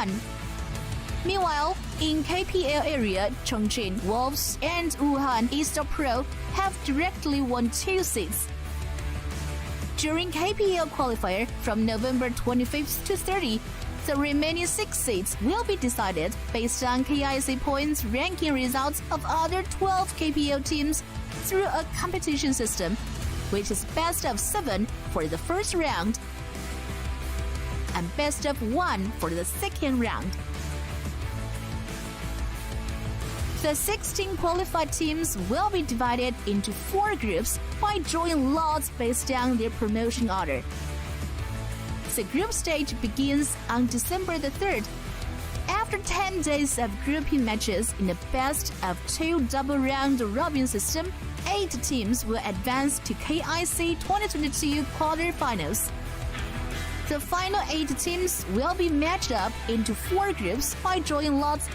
1. Meanwhile, in KPL area, Chongqing Wolves and Wuhan Eastern Pro have directly won 2 seats. During KPL qualifier from November 25th to 30, the remaining 6 seats will be decided based on KIC points ranking results of other 12 KPL teams through a competition system, which is best of 7 for the first round and best of 1 for the second round. The 16 qualified teams will be divided into 4 groups by drawing lots based on their promotion order. The group stage begins on December the 3rd. After 10 days of grouping matches in the best of 2 double round robin system, 8 teams will advance to KIC2022 quarterfinals. The final 8 teams will be matched up into 4 groups by drawing lots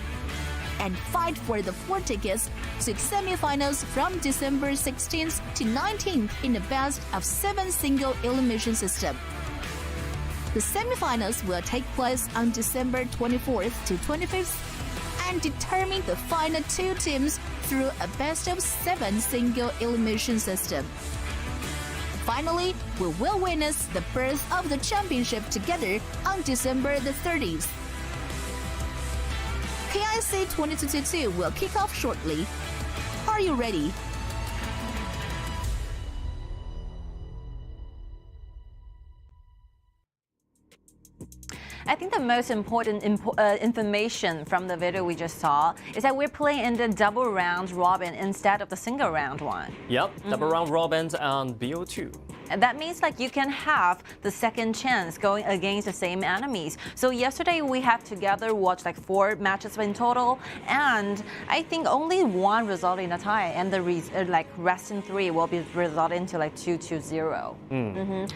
and fight for the 4 tickets to semifinals from December 16th to 19th in the best of 7 single elimination system. The semifinals will take place on December 24th to 25th and determine the final 2 teams through a best of 7 single elimination system. Finally, we will witness the birth of the championship together on December the 30th. KIC2022 will kick off shortly. Are you ready? I think the most important information from the video we just saw is that we're playing in the double round robin instead of the single round one. Yep, double round robins and BO2. And that means like you can have the second chance going against the same enemies. So yesterday we have together watched like 4 matches in total, and I think only 1 resulted in a tie, and the rest in 3 will be resulted into like 2-0.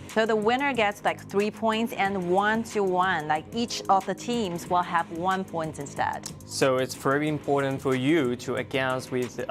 So the winner gets like 3 points and 1-1. Like each of the teams will have 1 point instead. So it's very important for you to against with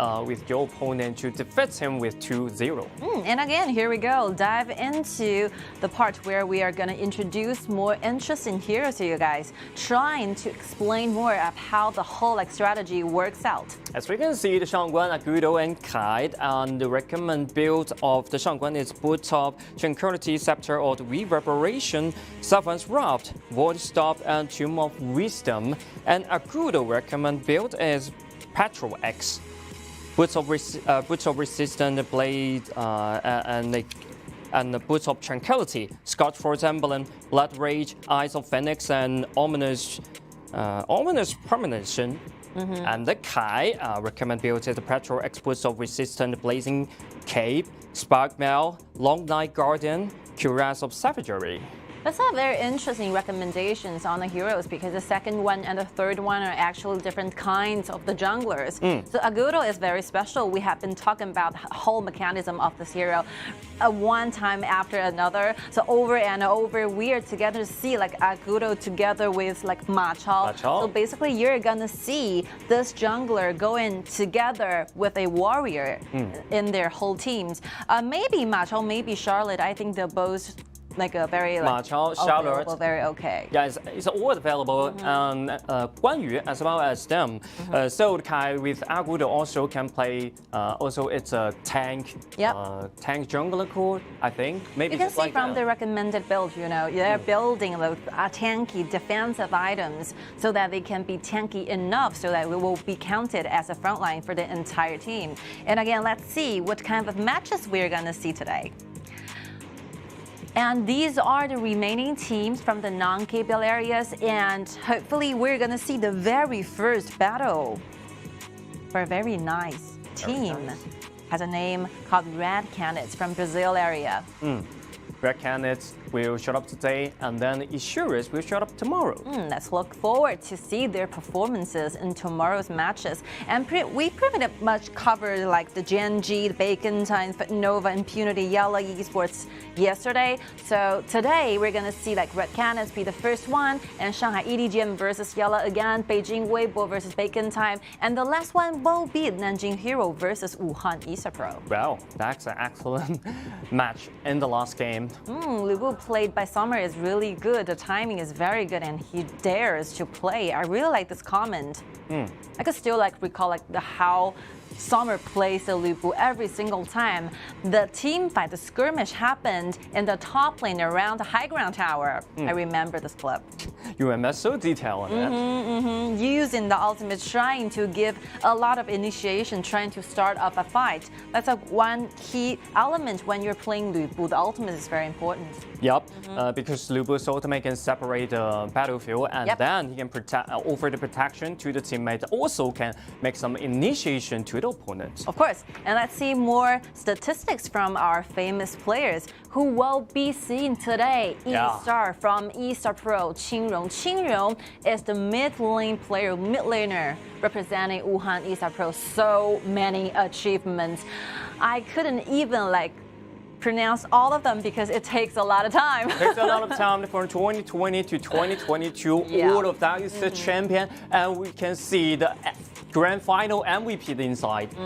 your opponent to defeat him with 2-0. And again, here we go. Dive into the part where we are going to introduce more interesting heroes to you guys, trying to explain more of how the whole strategy works out. As we can see, the Shangguan, Agudo, and Kite, and the recommend build of the Shangguan is Boot of Tranquility, Scepter of Reverberation, Servant's Raft, Void Stop, and Tomb of Wisdom. And Agudo recommend build is Petrol X, Boots of Resistant Blade, and the Boots of Tranquility, Scotch Force Emblem, Blood Rage, Eyes of Phoenix, and Ominous Premonition. And the Kai recommend build is the Petrol X, Boots of Resistant Blazing Cape, Spark Mail, Long Night Guardian, Cuirass of Savagery. Let's have very interesting recommendations on the heroes, because the second one and the third one are actually different kinds of the junglers. So Agudo is very special. We have been talking about the whole mechanism of this hero one time after another. So over and over, we are together to see like Agudo together with like Ma Chao. So basically, you're gonna see this jungler going together with a warrior in their whole teams. Maybe Ma Chao, maybe Charlotte. I think they're both like a very Ma Chao, Charlotte, very okay. Yeah, it's all available. Guan Yu as well as them. So Kai with Agudo also can play. Also, it's a tank. Tank jungler core, I think. Maybe you can see from the recommended build. You know, they're building those tanky defensive items so that they can be tanky enough so that it will be counted as a front line for the entire team. And again, let's see what kind of matches we're gonna see today. And these are the remaining teams from the non-KPL areas, and hopefully we're gonna see the very first battle for a very nice team. Has a name called Red Canids from Brazil area. Red Canids will show up today, and then Isurus will show up tomorrow. Let's look forward to see their performances in tomorrow's matches. And we pretty much covered like the Gen.G, the Bacon Time, Nova, Impunity, Yellow Esports yesterday. So today we're gonna see like Red Canids be the first one, and Shanghai EDGM versus Yellow again, Beijing Weibo versus Bacon Time, and the last one will be Nanjing Hero versus Wuhan Esports Pro. Well, that's an excellent match in the last game. Lubu played by Summer is really good. The timing is very good, and he dares to play. I really like this comment. I could still recall how Summer plays the Lu Bu every single time. The team fight, the skirmish happened in the top lane around the high ground tower. I remember this clip. You remember so detailed on that. Using the ultimate, trying to give a lot of initiation, trying to start up a fight. That's one key element when you're playing Lu Bu. The ultimate is very important. Yep, because Lu Bu's ultimate can separate the battlefield, and then he can offer the protection to the teammate. Also can make some initiation to the opponent. Of course, and let's see more statistics from our famous players who will be seen today. E-Star from E-Star Pro, Qingrong. Qingrong is the mid lane player, mid laner, representing Wuhan E-Star Pro. So many achievements. I couldn't even pronounce all of them because it takes a lot of time. It takes a lot of time from 2020 to 2022. All of that is the champion, and we can see the grand final MVP inside. 2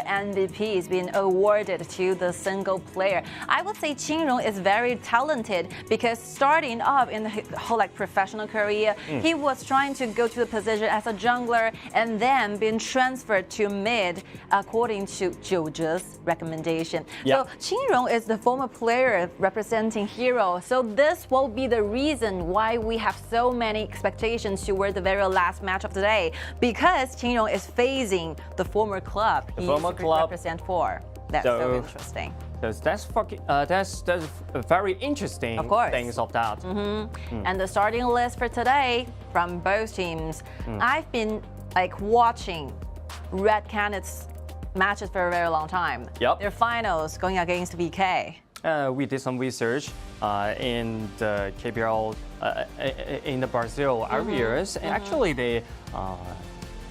MVPs being awarded to the single player. I would say Qingrong is very talented because starting off in the whole professional career, he was trying to go to the position as a jungler and then being transferred to mid according to 9G's recommendation. So Qingrong is the former player representing Hero. So this will be the reason why we have so many expectations toward the very last match of the day, because Qingrong is facing the former club he used to represent for. That's so interesting. That's very interesting things of that. And the starting list for today from both teams. I've been watching Red Canids matches for a very long time. Their finals going against VK. We did some research in the KPL in the Brazil areas. And actually, they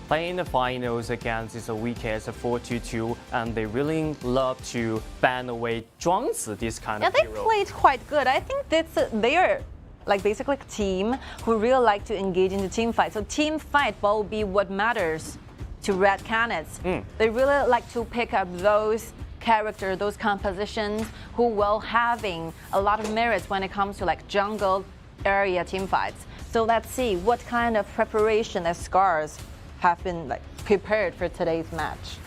play in the finals against this VK as a 4-2-2, and they really love to ban away Zhuangzi, this kind of hero. They played quite good. I think they are basically a team who really like to engage in the team fight. So team fight will be what matters to Red Canids. They really like to pick up those characters, those compositions who will having a lot of merits when it comes to jungle area team fights. So let's see what kind of preparation that Scars have been prepared for today's match.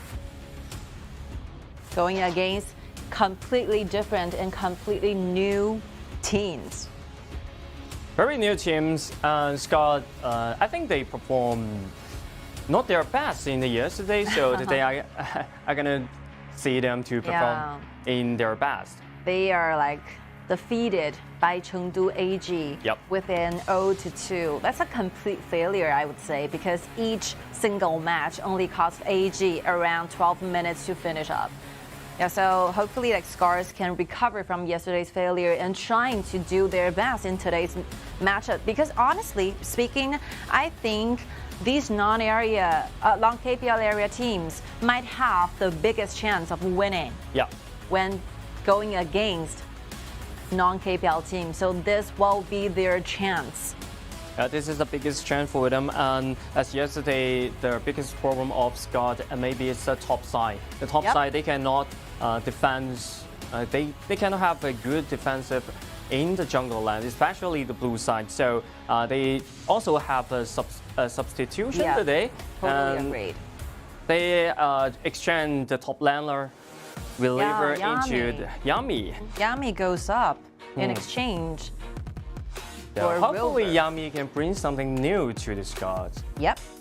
Going against completely different and completely new teams. Very new teams. Scott, I think they performed not their best in the yesterday, so today I'm gonna see them to perform in their best. They are defeated by Chengdu AG within 0-2. That's a complete failure, I would say, because each single match only cost AG around 12 minutes to finish up. So hopefully Scars can recover from yesterday's failure and trying to do their best in today's matchup. Because honestly speaking, I think these non-area, long KPL area teams might have the biggest chance of winning when going against non-KPL teams. So this will be their chance. This is the biggest chance for them, and as yesterday, the biggest problem of Scott maybe it's the top side. The top side, they cannot defend. They cannot have a good defensive in the jungle land, especially the blue side. So they also have a substitution today. Totally agreed. They exchange the top laner reliever into the Yami. Yami goes up in exchange. Hopefully Yami can bring something new to the Scars.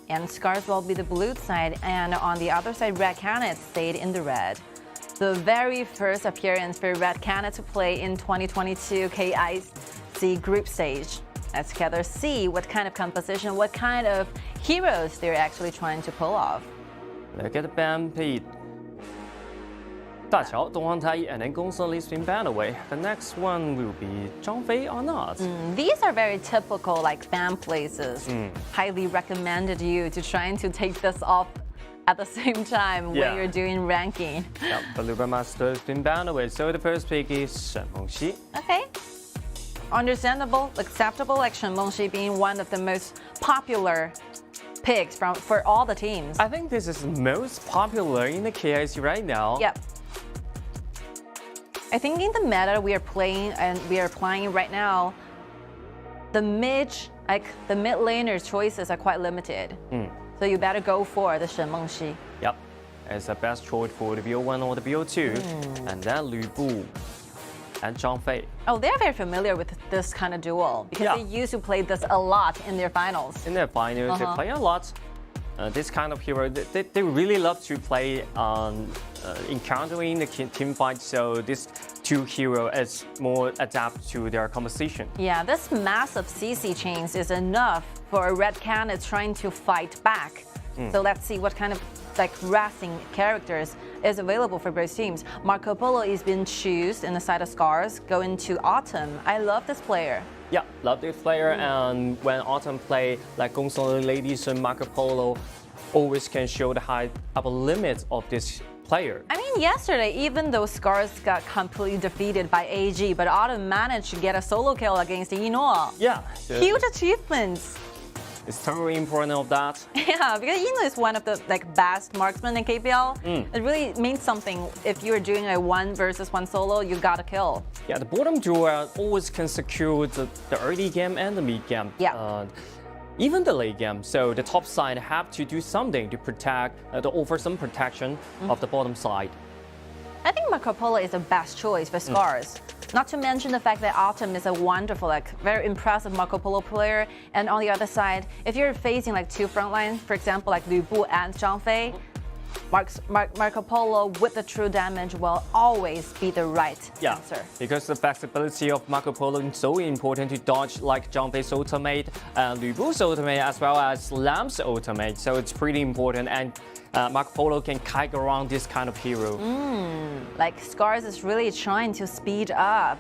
And Scars will be the blue side, and on the other side, Red Canids stayed in the red. The very first appearance for Red Canids to play in 2022 KIC group stage. Let's together see what kind of composition, what kind of heroes they're actually trying to pull off. Look at the band Pete. 大乔, Donghuang Tai, and then Gongsun Li's been banned away. The next one will be Zhang or not. These are very typical fan places. Highly recommended you to trying to take this off at the same time when you're doing ranking. The Luba Master has been banned away, so the first pick is Shen Mengxi. Okay. Understandable, acceptable, Shen Mengxi being one of the most popular picks for all the teams. I think this is most popular in the KIC right now. I think in the meta we are playing and we are applying right now, the mid laner's choices are quite limited. So you better go for the Gen.G. Yep, it's the best choice for the BO1 or the BO2. And then Lu Bu and Zhang. Oh, they're very familiar with this kind of duel because they used to play this a lot in their finals. In their finals, they play a lot. This kind of hero, they really love to play encountering the team fight. So this two hero is more adapt to their composition. Yeah, this massive CC chains is enough for a red cannon trying to fight back. So let's see what kind of racing characters is available for both teams. Marco Polo is being chosen in the side of Scars, going to Autumn. I love this player. Yeah, love this player. And when Autumn play like Gongsun Ladies and Marco Polo, always can show the high upper limits of this player. I mean, yesterday, even though Scars got completely defeated by AG, but Autumn managed to get a solo kill against Ino. Yeah. Huge achievements. It's totally important of that. Yeah, because Ino is one of the best marksmen in KPL. It really means something. If you're doing a 1 versus 1 solo, you gotta kill. Yeah, the bottom duo always can secure the early game and the mid game. Yeah. Even the late game. So the top side have to do something to protect, to offer some protection of the bottom side. I think Marco Polo is the best choice for Scars. Not to mention the fact that Autumn is a wonderful, very impressive Marco Polo player. And on the other side, if you're facing two frontlines, for example, like Lu Bu and Zhang, Marco Polo with the true damage will always be the right answer. Because the flexibility of Marco Polo is so important to dodge like Zhang's ultimate, Lu Bu's ultimate, as well as Lamb's ultimate. So it's pretty important, and Marco Polo can kite around this kind of hero. Scars is really trying to speed up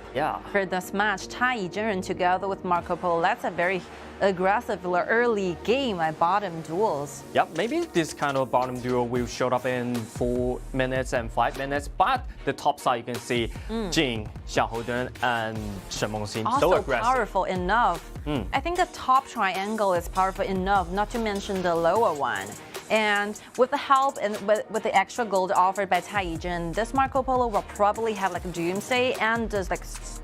for this match. Tai Yizhen together with Marco Polo, that's a very aggressive early game at bottom duels. Yep, maybe this kind of bottom duel will show up in 4 minutes and 5 minutes, but the top side you can see Jing, Xiaohouden, and Gen.G also so aggressive. Powerful enough. I think the top triangle is powerful enough, not to mention the lower one. And with the help and with the extra gold offered by Tai Yizhen, this Marco Polo will probably have Doomsday and just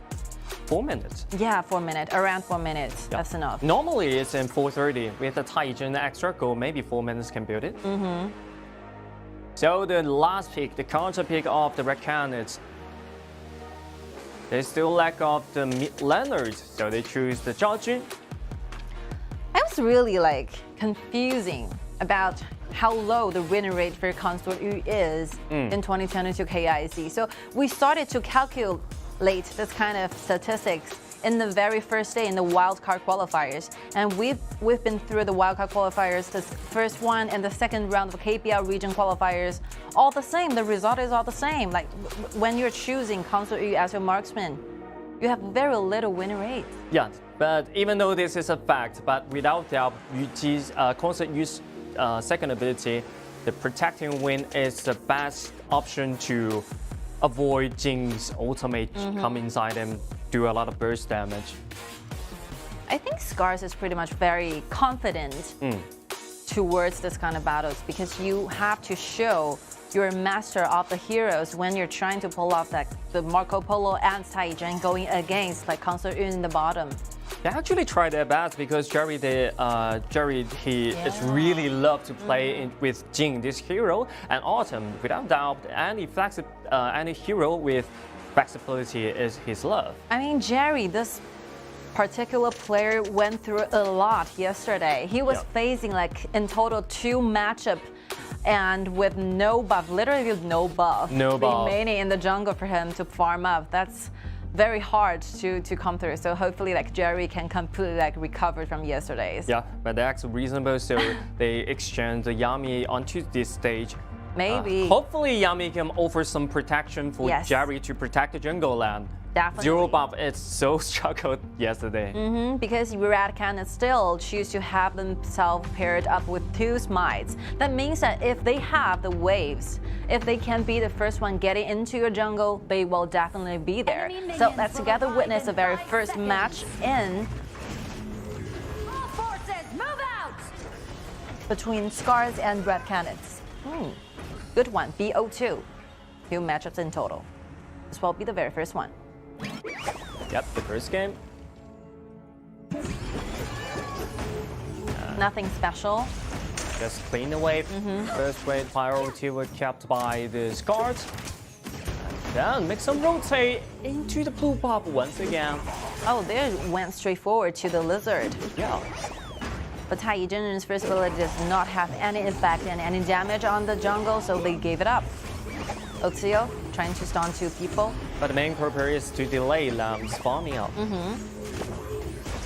4 minutes. Yeah, 4 minutes, around 4 minutes. Yeah. That's enough. Normally it's in 4:30 with the Tai Yizhen extra gold, maybe 4 minutes can build it. So the last pick, the counter pick of the Red Canids, they still lack of the mid laners, so they choose the Zhao Jun. I was really confusing about how low the win rate for Consort Yu is in 2022 KIC. So we started to calculate this kind of statistics in the very first day in the wildcard qualifiers. And we've been through the wildcard qualifiers, the first one and the second round of KPL region qualifiers, all the same. The result is all the same. When you're choosing Consort Yu as your marksman, you have very little win rate. Yeah, but even though this is a fact, but without doubt, Consort Yu's second ability, the protecting win is the best option to avoid Jing's ultimate come inside and do a lot of burst damage. I think Scars is pretty much very confident towards this kind of battles because you have to show you're a master of the heroes when you're trying to pull off the Marco Polo and Tai Yizhen going against Consort Yu in the bottom. They actually try their best because Jerry is really love to play with Jing, this hero, and Autumn. Without doubt, any hero with flexibility is his love. I mean, Jerry, this particular player went through a lot yesterday. He was facing in total 2 matchups. And with no buff, literally with no buff remaining in the jungle for him to farm up. That's very hard to come through. So hopefully Jerry can completely recover from yesterday's. Yeah, but that's reasonable. So they exchange the Yami onto this stage. Maybe. Hopefully Yami can offer some protection for Jerry to protect the jungle land. Definitely. 0 buff, it's so struggled yesterday. Because Red Cannon still choose to have themselves paired up with 2 smites. That means that if they have the waves, if they can be the first one getting into your jungle, they will definitely be there. So let's together witness the very first match in between Scars and Red Cannons. Good one, BO2. 2 matchups in total. This will be the very first one. Yep, the first game. Nothing special. Just clean the wave. First wave priority were kept by the Scars. Then make some rotate into the blue buff once again. Oh, they went straight forward to the lizard. Yeah. But Tai Yizhen's first ability does not have any effect and any damage on the jungle, so they gave it up. Oxio trying to stun 2 people. But the main purpose is to delay Lamb's farming up.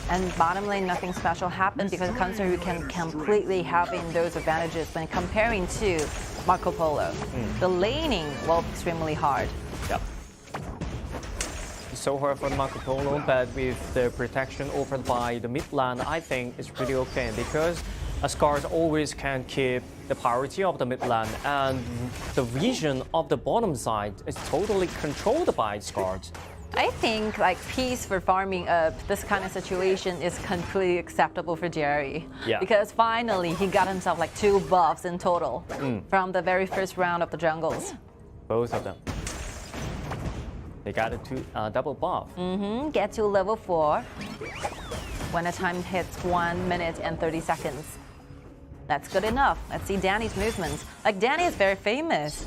And bottom lane, nothing special happened because Consoryu can completely having those advantages when comparing to Marco Polo. The laning will be extremely hard. Yep. It's so hard for the Marco Polo, but with the protection offered by the mid lane, I think it's pretty okay because Scars always can keep the priority of the mid lane, and the vision of the bottom side is totally controlled by Scars. I think like peace for farming up this kind of situation is completely acceptable for Jerry. Yeah. Because finally he got himself like 2 buffs in total from the very first round of the jungles. Both of them. They got a double buff. Get to level 4 when the time hits 1 minute and 30 seconds. That's good enough. Let's see Danny's movements. Like Danny is very famous.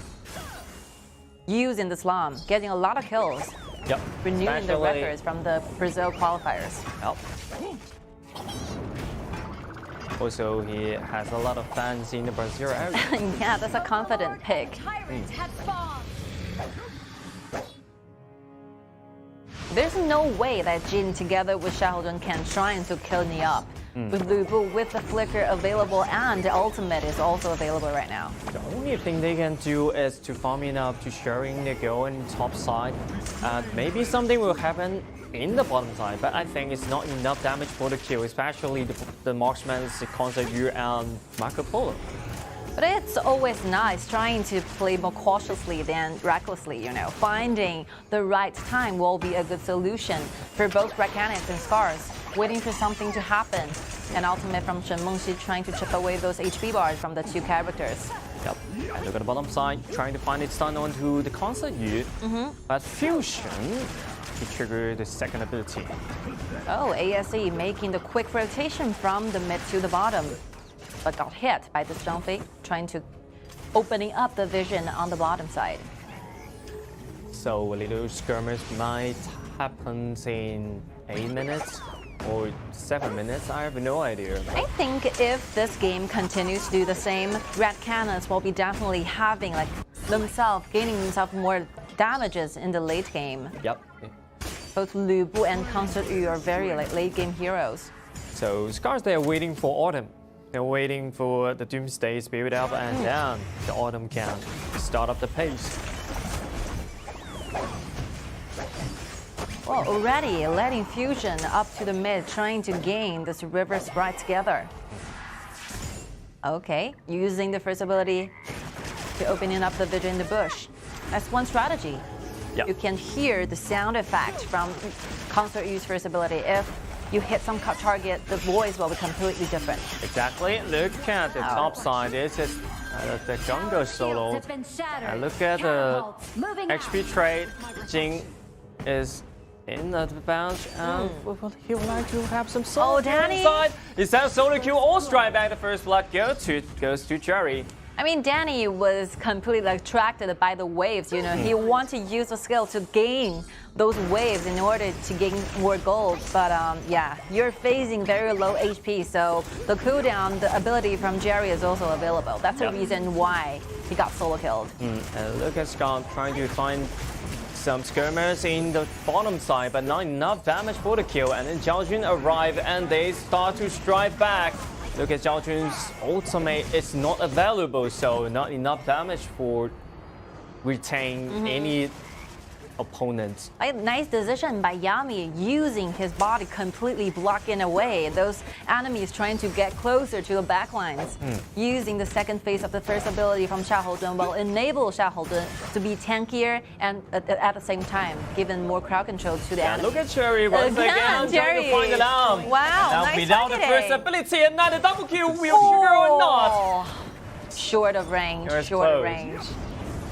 Using the slam, getting a lot of kills. Yep. Renewing the records from the Brazil qualifiers. Yep. Also, he has a lot of fans in the Brazil area. Yeah, that's a confident pick. There's no way that Jin together with Xiaodong can try to kill Niap. With Lu Bu, with the flicker available, and the ultimate is also available right now. The only thing they can do is to farming up, to sharing the goal in top side. Maybe something will happen in the bottom side, but I think it's not enough damage for the kill, especially the marksmen, Consoryu and Marco Polo. But it's always nice trying to play more cautiously than recklessly, you know. Finding the right time will be a good solution for both Red Canids and Scars. Waiting for something to happen. And ultimate from Shen Mengxi trying to chip away those HP bars from the 2 characters. Yep. And look at the bottom side, trying to find it stun onto the Consoryu. But Fusion, he triggered the second ability. Oh, ASE making the quick rotation from the mid to the bottom. But got hit by the Zhang trying to opening up the vision on the bottom side. So a little skirmish might happen in 8 minutes or 7 minutes. I have no idea. I think if this game continues to do the same, Red Canids will be definitely having like gaining themselves more damages in the late game. Yep. Both Lu Bu and Consoryu are very like late game heroes. So Scars, they are waiting for autumn. They're waiting for the Doomsday to build up, and then the autumn can start up the pace. Well, already letting Fusion up to the mid, trying to gain this River Sprite together. Okay, using the first ability to opening up the vision in the bush. That's one strategy. Yep. You can hear the sound effect from Consort's first ability. If you hit some target, the voice will be completely different. Exactly. Look at the top side. This is the jungle solo. Look at the HP trade. Jing is in the bench, and he would like to have some solo kill Danny. inside. Is that solo kill or strike back? The first blood goes to Jerry. I mean, Danny was completely attracted by the waves, you know. He wanted to use the skill to gain those waves in order to gain more gold. But yeah, you're facing very low HP, so the cooldown, the ability from Jerry is also available. That's the reason why he got solo killed. And look at Scott trying to find some skirmers in the bottom side, but not enough damage for the kill. And then Zhao Jun arrive and they start to strike back. Look at Zhao Jun's ultimate, it's not available, so not enough damage for retain any opponents. Nice decision by Yami, using his body completely blocking away those enemies trying to get closer to the backlines. Using the second phase of the first ability from Xiaodong will enable Xiaodong to be tankier and at the same time giving more crowd control to the enemy. Look at Cherry once again trying to find it out. Wow, now nice without the targeting. first ability, another double kill, will trigger or not? Short of range, Here's short of close. range.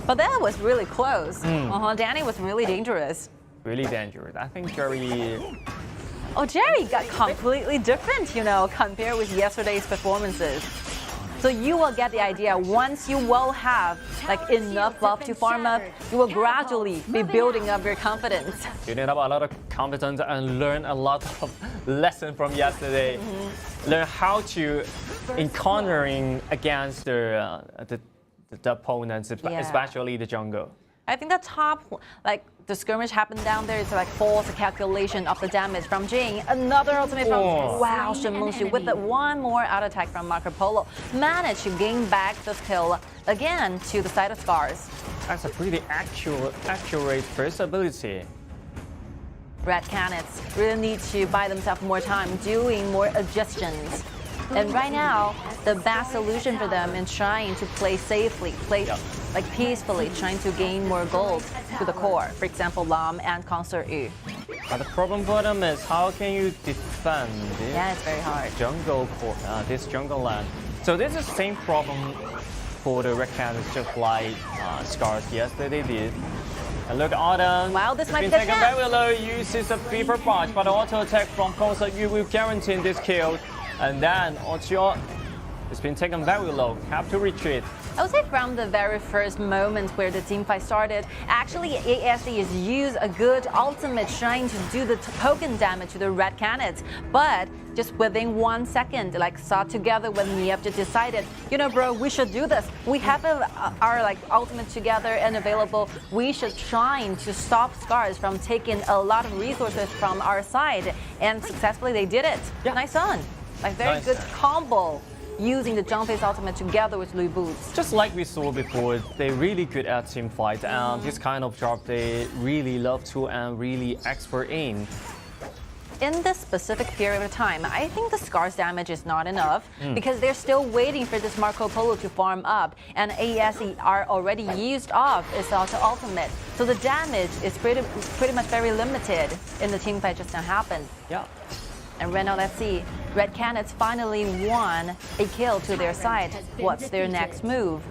But that was really close. Danny was really dangerous. Really dangerous. I think Jerry. Oh, Jerry got completely different, compared with yesterday's performances. So you will get the idea. Once you will have enough buff to farm up, you will gradually be building up your confidence. You need have a lot of confidence and learn a lot of lesson from yesterday. Learn how to encountering against the opponents, especially the jungle. I think the top, the skirmish happened down there. It's false calculation of the damage from Jing. Another ultimate from Shen Mengshu with one more out attack from Marco Polo. Managed to gain back this kill again to the side of Scars. That's a pretty accurate first ability. Red Canids really need to buy themselves more time doing more adjustments. And right now, the best solution for them is trying to play safely, peacefully, trying to gain more gold to the core. For example, Lam and Concert Yu. But the problem for them is how can you defend this it's very hard. This jungle land. So this is the same problem for the Red Canids, just like Scars yesterday did. And look, Autumn. Wow, this might be taken very low. Uses a fever barge, but the auto attack from Concert Yu will guarantee this kill. And then Ochio has been taken very low, have to retreat. I would say from the very first moment where the team fight started, actually ASD has used a good ultimate trying to do the token damage to the Red Canids. But just within 1 second, saw together with Niep just decided, bro, we should do this. We have our ultimate together and available. We should try to stop Scars from taking a lot of resources from our side. And successfully they did it. Yeah. Nice on. Very good combo using the Zhangfei's ultimate together with Lu Bu's. Just like we saw before, they're really good at team fight, and this kind of job they really love to and really expert in. In this specific period of time, I think the Scars damage is not enough because they're still waiting for this Marco Polo to farm up, and ASE are already used off its ultimate. So the damage is pretty much very limited in the team fight just now happened. Yeah. And right now, let's see. Red Canids finally won a kill to their side. What's their next move?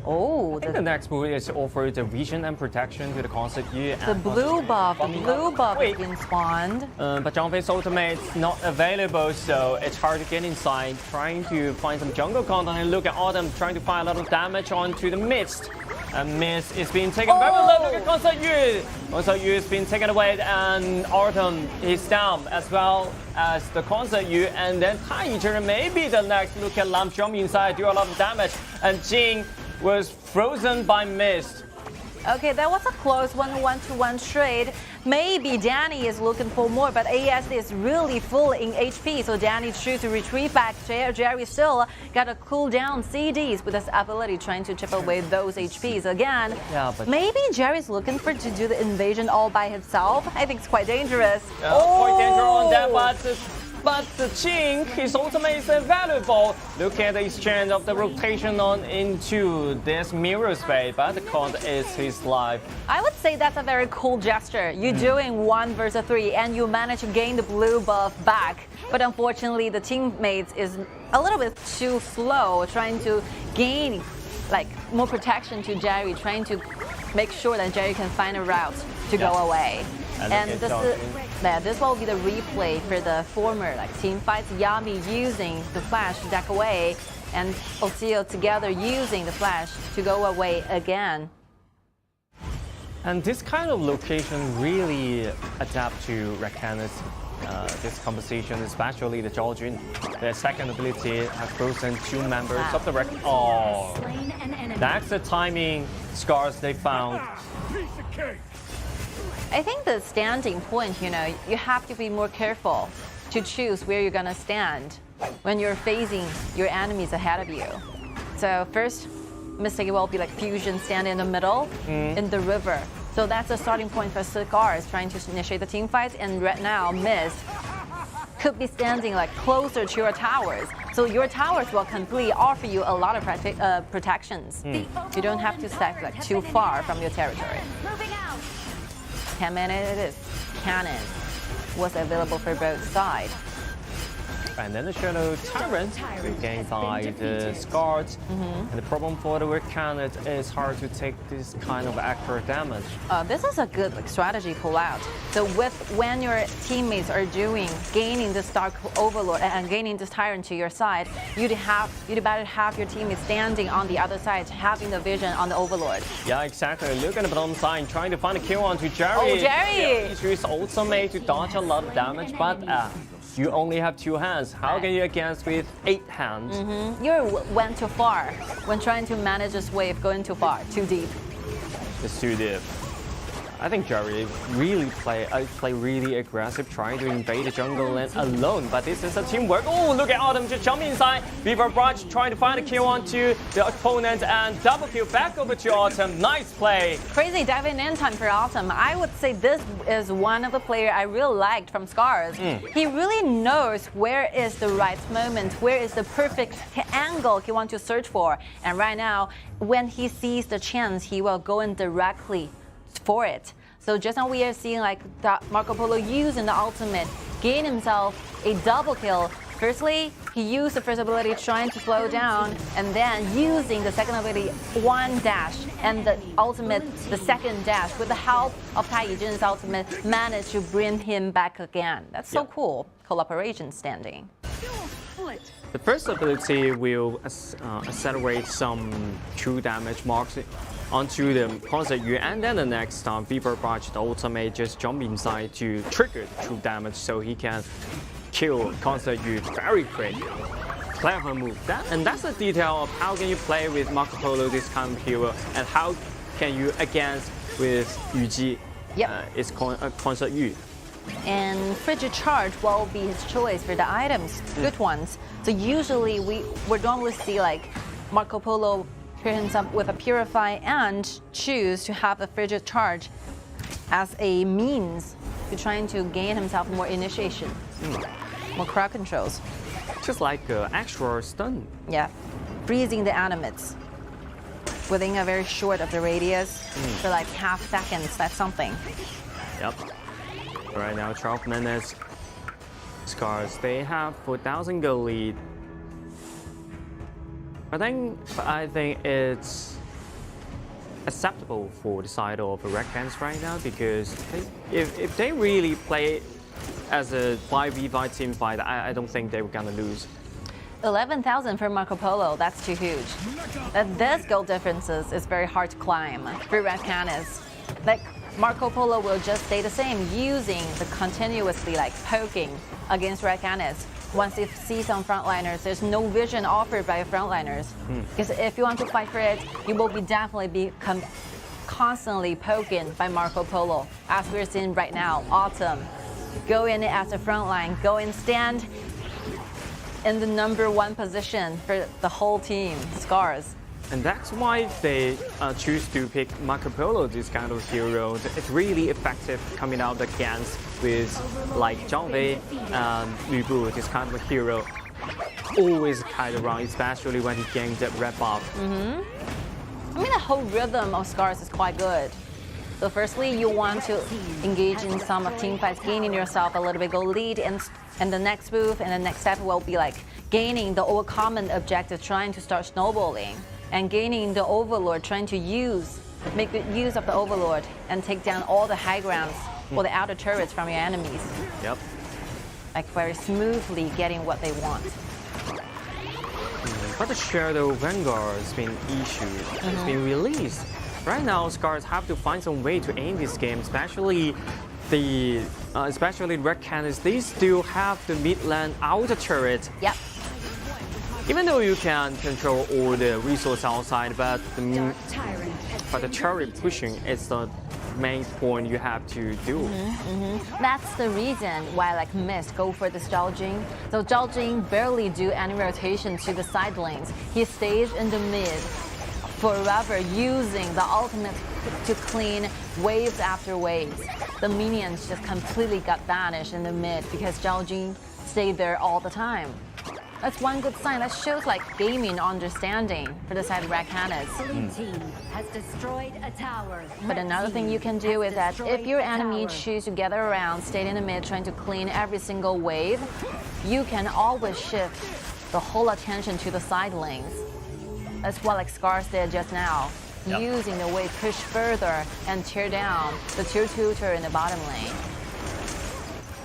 Oh, the next move is offer the vision and protection to the Concert Yu. The blue buff has been spawned. But Zhangfei's ultimate is not available, so it's hard to get inside. Trying to find some jungle content and look at Autumn trying to find a lot of damage onto the Mist. And Mist is being taken very low. Look at Concert Yu. Concert Yu is being taken away, and Autumn is down as well as the Concert Yu. And then Tai Yichen maybe the next. Look at Lam jump inside, do a lot of damage. And Jing was frozen by Mist. Okay, that was a close 1-1-1 trade. Maybe Danny is looking for more, but AS is really full in HP, so Danny chooses to retreat back. Jerry still got a cooldown CDs with his ability trying to chip away those HPs again. Yeah, but maybe Jerry's looking to do the invasion all by himself. I think it's quite dangerous. Quite dangerous on that, but the Jing, his ultimate is valuable. Look at the exchange of the rotation on into this mirror space, but the count is his life. I would say that's a very cool gesture. You're doing 1 versus 3 and you manage to gain the blue buff back. But unfortunately, the teammates is a little bit too slow, trying to gain more protection to Jerry, trying to make sure that Jerry can find a route to go away. And this will be the replay for the former team fights. Yami using the flash to deck away, and Oseo together using the flash to go away again. And this kind of location really adapt to Red Canids. This composition, especially the Zhaojun. Their second ability has frozen 2 members of the Red. Oh, that's the timing Scars they found. I think the standing point, you have to be more careful to choose where you're gonna stand when you're facing your enemies ahead of you. So first mistake will be Fusion stand in the middle in the river. So that's the starting point for Scars trying to initiate the team fight. And right now, Mist could be standing closer to your towers. So your towers will completely offer you a lot of protections. You don't have to step too far from your territory. 10 minutes it is. Cannon was available for both sides. And then the Shadow Tyrant gained by the Scars. And the problem for the Red Cannon is hard to take this kind of accurate damage. This is a good strategy pull-out. So when your teammates are gaining this Dark Overlord and gaining this Tyrant to your side, you'd better have your teammates standing on the other side, having the vision on the Overlord. Yeah, exactly. Look at the bottom side, trying to find a kill onto Jerry. Oh, Jerry! Yeah, he's used ultimate to dodge a lot of damage, but you only have 2 hands. How can you against with 8 hands? You went too far when trying to manage this wave, going too far, too deep. It's too deep. I think Jerry really play really aggressive, trying to invade the jungle lane alone. But this is a teamwork. Oh, look at Autumn just jumping inside. Beaver Barrage trying to find a kill onto the opponent and double kill back over to Autumn. Nice play. Crazy diving in time for Autumn. I would say this is one of the players I really liked from Scars. He really knows where is the right moment, where is the perfect angle he wants to search for. And right now, when he sees the chance, he will go in directly for it. So just now we are seeing like Marco Polo using the ultimate, gain himself a double kill. Firstly, he used the first ability trying to slow down, and then using the second ability, 1 dash, and the ultimate, the second dash, with the help of Tai Yijin's ultimate, managed to bring him back again. That's so cool. Collaboration standing. The first ability will accelerate some true damage marks onto the Concert Yu, and then the next time Beaver Barrage, the ultimate, just jump inside to trigger the true damage so he can kill Concert Yu very quick. Clever move. That's the detail of how can you play with Marco Polo, this kind of hero, and how can you against with Yu Ji. It's Concert Yu. And Frigid Charge will be his choice for the items, good ones. So usually we normally see like Marco Polo pair himself with a Purify and choose to have the Frigid Charge as a means to trying to gain himself more initiation, more crowd controls. Just like extra stun. Yeah, freezing the animates within a very short of the radius for like half seconds. That's something. Yep. Right now, 12 minutes. Scars, they have 4,000 gold lead. I think it's acceptable for the side of the Red Cans right now, because if they really play as a 5v5 team fight, I don't think they were gonna lose. 11,000 for Marco Polo, that's too huge. This goal differences is very hard to climb for Red Canids. Like Marco Polo will just stay the same, using the continuously like poking against Red Canids. Once you see some frontliners, there's no vision offered by frontliners. Because if you want to fight for it, you will be definitely constantly poking by Marco Polo. As we're seeing right now, Autumn, go in as a frontline, go and stand in the #1 position for the whole team, Scars. And that's why they choose to pick Marco Polo, this kind of hero. It's really effective coming out against with like Gen.G and Lu Bu, this kind of hero. Always kite around, especially when he gains that red buff. I mean, the whole rhythm of Scars is quite good. So firstly, you want to engage in some of team fights, gaining yourself a little bit gold lead, and the next move and the next step will be like gaining the common objective, trying to start snowballing, and gaining the Overlord, trying to make good use of the Overlord and take down all the high grounds or the outer turrets from your enemies. Yep. Like very smoothly getting what they want. But the Shadow Vanguard has been issued, it's been released. Right now, Scars have to find some way to aim this game, especially Red Canids. They still have the mid-lane outer turret. Yep. Even though you can control all the resources outside, but the turret pushing is the main point you have to do. That's the reason why like Mist go for this Zhao. So Zhao barely do any rotation to the side lanes. He stays in the mid forever, using the ultimate to clean waves after waves. The minions just completely got banished in the mid because Zhao stayed there all the time. That's one good sign. That shows like gaming understanding for the side of Red Canids. Team has destroyed a tower. But another thing you can do is that if your enemy choose to gather around, stay in the mid, trying to clean every single wave, you can always shift the whole attention to the side lanes. That's what like Scars did just now, using the wave push further and tear down the tier 2 turret in the bottom lane.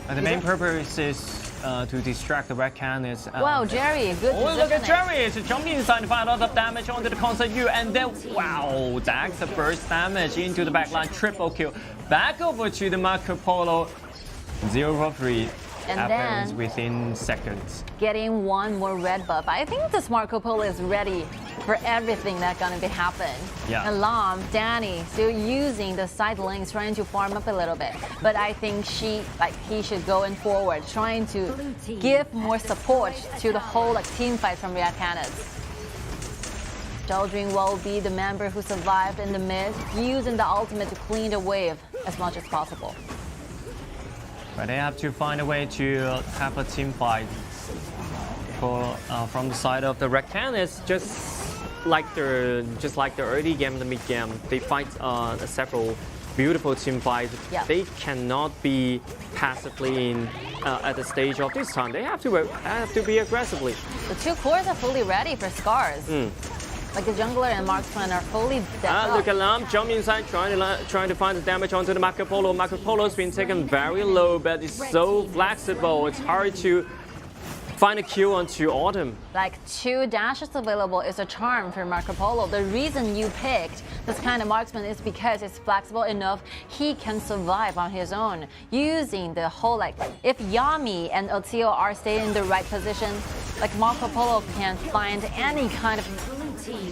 And the main purpose is to distract the Red Canids. Wow, Jerry, good Oh, look at positioning. Jerry! It's jumping inside to find a lot of damage onto the constant U, and then wow, that's the burst damage into the backline, triple kill. Back over to the Marco Polo, 0 for 3. And happens then within seconds. getting one more red buff. I think this Marco Polo is ready for everything that's gonna be happen. Yeah. And Lam, Danny, still using the side lanes, trying to farm up a little bit. But I think he should go in forward, trying to give more support to the whole like team fight from Red Canids. Gen.G will be the member who survived in the mid, using the ultimate to clean the wave as much as possible. But they have to find a way to have a team fight from the side of the Red Canids. Just like the early game and the mid game, they fight several beautiful team fights. Yeah. They cannot be passively in at the stage of this time. They have to be aggressively. The two cores are fully ready for Scars. Like the jungler and marksman are fully decked up. Look at Lam jump inside, trying to find the damage onto the Marco Polo. Marco Polo's been taken very low, but it's so flexible. It's hard to find a kill onto Autumn. Like 2 dashes available is a charm for Marco Polo. The reason you picked this kind of marksman is because it's flexible enough. He can survive on his own using the whole like if Yami and Otio are staying in the right position, like Marco Polo can find any kind of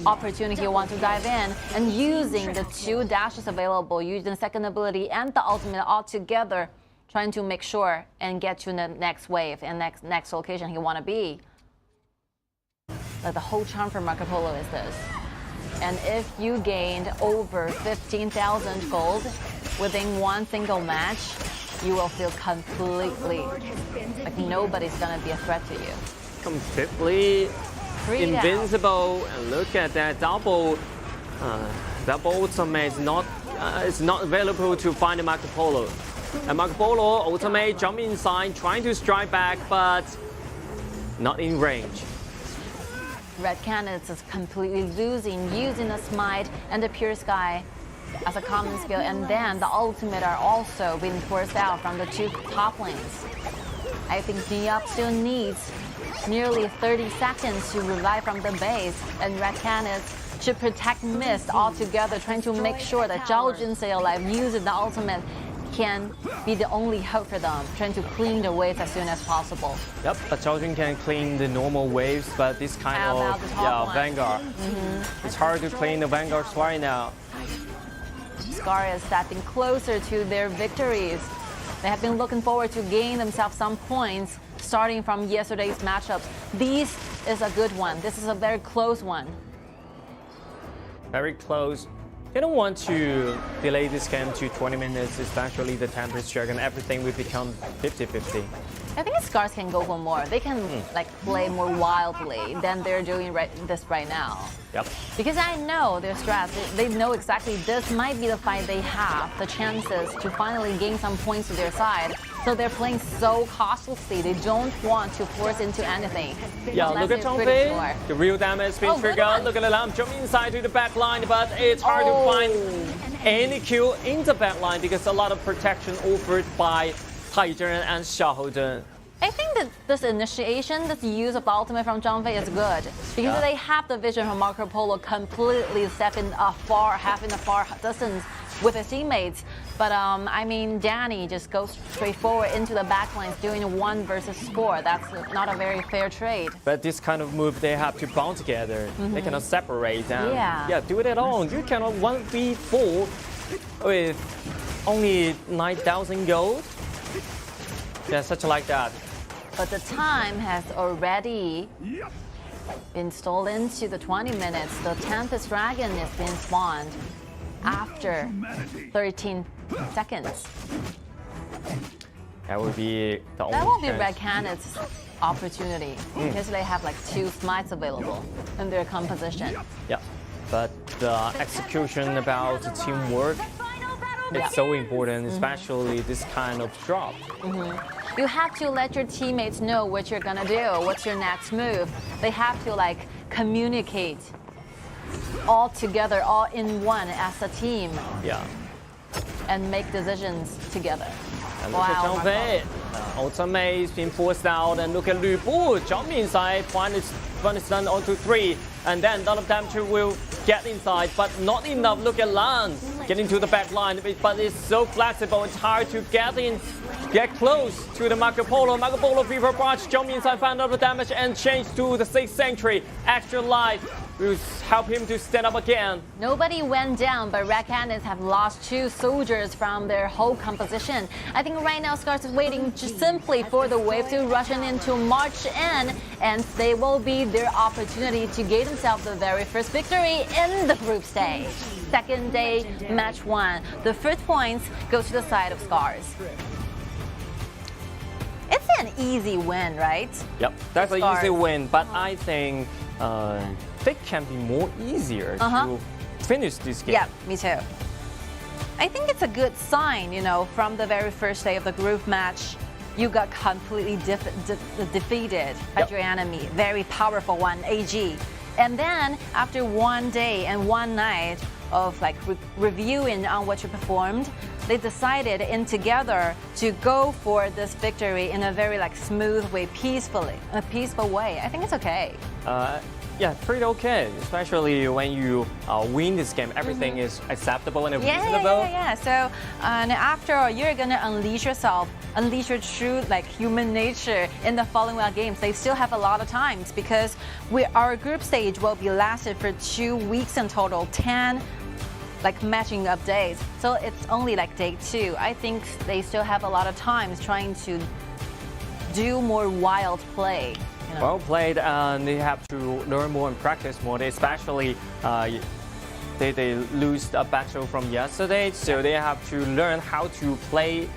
opportunity you want to dive in, and using the 2 dashes available, using the second ability and the ultimate all together, trying to make sure and get to the next wave and next location he want to be. Like the whole charm for Marco Polo is this. And if you gained over 15,000 gold within one single match, you will feel completely like nobody's gonna be a threat to you. Completely invincible, and look at that double ultimate is not available to find the Marco Polo. And Marco Polo ultimate jump inside, trying to strike back, but not in range. Red Canids is completely losing, using the smite and the pure sky as a common skill, and then the ultimate are also being forced out from the 2 top lanes. I think Diop still needs nearly 30 seconds to revive from the base, and Red Canids should protect Mist altogether, trying to make sure that Gen.G stay alive, using the ultimate can be the only hope for them, trying to clean the waves as soon as possible. Yep, but Gen.G can clean the normal waves, but this kind How about the top one? Vanguard. It's hard to clean the Vanguards right now. Scar is stepping closer to their victories. They have been looking forward to gain themselves some points starting from yesterday's matchup. This is a good one. This is a very close one. Very close. They don't want to delay this game to 20 minutes, especially the temperature and everything will become 50-50. I think Scars can go for more. They can like play more wildly than they're doing this right now. Yep. Because I know their strats. They know exactly this might be the fight they have, the chances to finally gain some points to their side. So they're playing so cautiously. They don't want to force into anything. Yeah, Unless look at they're Gen.G. pretty sure. The real damage has been triggered. one. Look at the Lam jump inside to the back line, but it's hard to find any kill in the back line because a lot of protection offered by Taizhen and Xiaohouzhen. I think that this initiation, this use of the ultimate from Gen.G is good because they have the vision from Marco Polo completely having a far distance with his teammates. But I mean, Danny just goes straight forward into the backlines doing a 1 versus score. That's not a very fair trade. But this kind of move, they have to bond together. They cannot separate them. Yeah. Do it alone. You cannot 1v4 with only 9,000 gold. Yeah, such like that. But the time has already been stolen into the 20 minutes. The Tempest Dragon is being spawned after 13 seconds. That would be the only That will be chance. Red Canids opportunity because they have like 2 smites available in their composition. Yeah, but the execution about the teamwork is so important, especially this kind of drop. You have to let your teammates know what you're gonna do, what's your next move. They have to like communicate all together, all in one as a team, Yeah. and make decisions together. And look at Gen.G. Ultimate is being forced out, and look at Lü Bu jump inside. One is done onto 3, and then none of them two will get inside, but not enough. Look at Lan getting to the back line, but it's so flexible. It's hard to get close to the Marco Polo. Marco Polo Fever Barge jump inside, find out the damage, and change to the 6th Sanctuary. Extra life will help him to stand up again. Nobody went down, but Red Canids have lost 2 soldiers from their whole composition. I think right now Scars is waiting just simply for the wave to rush in to march in, and they will be their opportunity to gain themselves the very first victory in the group stage. Second day, match 1. The first points go to the side of Scars. It's an easy win, right? Yep, that's an Scars. easy win, but I think they can be more easier to finish this game. Yeah, me too. I think it's a good sign, you know, from the very first day of the group match, you got completely defeated by your enemy. Very powerful one, AG. And then after 1 day and 1 night of like reviewing on what you performed, they decided in together to go for this victory in a very like smooth way, a peaceful way. I think it's okay. Yeah, pretty okay, especially when you win this game. Everything is acceptable and reasonable. Yeah. So and after all, you're gonna unleash yourself, unleash your true like human nature in the following games. They still have a lot of times because our group stage will be lasted for 2 weeks in total, 10 like matching up days. So it's only like day 2. I think they still have a lot of times trying to do more wild play. You know? Well played, and they have to learn more and practice more. Especially, they lose a battle from yesterday, so they have to learn how to play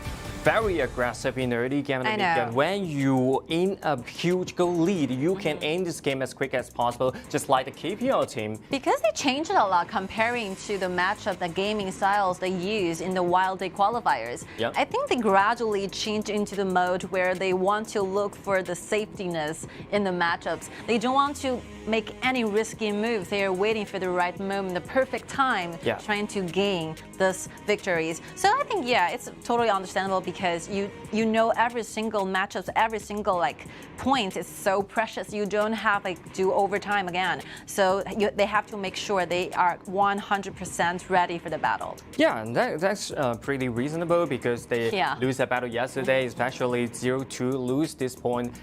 very aggressive in the early game. I know. And when you in a huge goal lead, you can end this game as quick as possible, just like the KPL team. Because they changed it a lot comparing to the matchup, the gaming styles they use in the Wild Day qualifiers. Yep. I think they gradually changed into the mode where they want to look for the safetyness in the matchups. They don't want to make any risky moves. They are waiting for the right moment, the perfect time, trying to gain these victories. So I think, yeah, it's totally understandable because you know every single matchup, every single like point is so precious. You don't have like do overtime again. So they have to make sure they are 100% ready for the battle. Yeah, and that's pretty reasonable because they lose a battle yesterday, especially 0-2 lose this point.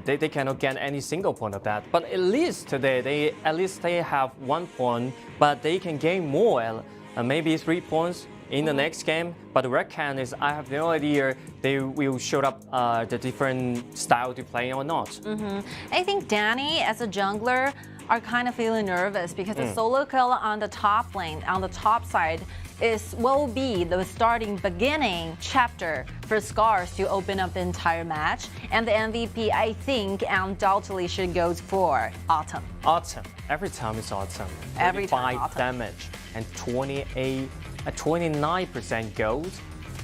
They cannot get any single point of that. But at least today, they have 1 point, but they can gain more, maybe 3 points in the next game. But the Red Canids, I have no idea they will show up the different style to play or not. I think Danny, as a jungler, are kind of feeling nervous because the solo kill on the top lane, on the top side, will be the beginning chapter for Scars to open up the entire match. And the MVP, I think, undoubtedly should go for Autumn. Autumn. Every time it's Autumn. Every time 35 Autumn. damage and 29% gold,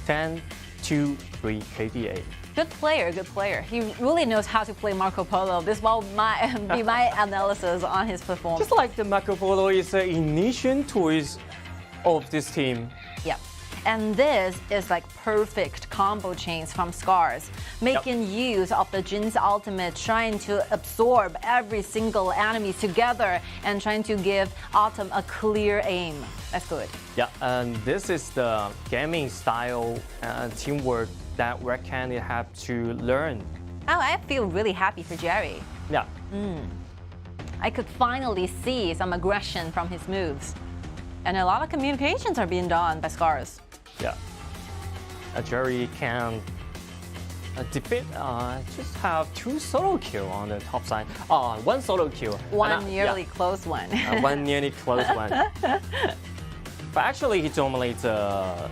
10-2-3 KDA. Good player, good player. He really knows how to play Marco Polo. This will be my analysis on his performance. Just like the Marco Polo is the initial choice of this team. Yep. And this is like perfect combo chains from Scars, making use of the Jin's ultimate, trying to absorb every single enemy together and trying to give Autumn a clear aim. That's good. Yeah, and this is the gaming style teamwork that Red Canids have to learn. Oh, I feel really happy for Jerry. Yeah. I could finally see some aggression from his moves. And a lot of communications are being done by Scars. Yeah. Jerry can defeat, just have 2 solo kill on the top side. 1 solo kill. One nearly close one. 1 nearly close one. But actually, he dominates the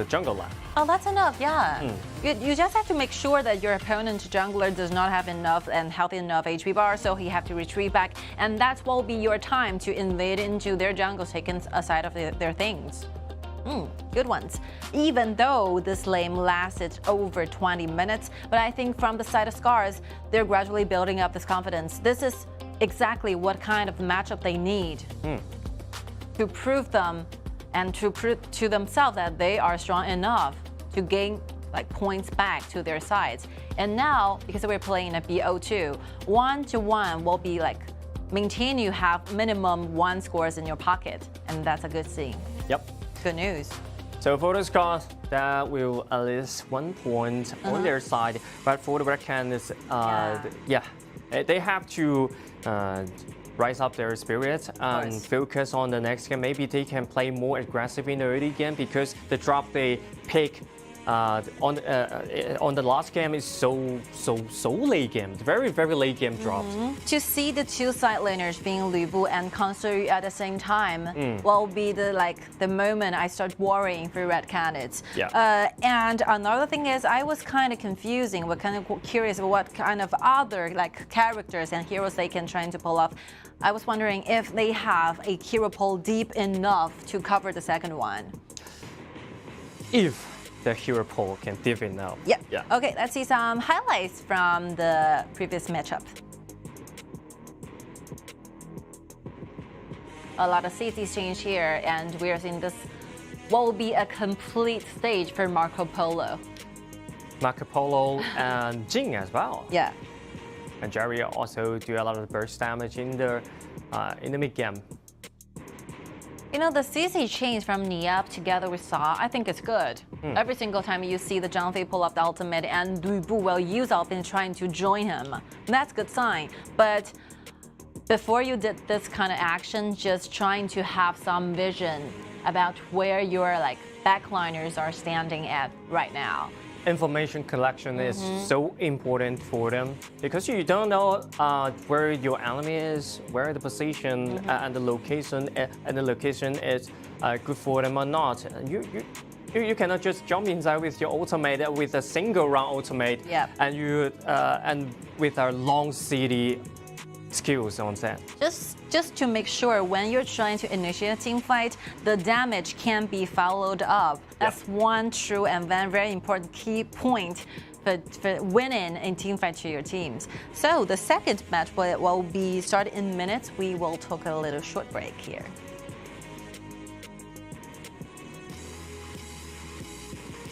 jungle line. Oh, that's enough, yeah. You just have to make sure that your opponent jungler does not have enough and healthy enough HP bar, so he have to retreat back, and that will be your time to invade into their jungle, taking aside of their things. Good ones. Even though this lane lasted over 20 minutes, but I think from the side of Scars, they're gradually building up this confidence. This is exactly what kind of matchup they need to prove them and to prove to themselves that they are strong enough to gain like points back to their sides. And now, because we're playing a BO2, 1-1 will be like maintain you have minimum 1 scores in your pocket, and that's a good thing. Yep. Good news. So for the Scars, that will at least 1 point on their side, but for the Red Canids, they have to rise up their spirits and focus on the next game. Maybe they can play more aggressive in the early game because the drop they pick on the last game is so late game, very late game drops. To see the two side laners being Lu Bu and Consu at the same time will be the moment I start worrying for Red Canids. Yeah. And another thing is I was kind of confusing, but kind of curious about what kind of other characters and heroes they can try to pull off. I was wondering if they have a hero pull deep enough to cover the second one. If the hero pool can deep enough. Yep. Yeah. Okay, let's see some highlights from the previous matchup. A lot of CCs change here, and we're seeing this will be a complete stage for Marco Polo. Marco Polo and Jing as well. Yeah. And Jerry also do a lot of burst damage in the mid game. You know, the CC change from Niap together with Sa, I think it's good. Every single time you see the Zhang pull up the ultimate and Lu Bu will use ultimate trying to join him. That's a good sign. But before you did this kind of action, just trying to have some vision about where your backliners are standing at right now. Information collection is so important for them because you don't know where your enemy is, where the position and the location is good for them or not. You cannot just jump inside with your ultimate with a single round ultimate and with our long CD skills on that. Just to make sure when you're trying to initiate a team fight, the damage can be followed up. That's one true and very important key point for winning a team fight to your teams. So the second match will be started in minutes. We will take a little short break here.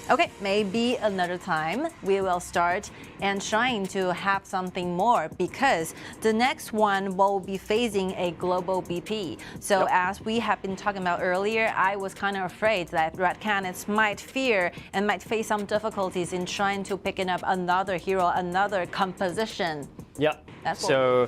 Okay, maybe another time we will start and trying to have something more because the next one will be facing a global BP. So as we have been talking about earlier, I was kind of afraid that Red Canids might fear and might face some difficulties in trying to picking up another hero, another composition. Yeah. So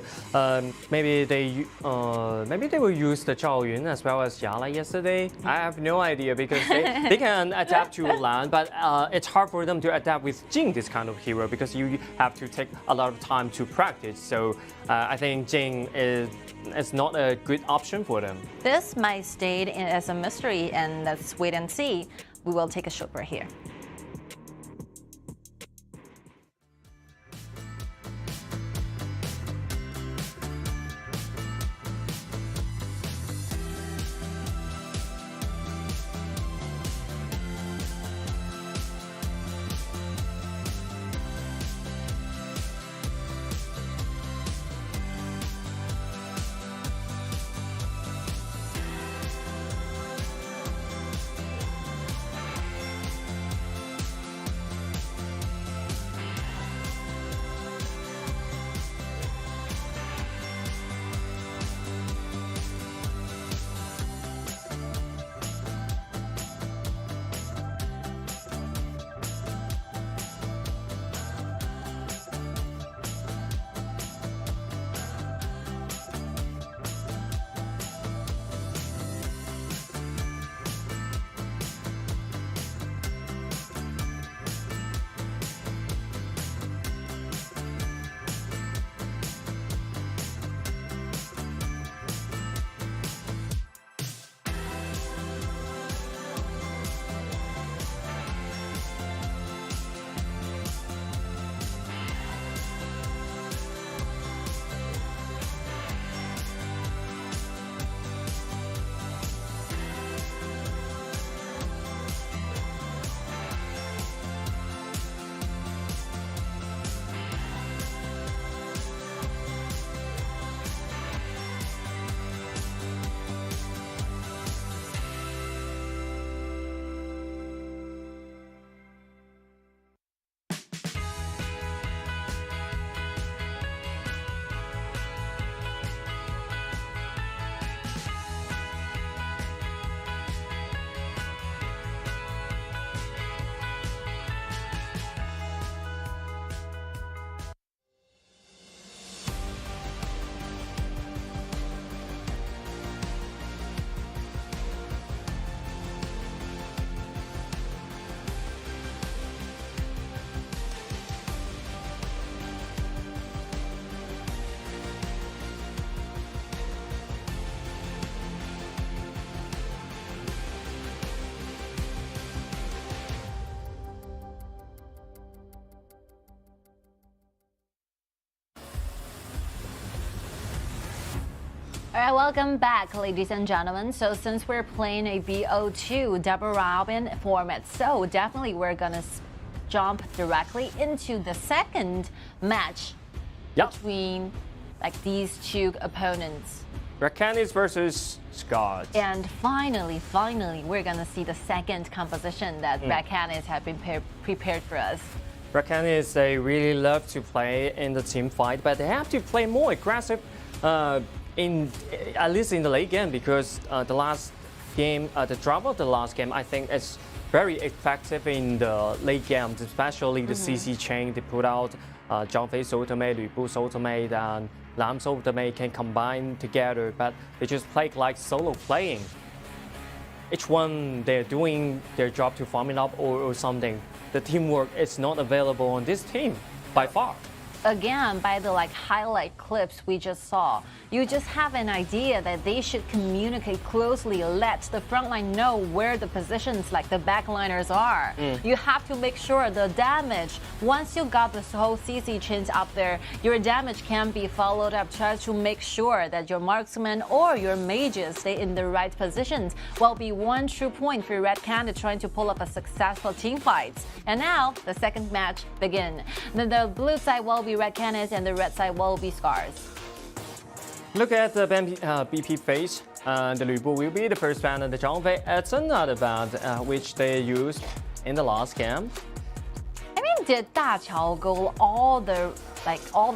maybe they will use the Zhao Yun as well as Yala yesterday. I have no idea because they can adapt to land, but it's hard for them to adapt with Jing, this kind of hero, because you have to take a lot of time to practice. So I think Jing is not a good option for them. This might stay as a mystery, and let's wait and see. We will take a short break here. All right, welcome back, ladies and gentlemen. So since we're playing a BO2 double robin format, so definitely we're gonna jump directly into the second match between like these two opponents. Red Canids versus Scars. And finally, we're gonna see the second composition that Red Canids have been prepared for us. Red Canids, they really love to play in the team fight, but they have to play more aggressive at least in the late game, because the last game, the drop of the last game, I think is very effective in the late games, especially the CC chain. They put out Zhang Fei's ultimate, Lu Bu's ultimate, and Lam's ultimate can combine together, but they just play like solo playing. Each one, they're doing their job to farm it up or something. The teamwork is not available on this team by far. Again, by the highlight clips we just saw, you just have an idea that they should communicate closely, let the front line know where the positions like the backliners are. You have to make sure the damage, once you got this whole CC chains up there, your damage can be followed up. Try to make sure that your marksmen or your mages stay in the right positions will be one true point for Red Canids trying to pull up a successful team fight. And now the second match begin. Then the blue side will be Red Canids and the red side will be Scars. Look at the BP phase. The Lu Bu will be the first band, and the Zhang Fei, it's another band which they used in the last game. I mean, did Da Qiao go all the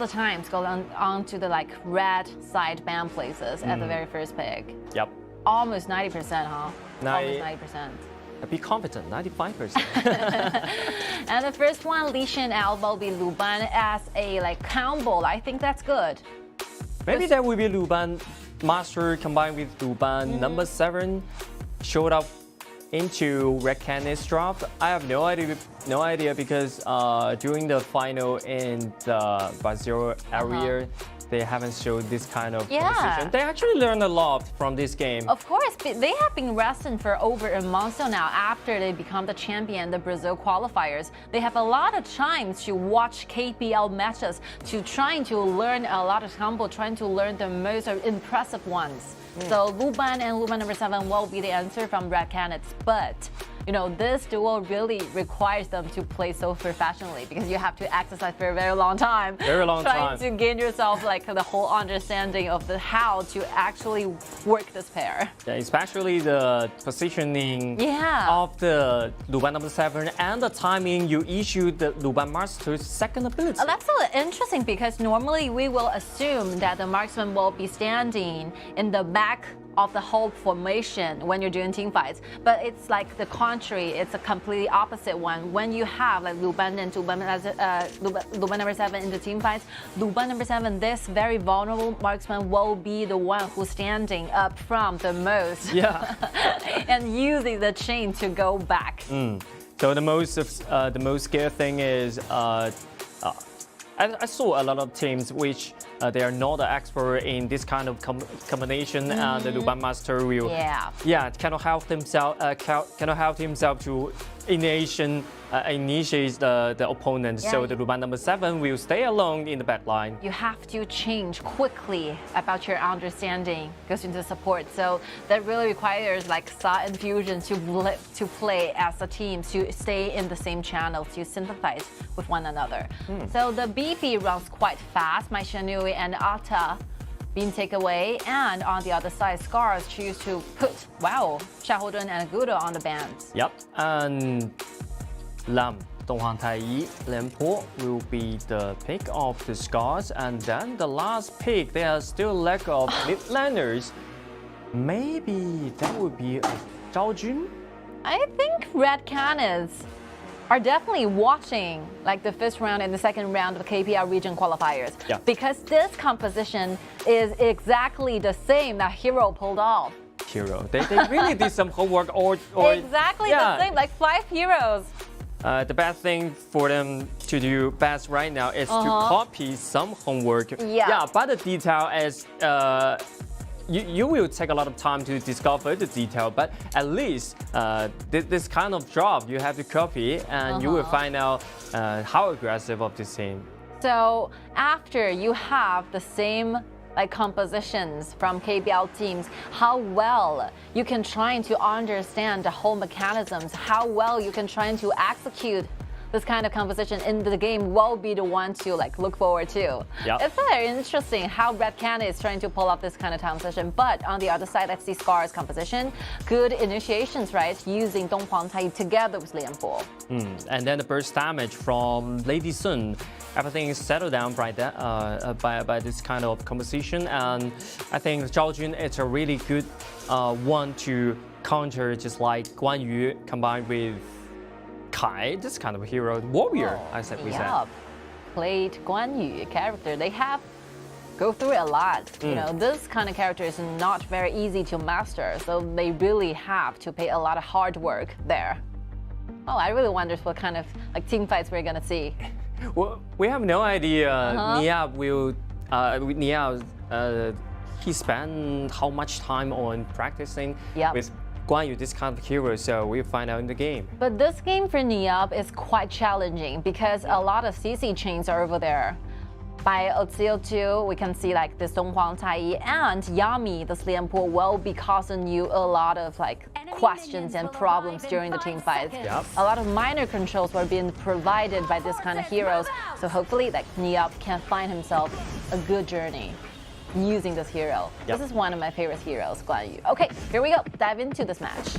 times go on to the red side band places at the very first pick? Yep. Almost 90%, huh? Almost 90%. Be confident, 95%. And the first one, Li Shen L will be Lu Ban as a combo. I think that's good. Maybe that will be Lu Ban Master combined with Lu Ban number 7 showed up into Red Canids drop. I have no idea because during the final in the Brazil area, they haven't showed this kind of position. They actually learned a lot from this game. Of course, they have been wrestling for over a month now after they become the champion, the Brazil qualifiers. They have a lot of time to watch KPL matches, to trying to learn a lot of combo, trying to learn the most impressive ones. So Lu Ban and Lu Ban number 7 will be the answer from Red Canids, but this duo really requires them to play so professionally because you have to exercise for a very long time. Trying to gain yourself the whole understanding of how to actually work this pair. Yeah, especially the positioning of the Lu Ban number 7 and the timing you issue the Lu Ban Master's second ability. That's so interesting because normally we will assume that the marksman will be standing in the back of the whole formation when you're doing team fights, but it's the contrary. It's a completely opposite one. When you have Lu Ban and Lu Ban number 7 in the team fights, Lu Ban number 7, this very vulnerable marksman will be the one who's standing up front the most, and using the chain to go back. So the most scary thing is I saw a lot of teams which they are not an expert in this kind of combination, and the Lu Ban Master will cannot help himself to initiate the opponent. So the Lu Ban number 7 will stay alone in the back line. You have to change quickly about your understanding goes into support. So that really requires Sa and Fusion to play as a team, to stay in the same channel, to sympathize with one another. So the BP runs quite fast. My Shenui and Ata being taken away, and on the other side, Scars choose to put Xiaohodun and Aguro on the bands. Yep, and Lam Donghang Taiyi Lempo will be the pick of the Scars, and then the last pick, there are still lack of mid-laners. Maybe that would be a Zhao Jun? I think Red Canids are definitely watching the first round and the second round of KPL region qualifiers, because this composition is exactly the same that Hero pulled off. Hero, they really did some homework or exactly the same, 5 heroes. The best thing for them to do best right now is to copy some homework. But the detail is you will take a lot of time to discover the detail, but at least this kind of job you have to copy, and you will find out how aggressive of this team. So after you have the same like compositions from KBL teams, how well you can try to understand the whole mechanisms, how well you can try to execute this kind of composition in the game will be the one to like look forward to. Yep. It's very interesting how Red Can is trying to pull off this kind of composition. But on the other side, let's see Scar's composition. Good initiations, right? Using Donghuang Cai together with Lian Po. And then the burst damage from Lady Sun. Everything is settled down by that, by this kind of composition. And I think Zhao Jun is a really good one to counter, just like Guan Yu combined with Kai, this kind of hero, warrior, I said we said. Played Guan Yu character. They have go through it a lot. You know, this kind of character is not very easy to master, so they really have to pay a lot of hard work there. Oh, I really wonder what kind of like team fights we're gonna see. Well, we have no idea. Nia will, he spent how much time on practicing with Guan Yu, this kind of hero, so we'll find out in the game. But this game for Niab is quite challenging because a lot of CC chains are over there. By OCO2, we can see like this Donghuang Cai and Yami, this Lian Po will be causing you a lot of like questions and problems during the team fights. A lot of minor controls were being provided by this kind of heroes, so hopefully like Niab can find himself a good journey using this hero. This is one of my favorite heroes, Guan Yu. Okay, here we go. Dive into this match.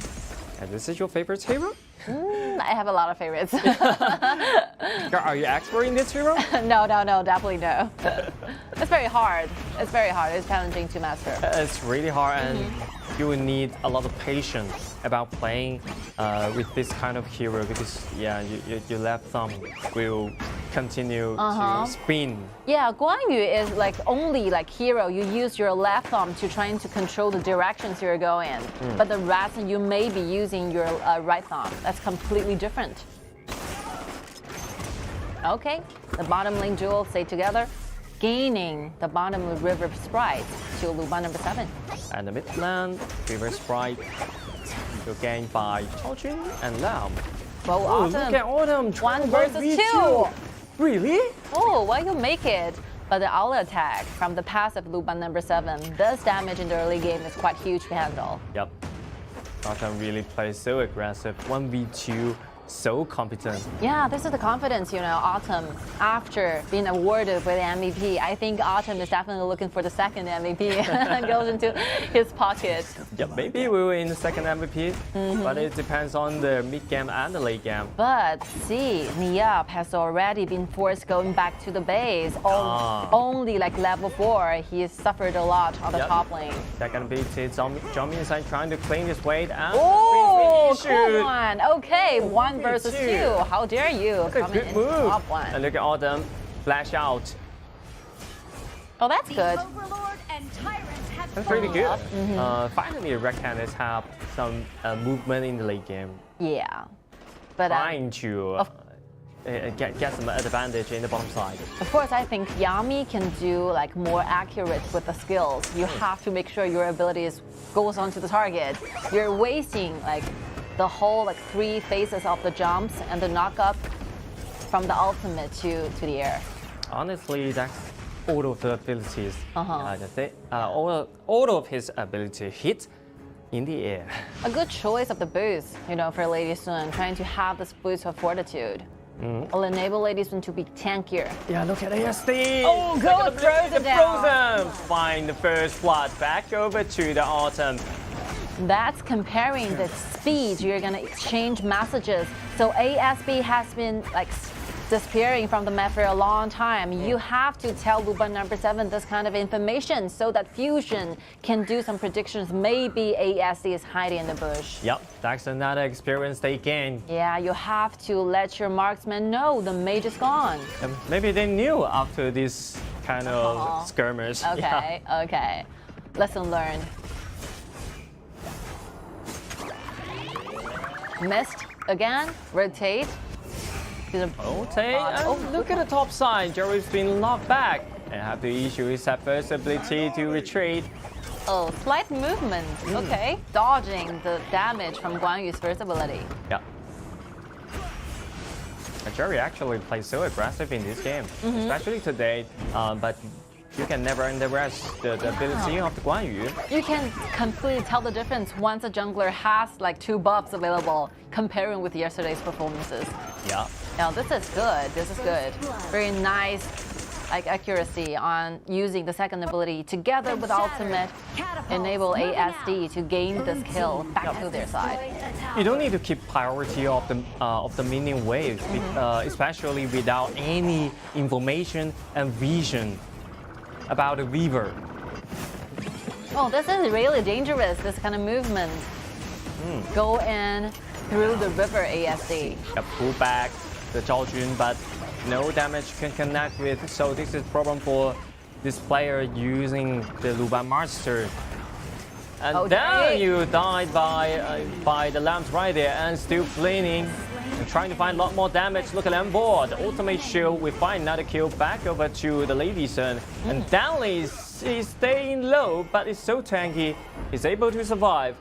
And this is your favorite hero? I have a lot of favorites. Are you expert in this hero? No, definitely no. It's very hard. It's very hard. It's challenging to master. It's really hard, and you will need a lot of patience about playing with this kind of hero, because your left thumb will continue to spin. Yeah, Guan Yu is like only like hero. You use your left thumb to trying to control the directions you're going, but the rest you may be using your right thumb. That's completely different. Okay, the bottom lane duel stay together, gaining the bottom river sprite to Luban number 7. And the mid lane, river sprite, will gain by Zhao Jun and Lam. Well, Autumn. Look at Autumn. 1 versus 2. Really? Oh, well, you make it. But the all attack from the passive Luban number 7, this damage in the early game is quite huge to handle. Yep. Autumn really plays so aggressive. 1v2, so competent. Yeah, this is the confidence, you know, Autumn, after being awarded with the MVP. I think Autumn is definitely looking for the second MVP and goes into his pocket. Yeah, maybe we will in the second MVP, but it depends on the mid game and the late game. But see, Niab has already been forced going back to the base. Only like level 4, he suffered a lot on the top lane. Second beat is Zhao inside trying to clean his weight and cool one. Okay, 1 versus 2. How dare you come in move. top 1. And look at all them flash out. Oh, that's good. That's pretty good. Finally, Red Canids have some movement in the late game. Yeah, but trying to get some advantage in the bottom side. Of course, I think Yami can do like more accurate with the skills. You have to make sure your abilities goes onto the target. You're wasting like the whole like 3 phases of the jumps and the knock up from the ultimate to the air. Honestly, that's all of the abilities. That's it. All of his ability hit in the air. A good choice of the boost, you know, for Lady Sun, trying to have this boost of fortitude. Will enable Lady Sun to be tankier. Yeah, look at ASD. Oh, go Frozen down. Find the first blood back over to the Autumn. That's comparing the speed you're gonna exchange messages. So ASB has been like disappearing from the map for a long time. You have to tell Luban number 7 this kind of information so that Fusion can do some predictions. Maybe ASD is hiding in the bush. Yep, that's another experience they gain. Yeah, you have to let your marksman know the mage is gone. Maybe they knew after this kind of skirmish. Okay, okay. Lesson learned. Missed again. Rotate. Look at the top side. Jerry's been locked back and have to issue his first ability to retreat. Oh, slight movement. Okay, dodging the damage from Guan Yu's first ability. Yeah. Jerry actually plays so aggressive in this game, especially today. But you can never underestimate the ability of the Guan Yu. You can completely tell the difference once a jungler has like 2 buffs available comparing with yesterday's performances. Yeah. Now this is good. This is good. Very nice like accuracy on using the second ability together with ultimate enable ASD to gain this kill back to their side. You don't need to keep priority of the minion wave, especially without any information and vision about the river. Oh, this is really dangerous, this kind of movement. Go in through the river ASD. Pull back the Zhao Jun, but no damage can connect with, so this is problem for this player using the Luban Master. And then you died by the lamps right there and still fleeing and trying to find a lot more damage. Look at them board. The ultimate shield, we find another kill back over to the Lady Sun. And Danley is staying low, but it's so tanky, he's able to survive.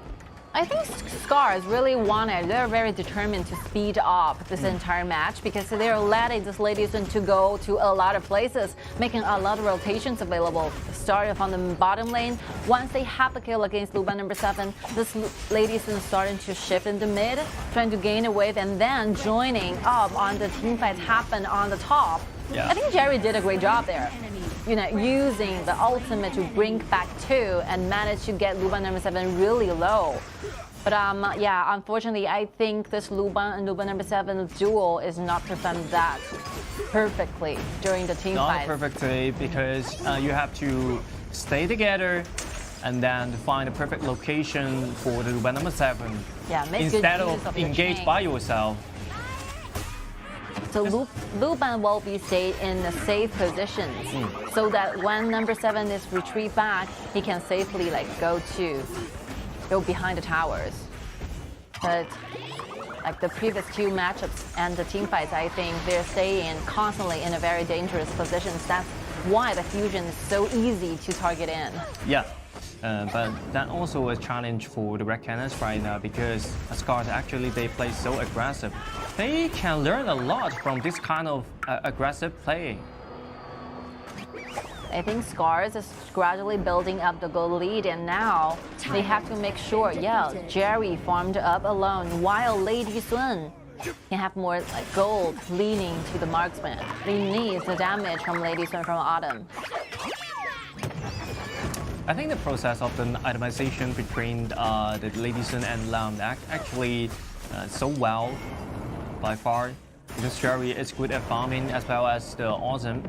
I think Scars really wanted, they're very determined to speed up this entire match because they're letting this Lady Sun to go to a lot of places, making a lot of rotations available. Started from the bottom lane. Once they have the kill against Luban number 7, this Lady Sun starting to shift into mid, trying to gain a wave and then joining up on the team fights happen on the top. Yeah. I think Jerry did a great job there. You know, using the ultimate to bring back 2 and manage to get Luban number 7 really low. But yeah, unfortunately, I think this Luban and Luban number 7 duel is not performed that perfectly during the team fight. Not perfectly, because you have to stay together and then find a perfect location for the Luban number 7. Yeah, make instead good use of your engage chain. by yourself. So Luban will be stayed in the safe positions so that when number 7 is retreat back, he can safely like go behind the towers. But like the previous 2 matchups and the team fights, I think they're staying constantly in a very dangerous positions. That's why the fusion is so easy to target in. Yeah. But that also a challenge for the Red Cannons right now because Scars actually they play so aggressive. They can learn a lot from this kind of aggressive play. I think Scars is gradually building up the goal lead and now they have to make sure, Jerry farmed up alone while Lady Sun can have more like gold leaning to the marksman. He needs the damage from Lady Sun from Autumn. I think the process of the itemization between the Lady Sun and Lam actually so well by far because Jerry is good at farming as well as the Autumn.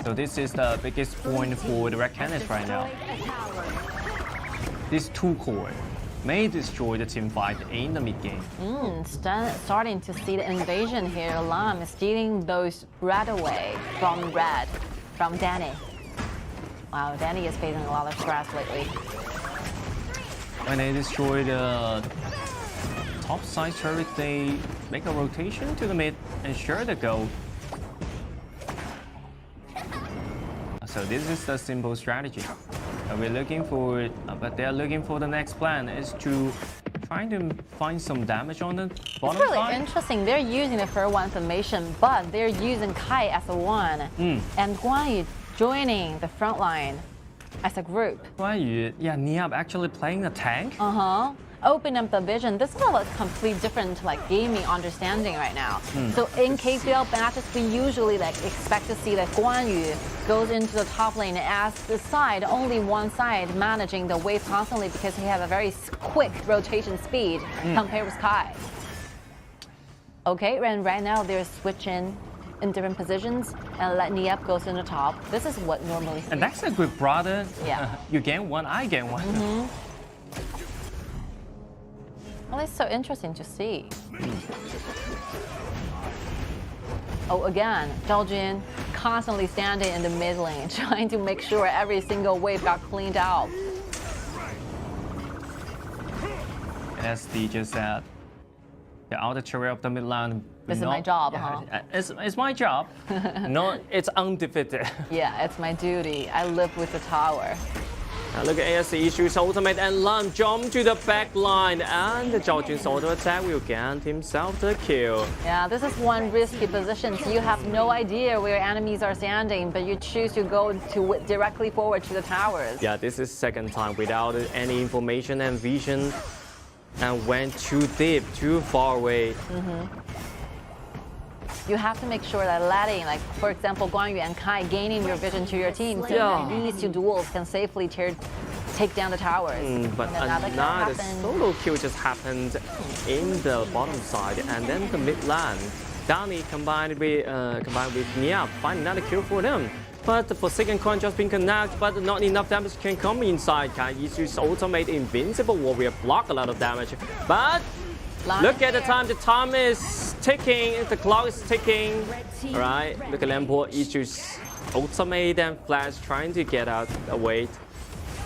So this is the biggest point for the Red Cannons right now. This 2 core may destroy the team fight in the mid game. Starting to see the invasion here. Lam is stealing those red away from Danny. Wow, Danny is facing a lot of stress lately. When they destroy the top side turret, they make a rotation to the mid and share the gold. So this is the simple strategy. We're looking for it, but they're looking for the next plan is to trying to find some damage on the bottom It's really side. interesting. They're using the for 1 formation, but they're using Kai as a 1 and Guan Yu joining the front line as a group. Guan Yu, Niab actually playing a tank. Open up the vision. This is a complete different like gaming understanding right now. So in KPL matches, we usually like expect to see that Guan Yu goes into the top lane as the side, only one side managing the wave constantly because he has a very quick rotation speed compared with Kai. Okay, and right now they're switching in different positions and let Niab goes in the top. This is what normally. And that's a good brother. Yeah. You gain 1, I gain 1. Well, it's so interesting to see. Oh, again, Zhao Jun constantly standing in the mid lane, trying to make sure every single wave got cleaned out. As D just said, the outer turret of the mid lane. This is my job, huh? It's my job. No, it's undefeated. Yeah, it's my duty. I live with the tower. Now look at ASC issues ultimate and Lam jump to the back line, and the Zhao Jun's auto attack will grant himself the kill. Yeah, this is one risky position. So you have no idea where enemies are standing, but you choose to go directly forward to the towers. Yeah, this is second time without any information and vision, and went too deep, too far away. You have to make sure that letting, like, for example, Guan Yu and Kai gaining your vision to your team, so Yeah. these two duels can safely take down the towers. But And another solo kill just happened in the bottom side, and then the mid lane. Danny combined with Nia, find another kill for them. But the Forsaken Coin just been connected, but not enough damage can come inside. KIC's ultimate Invincible Warrior block a lot of damage. But look at the time. The time is ticking. The clock is ticking. All right. Look at Lamport. Issues ultimate and flash trying to get out away.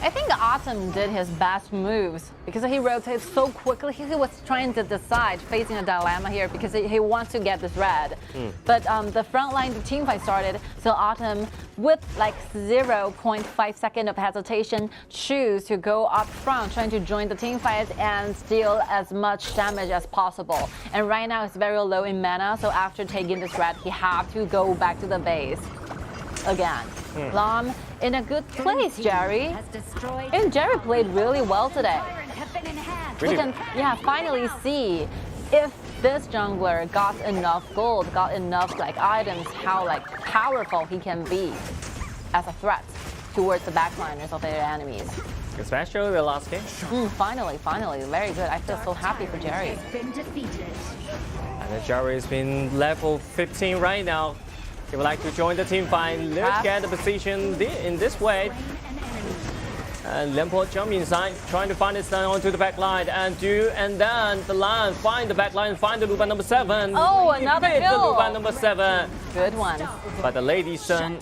I think Autumn did his best moves because he rotates so quickly. He was trying to decide, facing a dilemma here because he wants to get this red. But the front line, the team fight started, so Autumn, with like 0.5 seconds of hesitation, choose to go up front, trying to join the team fight and steal as much damage as possible. And right now it's very low in mana, so after taking this red, he have to go back to the base again. Lam in a good place, Jerry. And Jerry played really well today. We can finally see if this jungler got enough gold, got enough like items, how like powerful he can be as a threat towards the backliners of their enemies. Especially the last game. Finally, very good. I feel so happy for Jerry. And Jerry has been level 15 right now. If you would like to join the team fight, let's get the position in this way. And Lamport jump inside, trying to find his stun onto the back line. And then the line, find the back line, find the Luban number 7. Oh, another kill. kill. The Luban number 7. Good one. But the Lady Sun,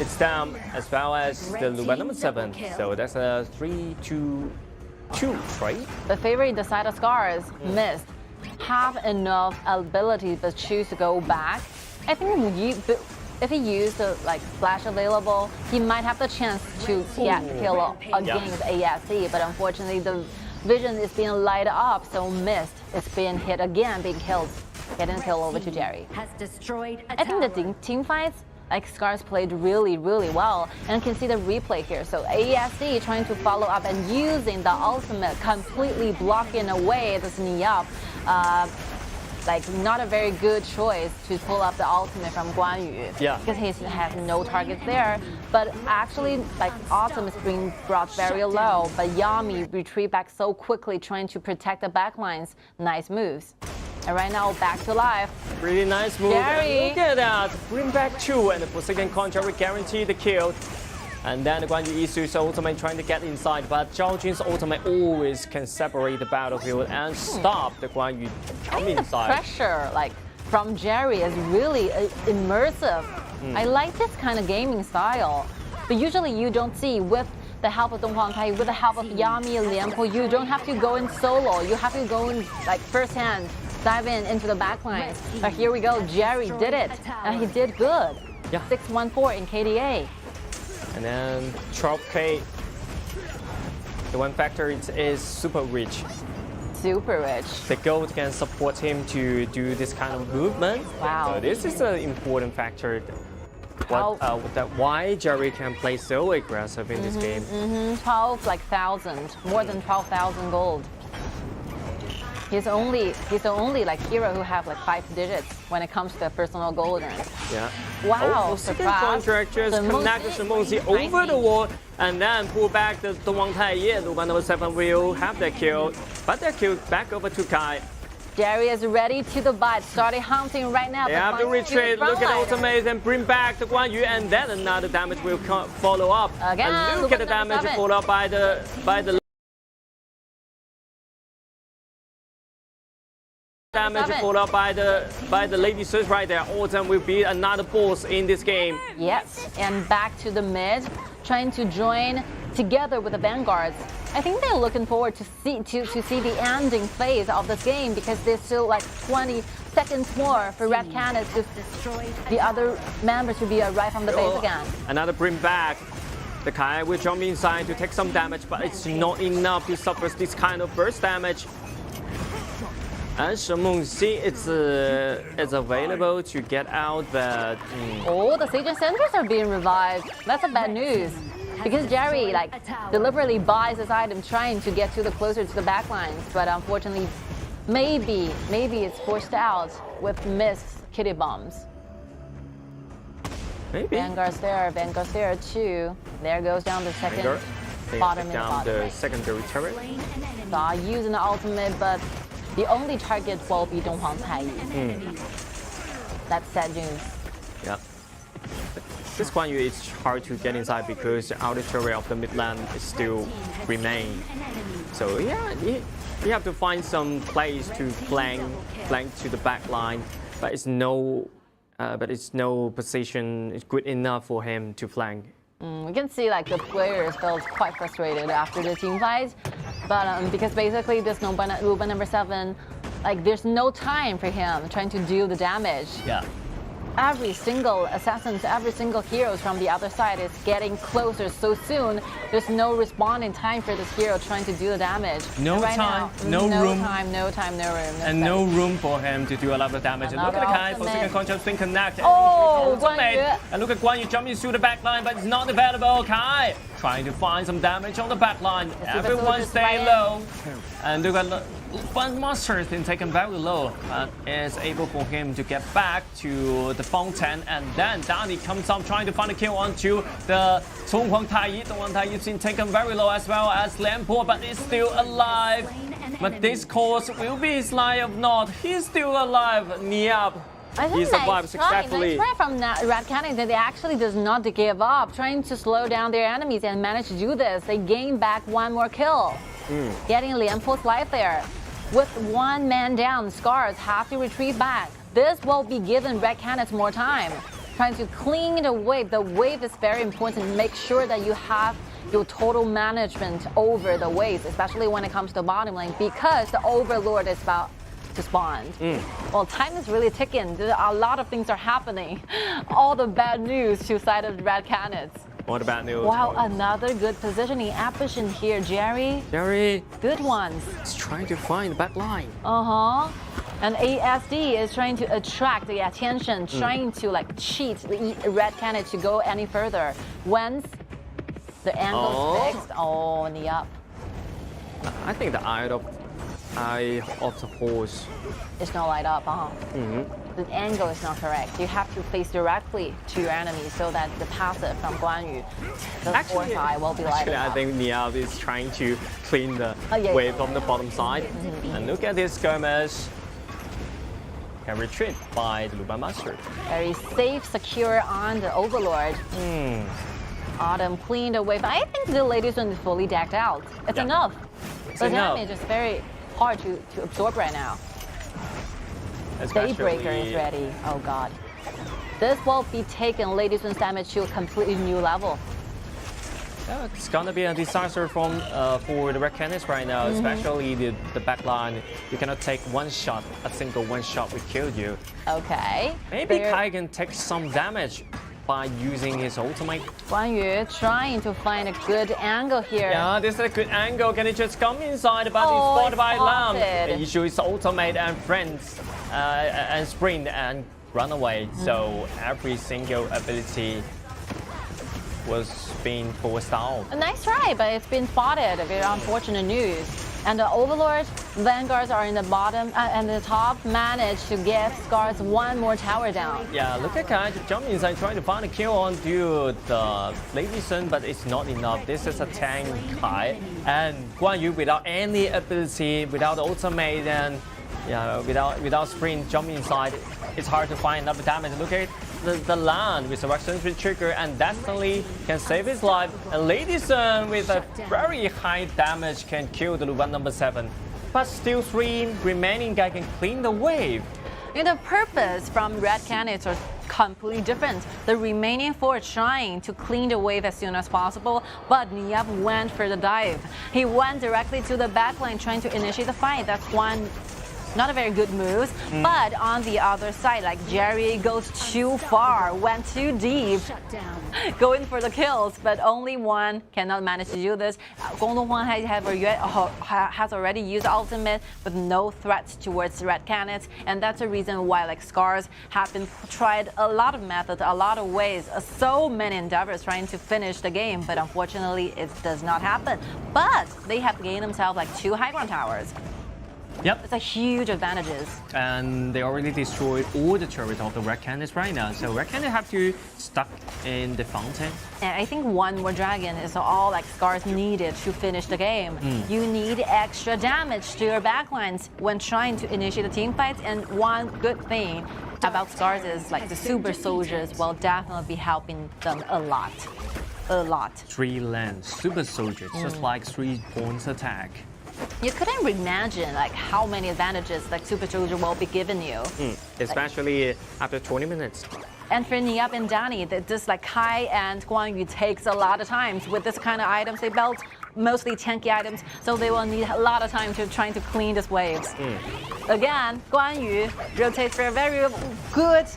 it's down as well as the Luban number 7. So that's a 3-2-2 trade. The favorite, the side of scars, missed. Have enough ability but choose to go back. I think if he used the like flash available, he might have the chance to get kill against ASC. But unfortunately, the vision is being lighted up, so missed. It's being hit again, being killed, getting kill over to Jerry. I think the team fights, like Scars played really well, and you can see the replay here. So ASC trying to follow up and using the ultimate, completely blocking away the sneak up. Like not a very good choice to pull up the ultimate from Guan Yu. Yeah. Because he has no targets there. But actually, like Autumn is being brought very low, but Yami retreat back so quickly, trying to protect the backlines. Nice moves. And right now, back to life. Really nice move. Jerry. Look at that. Bring back 2, and the Forsaken Contrary guarantee the kill. And then the Guan Yu Isu's ultimate trying to get inside, but Zhao Jun's ultimate always can separate the battlefield and stop the Guan Yu come inside. The pressure, like from Jerry, is really immersive. I like this kind of gaming style, but usually you don't see with the help of Dong Huangtai, with the help of Yami and Lianpo. You don't have to go in solo. You have to go in like first hand, dive into the backline. But here we go. Jerry did it, and he did good. Yeah. 614 in KDA. And then 12K. The one factor is super rich. Super rich. The gold can support him to do this kind of movement. Wow. So this is an important factor. Why Jerry can play so aggressive in this game. 12,000, more than 12,000 gold. He's the only like hero who have like 5 digits when it comes to personal gold earned. Yeah. Wow. Second contract just connect Shimongzi over the wall and then pull back the Wang Taiye. Luban number 7 will have that kill, but that kill back over to Kai. Jerry is ready to the bite, started hunting right now. They have to retreat, look at the ultimate and bring back the Guan Yu, and then another damage will follow up. Again, and look at the damage followed up by the damage followed up by the Lady Sus right there. Autumn will be another boss in this game. Yes, and back to the mid, trying to join together with the vanguards. I think they're looking forward to see the ending phase of this game because there's still like 20 seconds more for Red Canids to the other members to be arrived from the base again. Another bring back. The Kai will jump inside to take some damage, but it's not enough to suffer this kind of burst damage. And Gen.G is available to get out, but Oh, the Sage and Sentries are being revived. That's a bad news. Because Jerry deliberately buys this item trying to get closer to the backlines, but unfortunately, maybe it's forced out with missed kitty bombs. maybe Vanguard's there too. There goes down the second bottom and down bottom. the secondary turret. Using the ultimate, but the only target will be Donghang Cai. That's sad news. Yeah. This Guan Yu is hard to get inside because the outer turret of the mid lane is still remain. So yeah, you have to find some place to flank to the back line, but it's no position is good enough for him to flank. We can see the players felt quite frustrated after the team fight, but because basically this Luba number 7, there's no time for him trying to do the damage. Yeah. Every single assassin, every single hero from the other side is getting closer so soon. There's no responding time for this hero trying to do the damage. No time, no room. No time, no room. And no room for him to do a lot of damage. And look at the Kai for second control spin connect. Oh, Guan Yu. And look at Guan Yu jumping through the back line, but it's not available. Kai trying to find some damage on the back line. Everyone stay low. And look at Fun Monster has been taken very low, but is able for him to get back to the fountain, and then down he comes up trying to find a kill onto the Donghang Taiyi. Donghang Taiyi has been taken very low as well as Lampo, but is still alive. But this course will be his life or not. He's still alive. Niab. He survives successfully. Nice try from Red Cannon that they actually does not give up, trying to slow down their enemies and manage to do this. They gain back one more kill, getting Lianpo's life there. With one man down, Scars have to retreat back. This will be giving Red Cannons more time, trying to clean the wave. The wave is very important. Make sure that you have your total management over the waves, especially when it comes to the bottom lane, because the Overlord is about to spawn. Well, time is really ticking. A lot of things are happening. All the bad news to side of Red Cannons. What about news? Wow, another good positioning. Ambition here, Jerry. Good ones. He's trying to find the back line. And ASD is trying to attract the attention, trying to cheat the Red Cannon to go any further. Once the angle is fixed, knee up. I think the eye of the horse It's not light up, The angle is not correct. You have to face directly to your enemy so that the passive from Guan Yu, the fourth eye, will be lighted up. I think Niab is trying to clean the wave from the bottom side. And look at this skirmish. Can retreat by the Luban Master. Very safe, secure on the Overlord. Autumn cleaned the wave. I think the Ladies is fully decked out. It's enough. The damage is very hard to absorb right now. Daybreaker is ready. Oh god. This will be taken Ladies' damage to a completely new level. Yeah, it's gonna be a disaster for the Red Cannons right now, especially the back line. You cannot take one shot, a single one shot will kill you. Okay. Maybe Kai can take some damage by using his ultimate. Guan Yu trying to find a good angle here. Yeah, this is a good angle. Can he just come inside, but he's spotted by Lam. He used his ultimate and friends and sprint and run away. So every single ability was being forced out. A nice try, but it's been spotted. Very unfortunate news. And the Overlord, Vanguards are in the bottom and the top managed to get Scars one more tower down. Yeah, look at Kai jump inside trying to find a kill onto the Lady Sun, but it's not enough. This is a tank Kai. And Guan Yu without any ability, without ultimate and without sprint jump inside, it's hard to find enough damage. Look at the land with the Resurrection trigger and definitely can save his life. And Lady Sun with a very high damage can kill the Luban number 7. But still 3 remaining guy can clean the wave. And the purpose from Red Cannons are completely different. The remaining 4 trying to clean the wave as soon as possible, but Niab went for the dive. He went directly to the backline trying to initiate the fight. That's one not a very good move. But on the other side, like Jerry goes too far, went too deep, Shut down. going for the kills, but only one cannot manage to do this. Gong Donghuang has already used ultimate with no threats towards red cannons, and that's the reason why like Scars have been tried a lot of methods, a lot of ways, so many endeavors trying to finish the game, but unfortunately it does not happen. But they have gained themselves like 2 high ground towers. Yep. It's a huge advantages. And they already destroyed all the turrets of the red cannons right now. So red cannons have to stuck in the fountain. And I think one more dragon is all like Scars needed to finish the game. You need extra damage to your backlines when trying to initiate the team fights. And one good thing about Scars is like the super soldiers will definitely be helping them a lot. A lot. 3 lands, super soldiers, just like 3 points attack. You couldn't imagine like how many advantages like super soldier will be giving you. Especially after 20 minutes. And for Niap and Danny, this like Kai and Guan Yu takes a lot of times with this kind of items. They built mostly tanky items, so they will need a lot of time to trying to clean these waves. Again, Guan Yu rotates for a very good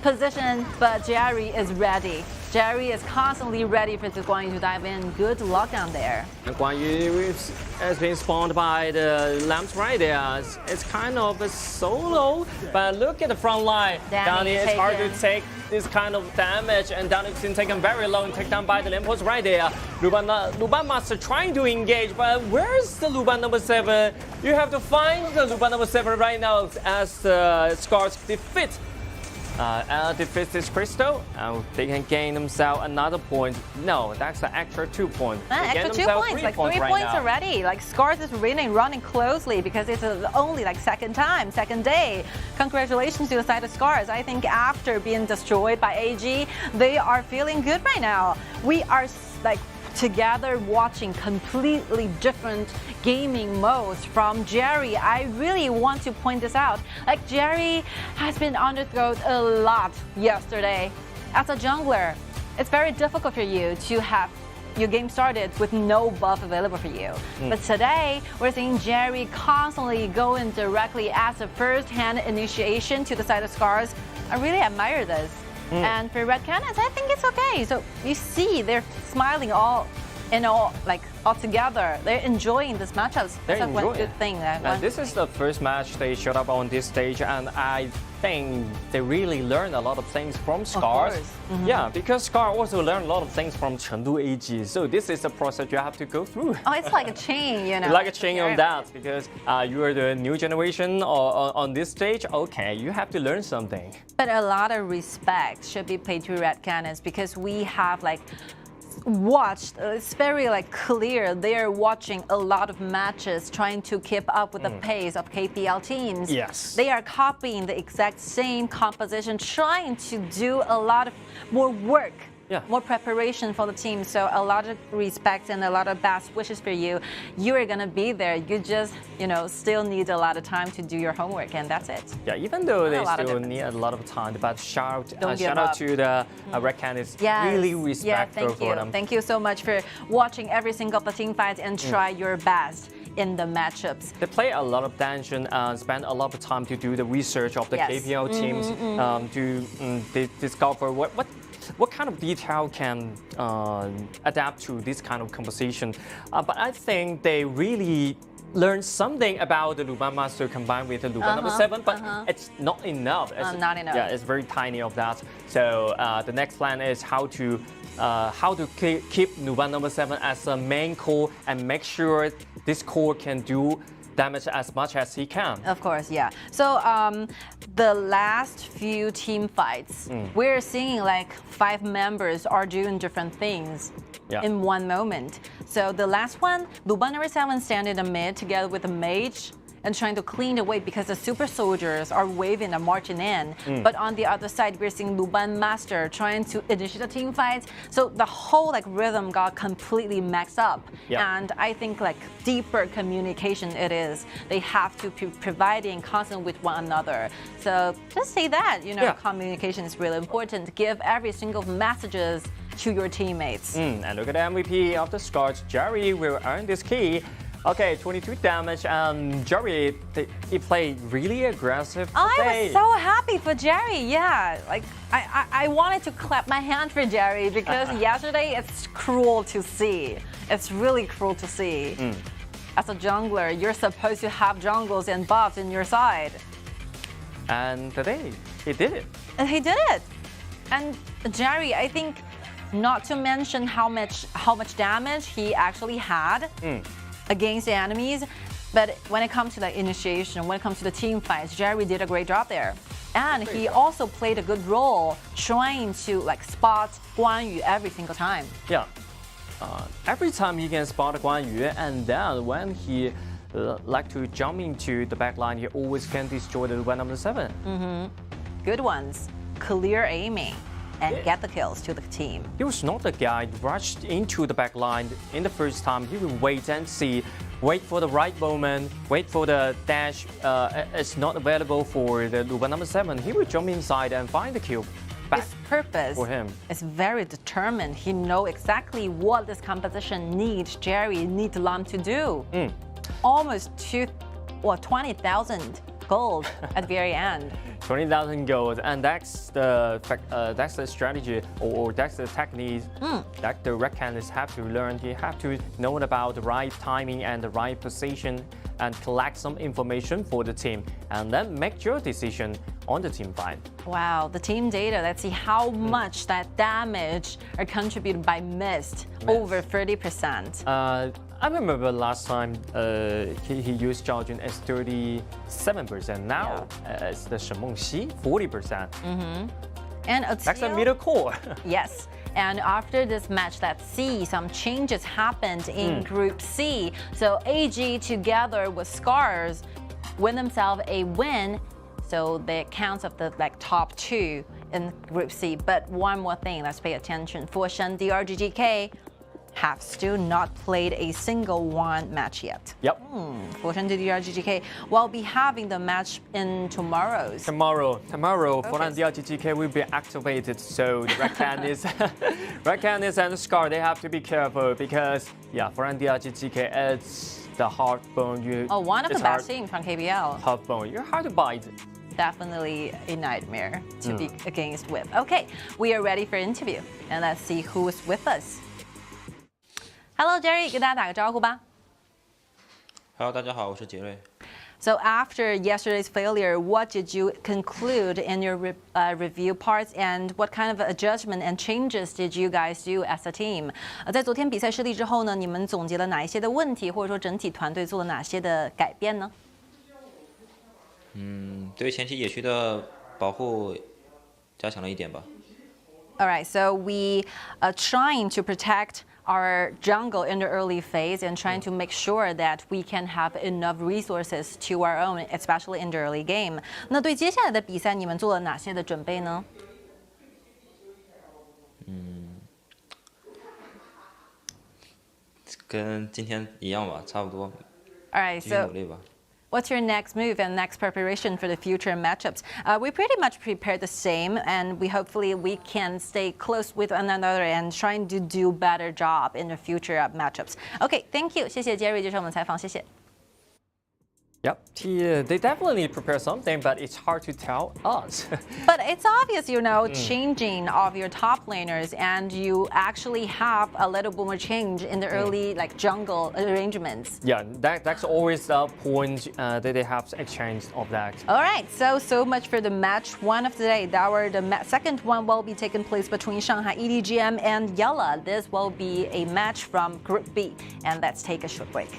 position, but Jerry is ready. Jerry is constantly ready for Guan Yu to dive in. Good luck down there. And Guan Yu has been spawned by the lamps right there. It's kind of a solo, but look at the front line. Danny It's hard to take this kind of damage, and Danny's been taken very low and taken down by the lamppost right there. Luban Master trying to engage, but where's the Luban number 7? You have to find the Luban number 7 right now as Scars defeat this crystal, they can gain themselves another point. No, that's the extra 2 points. Extra 2 points, like 3 points already. Like Scars is really running closely because it's only like second day. Congratulations to the side of Scars. I think after being destroyed by AG, they are feeling good right now. We are like together watching completely different gaming modes from Jerry. I really want to point this out. Like Jerry has been underthrown a lot yesterday. As a jungler, it's very difficult for you to have your game started with no buff available for you. But today, we're seeing Jerry constantly going directly as a first-hand initiation to the side of Scars. I really admire this. And for Red Cannons, I think it's okay. So you see, they're smiling all together. They're enjoying this matchup. That's one good thing. This is the first match they showed up on this stage, and I think they really learned a lot of things from Scars. Yeah, because Scar also learned a lot of things from Chengdu AG. So this is the process you have to go through. Oh, it's like a chain, you know. Like a chain on that, because you are the new generation on this stage. Okay, you have to learn something. But a lot of respect should be paid to Red Cannons because we have like watched, it's very like clear they're watching a lot of matches trying to keep up with the pace of KPL teams. Yes. They are copying the exact same composition, trying to do a lot of more work. More preparation for the team. So a lot of respect and a lot of best wishes for you. You are gonna be there. You just, still need a lot of time to do your homework, and that's it. Yeah, even though they still need a lot of time, but shout out to the Red Cannons. Really respectful for them. Thank you so much for watching every single of the team fights and try your best in the matchups. They play a lot of dungeon and spend a lot of time to do the research of the KPL teams to discover what kind of detail can adapt to this kind of composition. But I think they really learned something about the Luban Master combined with the Luban number 7, but it's not enough. Not enough. Yeah, it's very tiny of that. So the next plan is how to keep Luban number 7 as a main core and make sure this core can do damage as much as he can. Of course, yeah. So the last few team fights, we're seeing like 5 members are doing different things in one moment. So the last one, Luban number 7 standing in the mid together with the mage and trying to clean the way because the super soldiers are waving and marching in. But on the other side, we're seeing Luban Master trying to initiate the team fights. So the whole rhythm got completely maxed up. And I think deeper communication it is. They have to be providing constant with one another. So just say that, communication is really important. Give every single messages to your teammates. And look at the MVP of the Scars. Jerry will earn this key. Okay, 22 damage, and Jerry, he played really aggressive I today. was so happy for Jerry. Yeah, like I wanted to clap my hand for Jerry because yesterday it's cruel to see. It's really cruel to see. As a jungler, you're supposed to have jungles and buffs in your side. And today, he did it. And he did it. And Jerry, I think, not to mention how much damage he actually had against the enemies, but when it comes to the initiation, when it comes to the team fights, Jerry did a great job there. And he also played a good role trying to like spot Guan Yu every single time. Yeah. Every time he can spot Guan Yu, and then when he like to jump into the back line, he always can destroy the one number 7. Good ones, clear aiming, and get the kills to the team. He was not the guy who rushed into the back line in the first time. He would wait and see, wait for the right moment, wait for the dash. It's not available for the one number 7. He would jump inside and find the kill. Back His purpose for him. is very determined. He knows exactly what this composition needs Jerry, needs Lam to do. Almost 20,000 gold at the very end. 20,000 gold, and that's the strategy or that's the technique that the red canids have to learn. You have to know about the right timing and the right position and collect some information for the team and then make your decision on the team fight. Wow, the team data, let's see how much that damage are contributed by mist, over 30%. I remember last time he used Zhao Jun as 37%. Now it's the Shen Mengxi 40%. And That's a middle core. Yes. And after this match, let's see some changes happened in Group C. So AG together with Scars win themselves a win. So the counts of the top 2 in Group C. But one more thing, let's pay attention. For Gen.G have still not played a single one match yet. Yep. For Gen.G will be having the match in tomorrow's. Tomorrow, Foran DLGGK will be activated. So the Red Canids and the Scar, they have to be careful because Foran DLGGK, it's the hard bone. One of the best teams from KBL. Hard bone. You're hard to bite. Definitely a nightmare to be against with. Okay, we are ready for interview, and let's see who is with us. Hello, Jerry， 跟大家打个招呼吧。Hello， 大家好，我是杰瑞。So after yesterday's failure, what did you conclude in your review parts, and what kind of adjustment and changes did you guys do as a team? 在昨天比赛失利之后呢，你们总结了哪一些的问题，或者说整体团队做了哪些的改变呢？对前期野区的保护加强了一点吧。All right, so we are trying to protect our jungle in the early phase and trying to make sure that we can have enough resources to our own, especially in the early game. 那对接下来的比赛，你们做了哪些的准备呢？跟今天一样吧，差不多。All right, 继续 so 努力吧。what's your next move and next preparation for the future matchups? We pretty much prepared the same, and hopefully we can stay close with one another and trying to do better job in the future matchups. Okay, thank you. 谢谢 Jerry 接受我们采访，谢谢。Yep, they definitely prepare something, but it's hard to tell us. But it's obvious, changing of your top laners, and you actually have a little bit more change in the early jungle arrangements. Yeah, that's always a point that they have exchanged of that. All right, so much for the match one of the day. The second one will be taking place between Shanghai EDGM and Yalla. This will be a match from Group B, and let's take a short break.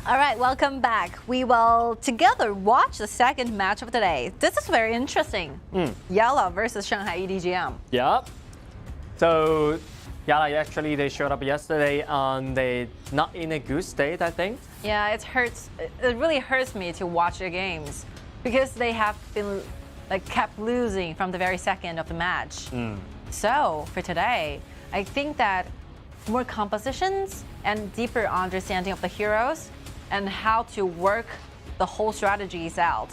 All right, welcome back. We will together watch the second match of the day. This is very interesting. Yala versus Shanghai EDGM. Yeah. So, Yala actually they showed up yesterday and they not in a good state, I think. Yeah, it hurts. It really hurts me to watch their games because they have been kept losing from the very second of the match. So for today, I think that more compositions and deeper understanding of the heroes and how to work the whole strategies out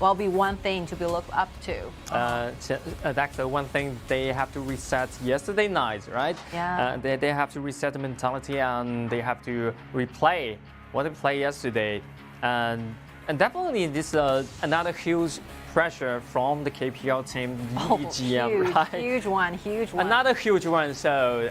will be one thing to be looked up to. That's the one thing they have to reset yesterday night, right? Yeah. They have to reset the mentality and they have to replay what they played yesterday. And definitely this another huge pressure from the KPL team, EDGM, right? Huge one. Another huge one, so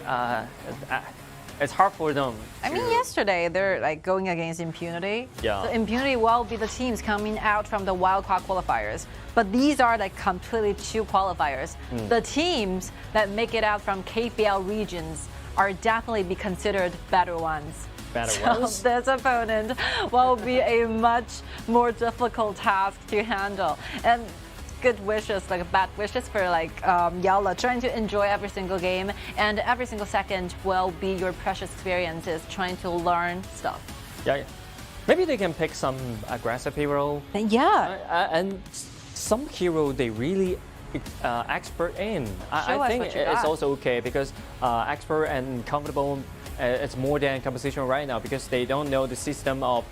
it's hard for them. I mean, yesterday they're going against Impunity. Yeah. So Impunity will be the teams coming out from the wildcard qualifiers. But these are completely two qualifiers. The teams that make it out from KPL regions are definitely be considered better ones. So this opponent will be a much more difficult task to handle. And good wishes, bad wishes for Yala, trying to enjoy every single game, and every single second will be your precious experiences trying to learn stuff. Yeah. Maybe they can pick some aggressive hero. Yeah. And some hero they really expert in. I think it's also okay because expert and comfortable. It's more than competition right now because they don't know the system of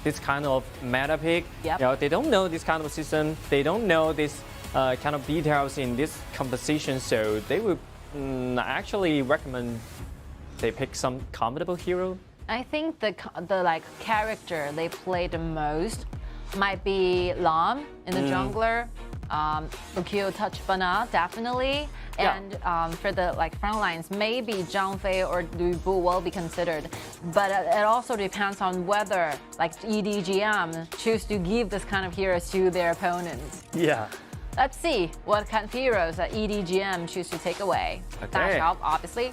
this kind of meta pick. Yep. They don't know this kind of system. They don't know this kind of details in this composition. So they would actually recommend they pick some comfortable hero. I think the character they play the most might be Lam in the jungler. Lukio touch Bana definitely. And for the front lines, maybe Zhang Fei or Lu Bu will be considered. But it also depends on whether EDGM choose to give this kind of heroes to their opponents. Yeah. Let's see what kind of heroes that EDGM choose to take away. Okay. Dash out, obviously.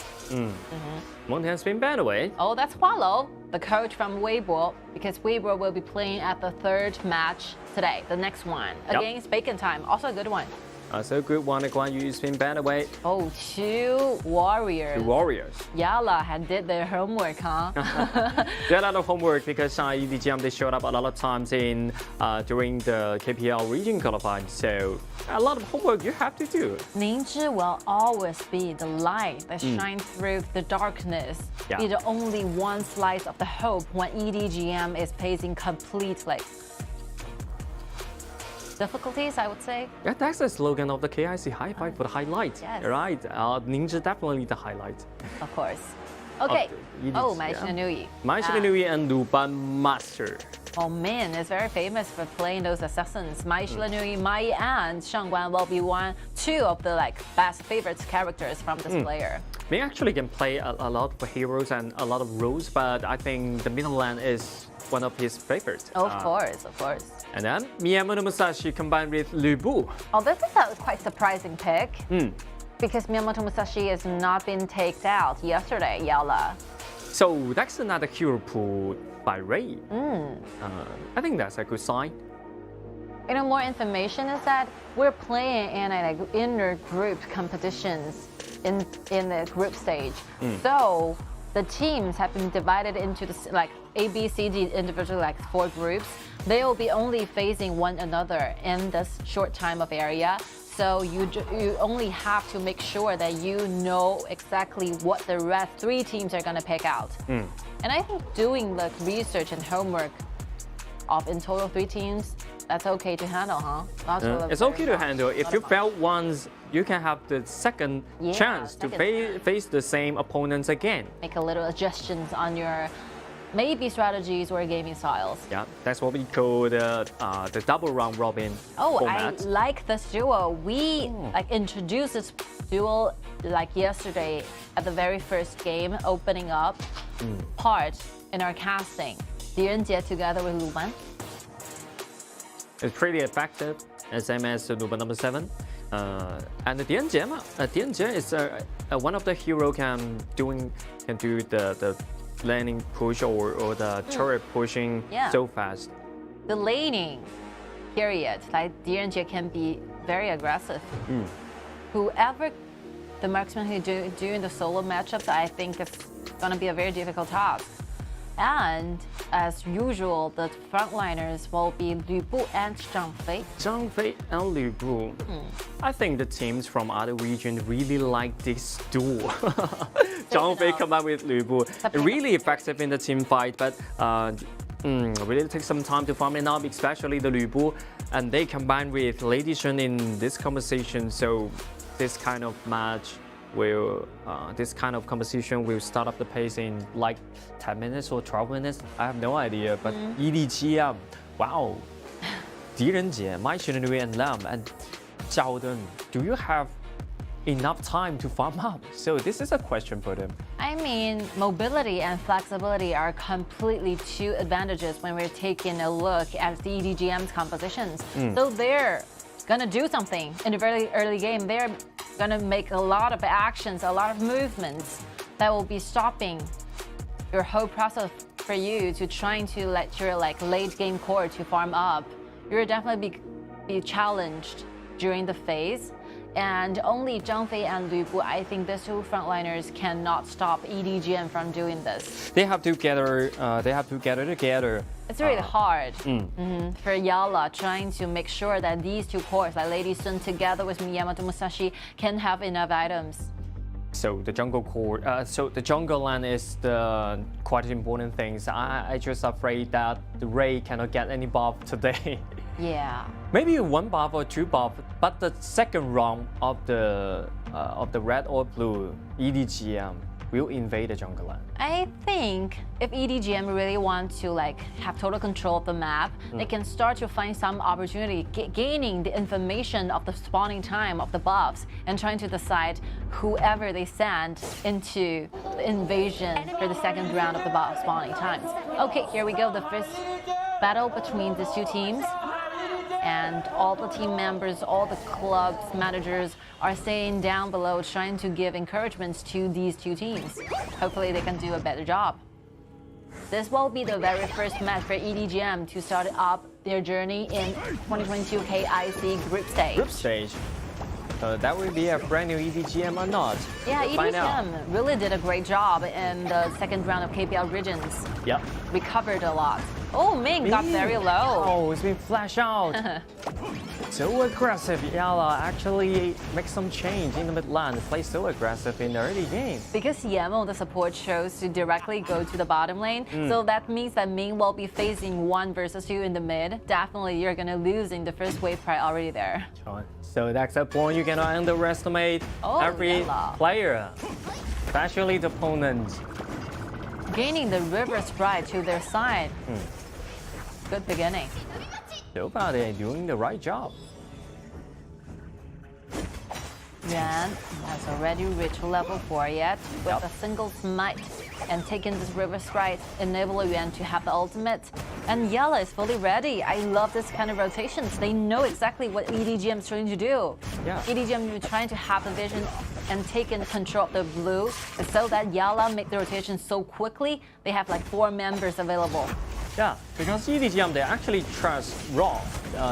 Montana spin ban away. Oh, that's Hualo, the coach from Weibo, because Weibo will be playing at the third match today, the next one, against Bacon Time. Also a good one. So good one, Guan Yu spin ban away. Oh, two warriors. The Warriors. Yala had did their homework, huh? They had a lot of homework because EDGM they showed up a lot of times in during the KPL region qualifying. So a lot of homework you have to do. Ningzhi will always be the light that shines through the darkness. Yeah. Be the only one slice of the hope when EDGM is facing complete difficulties, I would say. Yeah, that's the slogan of the KIC, high five for the highlight. Yes. Right. Ninja definitely the highlight. Of course. Okay. Oh, Mai yeah. Shinanui. Mai Shinanui and Luban Master. Oh man, it's very famous for playing those assassins. Mai Shinanui, Mai and Shangguan will be two of the best favorite characters from this player. May actually can play a lot of heroes and a lot of roles, but I think the middle lane is one of his favorites. Of course. And then Miyamoto Musashi combined with Lu Bu. Oh, this is a quite surprising pick. Because Miyamoto Musashi has not been taken out yesterday, Yala. So that's another hero pool by Ray. I think that's a good sign. More information is that we're playing in inner group competitions in the group stage. So the teams have been divided into A, B, C, D individually 4 groups. They will be only facing one another in this short time of area. So you only have to make sure that you know exactly what the rest 3 teams are going to pick out. And I think doing the research and homework of in total 3 teams, that's okay to handle, huh? It's okay to handle. If you fail once, you can have the second chance to face the same opponents again. Make a little adjustments on your maybe strategies or gaming styles. Yeah, that's what we call the double round robin format. I like this duo. We introduced this duo yesterday at the very first game, opening up part in our casting. Gen.G together with Luban. It's pretty effective, same as Luban number 7. And Gen.G is one of the hero can do the landing push or the turret pushing Yeah. so fast. The laning period, like Gen.G can be very aggressive. Whoever the marksman who doing the solo matchups, I think it's gonna be a very difficult task. And as usual, the frontliners will be Lu Bu and Zhang Zhang and Lu Bu. I think the teams from other regions really like this duel. Zhang come up with Lu Bu. Really effective in the team fight, but really take some time to farm it up, especially the Lu Bu. And they combine with Lady Shen in this conversation, so this kind of match will, this kind of competition will start up the pace in like 10 minutes or 12 minutes. I have no idea, but EDG, wow. Gen.G, My Shinui and Lam and Xiaodun, do you have enough time to farm up? So this is a question for them. I mean, mobility and flexibility are completely two advantages when we're taking a look at the EDGM's compositions. So they're gonna do something in the very early game. They're gonna make a lot of actions, a lot of movements that will be stopping your whole process for you to trying to let your like late game core to farm up. You'll definitely be challenged during the phase. And only Zhang Fei and Lu Bu, I think these two frontliners cannot stop EDGM from doing this. They have to gather. Together. It's really hard for Yala trying to make sure that these two cores, like Lady Sun together with Miyamoto Musashi, can have enough items. So the jungle core, so the jungle land is the quite important things. I just afraid that the Ray cannot get any buff today. Yeah. Maybe one buff or two buff, but the second round of the red or blue EDGM will invade the jungle land. I think if EDGM really want to like have total control of the map, they can start to find some opportunity, gaining the information of the spawning time of the buffs and trying to decide whoever they send into the invasion for the second round of the buff spawning times. Okay, here we go, the first battle between these two teams. And all the team members, all the clubs, managers are staying down below trying to give encouragements to these two teams. Hopefully they can do a better job. This will be the very first match for EDGM to start up their journey in 2022 KIC group stage. Group stage. That will be a brand new EDGM or not? Yeah, We'll find out. EDGM really did a great job in the second round of KPL regions. Yep. Recovered a lot. Oh, Ming got very low. Oh, it's been flashed out. So aggressive. Yala actually makes some change in the mid lane. Play so aggressive in the early game. Because Yemo, the support, chose to directly go to the bottom lane, so that means that Ming will be facing 1 versus 2 in the mid. Definitely, you're gonna lose in the first wave priority there. So that's a point you cannot underestimate every player, especially the opponent. Gaining the river sprite to their side. Good beginning. Nobody doing the right job. Yuan has already reached level 4 yet with a single smite and taking this river sprite enable Yuan to have the ultimate. And Yala is fully ready. I love this kind of rotations. They know exactly what EDGM is trying to do. Yeah. EDGM is trying to have the vision and taking control of the blue so that Yala make the rotation so quickly. They have like 4 members available. Yeah, because EDGM, they actually trust Raw.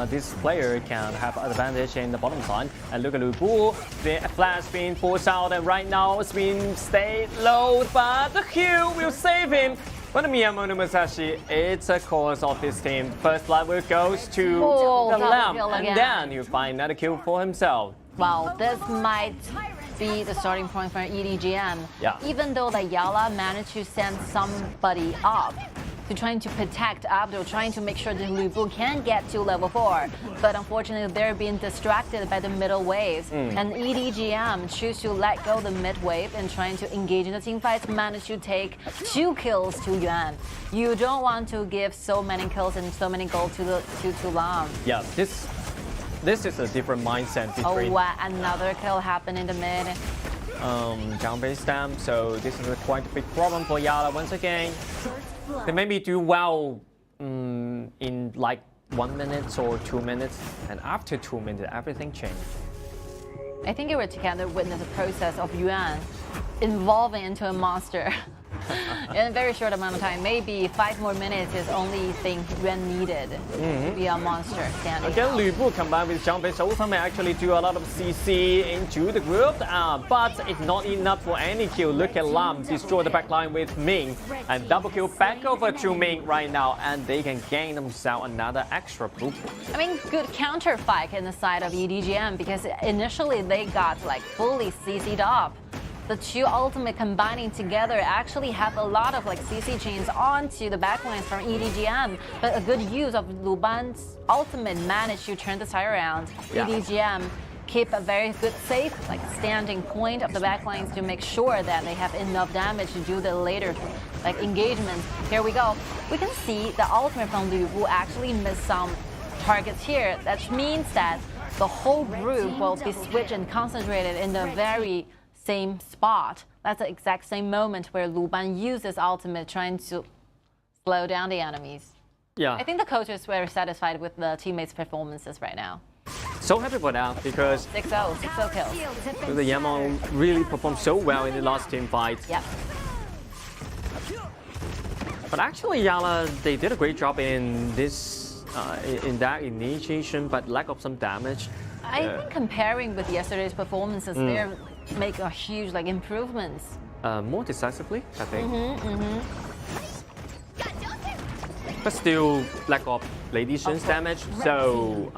This player can have advantage in the bottom side. And look at Lu Bu, the flash being forced out, and right now it's been stayed low, but the heal will save him. But Miyamoto Musashi, it's a cause of his team. First level goes to the lamp, and then you find another kill for himself. Wow, this might be the starting point for EDGM. Yeah. Even though the Yala managed to send somebody up to trying to protect Abdul, trying to make sure that Lu Bu can get to level 4. But unfortunately, they're being distracted by the middle waves. And EDGM choose to let go the mid wave and trying to engage in the team fights, manage to take 2 kills to Yuan. You don't want to give so many kills and so many gold to Lam. Yeah, this is a different mindset between. Oh, wow, another kill happened in the mid. Zhang Fei stamp, so this is a quite big problem for Yala once again. They maybe do well in like 1 minute or 2 minutes, and after 2 minutes, everything changed. I think you were together witness the process of Yuan evolving into a monster. in a very short amount of time. Maybe 5 more minutes is only thing when needed to be a monster standing. Again, Lu Bu combined with Zhang ultimate actually do a lot of CC into the group, but it's not enough for any kill. Look at Lam destroy the backline with Ming and double kill back over to Ming right now, and they can gain themselves another extra blue. I mean, good counter fight in the side of EDGM because initially they got like fully CC'd up. The two ultimate combining together actually have a lot of like CC chains onto the backlines from EDGM, but a good use of Lu Ban's ultimate managed to turn the side around. Yeah. EDGM keep a very good safe like standing point of the backlines to make sure that they have enough damage to do the later like engagement. Here we go. We can see the ultimate from Lu Bu actually missed some targets here. That means that the whole group will be switched and concentrated in the very same spot. That's the exact same moment where Lu Ban uses ultimate trying to slow down the enemies. Yeah. I think the coach is very satisfied with the teammates' performances right now. So happy for that because 6-0 kills. the Yamon really performed so well in the last team fight. Yep. But actually, Yala, they did a great job in this, in that initiation, but lack of some damage. I think comparing with yesterday's performances, they make a huge like improvements. More decisively, I think. But still lack of Lady Shen's damage. So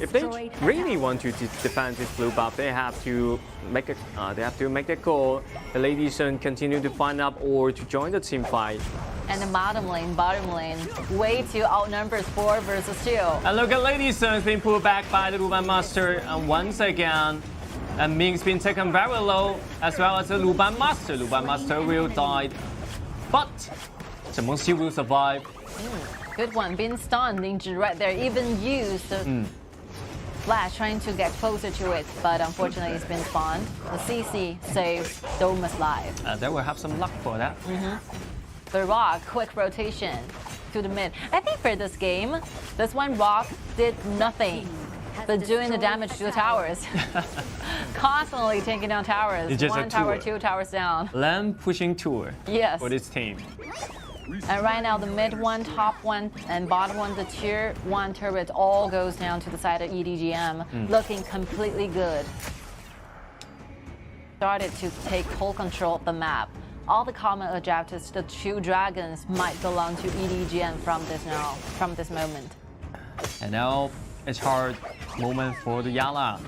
if they really want to defend this blue buff, they have to make a call. The Lady Shen continue to find up or to join the team fight. And the bottom lane, way too outnumbers 4 versus 2. And look at Lady Shen being pulled back by the Lu Ban Master, and once again. And Ming's been taken very low, as well as the Lu Ban Master. Lu Ban Master will die, but Zheng will survive. Good one, being stunned, injured right there. Even used the flash trying to get closer to it, but unfortunately it's been spawned. The CC saves Domus live. They will have some luck for that. The Rock, quick rotation to the mid. I think for this game, this one Rock did nothing but doing the damage to the towers. Constantly taking down towers. It's just one a tower, tour. 2 towers down. Lamb pushing tour Yes. for this team. And right now, the mid one, top one, and bottom one, the tier 1 turret all goes down to the side of EDGM, looking completely good. Started to take full control of the map. All the common objectives, the 2 dragons might belong to EDGM from this moment. And now it's hard moment for the Yala.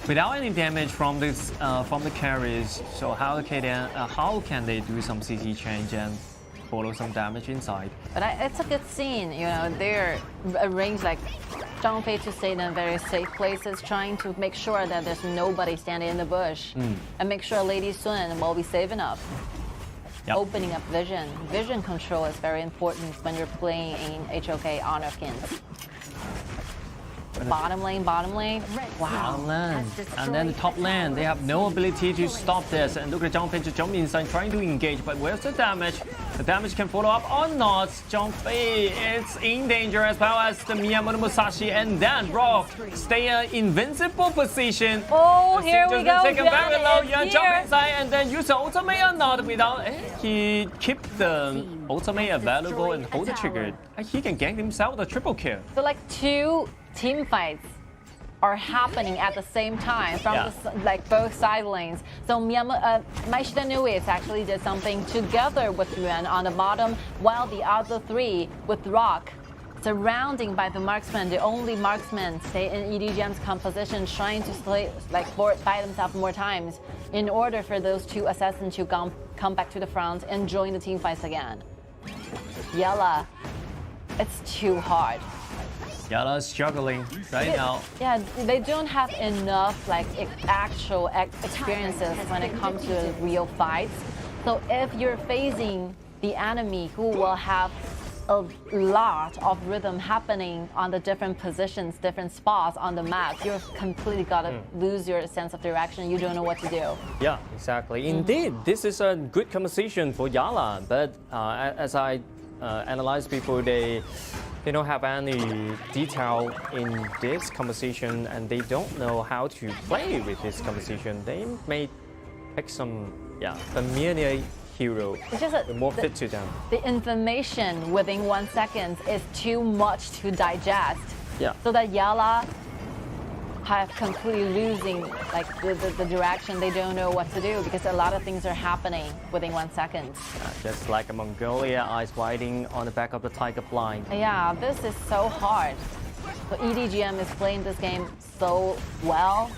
Without any damage from this from the carries, so how can they do some CC change and follow some damage inside? But it's a good scene, you know. They're arranged like Zhang Fei to stay in very safe places, trying to make sure that there's nobody standing in the bush, and make sure Lady Sun will be safe enough. Yep. Opening up vision. Vision control is very important when you're playing in HOK Honor Skins. Bottom lane. Wow. Bottom lane. And then the top lane, they have no ability to stop this. And look at Zhang Fei just jump inside, trying to engage. But where's the damage? The damage can follow up or not. Zhang Fei is in danger, as well as the Miyamoto Musashi. And then Rock stay in invincible position. Oh, here we go. Taken very low. Zhang is Jump here. inside and then use the ultimate or not. Without he keep the ultimate available and hold the trigger. He can gank himself with a triple kill. So like 2 team fights are happening at the same time from like both side lanes. So Maishita Nui actually did something together with Yuan on the bottom, while the other 3 with Rock surrounding by the marksman. The only marksman stay in EDGM's composition, trying to buy themselves more times in order for those 2 assassins to come back to the front and join the team fights again. Yella, it's too hard. Yala is struggling right now. Yeah, they don't have enough actual experiences when it comes to real fights. So if you're facing the enemy who will have a lot of rhythm happening on the different positions, different spots on the map, you're completely gotta lose your sense of direction. You don't know what to do. Yeah, exactly. Indeed, this is a good conversation for Yala, but as I analyzed before, they don't have any detail in this conversation, and they don't know how to play with this conversation. They may pick some familiar hero. It's just The more fit to them. The information within 1 second is too much to digest. Yeah. So that Yala have completely losing like the direction. They don't know what to do because a lot of things are happening within 1 second. Just like a Mongolia, eyes widening on the back of the tiger blind. Yeah, this is so hard. So EDGM is playing this game so well.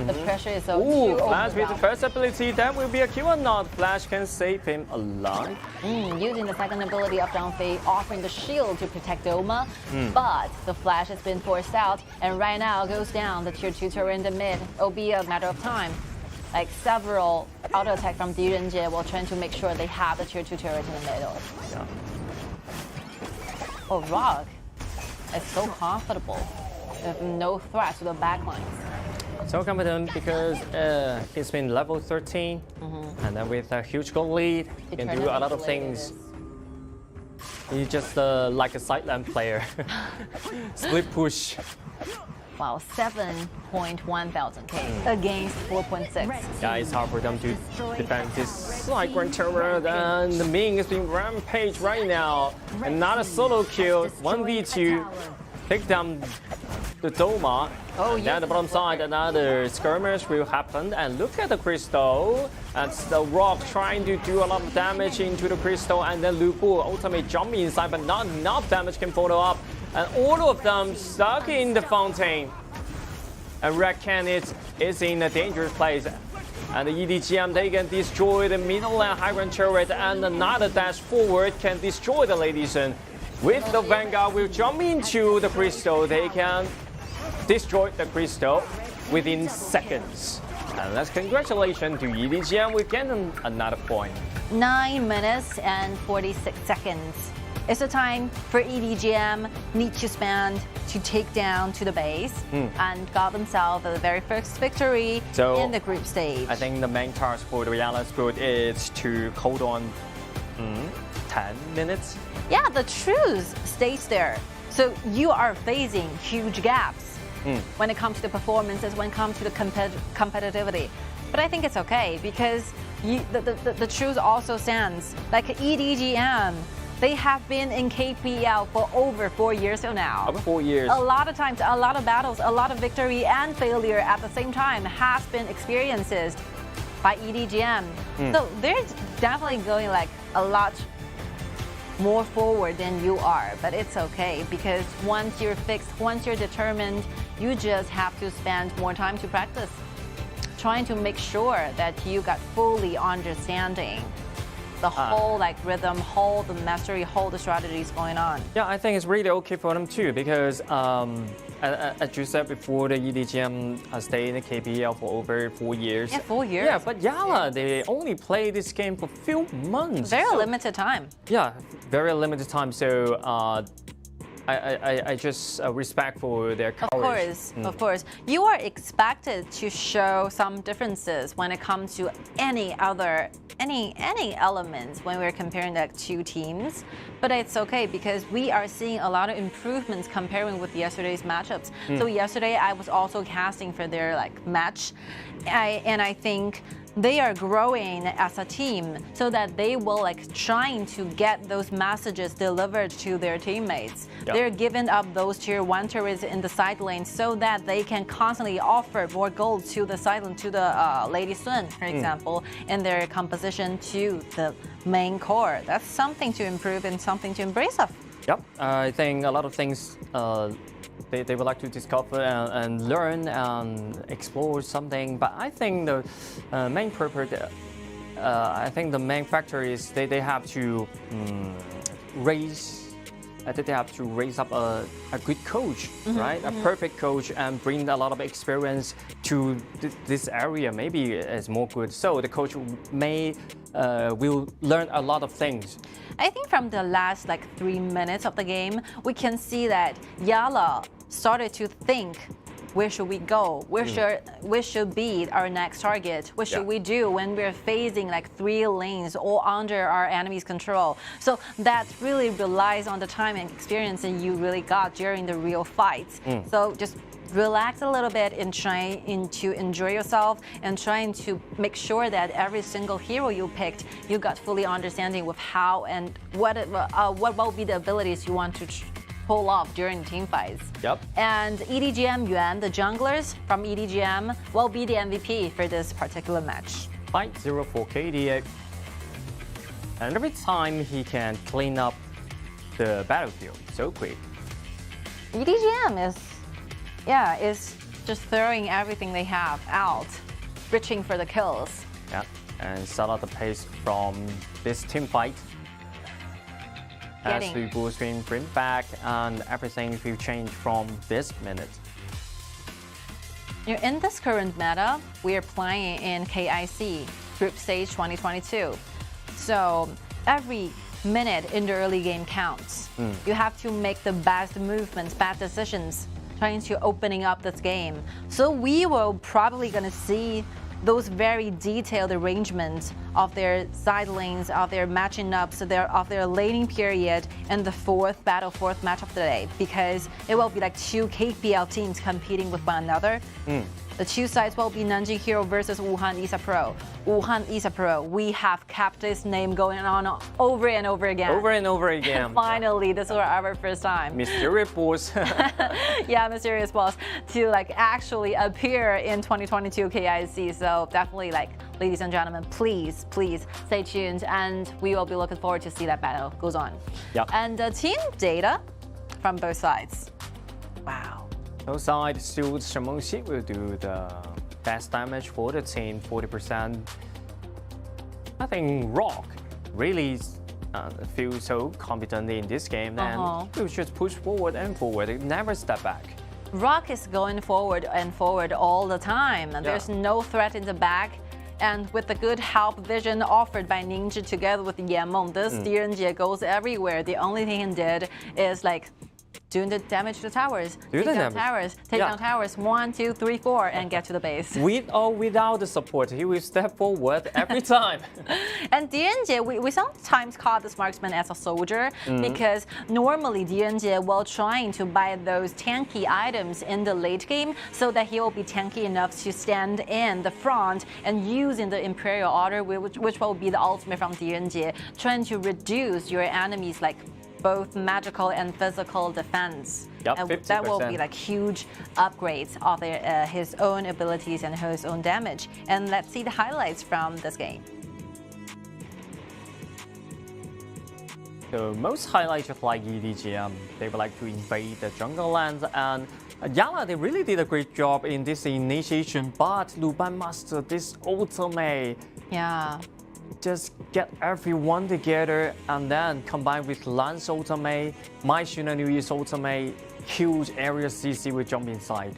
The pressure is so Ooh, too Flash with the overwhelming. first ability, that will be a kill or not. Flash can save him alive. Using the second ability of Zhang Fei, offering the shield to protect Doma, but the Flash has been forced out, and right now goes down the tier 2 turret in the mid. It'll be a matter of time. Like several auto attack from Gen.G will try to make sure they have the tier 2 turret in the middle. Yeah. Oh, Rock is so comfortable with no threat to the backlines. So confident because he's been level 13, and then with a huge goal lead, he can do a lot of things. He's just like a sideline player. Split push. Wow, 7.1 thousand K against 4.6. Yeah, it's hard for them to defend this Cyclone turret, and the Ming is being rampage right now. Another solo kill, 1v2, take down the Doma. Oh, and yes, at the bottom side, another skirmish will happen. And look at the crystal. And the rock trying to do a lot of damage into the crystal. And then Lu Bu ultimate jumping inside, but not enough damage can follow up. And all of them stuck in the fountain. And Red Can is in a dangerous place. And the EDGM, they can destroy the middle and high ground turret. And another dash forward can destroy the Lady Sun. With the Vanguard will jump into the crystal, they can destroy the crystal within seconds. And let's congratulations to EDGM, we get another point. 9 minutes and 46 seconds. It's the time for EDGM need to spend to take down to the base and got themselves the very first victory in the group stage. I think the main task for the Real squad is to hold on 10 minutes. Yeah, the truth stays there. So you are facing huge gaps when it comes to the performances, when it comes to the competitivity. But I think it's okay because the truth also stands. Like EDGM, they have been in KPL for over 4 years now. Over 4 years. A lot of times, a lot of battles, a lot of victory and failure at the same time has been experienced by EDGM. So they're definitely going like a lot more forward than you are, but it's okay because once you're fixed, once you're determined, you just have to spend more time to practice, trying to make sure that you got fully understanding the whole like rhythm, whole the mastery, whole the strategies going on. Yeah, I think it's really okay for them too because as you said before, the EDGM stayed in the KPL for over 4 years. Yeah, 4 years. Yeah, but Yala, they only play this game for a few months. Very limited time. Yeah, very limited time. So I just respect for their courage. Of course. You are expected to show some differences when it comes to any elements when we're comparing the two teams. But it's okay because we are seeing a lot of improvements comparing with yesterday's matchups. So yesterday I was also casting for their like match, and I think they are growing as a team so that they will like trying to get those messages delivered to their teammates. Yep. They're giving up those tier 1 turrets in the side lane so that they can constantly offer more gold to the side lane, to the Lady Sun, for example, in their composition to the main core. That's something to improve and something to embrace of. Yep, I think a lot of things they would like to discover and learn and explore something. But I think the main purpose, I think the main factor is they have to raise. I think they have to raise up a good coach, right? A perfect coach and bring a lot of experience to this area. Maybe it's more good. So the coach will learn a lot of things. I think from the last like 3 minutes of the game, we can see that Yala started to think, where should we go? Where should be our next target? What should we do when we're facing like 3 lanes all under our enemy's control? So that really relies on the time and experience that you really got during the real fights. So just relax a little bit and trying to enjoy yourself and trying to make sure that every single hero you picked, you got fully understanding with how and what will be the abilities you want to pull off during team fights. Yep. And EDGM Yuan, the junglers from EDGM, will be the MVP for this particular match. Fight 0 for KDA. And every time he can clean up the battlefield so quick. EDGM is just throwing everything they have out, reaching for the kills. Yeah, and set up the pace from this team fight. As the blue screen bring back and everything will change from this minute. In this current meta, we are playing in KIC Group Stage 2022. So every minute in the early game counts. You have to make the best movements, best decisions, trying to opening up this game. So we will probably gonna see those very detailed arrangements of their side lanes, of their matching ups, of their laning period, and the fourth match of the day, because it will be like two KPL teams competing with one another. The two sides will be Nanjing Hero versus Wuhan Isa Pro. Wuhan Isa Pro, we have kept this name going on over and over again. Over and over again. Finally, this was our first time. Mysterious boss. Yeah, mysterious boss to like actually appear in 2022 KIC. So definitely, like, ladies and gentlemen, please stay tuned, and we will be looking forward to see that battle goes on. Yep. And the team data from both sides. Wow. Both sides still Shimongxi will do the best damage for the team, 40%. I think Rock really feels so confident in this game, and he will just push forward and forward, never step back. Rock is going forward and forward all the time. There's no threat in the back. And with the good help vision offered by Ninja together with Yanmeng, this Gen.G goes everywhere. The only thing he did is like doing the damage to the towers. Take down towers, 1, 2, 3, 4, and get to the base. With or without the support, he will step forward every time. And Gen.G, we sometimes call this marksman as a soldier, because normally Gen.G will trying to buy those tanky items in the late game so that he will be tanky enough to stand in the front and using the Imperial Order, which will be the ultimate from Gen.G, trying to reduce your enemies like both magical and physical defense. Yep, and 50%. that will be like huge upgrades of his own abilities and his own damage. And let's see the highlights from this game. So most highlights just like EDGM, they would like to invade the jungle lands, and Yala, they really did a great job in this initiation, but Luban mastered this ultimate. Yeah. Just get everyone together and then combine with Lan's ultimate, My Shuna New Year's ultimate, huge area CC will jump inside.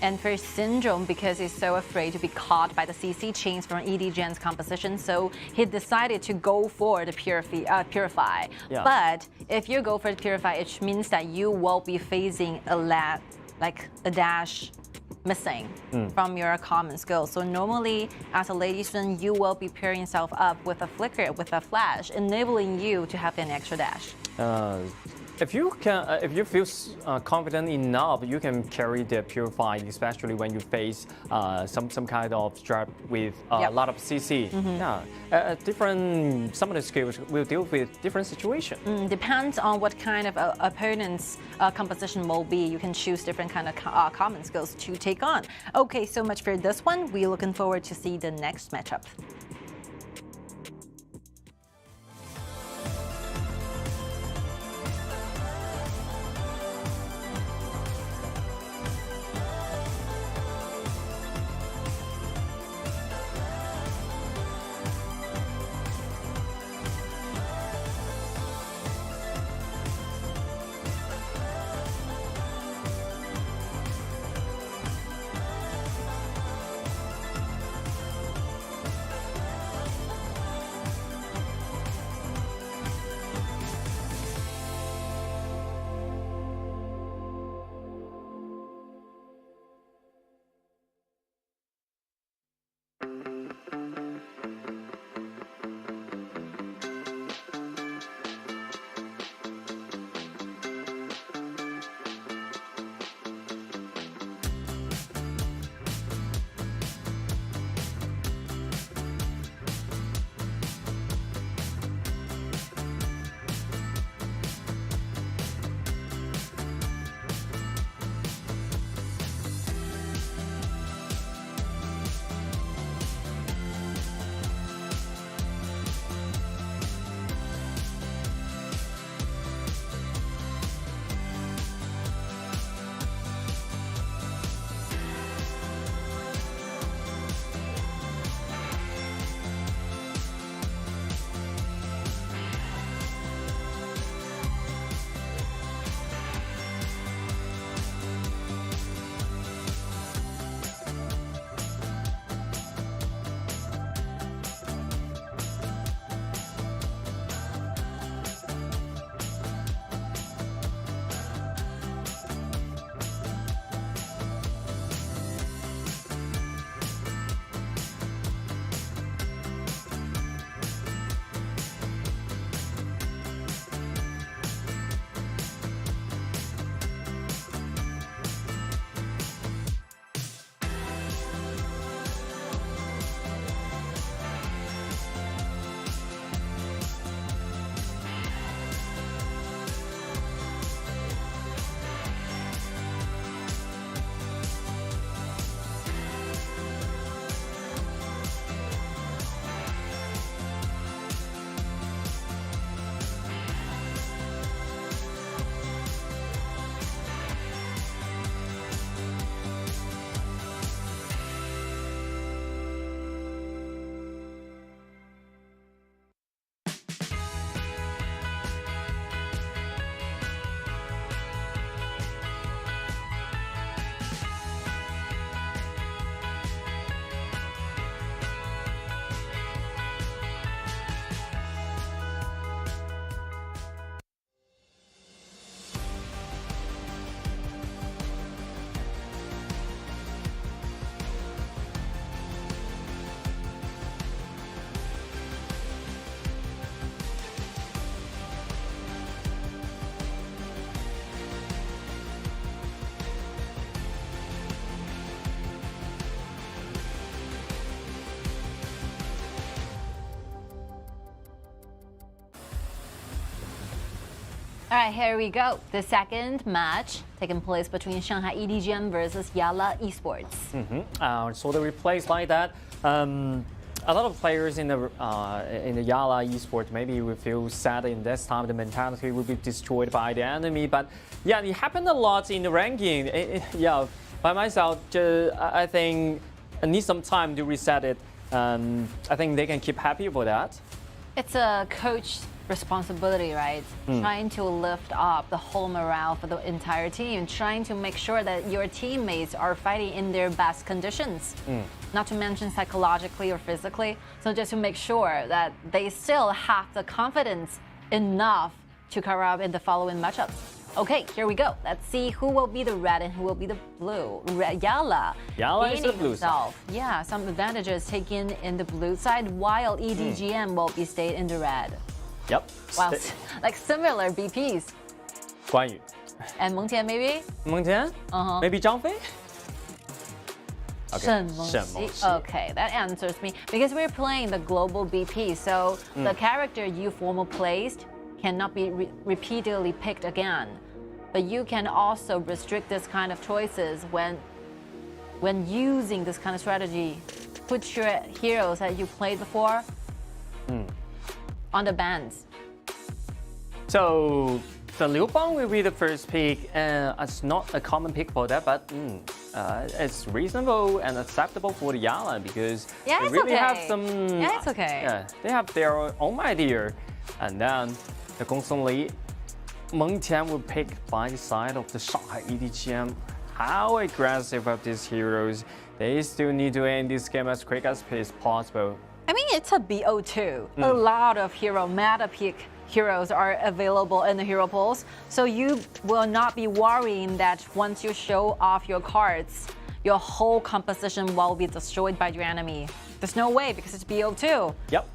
And for Syndrome, because he's so afraid to be caught by the CC chains from EDGen's composition, so he decided to go for the Purify. Yeah. But if you go for the Purify, it means that you will be facing a dash missing from your common skill. So normally, as a Lady Sun, you will be pairing yourself up with a flicker, with a flash, enabling you to have an extra dash. If you feel confident enough, you can carry the Purify, especially when you face some kind of strat with a lot of CC. Some of the skills will deal with different situations. Depends on what kind of opponent's composition will be. You can choose different kind of common skills to take on. Okay, so much for this one. We're looking forward to see the next matchup. All right, here we go. The second match taking place between Shanghai EDGM versus Yalla Esports. So the replays like that. A lot of players in the Yalla Esports maybe will feel sad in this time. The mentality will be destroyed by the enemy. But yeah, it happened a lot in the ranking. Yeah, by myself, I think I need some time to reset it. I think they can keep happy for that. It's a coach responsibility, right? Trying to lift up the whole morale for the entire team, trying to make sure that your teammates are fighting in their best conditions, not to mention psychologically or physically. So just to make sure that they still have the confidence enough to cover up in the following matchups. Okay, here we go. Let's see who will be the red and who will be the blue. Yalla is the blue side. Yeah, some advantages taken in the blue side, while EDGM will be stayed in the red. Yep. Wow, like similar BPs. 关羽 And Mengtian maybe? Mengtian? Maybe Zhang Fei? Shen Mengxi. Okay, that answers me. Because we're playing the global BP, so the character you formal placed cannot be repeatedly picked again. But you can also restrict this kind of choices when using this kind of strategy. Put your heroes that you played before on the bands. So the Liu Bang will be the first pick. It's not a common pick for that, but it's reasonable and acceptable for the Yalla because they really have some. Yeah, it's okay. Yeah, they have their own idea, and then the Gongsun Li, Mengtian will pick by the side of the Shanghai EDGM. How aggressive are these heroes? They still need to end this game as quick as possible. I mean, it's a BO2. A lot of meta pick heroes are available in the hero pools. So you will not be worrying that once you show off your cards, your whole composition will be destroyed by your enemy. There's no way because it's BO2. Yep.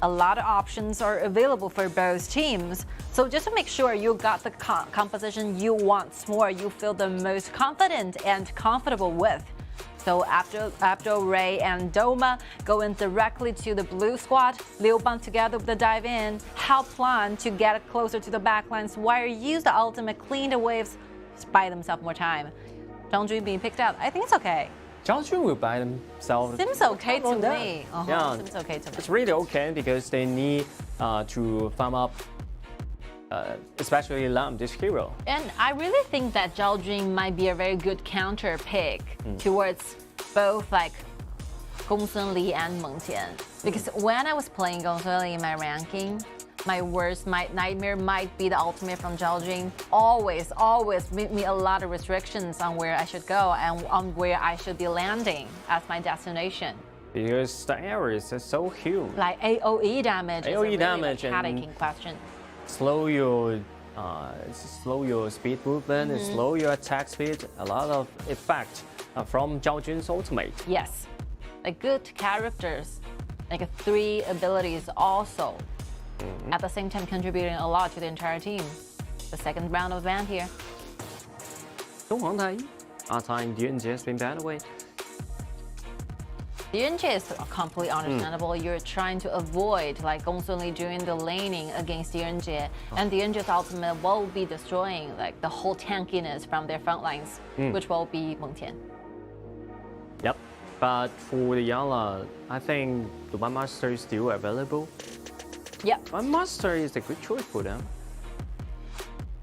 A lot of options are available for both teams. So just to make sure you got the composition you want more, you feel the most confident and comfortable with. So after Ray and Doma going directly to the blue squad, Liu Bang together with the dive in, help plan to get closer to the backlines while use the ultimate clean the waves, buy themselves more time. Zhang Jun being picked out, I think it's okay. Zhang Jun will buy themselves. Seems okay to me. Yeah, seems okay to me. It's really okay because they need to farm up, especially Lam, this hero. And I really think that Zhao Jun might be a very good counter pick towards both like Gongsun Li and Mengtian. Because when I was playing Gongsun Li in my ranking, my nightmare might be the ultimate from Zhao Jun. Always made me a lot of restrictions on where I should go and on where I should be landing as my destination. Because the areas are so huge. Like AOE damage is a really damage headache question. Slow your speed movement, slow your attack speed. A lot of effect from Zhao Jun's ultimate. Yes, like good characters, like 3 abilities also. At the same time contributing a lot to the entire team. The second round of ban here. Don't want that. Our time didn't just been banned away. Gen.G is completely understandable. You're trying to avoid like Gongsun Li doing the laning against Gen.G, and Gen.G's ultimate will be destroying like the whole tankiness from their front lines, which will be Mengtian. Yep. But for the Yalla, I think the One Master is still available. Yep. One Master is a good choice for them.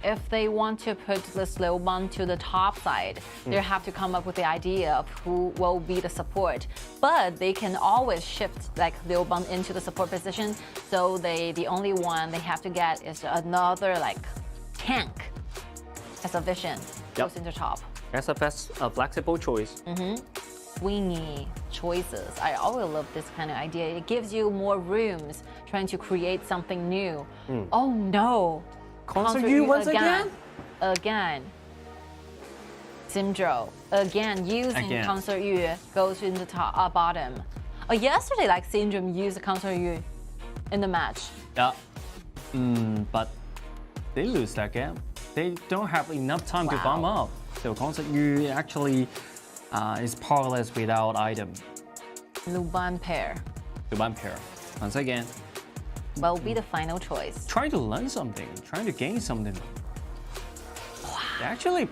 If they want to put this Liu Bang to the top side, they have to come up with the idea of who will be the support. But they can always shift like Liu Bang into the support position. So the only one they have to get is another like tank as a vision goes into top. That's a flexible choice. Swingy choices. I always love this kind of idea. It gives you more rooms trying to create something new. Oh no! Concert you once again? Again. Simdro. Again, using Concert Yu goes into top, bottom. Yesterday, like Syndrome used Concert Yu in the match. Yeah. But they lose that game. They don't have enough time to farm up. So Concert Yu actually is powerless without item. Luban pair. Luban pair. Once again. will be the final choice. Trying to learn something, trying to gain something. They actually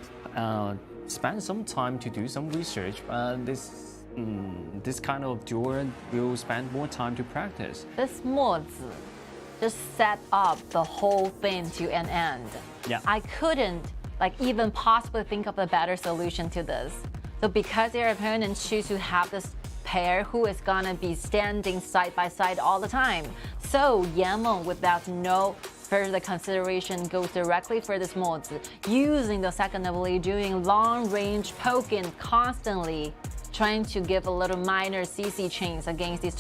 spend some time to do some research. This kind of duel will spend more time to practice. This Mozi just set up the whole thing to an end. Yeah. I couldn't even possibly think of a better solution to this. So because their opponents choose to have this pair who is gonna be standing side by side all the time. So Yanmeng, without no further consideration, goes directly for this Mozi, using the second ability, doing long-range poking constantly, trying to give a little minor CC chains against these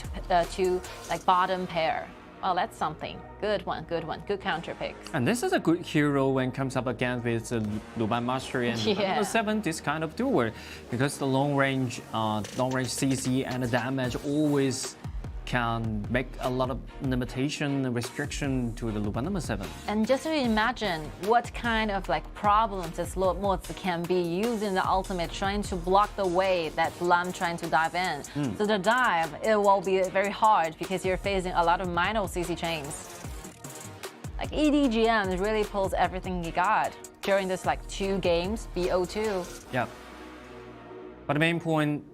two bottom pair. Oh, that's something. Good one, good one. Good counter picks. And this is a good hero when comes up against with Luban Mastery and number 7, this kind of duel, because the long range CC and the damage always can make a lot of limitation and restriction to the Luban number 7. And just to imagine what kind of problems this Lord Mozi can be using the ultimate, trying to block the way that Lam trying to dive in. So the dive, it will be very hard because you're facing a lot of minor CC chains. EDGM really pulls everything he got during this 2 games, BO2. Yeah. But the main point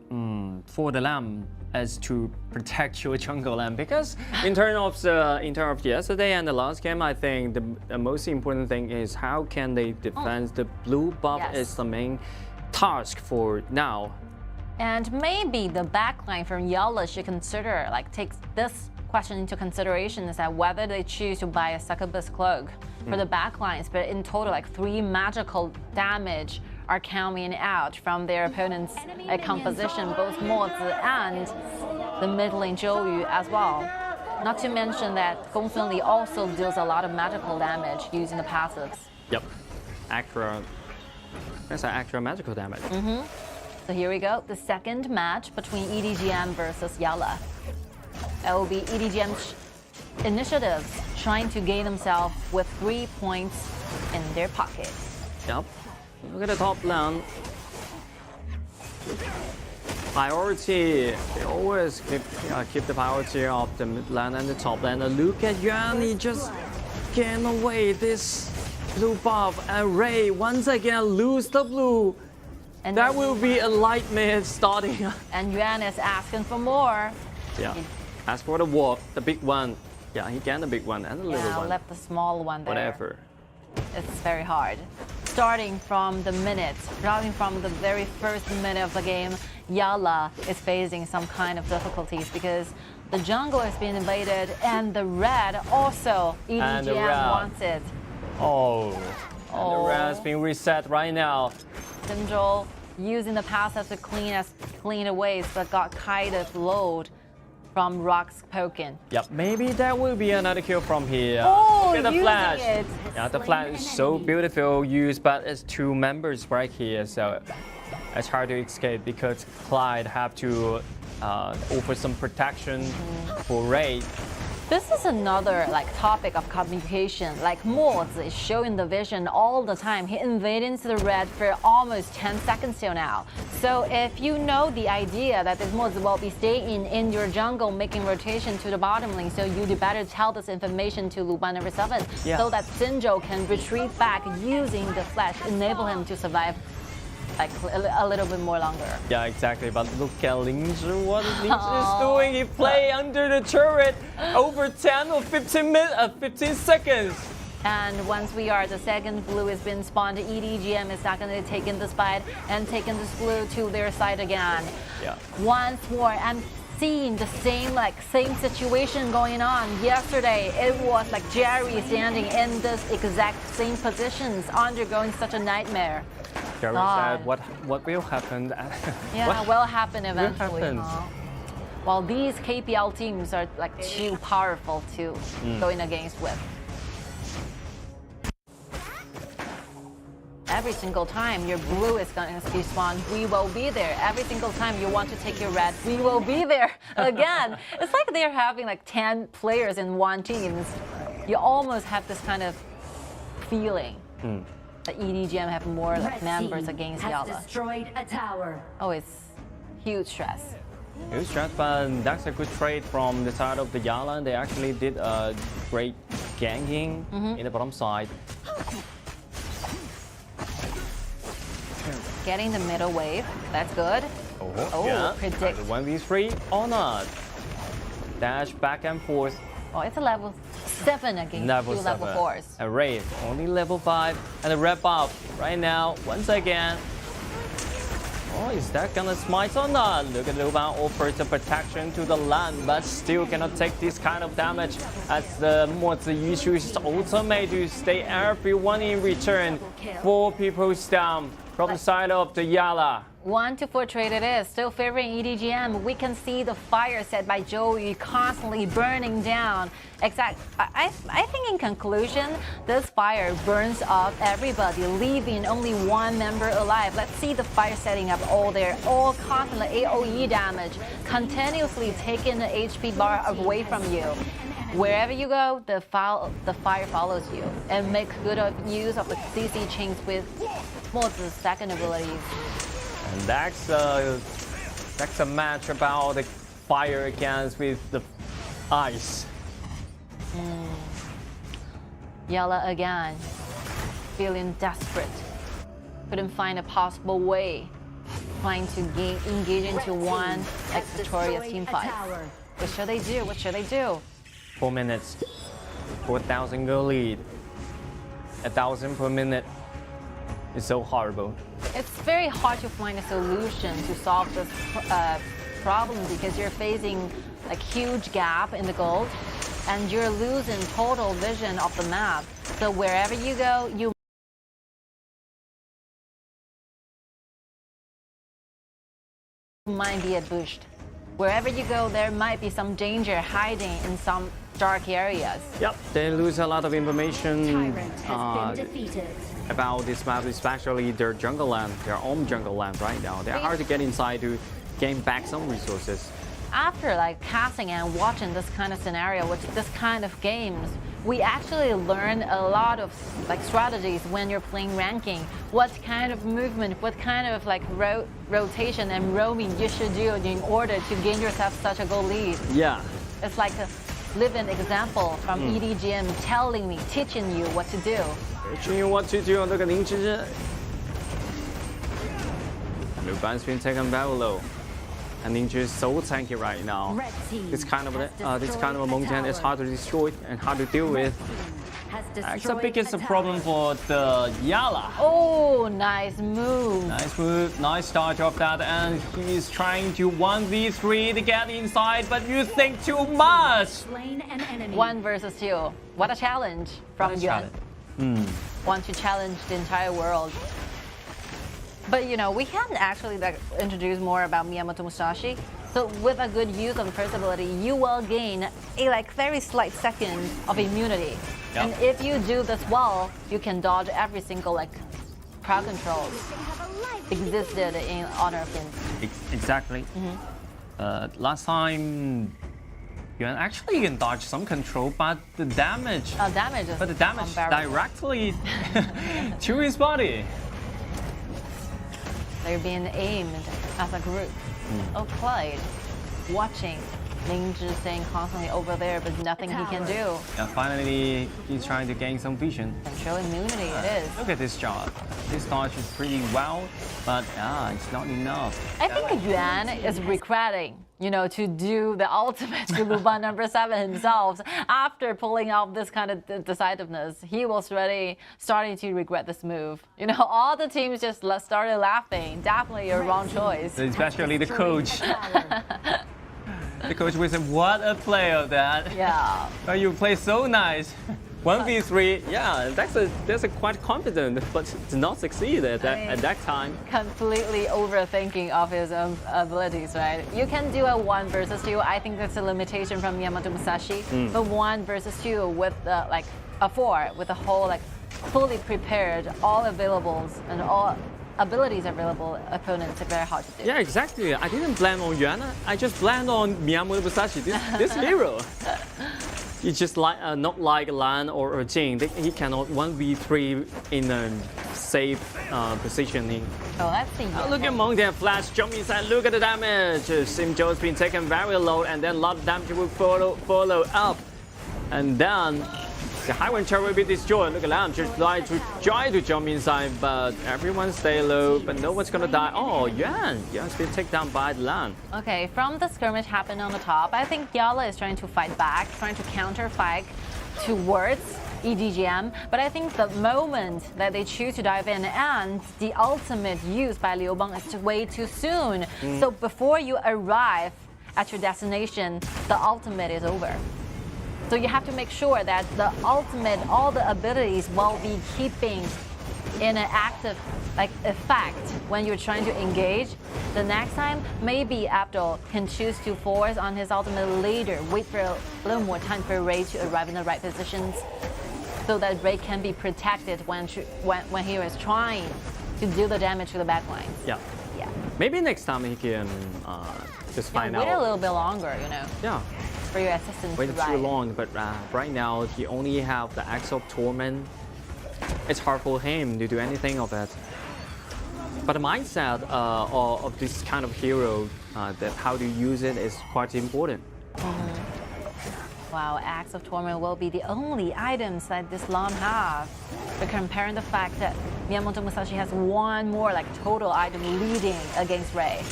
for the Lam is to protect your jungle Lam, because in terms of yesterday and the last game, I think the most important thing is how can they defend the blue buff is the main task for now. And maybe the backline from Yalla should consider, take this question into consideration, is that whether they choose to buy a succubus cloak for the backlines, but in total 3 magical damage are coming out from their opponent's composition, both Mozi and the mid lane Zhou Yu as well. Not to mention that Gong Sun Li also deals a lot of magical damage using the passives. Yep, that's an actual magical damage. So here we go, the second match between EDGM versus Yalla. It will be EDGM's initiatives trying to gain themselves with 3 points in their pocket. Yep. Look at the top lane. Priority. They always keep the priority of the mid lane and the top lane. And look at Yuan, he just gain away this blue buff. And Ray once again lose the blue. And that will be a nightmare starting. And Yuan is asking for more. Yeah. As for the wolf, the big one. Yeah, he gained the big one and the little one. Left the small one there. Whatever. It's very hard. Starting from the very first minute of the game, Yalla is facing some kind of difficulties because the jungle has been invaded and the red also, EDGM wants it. Oh, and the red has been reset right now. Simjol using the passive to clean away, but got kind of load from Rock's poking. Yep, maybe that will be another kill from here. Oh, look at the flash. It. Yeah, the flash is so beautiful used, but it's 2 members right here, so it's hard to escape because Clyde have to offer some protection for Ray. This is another topic of communication. Mozi is showing the vision all the time. He invaded into the red for almost 10 seconds till now. So if you know the idea that this Mozi will be staying in your jungle, making rotation to the bottom lane, so you'd better tell this information to Luban number 7, so that Sinjo can retreat back using the flash, enable him to survive a little bit more longer. Yeah, exactly. But look at Lingzhi, what Lingzhi is doing. He play under the turret over 10 or 15 seconds. And once we are, the second blue has been spawned. EDGM is not going to take in this fight and taking this blue to their side again. Yeah. Once more, I'm seeing the same situation going on. Yesterday, it was Jerry standing in this exact same positions, undergoing such a nightmare. Jerry said, what will happen? Yeah, will happen eventually. Will happen. Well, these KPL teams are too powerful to go in against with. Every single time your blue is going to be spawned, we will be there. Every single time you want to take your red, we will be there again. It's like they're having 10 players in one team. You almost have this kind of feeling. that EDGM have more members against Yalla. Destroyed a tower. Oh, it's huge stress. Huge strat, but that's a good trade from the side of the Yala. They actually did a great ganking in the bottom side. Getting the middle wave, that's good. Yeah. Predict. 1v3 or not. Dash back and forth. Oh, it's a level 7 against Level two 7. level 4s. A Wraith, only level 5. And a red buff right now, once again. Oh, is that gonna smite or not? Look at Luban offers a protection to the land, but still cannot take this kind of damage as the Mozi uses ultimate to stay everyone in return. 4 people down from the side of the Yala. 1-4 trade it is, still favoring EDGM. We can see the fire set by Joey constantly burning down. I think in conclusion, this fire burns off everybody, leaving only one member alive. Let's see the fire setting up all there, all constantly AoE damage, continuously taking the HP bar away from you. Wherever you go, the fire follows you, and make good use of the CC chains with Mozi's second ability. And that's a match about the fire against with the ice. Yala again, feeling desperate. Couldn't find a possible way, trying to engage into one victorious team fight. What should they do? What should they do? 4 minutes, 4,000 goal lead, 1,000 per minute. It's so horrible. It's very hard to find a solution to solve this problem because you're facing a huge gap in the gold and you're losing total vision of the map. So wherever you go, you might be ambushed. Wherever you go, there might be some danger hiding in some dark areas. Yep, they lose a lot of information Tyrant has been defeated. about this map, especially their jungle land, their own jungle land right now. They're hard to get inside to gain back some resources. After like casting and watching this kind of scenario, with this kind of games, we actually learn a lot of like strategies when you're playing ranking. What kind of movement, what kind of like rotation and roaming you should do in order to gain yourself such a goal lead. Yeah. It's like a living example from EDGM telling me, teaching you what to do. Teaching you what to do on the Gen.G. Luban's been taken back low. And Gen.G is so tanky right now. Red team This kind of has this kind of a destroyed a Mongjian is tower. hard to destroy and hard to deal with. Has That's the destroyed biggest a tower. problem for the Yala. Oh, nice move. Nice move, nice start of that, and he's trying to 1v3 to get inside, but you think too much! Slain an enemy. 1 versus 2. What a challenge from What a Yuan. challenge. Want to challenge the entire world. But you know, we can actually like introduce more about Miyamoto Musashi. So with a good use of first ability, you will gain a like very slight second of immunity. Yep. And if you do this well, you can dodge every single like crowd control existed in Honor of Kings. Exactly. Last time, Yuan actually can dodge some control, but the damage, Damage is but the damage unbearable. directly to his body. They're being aimed as a group. Oh, Clyde, watching. Ling-Zhi staying constantly over there, but nothing he can do. Yeah, finally, he's trying to gain some vision. Control immunity, it is. Look at this job. This dodge is pretty well, but it's not enough. I think Yuan is regretting, you know, to do the ultimate to Luban number 7 himself. After pulling off this kind of decisiveness, he was really starting to regret this move. You know, all the teams just started laughing. Definitely a wrong choice. Especially the coach. The coach will say, what a player that. Yeah. Oh, you play so nice. 1v3, yeah, that's a quite confident, but did not succeed at that time. Completely overthinking of his own abilities, right? You can do a 1 versus 2. I think that's a limitation from Miyamoto Musashi. But 1 versus 2 with like a 4, with a whole like fully prepared, all availables and all abilities available opponents are very hard to do. Yeah, exactly. I didn't blame on Yuan. I just blamed on Miyamoto Musashi, this hero. He's just like not like Lan or Jing. He cannot 1v3 in a safe positioning. Oh, let's see. Look at Mountain Flash jump inside. Look at the damage. Sim Joe's been taken very low, and then a lot of damage will follow up. And then the high wind turret will be destroyed. Look at Lamb just try to jump inside, but everyone stay low, but no one's gonna die. Oh, Yuan's been taken down by the Lamb. Okay, from the skirmish happened on the top, I think Yala is trying to fight back, trying to counter fight towards EDGM, but I think the moment that they choose to dive in and the ultimate used by Liu Bang is way too soon. So before you arrive at your destination, the ultimate is over. So you have to make sure that the ultimate, all the abilities will be keeping in an active effect when you're trying to engage. The next time, maybe Abdul can choose to force on his ultimate later, wait for a little more time for Ray to arrive in the right positions so that Ray can be protected when he is trying to do the damage to the backline. Yeah. Yeah. Maybe next time he can just find Wait a out. little bit longer, Yeah. for your assistant Wait to too arrive. long, but right now he only have the Axe of Torment. It's hard for him to do anything of it. But the mindset of this kind of hero, that how to use it is quite important. Wow, Axe of Torment will be the only items that this Lam have. But comparing the fact that Miyamoto Musashi has one more total item leading against Ray.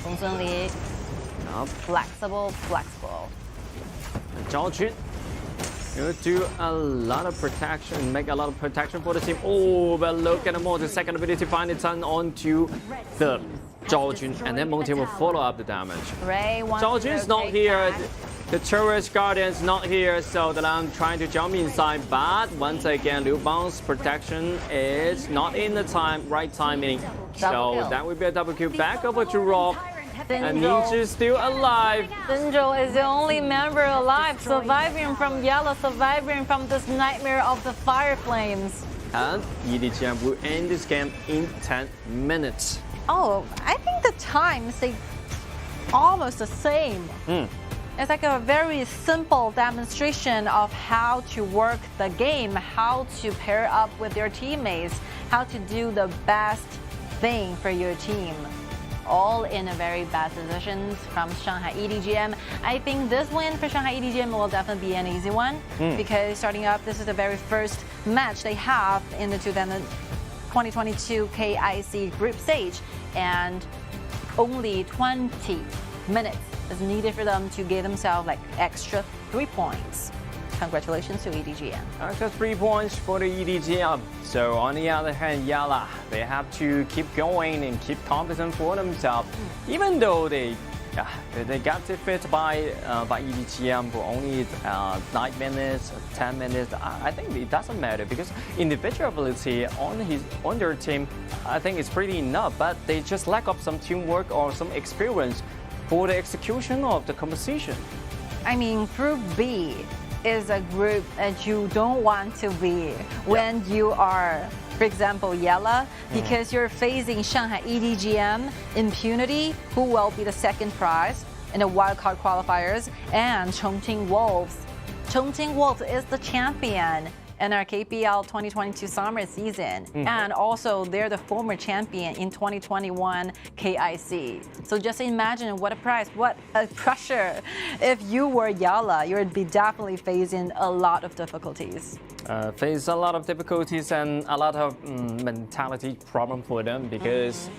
Gong Sun Li, flexible. Zhao Jun will do a lot of protection, make a lot of protection for the team. Oh, but look at the multi-second ability finally turn on to the Zhao Jun, and then Monte will follow up the damage. Ray wants Zhao to Jun's not rotate here. back. The Tourist Guardian's not here, so the Lamb trying to jump inside, but once again, Liu Bang's protection is not in the right timing. Double So kill. that would be a double kill. Back over to Rock, and Sinjo. Ninja's still alive. Sinjo is the only member alive, surviving from Yellow, surviving from this nightmare of the fire flames. And EDGM will end this game in 10 minutes. Oh, I think the times they almost the same. It's like a very simple demonstration of how to work the game, how to pair up with your teammates, how to do the best thing for your team. All in a very bad positions from Shanghai EDGM. I think this win for Shanghai EDGM will definitely be an easy one because starting up, this is the very first match they have in the 2022 KIC group stage, and only 20 minutes is needed for them to give themselves extra 3 points. Congratulations to EDGM. Extra 3 points for the EDGM. So on the other hand, Yala, they have to keep going and keep confident for themselves, even though they got defeated by EDGM for only 9 minutes, 10 minutes. I think it doesn't matter because individual ability on their team, I think it's pretty enough. But they just lack of some teamwork or some experience for the execution of the composition. I mean, Group B is a group that you don't want to be when you are, for example, Yella, because you're facing Shanghai EDGM Impunity, who will be the second prize in the wildcard qualifiers, and Chongqing Wolves. Chongqing Wolves is the champion in our KPL 2022 summer season, and also they're the former champion in 2021 KIC. So just imagine what a prize, what a pressure. If you were Yala, you would be definitely facing a lot of difficulties. Face a lot of difficulties and a lot of mentality problem for them because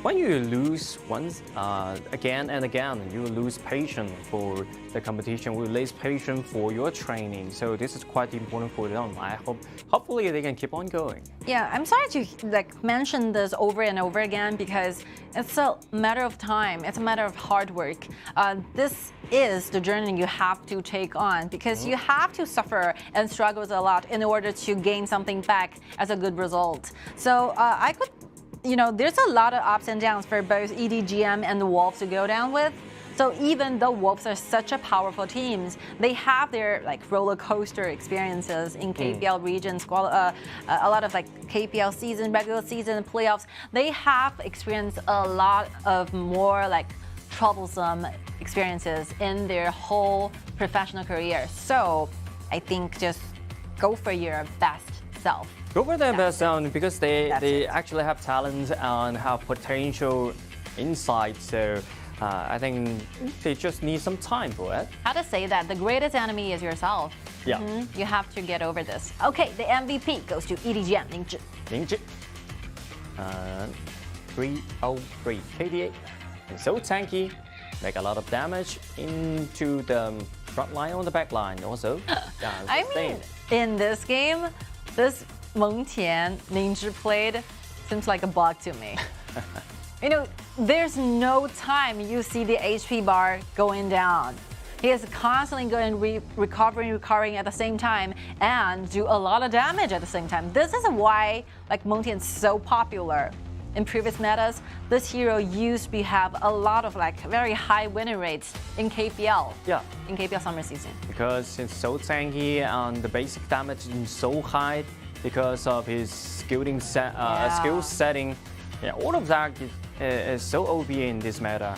when you lose once again and again, you lose patience for the competition, you lose patience for your training. So this is quite important for them. Hopefully they can keep on going. Yeah, I'm sorry to mention this over and over again because it's a matter of time. It's a matter of hard work. This is the journey you have to take on because you have to suffer and struggle a lot in order to gain something back as a good result. So there's a lot of ups and downs for both EDGM and the Wolves to go down with. So even though Wolves are such a powerful teams, they have their roller coaster experiences in KPL regions, a lot of KPL season, regular season, playoffs. They have experienced a lot of more troublesome experiences in their whole professional career. So I think just go for your best self. Go for them That's because they it. actually have talent and have potential inside. So I think they just need some time for it. How to say that? The greatest enemy is yourself. Yeah. You have to get over this. Okay, the MVP goes to EDGM 林志. 林志 303 KDA. And so tanky, make a lot of damage into the front line or the back line also. I mean, in this game, this Meng Tian Ninja played seems like a bug to me. You know, there's no time you see the HP bar going down. He is constantly going recovering at the same time and do a lot of damage at the same time. This is why like Meng Tian is so popular. In previous metas, this hero used to have a lot of like very high winning rates in KPL. Yeah. In KPL summer season. Because it's so tanky and the basic damage is so high because of his skill setting. Yeah, all of that is so OP in this meta.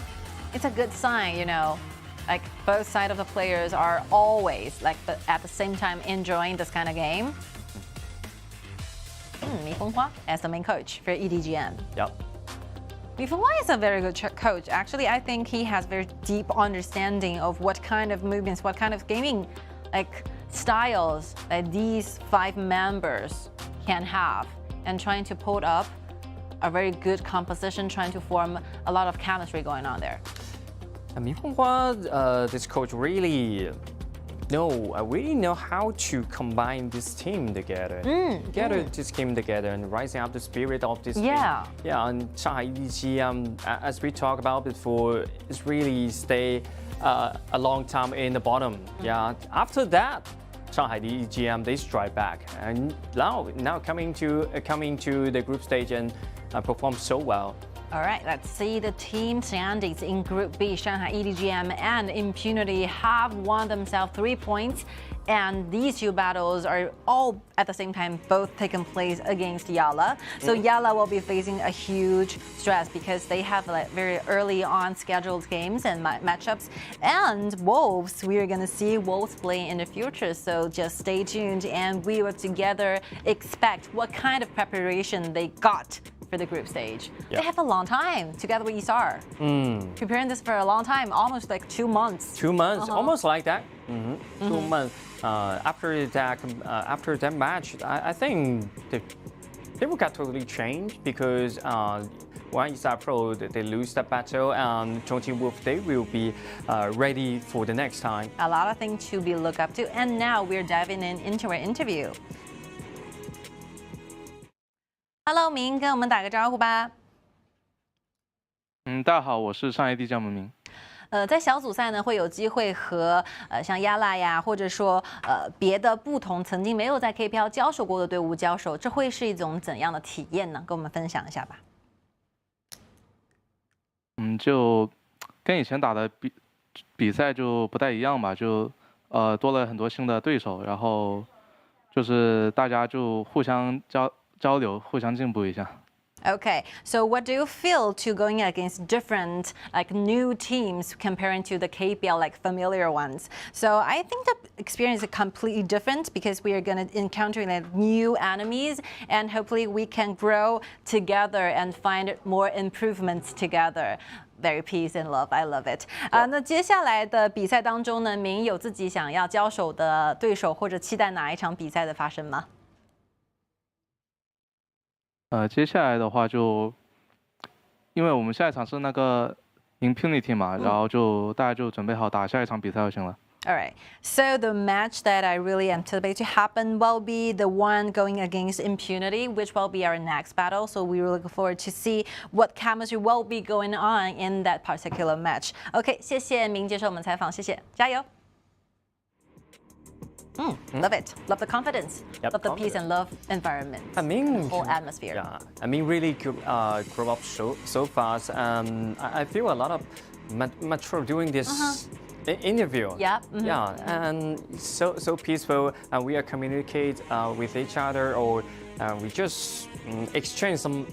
It's a good sign, you know. Like both sides of the players are always like at the same time enjoying this kind of game. Mi Fenghua as the main coach for EDGM. Yep. Mi Fenghua is a very good coach. Actually, I think he has very deep understanding of what kind of movements, what kind of gaming like styles that these 5 members can have, and trying to put up a very good composition, trying to form a lot of chemistry going on there. Mi Fenghua, this coach really know how to combine this team together. Gather this team together and rising up the spirit of this team. Yeah, and Shanghai EDG, as we talked about before, is really stay a long time in the bottom. Yeah, after that, Shanghai EDG they strike back, and now coming to the group stage and perform so well. All right, let's see the team standings in Group B. Shanghai EDGM and Impunity have won themselves 3 points, and these 2 battles are all at the same time both taking place against Yala. So Yala will be facing a huge stress because they have like very early on scheduled games and matchups. And Wolves, we are gonna see Wolves play in the future. So just stay tuned, and we will together expect what kind of preparation they got for the group stage. They have a long time together with Isar. Preparing this for a long time, almost like 2 months. 2 months, almost like that. 2 months. After that match, I think they will get totally changed because when Isar Pro they lose that battle, and Chongqing Wolf they will be ready for the next time. A lot of things to be looked up to, and now we're diving into our interview. Hello， 明，跟我们打个招呼吧。大家好，我是上海地将明。在小组赛呢，会有机会和像亚拉呀，或者说别的不同曾经没有在 KPL 交手过的队伍交手，这会是一种怎样的体验呢？跟我们分享一下吧。就跟以前打的比赛就不太一样吧，就多了很多新的对手，然后就是大家就互相交流，互相进步一下。Okay, so what do you feel to going against different like new teams comparing to the KPL like familiar ones? So I think the experience is completely different because we are going to encounter like new enemies, and hopefully we can grow together and find more improvements together. Very peace and love, I love it. 那接下来的比赛当中呢，明有自己想要交手的对手，或者期待哪一场比赛的发生吗？接下来的话就，因为我们下一场是那个 Impunity 嘛，然后就大家就准备好打下一场比赛就行了。All right. So the match that I really anticipate to happen will be the one going against Impunity, which will be our next battle. So we look forward to see what chemistry will be going on in that particular match. OK， 谢谢明接受我们采访，谢谢，加油。Love it. Love the confidence. Love the peace and love environment. I mean, the whole atmosphere. Yeah, I mean, really grew up so fast. I feel a lot of mature doing this interview. Yeah. Yeah, and so peaceful. And we are communicate with each other, or we just exchange some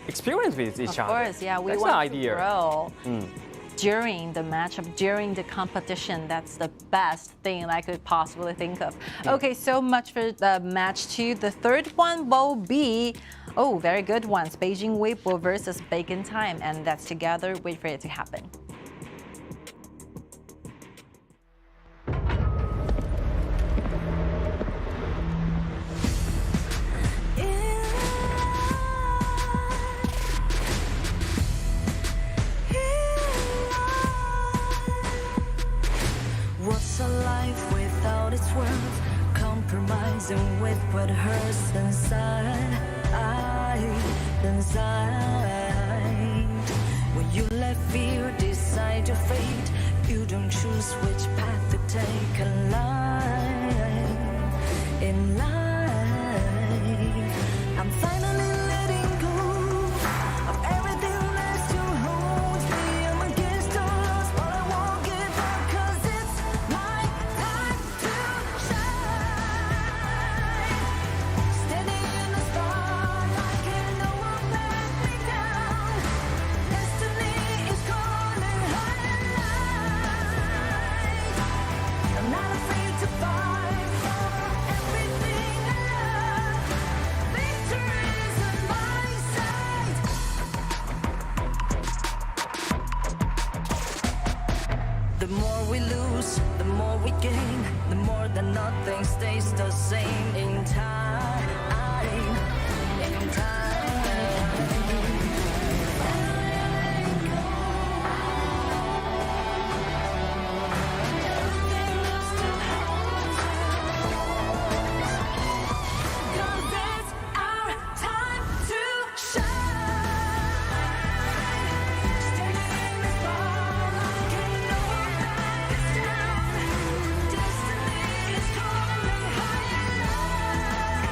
experience with each other. Of course, yeah. We That's want the idea. to grow. during the match, during the competition. That's the best thing I could possibly think of. Okay, so much for the match 2. The third one will be, oh, very good ones. Beijing Weibo versus Bacon Time, and that's together. Wait for it to happen. What's a life without its worth? Compromising with what hurts inside. When you let fear decide your fate, you don't choose which path to take in life. In life, I'm finally letting go of everything that still holds me. I'm against the odds, but I won't give up, 'cause it's my time to shine. Standing in the spotlight, can no one let me down. Destiny is calling high night. I'm not afraid to fight for everything I love. Victory is on my side. The more we lose, the more we gain. The more that nothing stays the same in time. In time. Everything else still holds you. 'Cause it's our time to shine. Standing in the spotlight, can no one back us down. Destiny is calling high night.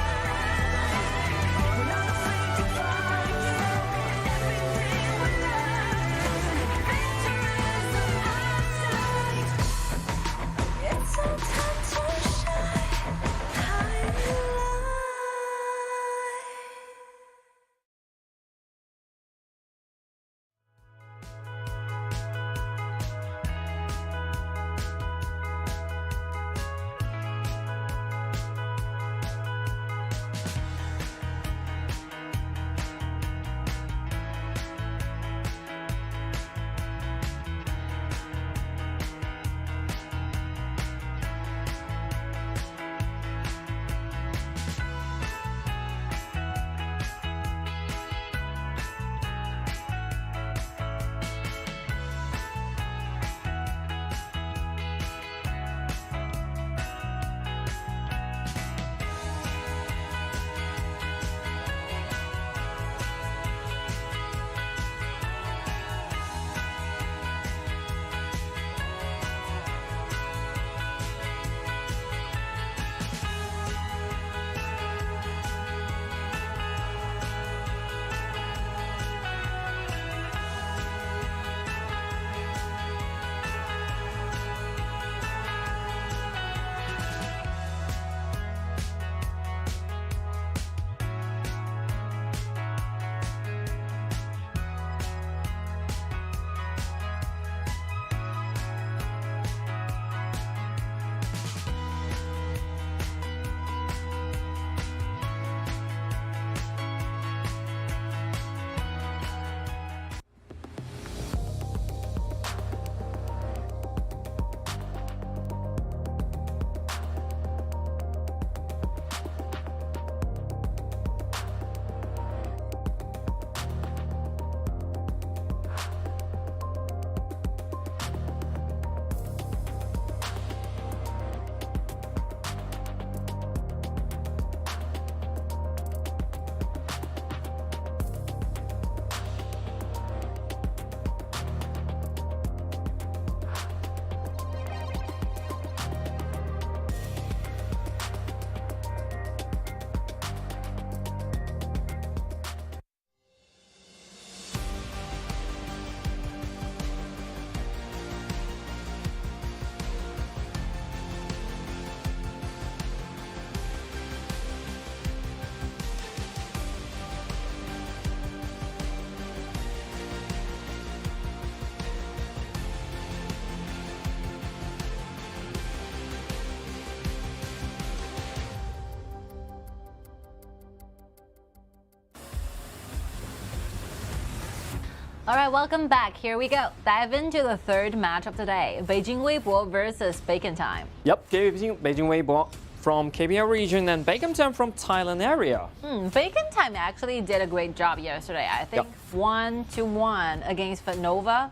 All right, welcome back. Here we go. Dive into the third match of today. Beijing Weibo versus Bacon Time. Yep, Beijing Weibo from KPL region and Bacon Time from Thailand area. Bacon Time actually did a great job yesterday. I think 1-1 against Nova.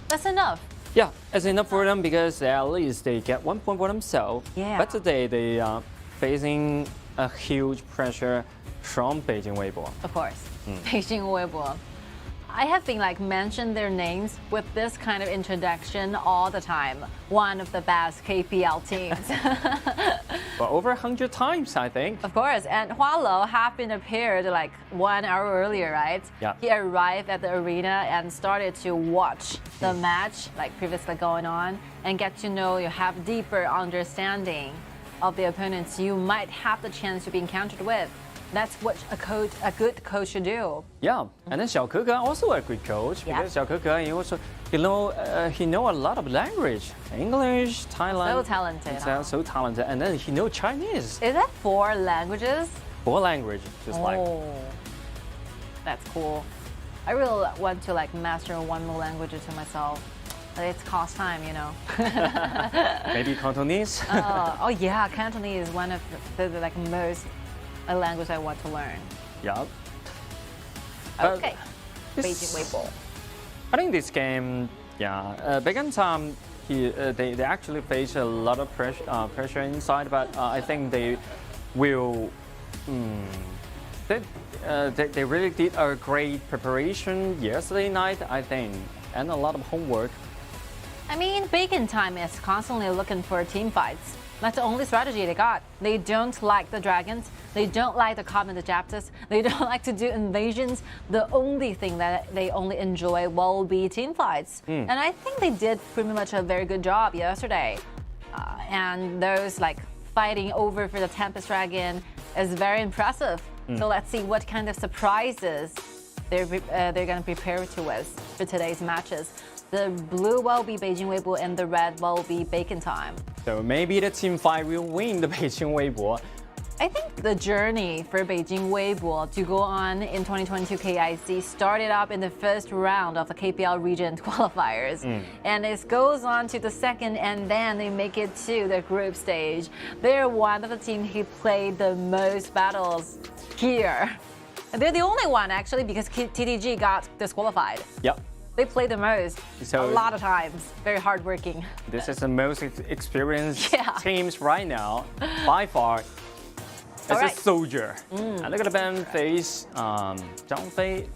That's enough. Yeah, it's enough for them because at least they get 1 point for themselves. Yeah. But today they are facing a huge pressure from Beijing Weibo. Of course, Beijing Weibo. I have been mentioned their names with this kind of introduction all the time. One of the best KPL teams. But over 100 times, I think. Of course, and Hua Lo have been appeared 1 hour earlier, right? Yeah. He arrived at the arena and started to watch the match previously going on and get to know you have deeper understanding of the opponents you might have the chance to be encountered with. That's what a good coach should do. Yeah, and then Xiao Keke also a good coach Yeah. because Xiao Keke he know a lot of language, English, Thailand. So talented, It's, huh? so talented, and then he know Chinese, Is that 4 languages? 4 languages, just like. Oh, that's cool. I really want to master 1 more language to myself. But it's cost time, you know. Maybe Cantonese. Oh yeah, Cantonese is one of the most language I want to learn. Yeah. Okay, This- Beijing Weibo. I think this game, Bacon Time, they actually face a lot of pressure inside, but I think they will. They really did a great preparation yesterday night, I think, and a lot of homework. I mean, Bacon Time is constantly looking for team fights. That's the only strategy they got. They don't like the dragons. They don't like the common chapters. They don't like to do invasions. The only thing that they only enjoy will be team fights. And I think they did pretty much a very good job yesterday. And those fighting over for the Tempest Dragon is very impressive. So let's see what kind of surprises they're going to prepare to us for today's matches. The blue will be Beijing Weibo and the red will be Bacon Time. So maybe the team fight will win the Beijing Weibo. I think the journey for Beijing Weibo to go on in 2022 KIC started up in the first round of the KPL region qualifiers. And it goes on to the second and then they make it to the group stage. They're one of the teams who played the most battles here. And they're the only one actually because TDG got disqualified. Yep. They play the most, So- a lot of times. Very hardworking. This is the most experienced Yeah. teams right now, by far. It's All a right. soldier. And look at the band face Zhang Fei,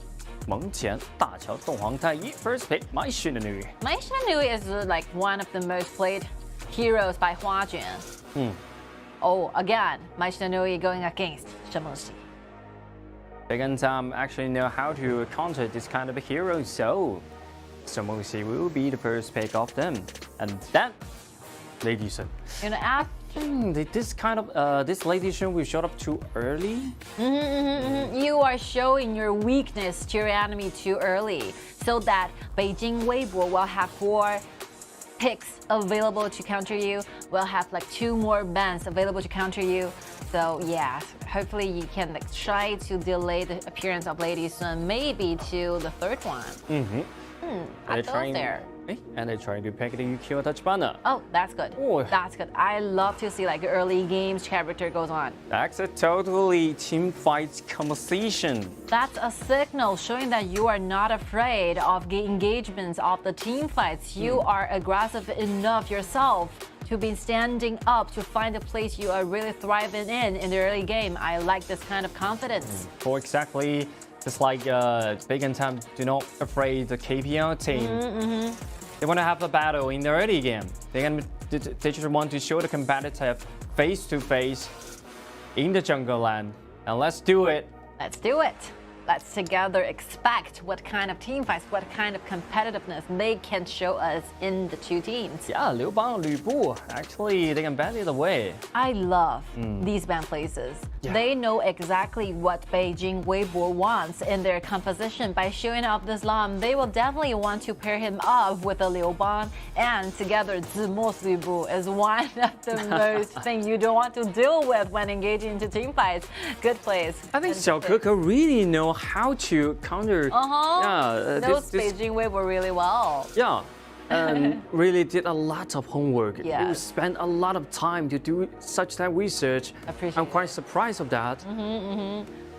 Meng Qian, Da Qiao, Dong Huang Tai Yi. First pick, My Shinanui. My Shinanui is one of the most played heroes by Hua Juan. Oh, again, My Shinanui going against Sheng.G. Bacon Time actually know how to counter this kind of a hero, so Sheng.G will be the first pick of them. And that, ladies and You know, after this lady show will show up too early. you are showing your weakness to your enemy too early, so that Beijing Weibo will have 4 picks available to counter you. We'll have 2 more bans available to counter you. So yeah, hopefully you can try to delay the appearance of Lady Sun, maybe to the 3rd one. I go there. And they're trying to pick the Yukio touch banner. Oh, that's good. Oh. That's good. I love to see early games character goes on. That's a totally team fight conversation. That's a signal showing that you are not afraid of engagements of the team fights. You are aggressive enough yourself to be standing up to find a place you are really thriving in the early game. I like this kind of confidence. For exactly just like Bacon Time do not afraid the KPL team. They want to have a battle in the early game. They just want to show the competitive face to face in the jungle land. And let's do it. Let's do it. Let's together expect what kind of team fights, what kind of competitiveness they can show us in the 2 teams. Yeah, Liu Bang, Lu Bu, actually they can battle the way. I love these band places. They know exactly what Beijing Weibo wants in their composition. By showing off this Lam, they will definitely want to pair him up with a Liu Bang, and together Zimo Suibu is one of the most thing you don't want to deal with when engaging into team fights. Good plays. I think Xiao Keke really know how to counter. Knows Beijing Weibo really well. Yeah. And really did a lot of homework. Yes. You spent a lot of time to do such that research. I'm quite surprised of that.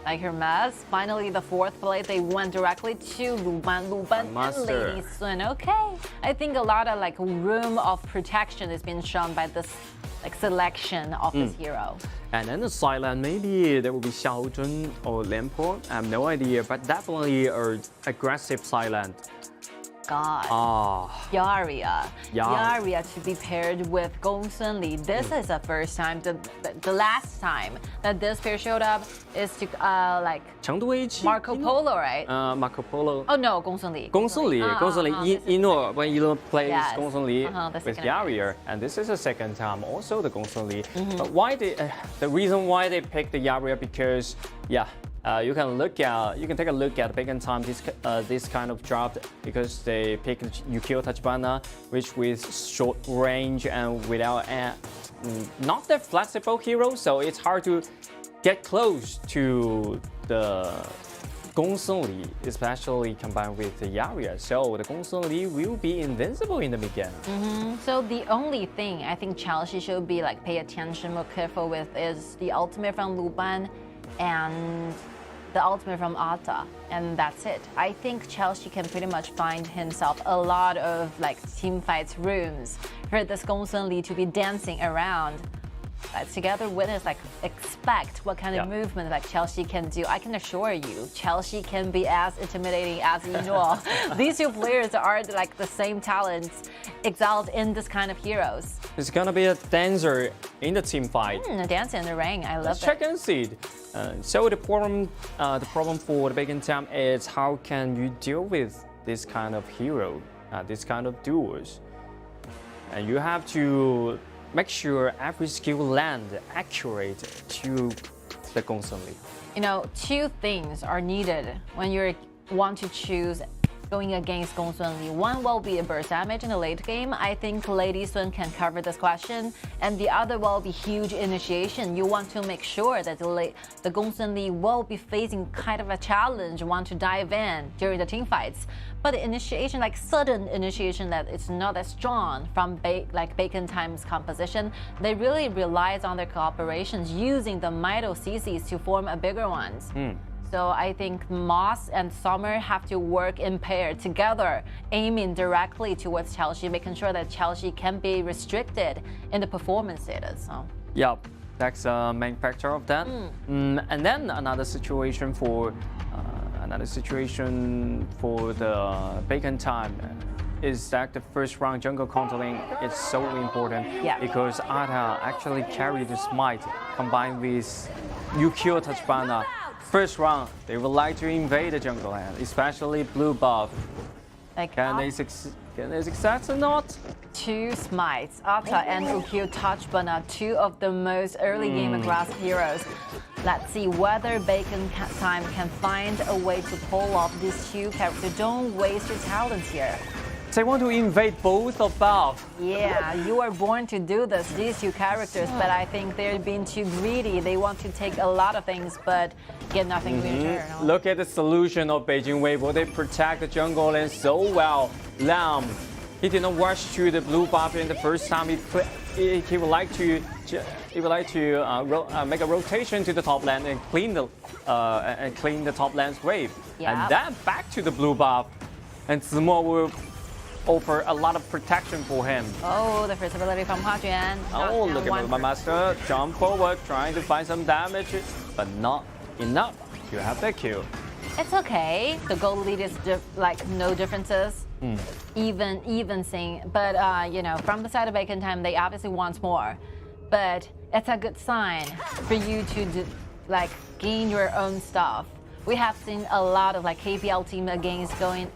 Like Hermes, finally the fourth play, they went directly to Luban and Master. Lady Sun. Okay, I think a lot of like room of protection is being shown by this like selection of this hero. And then the side lane, maybe there will be Xiao Zhen or Lianpo. I have no idea, but definitely an aggressive side lane. God. Yaria. Yeah. Yaria to be paired with Gong Sun Li. This is the first time, the last time that this pair showed up is to like Chengdu Weiqi. Marco Polo, right? Marco Polo. Oh no, Gong Sun Li. Gong Sun Li. Gong Sun Li. Yinor, when Yinor plays Yes. Gong Sun Li The with second Yaria, and this is the second time also the Gong Sun Li. But why the reason why they picked the Yaria, because you can take a look at Bacon Time this kind of draft, because they picked Yukio Tachibana, which with short range and without not that flexible hero, so it's hard to get close to the Gong Sun Li, especially combined with the Yaria. So the Gong Sun Li will be invincible in the beginning. So the only thing I think Chelsea should be like pay attention, more careful with is the ultimate from Luban and the ultimate from Ata, and that's it. I think Chelsea can pretty much find himself a lot of like team fights rooms for this Gong Sun Li to be dancing around. Let's together witness, like expect what kind of movement like Chelsea can do. I can assure you, Chelsea can be as intimidating as Yinor. These two players are like the same talents excelled in this kind of heroes. It's gonna be a dancer in the team fight. Dance in the ring, I love Let's it. check and see. So the problem for the Bacon Time is how can you deal with this kind of hero, this kind of duels, and you have to make sure every skill land accurate to the Gong Sun Li. You know, two things are needed when you want to choose going against Gong Sun Li. One will be a burst damage in the late game. I think Lady Sun can cover this question. And the other will be huge initiation. You want to make sure that the Gong Sun Li will be facing kind of a challenge, want to dive in during the team fights. But the initiation, like sudden initiation that it's not as strong from Bacon Time's composition, they really relies on their cooperations using the Mito CCs to form a bigger ones. So I think Moss and Summer have to work in pair together, aiming directly towards Chelsea, making sure that Chelsea can be restricted in the performance status. So. Yep, that's a main factor of that. And then another situation for the Bacon Time is that the first round jungle controlling is so important because Ata actually carried the smite combined with Yukio Tachibana. First round, they would like to invade the jungle land, especially blue buff. Like Can they succeed or not? two smites, Ata and Yukio Tachibana, two of the most early game aggressive heroes. Let's see whether Bacon Time can find a way to pull off these two characters. Don't waste your talents here. They want to invade both above. Yeah, you are born to do this, these two characters, but I think they're being too greedy. They want to take a lot of things, but get nothing in return. Look at the solution of Beijing Weibo. They protect the jungle land so well. Lam, he didn't rush to the blue buff in the first time. He would like to make a rotation to the top lane and clean the top lane's wave, and then back to the blue buff, and Zimo will offer a lot of protection for him. Oh, the first ability from Hua Juan. Oh, look at my master jump forward, trying to find some damage, but not enough to have that kill. It's okay. The gold lead is like no differences. Even thing. But you know, from the side of Bacon Time, they obviously want more. But it's a good sign for you to like gain your own stuff. We have seen a lot of like KPL team against the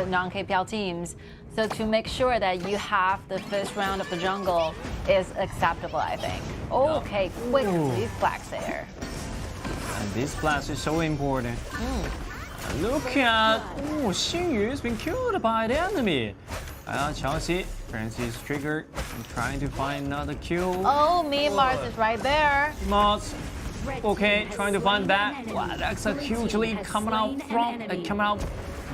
non-KPL teams. So to make sure that you have the first round of the jungle is acceptable, I think. Okay, quick reflex there. And this flash is so important. Look at, oh, Xingyu has been killed by the enemy. Chelsea, Francis triggered and trying to find another kill. Oh, Mars is right there. Mars, okay, trying to find that. Wow, that's a huge lead coming out from,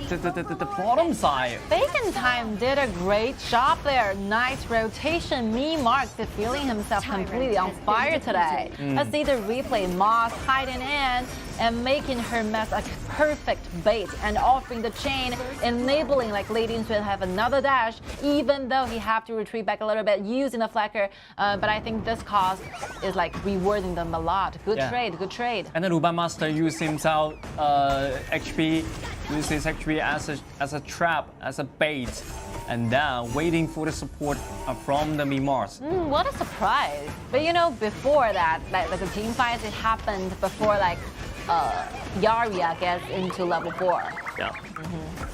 the bottom side. Bacon Time did a great job there. Nice rotation. Mark is feeling himself completely on fire today. Let's see the replay. Moss hiding in and making her mess a perfect bait and offering the chain, enabling like Lady Sui to have another dash, even though he have to retreat back a little bit using the flacker. But I think this cost is like rewarding them a lot. Good trade, good trade. And then Ruban Master used himself HP, used his HP as a trap, as a bait, and then waiting for the support from the Mars. What a surprise! But you know, before that, like the team fights, it happened before like Yaria gets into level 4. Yeah.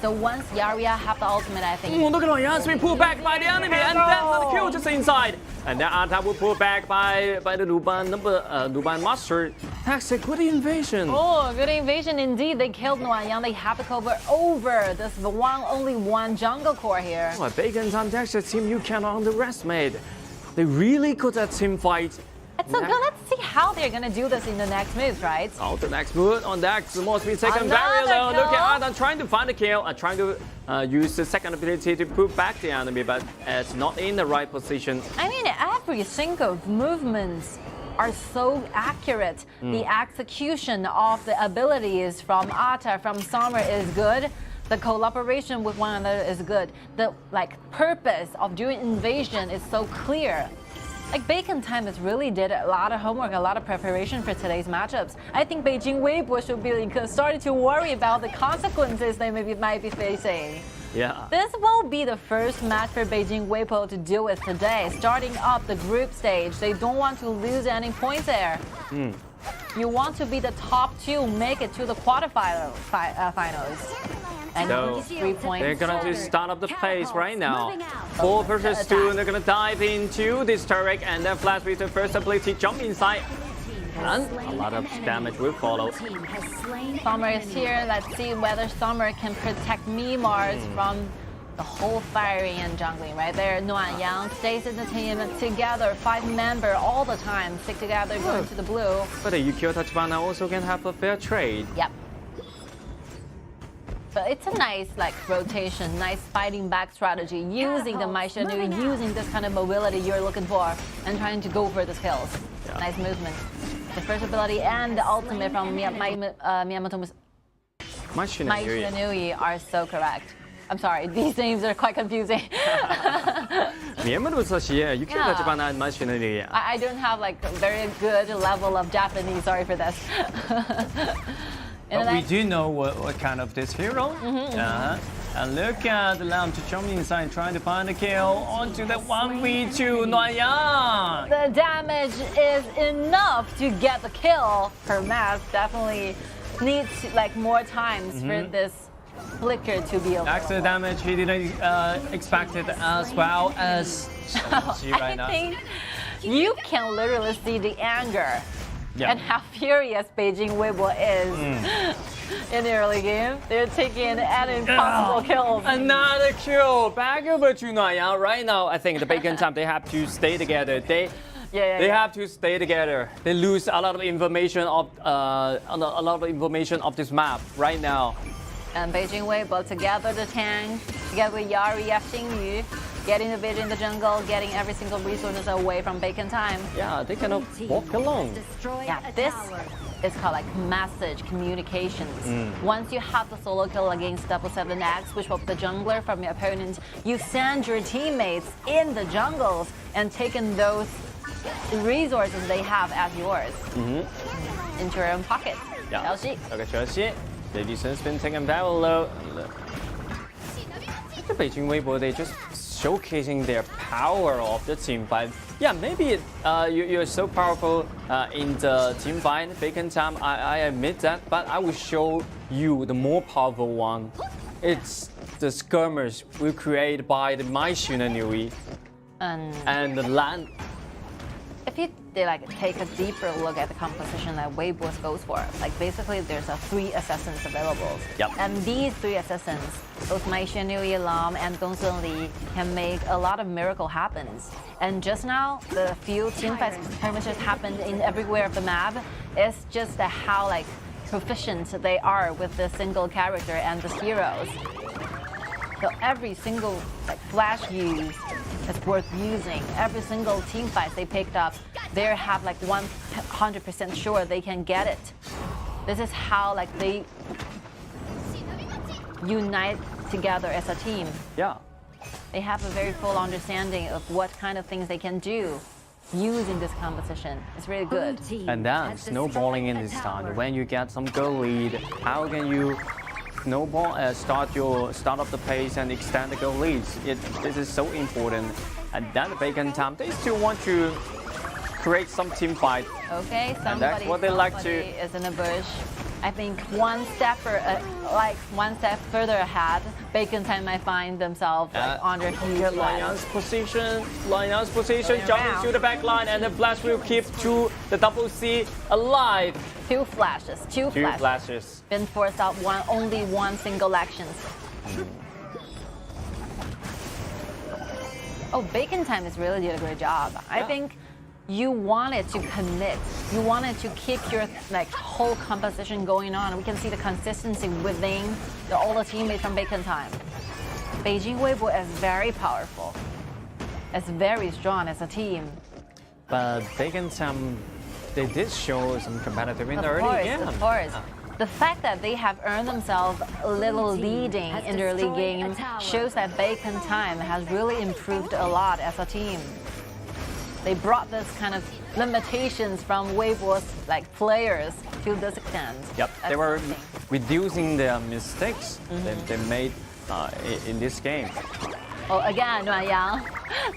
So once Yaria have the ultimate, I think. Look at Noyan has been pulled back by the enemy, and then another kill just inside. And then Anta will pull back by the Ruban Master. That's a good invasion. Oh, good invasion indeed. They killed Noyan. They have to cover over this only one jungle core here. Oh, Bacon Time Texas team you cannot underestimate. They really good at team fight. It's so good. Let's see how they're gonna do this in the next moves, right? Oh, the next move on that, Zimo's been taken very Another low. Look kill. at Adam trying to find a kill, trying to use the second ability to pull back the enemy, but it's not in the right position. I mean, every single movements are so accurate. The execution of the abilities from Ata, from Summer is good. The collaboration with one another is good. The purpose of doing invasion is so clear. Like Bacon Time has really did a lot of homework, a lot of preparation for today's matchups. I think Beijing Weibo should be starting to worry about the consequences they might be facing. Yeah. This will be the first match for Beijing Weibo to deal with today. Starting up the group stage, they don't want to lose any points there. You want to be the top 2, make it to the quarterfinals. And So 3 points. they're gonna just start up the pace right now. 4 versus 2, and they're gonna dive into this turret and then flash with the first ability, jump inside. And a lot of damage will follow. Summer is here. Let's see whether Summer can protect Mars from the whole firing and jungling right there. Nuan Yang stays in the team together, 5-member all the time, stick together, going to the blue. But the Yukio Tachibana also can have a fair trade. Yep. But it's a nice rotation, nice fighting back strategy, using the Mai Shenyu, using this kind of mobility you're looking for, and trying to go for the kills. Yeah. Nice movement. The first ability and the ultimate from Miyamoto Mai Mai Shenyu are so correct. I'm sorry, these names are quite confusing. Miyamoto Yukio Tachibana and Mai Shenyu. I don't have a very good level of Japanese, sorry for this. But we do know what kind of this hero. And look at the Lamb to jump inside, trying to find a kill onto the 1v2 Noyan. The damage is enough to get the kill. Her mask definitely needs more times for this flicker to be over. That's the damage he didn't expect it as well as Chelsea right now. I think you can literally see the anger. Yeah. And how furious Beijing Weibo is in the early game. They're taking an impossible kills. Another kill back over to Noyan. Right now, I think the Bacon Time, they have to stay together. They have to stay together. They lose a lot of information of this map right now. And Beijing Weibo together the tank, together with Yari, Xingyu, getting the vision in the jungle, getting every single resources away from Bacon Time. Yeah, they cannot walk alone. Yeah, this is called message communications. Once you have the solo kill against 7X, which was the jungler from your opponent, you send your teammates in the jungles and taking those resources they have as yours into your own pocket. Yeah. Chelsea. Okay, Chelsea. Lady Sun's been taken very low. The Beijing Weibo, they just showcasing their power of the team fight. Yeah, maybe you're so powerful in the team fight, Bacon Time, I admit that, but I will show you the more powerful one. It's the skirmish we created by the Mai Shenyu and the land. If you take a deeper look at the composition that Weibo goes for, like basically there's 3 assassins available. Yep. And these 3 assassins, both Mai Xuanliu, Lam, and Dong Li, can make a lot of miracle happens. And just now, the few team fights pretty much just happened in everywhere of the map. It's just how proficient they are with the single character and the heroes. So every single flash use is worth using. Every single team fight they picked up, they have 100% sure they can get it. This is how they unite together as a team. Yeah. They have a very full understanding of what kind of things they can do using this composition. It's really good. And then snowballing in this time. When you get some goal lead, how can you snowball, start up the pace and extend the goal leads? This is so important. And then the Bacon Time, they still want to create some team fight. Okay, that's what they like to- is in the bush. I think one step further ahead, Bacon Time might find themselves under huge Lian threat. Yang's position, jumping around. to the back line, and the flash will keep the double C alive. 2 flashes. Two flashes. Been forced out only one single action. Oh, Bacon Time is really did a great job. I think you wanted to commit. You wanted to keep your whole composition going on. We can see the consistency within all the teammates from Bacon Time. Beijing Weibo is very powerful. It's very strong as a team. But Bacon Time, they did show some competitive in the early game. Of course. The fact that they have earned themselves a little leading in the early game shows that Bacon Time has really improved a lot as a team. They brought this kind of limitations from Weibo's players to this extent. Yep, That's they were something. reducing their mistakes they made in this game. Oh, again, Nuan Yang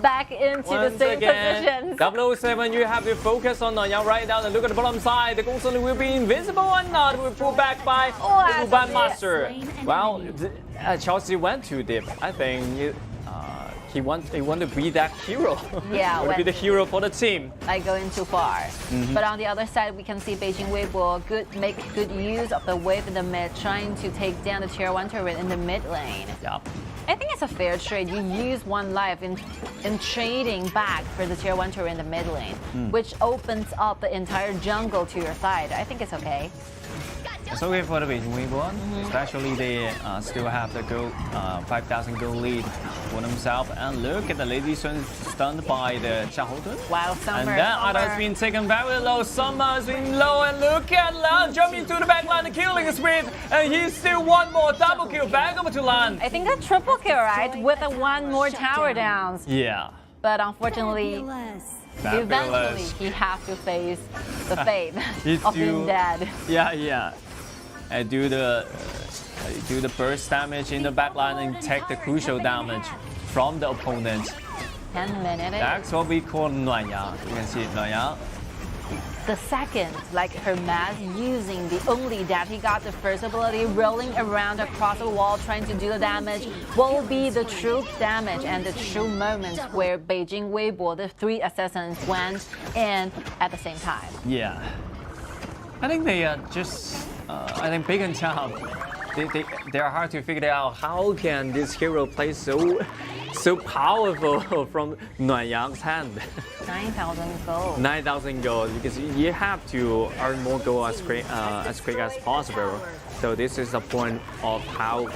back into the Once same again, positions. 007, you have to focus on Yang right now and look at the bottom side. The Gongsun will be invisible or not, will pull back by the Luban Master. Well, Chelsea went too deep. I think he want to be that hero. Yeah, want to be the hero for the team. Going too far. But on the other side, we can see Beijing Weibo make good use of the wave in the mid, trying to take down the tier 1 turret in the mid lane. Yeah. I think it's a fair trade. You use 1 life in trading back for the tier 1 turret in the mid lane, which opens up the entire jungle to your side. I think it's okay. It's okay for the Beijing Weibo, especially they still have the 5,000 goal lead for themselves. And look at the Lady Sun stunned by the Xiaohou. Wow, Summer. And that Ada has been taken very low. Summer has been low, and look at Lan jumping to the back line, the killing spree, and he's still one more double kill back over to Lan. I think a triple kill, right? With a 1 more tower down. Yeah. But unfortunately, eventually he has to face the fate of being dead. Yeah. And do the burst damage in the back line and take the crucial damage from the opponent. 10 minutes. That's what we call Nuan Yang. You can see Nuan Yang. The second, Hermes using the only that he got the first ability, rolling around across the wall, trying to do the damage, what will be the true damage and the true moment where Beijing Weibo, the 3 assassins, went in at the same time. Yeah. I think they I think Bacon Time, they are hard to figure out how can this hero play so powerful from Nuan Yang's hand. 9,000 gold. 9,000 gold, because you have to earn more gold as quick as possible. So this is the point of how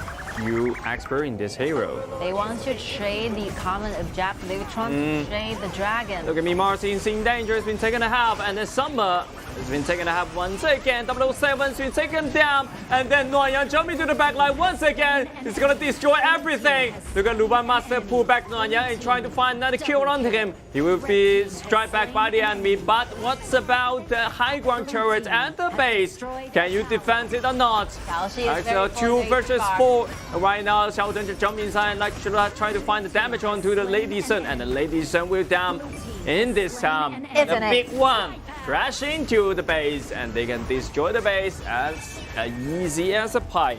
you experience this hero. They want to trade the common objective. They want to trade the dragon. Look at me, Martin, seeing danger has been taken a half, and then Summer has been taken a half once again. 007 has been taken down, and then Nuan Yang jumping to the back line once again. He's gonna destroy everything. Look at Luban Master pull back Nuan Yang and trying to find another kill onto him. He will be struck back by the enemy, but what's about the high ground turret and the base? Can you defend it or not? Actually, 2 versus 4. Right now, Xiao Zhen just jump inside and should try to find the damage onto the Lady Sun, and the Lady Sun will down in this time. It's the an big one crash into the base, and they can destroy the base as easy as a pike.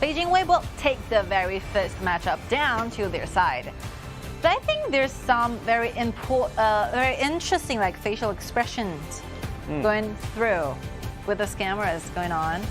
Beijing Weibo take the very first matchup down to their side. But I think there's some very interesting like facial expressions going through with the cameras going on.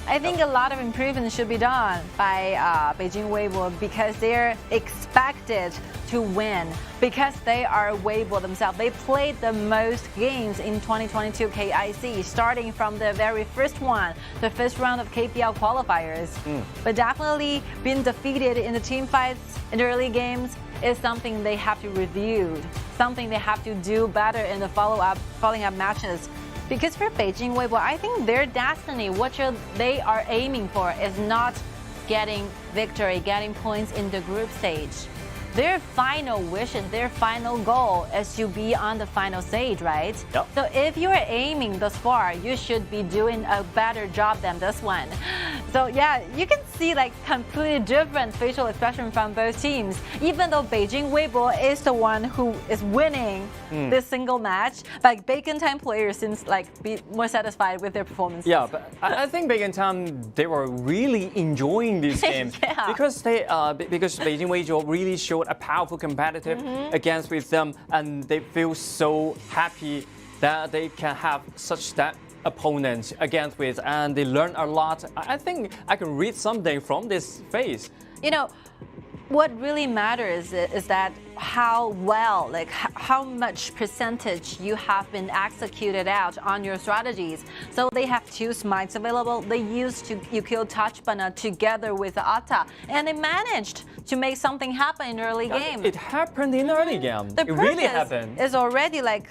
I think a lot of improvement should be done by Beijing Weibo because they're expected to win because they are Weibo themselves. They played the most games in 2022 KIC, starting from the very first one, the first round of KPL qualifiers. But definitely being defeated in the team fights in the early games is something they have to review, something they have to do better in the following up matches. Because for Beijing Weibo, I think their destiny, what they are aiming for is not getting victory, getting points in the group stage. Their final wishes, their final goal is to be on the final stage, right? Yep. So if you're aiming this far, you should be doing a better job than this one. So yeah, you can see like completely different facial expression from both teams. Even though Beijing Weibo is the one who is winning this single match, like Bacon Time players seems like be more satisfied with their performance. Yeah, but I think Bacon Time, they were really enjoying this game Yeah. because Beijing Weibo really showed a powerful competitive against with them, and they feel so happy that they can have such that opponents against with, and they learn a lot. I think I can read something from this face. You know, what really matters is that how well, like how much percentage you have been executed out on your strategies. So they have two smites available. They used you kill Tachbana together with Atta, and they managed to make something happen in early game. It happened in early game. The It really purpose happened. is already like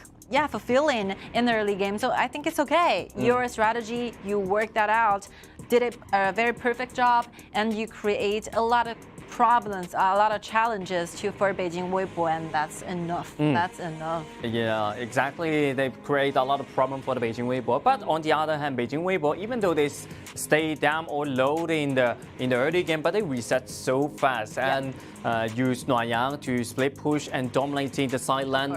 fulfilling in the early game. So I think it's okay. Your strategy, you work that out, did a very perfect job, and you create a lot of problems, a lot of challenges for Beijing Weibo, and that's enough. That's enough. Yeah, exactly. They create a lot of problem for the Beijing Weibo. But on the other hand, Beijing Weibo, even though they stay down or low in the early game, but they reset so fast and use Noanyang to split push and dominating the side lane.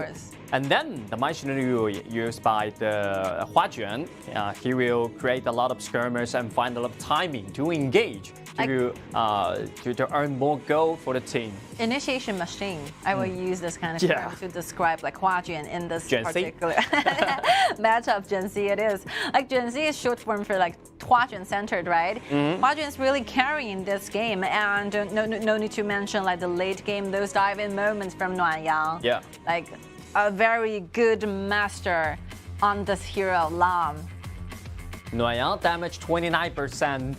And then the machinery used by the Huajuan, he will create a lot of skirmers and find a lot of timing to engage to earn more goal for the team. Initiation machine. I will use this kind of term to describe like Huajuan in this Gen.G. particular matchup. Gen.G. it is. Like Gen.G. is short form for like Huajuan centered, right? Huajuan is really carrying this game, and no need to mention like the late game, those dive-in moments from Noanyang. Yeah. Like a very good master on this hero, Lam. Noanyang damage 29%.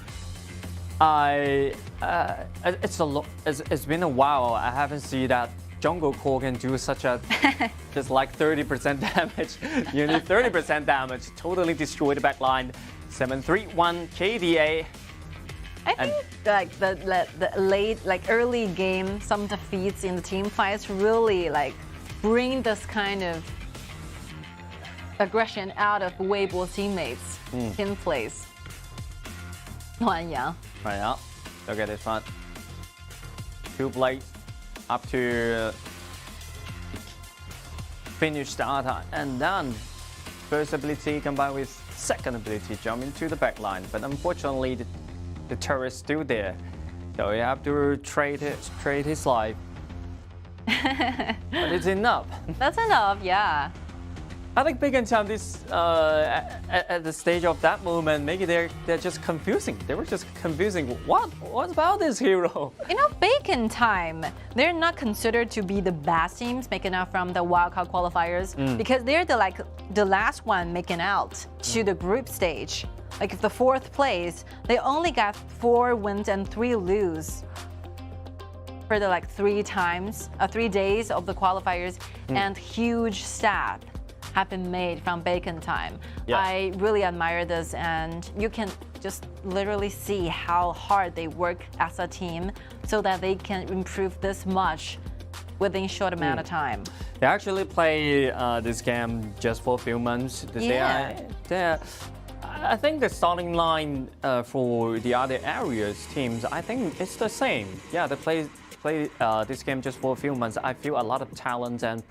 It's been a while. I haven't seen that jungle core can do such a just like 30% damage, nearly 30% damage, totally destroyed the backline. 7-3-1 KDA. I think like the late, like early game, some defeats in the team fights really like bring this kind of aggression out of Weibo teammates in place. Noanyang. Right now, look at this one. Two blades up to finish the attack, and then first ability combined with second ability jump into the backline. But unfortunately, the turret is still there, so you have to trade his life. But it's enough. That's enough, yeah. I think Bacon Time at the stage of that moment, maybe they're just confusing. They were just confusing. What about this hero? You know, Bacon Time, they're not considered to be the best teams making out from the wildcard qualifiers because they're the last one making out to the group stage. Like if the fourth place, they only got 4 wins and 3 lose for the like 3 days of the qualifiers, and huge stat have been made from Bacon Time. Yeah. I really admire this, and you can just literally see how hard they work as a team so that they can improve this much within a short amount of time. They actually play this game just for a few months. I think the starting line for the other areas teams, I think it's the same. Yeah, they play this game just for a few months. I feel a lot of talent and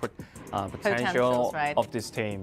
potential right? of this team.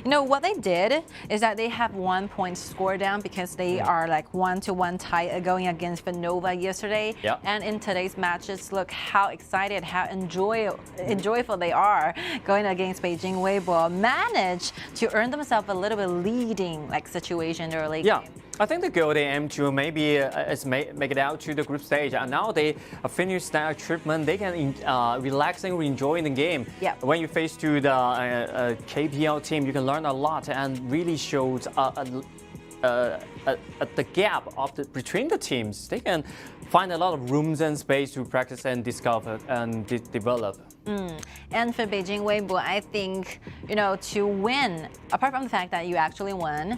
You know what they did is that they have 1 point score down because they are like 1-1 tie going against Nova yesterday. Yeah. And in today's matches, look how excited, how enjoyable they are going against Beijing Weibo. Managed to earn themselves a little bit leading like situation early. Yeah. Game. I think the goal they aim to maybe is make it out to the group stage, and now they finish that treatment. They can relax and enjoy the game. Yeah. When you face to the KPL team, you can learn a lot and really shows the gap between the teams. They can find a lot of rooms and space to practice and discover and develop. And for Beijing Weibo, I think, you know, to win, apart from the fact that you actually won,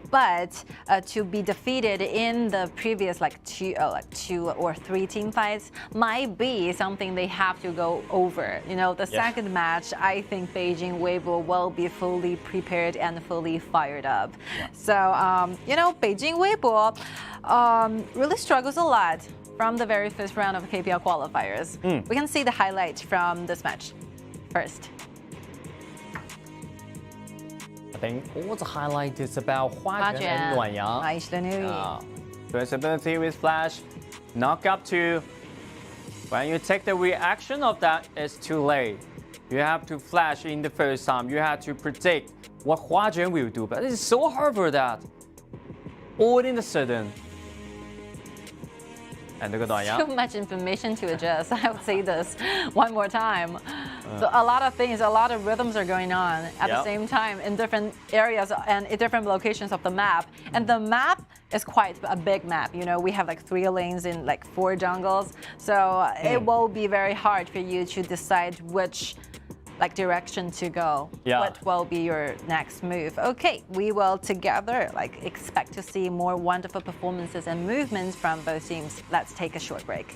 but to be defeated in the previous like two or three team fights might be something they have to go over. You know, the second match, I think Beijing Weibo will be fully prepared and fully fired up. So, you know, Beijing Weibo really struggles a lot from the very first round of KPL qualifiers. We can see the highlight from this match first. I think all the highlight is about Hua Juan and Luan Yang. Nice to know you. Flexibility with flash, knock up to. When you take the reaction of that, it's too late. You have to flash in the first time. You have to predict what Hua Juan will do, but it's so hard for that. All in a sudden. And look at Luan Yang. Too much information to adjust. I will say this one more time. So a lot of things, a lot of rhythms are going on at the same time in different areas and in different locations of the map. And the map is quite a big map. You know, we have like 3 lanes in like 4 jungles. So it will be very hard for you to decide which like direction to go. What will be your next move? Okay, we will together like expect to see more wonderful performances and movements from both teams. Let's take a short break.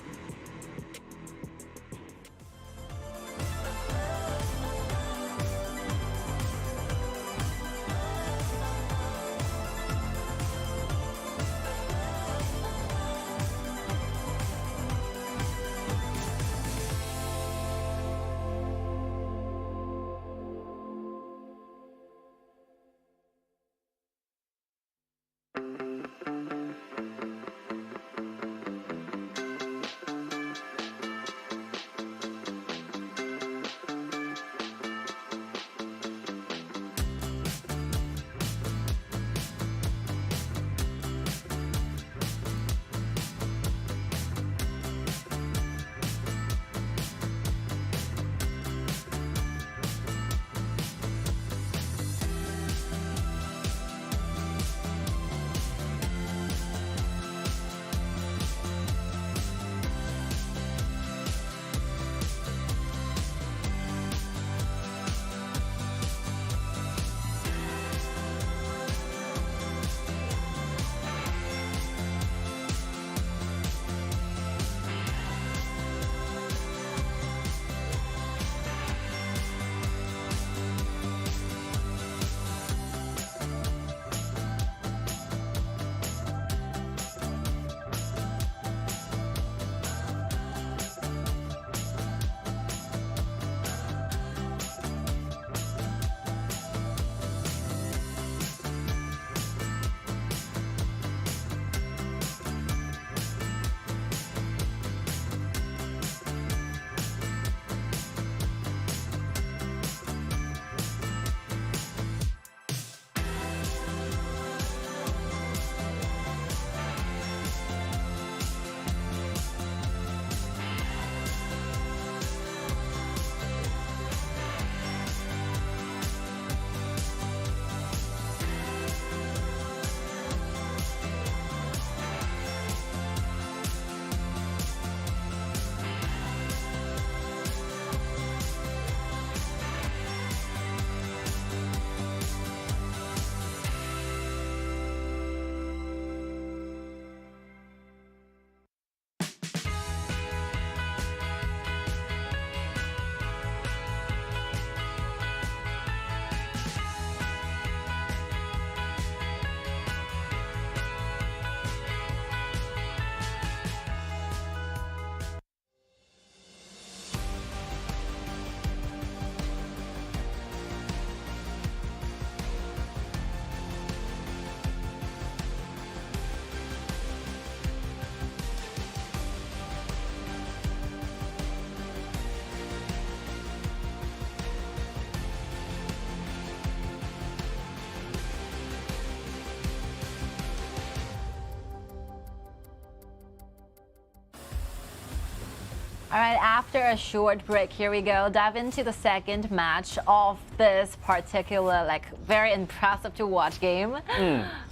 All right, after a short break, here we go. Dive into the second match of this particular, like, very impressive to watch game.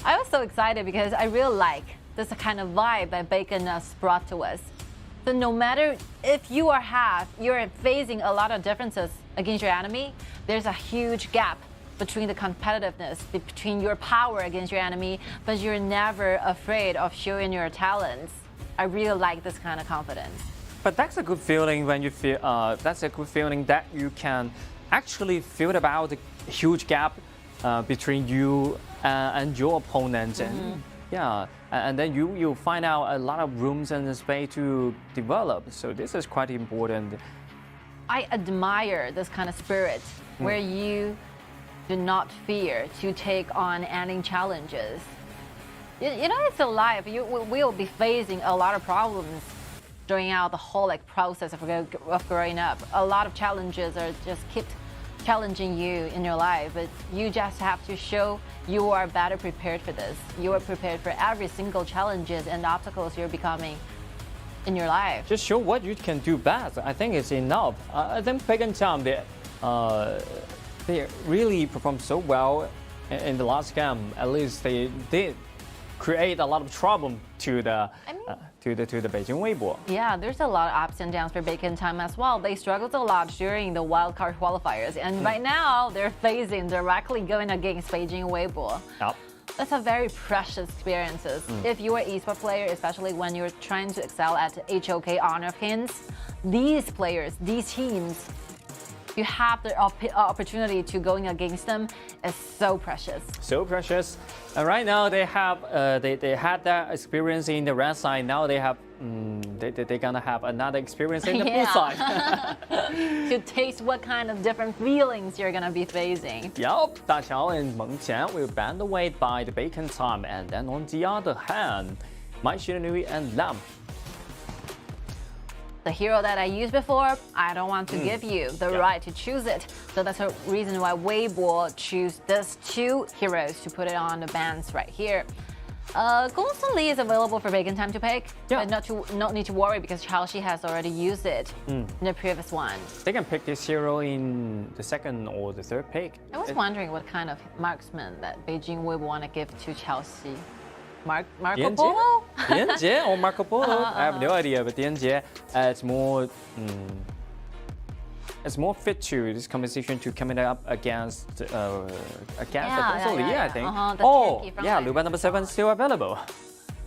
I was so excited because I really like this kind of vibe that Bacon has brought to us. So no matter if you're facing a lot of differences against your enemy, there's a huge gap between the competitiveness, between your power against your enemy, but you're never afraid of showing your talents. I really like this kind of confidence. But that's a good feeling when you feel. That's a good feeling that you can actually feel about the huge gap between you and your opponent, and and then you find out a lot of rooms and space to develop. So this is quite important. I admire this kind of spirit where you do not fear to take on any challenges. You know, it's alive. We will be facing a lot of problems during out the whole process of growing up. A lot of challenges are just keep challenging you in your life, but you just have to show you are better prepared for this. You are prepared for every single challenges and obstacles you're becoming in your life. Just show what you can do best. I think it's enough. I think Bacon Time they really performed so well in the last game. At least they did create a lot of trouble to the Beijing Weibo. Yeah, there's a lot of ups and downs for Bacon Time as well. They struggled a lot during the wildcard qualifiers, and right now they're facing directly going against Beijing Weibo. Yep. That's a very precious experiences. If you're an esports player, especially when you're trying to excel at HOK Honor of Kings, these players, these teams, you have the opportunity to going against them is so precious. So precious. And right now they have they had that experience in the red side. Now they have they're gonna have another experience in the blue side. To taste what kind of different feelings you're gonna be facing. Yup, Da Qiao and Meng Qian will band the weight by the Bacon Time, and then on the other hand, Mai Shiranui and Lam. The hero that I used before, I don't want to give you the right to choose it. So that's the reason why Weibo choose these two heroes to put it on the bands right here. Golden Lee is available for Bacon Time to pick, but not need to worry because Chaoxi has already used it in the previous one. They can pick this hero in the second or the third pick. I was wondering what kind of marksman that Beijing Weibo want to give to Chaoxi. Marco Polo? Gen.G or Marco Polo? I have no idea, but Gen.G it's more fit to this competition to coming up against Golden Lee, I think. Luban number 7 is still available.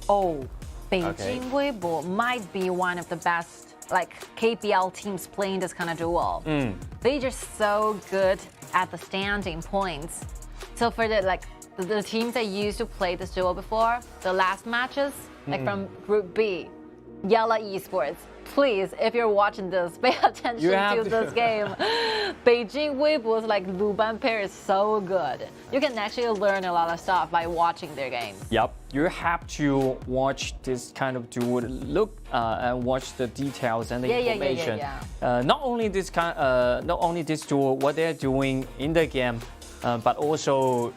Oh, Beijing Weibo might be one of the best KPL teams playing this kind of duel. They're just so good at the standing points. So for the teams that used to play this duel before, the last matches, from Group B, Yalla Esports, please, if you're watching this, pay attention to this game. Beijing Weibo's Luban pair is so good. You can actually learn a lot of stuff by watching their games. Yep, you have to watch this kind of duel, look and watch the details and the information. Not only this duel, what they're doing in the game, but also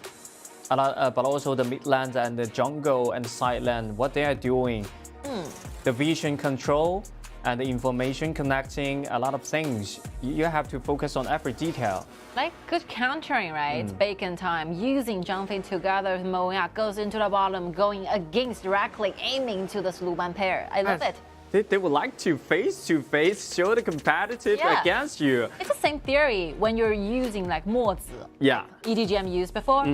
the mid lane and the jungle and side lane, what they are doing, the vision control and the information connecting, a lot of things. You have to focus on every detail. Good countering, right? Bacon Time, using Zhang together with Moya, goes into the bottom, going against directly, aiming to this Luban pair. I love it. They would like to face show the competitive against you. It's the same theory when you're using Mozi. Yeah. EDGM used before,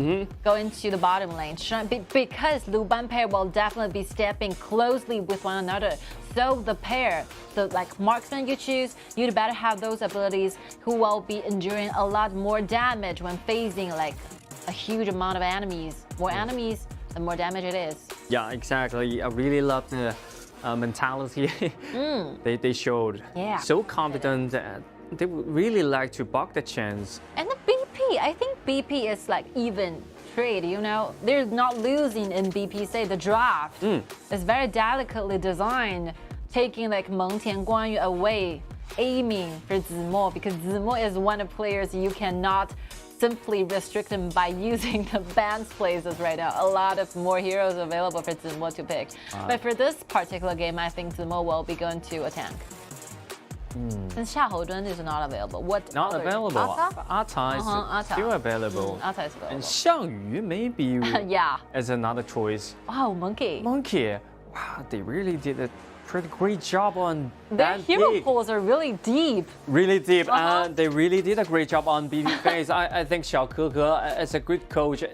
go into the bottom lane. Because Luban pair will definitely be stepping closely with one another. So the pair, the marksman you choose, you'd better have those abilities who will be enduring a lot more damage when facing a huge amount of enemies. More enemies, the more damage it is. Yeah, exactly. I really love the mentality they showed. So confident that they would really like to block the chance. And the BP, I think BP is even trade, they're not losing in BP. Say the draft is very delicately designed, taking Meng Tian Guanyu away, aiming for Zimo, because Zimo is one of the players you cannot simply restrict them by using the banned places right now. A lot of more heroes available for Zimo to pick. But for this particular game, I think Zimo will be going to a tank. And Xiaohoudun is not available. What? Not other- available. Ata? Ata is Ata. still available. Ata is And available. Xiangyu maybe Yeah. is another choice. Wow, monkey. Monkey, wow, they really did a pretty great job on Their that hero pick. pools are really deep. Really deep, Uh-huh. and they really did a great job on beating face. I think Xiao Keke, as a good coach,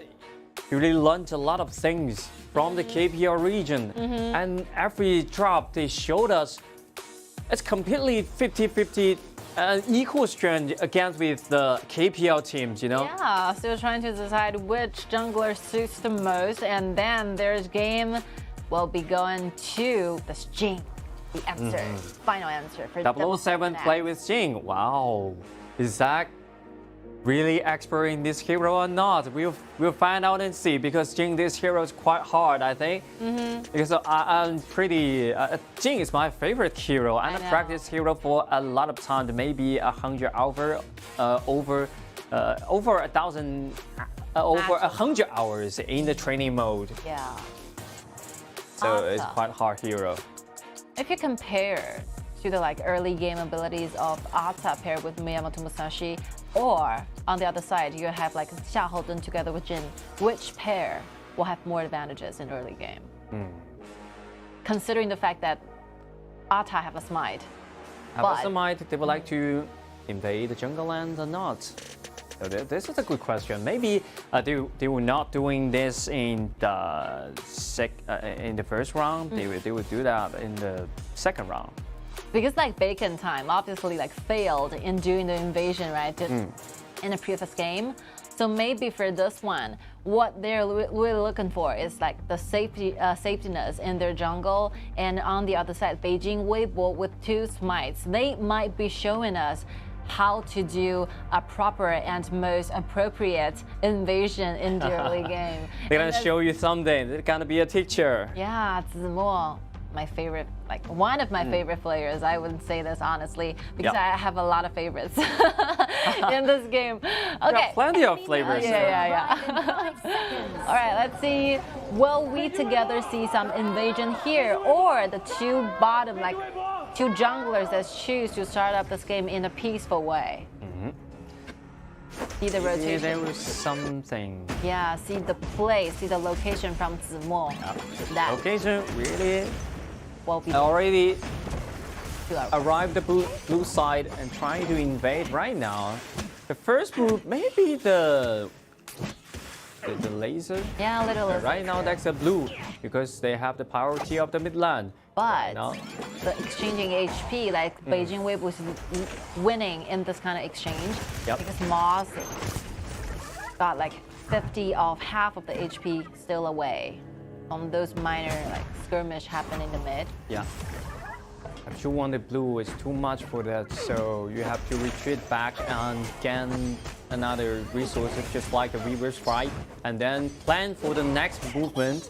he really learned a lot of things from the KPL region. And every drop they showed us, it's completely 50-50, equal strength against with the KPL teams, you know? Yeah, still trying to decide which jungler suits the most, and then there's game will be going to the Jing. The answer, final answer for 007 play with Jing. Wow, is that really expert in this hero or not? We'll find out and see, because Jing, this hero is quite hard, I think. Because I'm pretty. Jing is my favorite hero, and I know. practiced hero for a lot of time, maybe 100 hours, over 1,000, over 100 hours in the training mode. Yeah. So it's Awesome. quite hard hero. If you compare to the early game abilities of Ata paired with Miyamoto Musashi, or on the other side you have Xiaohoudun together with Jin, which pair will have more advantages in early game? Considering the fact that Ata have a smite, But some might they would like to invade the jungle land or not? So this is a good question. Maybe they were not doing this in the first round. They would do that in the second round. because Bacon Time obviously failed in doing the invasion, right? Just in the previous game. So maybe for this one, what they're really looking for is the safetiness in their jungle, and on the other side, Beijing Weibo with 2 smites. They might be showing us how to do a proper and most appropriate invasion in the early game. They're And gonna show you something. They're gonna be a teacher. yeah, Zimo, my favorite, one of my favorite players. I would say this honestly, because Yeah. I have a lot of favorites in this game. There Okay. are plenty of flavors. Yeah. Arrive in 5 seconds. All right, let's see. Will we together see some invasion here, or the 2 bottom, 2 junglers that choose to start up this game in a peaceful way? See the Yeah, rotation. there was something. Yeah, see the play, see the location from Zimo. That Location really will be already to our arrived the blue side and trying to invade right now. The first move, maybe the laser. yeah, a little. Right now that's a blue because they have the priority of the mid lane. But No? the exchanging HP, Beijing Weibo is winning in this kind of exchange. Yep. Because Moss got 50 of half of the HP still away from those minor skirmish happen in the mid. Yeah. If you want the blue, it's too much for that, so you have to retreat back and gain another resources, just like a reverse strike, and then plan for the next movement.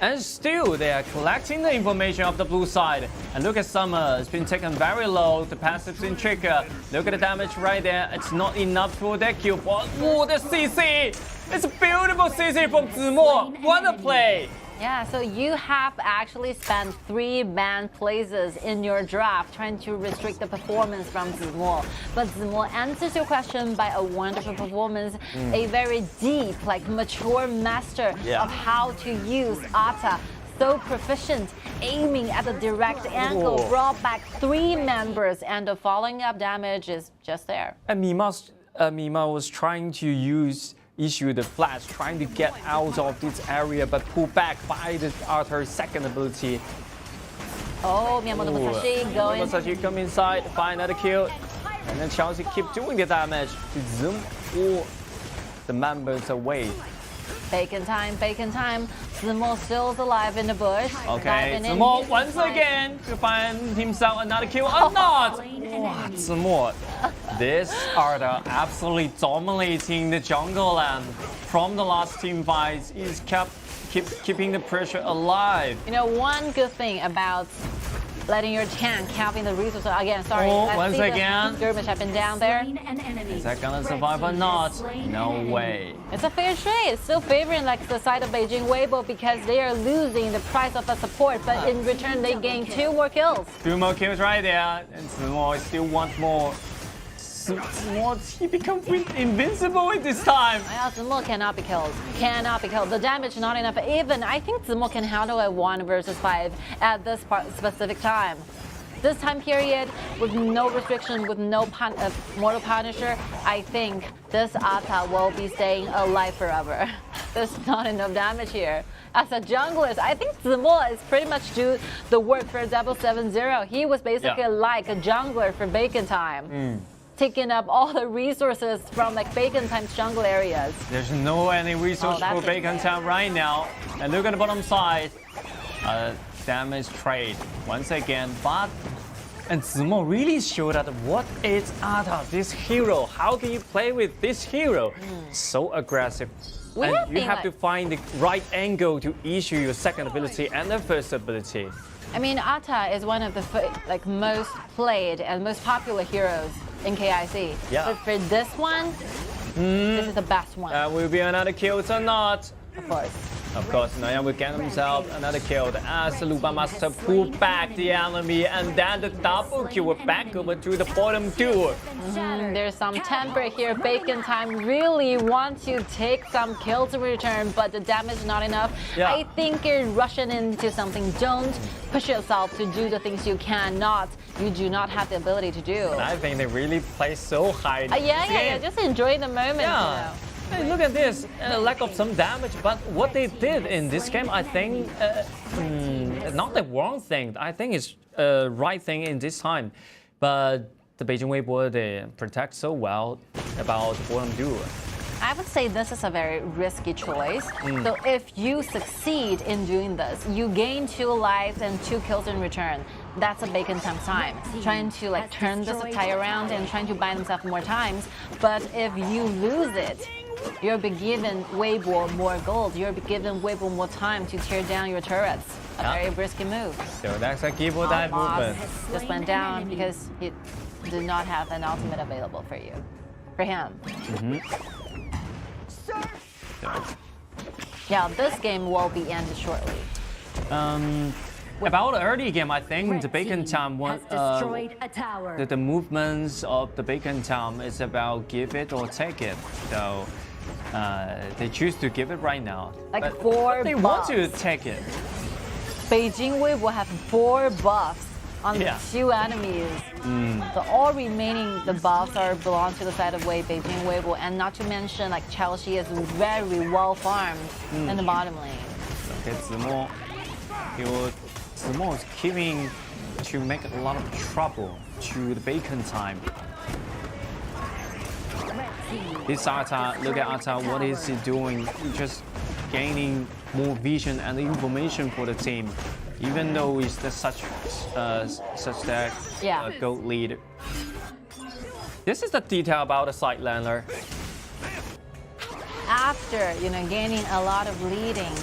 And still, they are collecting the information of the blue side. And look at Summer, it's been taken very low. The passive's been triggered. Look at the damage right there. It's not enough for that kill. But the CC! It's a beautiful CC from Zimo. What a play! Yeah, so you have actually spent 3 ban places in your draft trying to restrict the performance from Zimo. But Zimo answers your question by a wonderful performance, a very deep, mature master Yeah. of how to use Ata. So proficient, aiming at the direct angle, Whoa. brought back 3 members, and the following up damage is just there. And Mima was trying to issue the flash, trying to get out of this area, but pulled back by the Arthur's second ability. Oh, Miyamoto Musashi going. Musashi come inside, find another kill, and then Chelsea keep doing the damage to zoom all the members away. Bacon time, bacon time. Zimo still alive in the bush. Okay, Diving in. Zimo once again to find himself another kill or not. What, Zimo? This Arda absolutely dominating the jungle, and from the last team fights, he's keeping the pressure alive. You know, one good thing about letting your tank having the resources again. Sorry, Oh, I once see the again. skirmish have been down there. Slain an enemy. Is that gonna Red survive or team not? has slain No an enemy. way. It's a fair trade. Still favoring like the side of Beijing Weibo because they are losing the price of the support, but in return they gain 2 more kills. 2 more kills right there, and Zimo still wants more. Zimo, he becomes invincible at this time. Yeah, Zimo cannot be killed. Cannot be killed. The damage not enough. Even I think Zimo can handle a 1 versus 5 at this specific time. This time period, with no restriction, with no mortal punisher, I think this Ata will be staying alive forever. There's not enough damage here. As a jungler, I think Zimo is pretty much do the work for Double 7-0. He was basically like a jungler for Bacon Time. Taking up all the resources from like Bacon Time's jungle areas. There's no any resource that's for it. Bacon Town right now. And look at the bottom side. Damage trade once again, but and Zimo really showed that what is Ata, this hero. How can you play with this hero? So aggressive. We and have you been have to find the right angle to issue your second ability and the first ability. I mean, Ata is one of the like most played and most popular heroes in KIC. Yeah. But for this one, this is the best one, Will be another kill or not? of course. Of course, Nayan will get himself another kill as Luba Master pull back the enemy, and then the double kill will back over to the bottom 2. There's some temper here. Bacon Time really wants to take some kills in return, but the damage not enough. Yeah. I think you're rushing into something. Don't push yourself to do the things you cannot. You do not have the ability to do. I think they really play so high. in this Yeah. game. Just enjoy the moment. Yeah. Hey, look at this, lack of some damage, but what they did in this game, I think, not the wrong thing. I think it's right thing in this time, but the Beijing Weibo, they protect so well about bottom 2. I would say this is a very risky choice. So if you succeed in doing this, you gain 2 lives and 2 kills in return. That's a Bacon time. Trying to like turn this tie around and trying to buy themselves more times. But if you lose it, you'll be given Weibo more gold. You'll be given Weibo more time to tear down your turrets. A very risky move. So that's a give or die movement. Just went down because he did not have an ultimate available for you, for him. Yeah, this game will be ended shortly. About the early game, I think Red the Bacon team Town has destroyed a tower. the movements of the Bacon Town is about give it or take it. So they choose to give it right now. Like But 4 they buffs. want to take it. Beijing Wave will have 4 buffs on Yeah. the 2 enemies. The all remaining the buffs are belong to the side of Wave, Beijing Wave, and not to mention like Chelsea is very well farmed in the bottom lane. Okay, Zimo, Zimo is keeping to make a lot of trouble to the Bacon Time. Red team This Ata, look at Ata, what is he doing? He's just gaining more vision and information for the team, even though he's such that Yeah. GOAT lead. This is the detail about the side laner. After gaining a lot of leading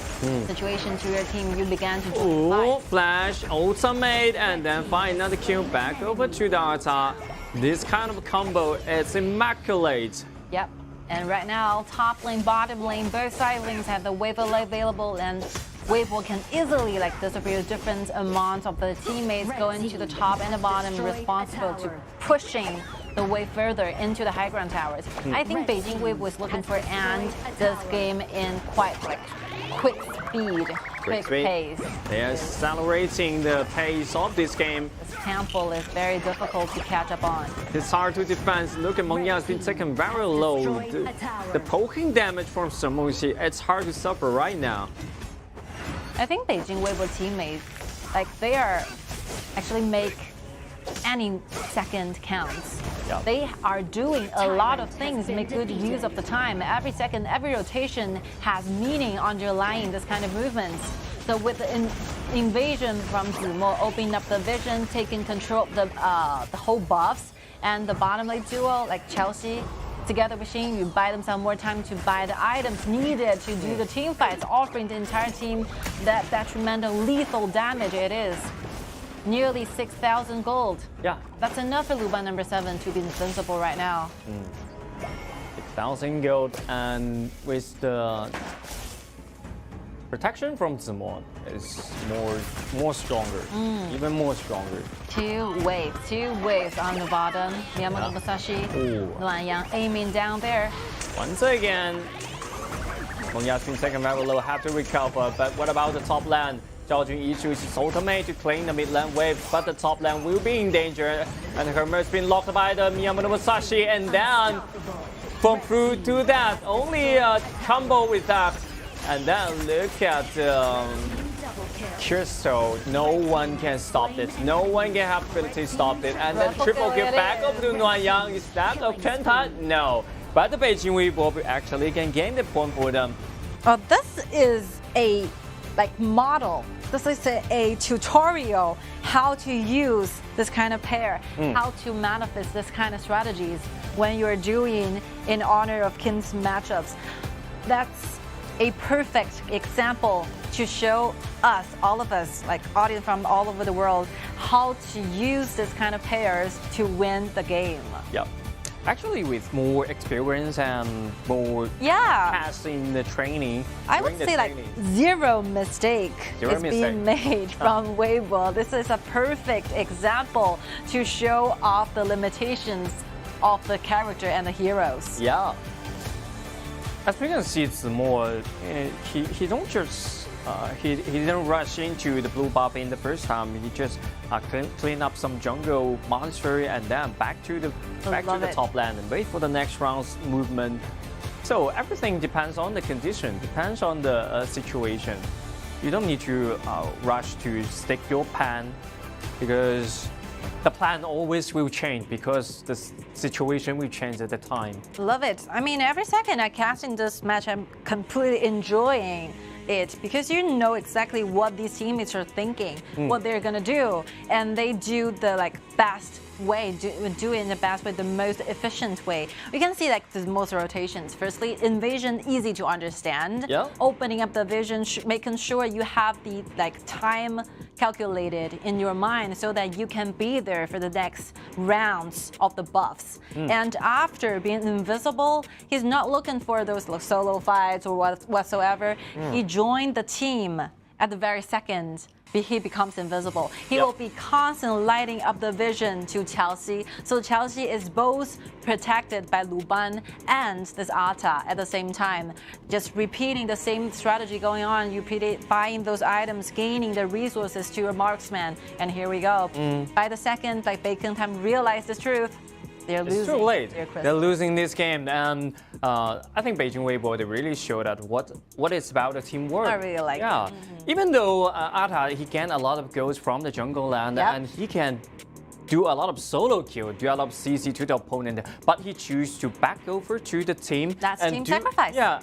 situation to your team, you began to Ooh, fight. flash, ultimate, and then find another kill back over to the Ata. This kind of combo is immaculate. Yep. And right now, top lane, bottom lane, both side lanes have the wave available, and wave can easily disappear different amounts of the teammates going to the top and the bottom, responsible to pushing the way further into the high ground towers. I think Beijing Wave was looking for end this game in quite quick speed, quick pace. They are accelerating the pace of this game. This tempo is very difficult to catch up on. It's hard to defend. Look at Meng Yang has been taken very low. The poking damage from Samushi, it's hard to suffer right now. I think Beijing Weibo teammates, they are actually make any second counts. Yeah. They are doing a lot of things, make good use of the time. Every second, every rotation has meaning underlying this kind of movements. So with the invasion from Zimo, opening up the vision, taking control of the whole buffs, and the bottom lane duo, like Chelsea, together with Shin, you buy themselves more time to buy the items needed to do the team fights, offering the entire team that detrimental lethal damage it is. nearly 6,000 gold. Yeah, That's enough for Luban number 7 to be invincible right now. 6,000 gold, and with the protection from Zemo is more stronger, even more stronger. Two waves on the bottom. Miyamoto Musashi, Luan Yang aiming down there. Once again, Meng Yasmin second level low have to recover, but what about the top lane? Zhao Jun used his ultimate to clean the mid lane wave, but the top lane will be in danger, and Hermer's been locked by the Miyamoto Musashi, and then from through to that, only a combo with that. And then look at Crystal. No one can stop this. No one can have ability to stop it. And then triple kill back up to Nuan Yang. Is that a Penta? No. But the Beijing Weibo actually can gain the point for them. Oh, this is a model. This is a tutorial how to use this kind of pair, how to manifest this kind of strategies when you're doing in honor of Kim's matchups. That's a perfect example to show us, all of us, like audience from all over the world, how to use this kind of pairs to win the game. Yep. Actually, with more experience and more past in the training, I would say like zero mistake is being made from Weibo. This is a perfect example to show off the limitations of the character and the heroes. Yeah. As we can see, it's more he don't just he didn't rush into the blue buff in the first time. He just clean up some jungle monster and then back to the top lane and wait for the next round's movement. So everything depends on the condition, depends on the situation. You don't need to rush to stick your plan, because the plan always will change because the situation will change at the time. Love it. I mean, every second I cast in this match, I'm completely enjoying it because you know exactly what these teammates are thinking, what they're gonna do, and they do the best way, do it in the best way, the most efficient way. We can see the most rotations. Firstly, invasion, easy to understand. Yeah. Opening up the vision, making sure you have the time calculated in your mind so that you can be there for the next rounds of the buffs. And after being invisible, he's not looking for those solo fights or whatsoever. He joined the team at the very second he becomes invisible. He will be constantly lighting up the vision to Chelsea. So Chelsea is both protected by Luban and this Ata at the same time. Just repeating the same strategy going on. You buying those items, gaining the resources to your marksman. And here we go. By the second, Bacon Time realized the truth. They're losing. It's too late. They're losing this game, and I think Beijing Weibo, they really showed that what it's about the teamwork. I really like it. Even though Ata, he gained a lot of goals from the jungle land, and he can do a lot of solo kill, do a lot of CC to the opponent, but he chooses to back over to the team. That's team sacrifice. Yeah,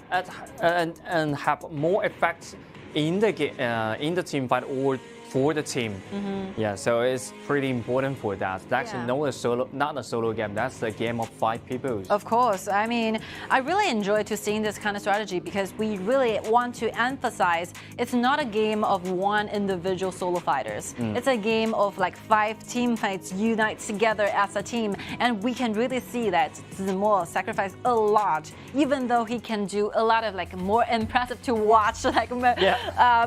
and have more effects in the team fight or for the team. Yeah, so it's pretty important for that. That's not a solo game. That's a game of 5 people. Of course. I mean, I really enjoy to seeing this kind of strategy because we really want to emphasize it's not a game of one individual solo fighters. It's a game of 5 team fights unite together as a team, and we can really see that Zemo sacrificed a lot, even though he can do a lot of more impressive to watch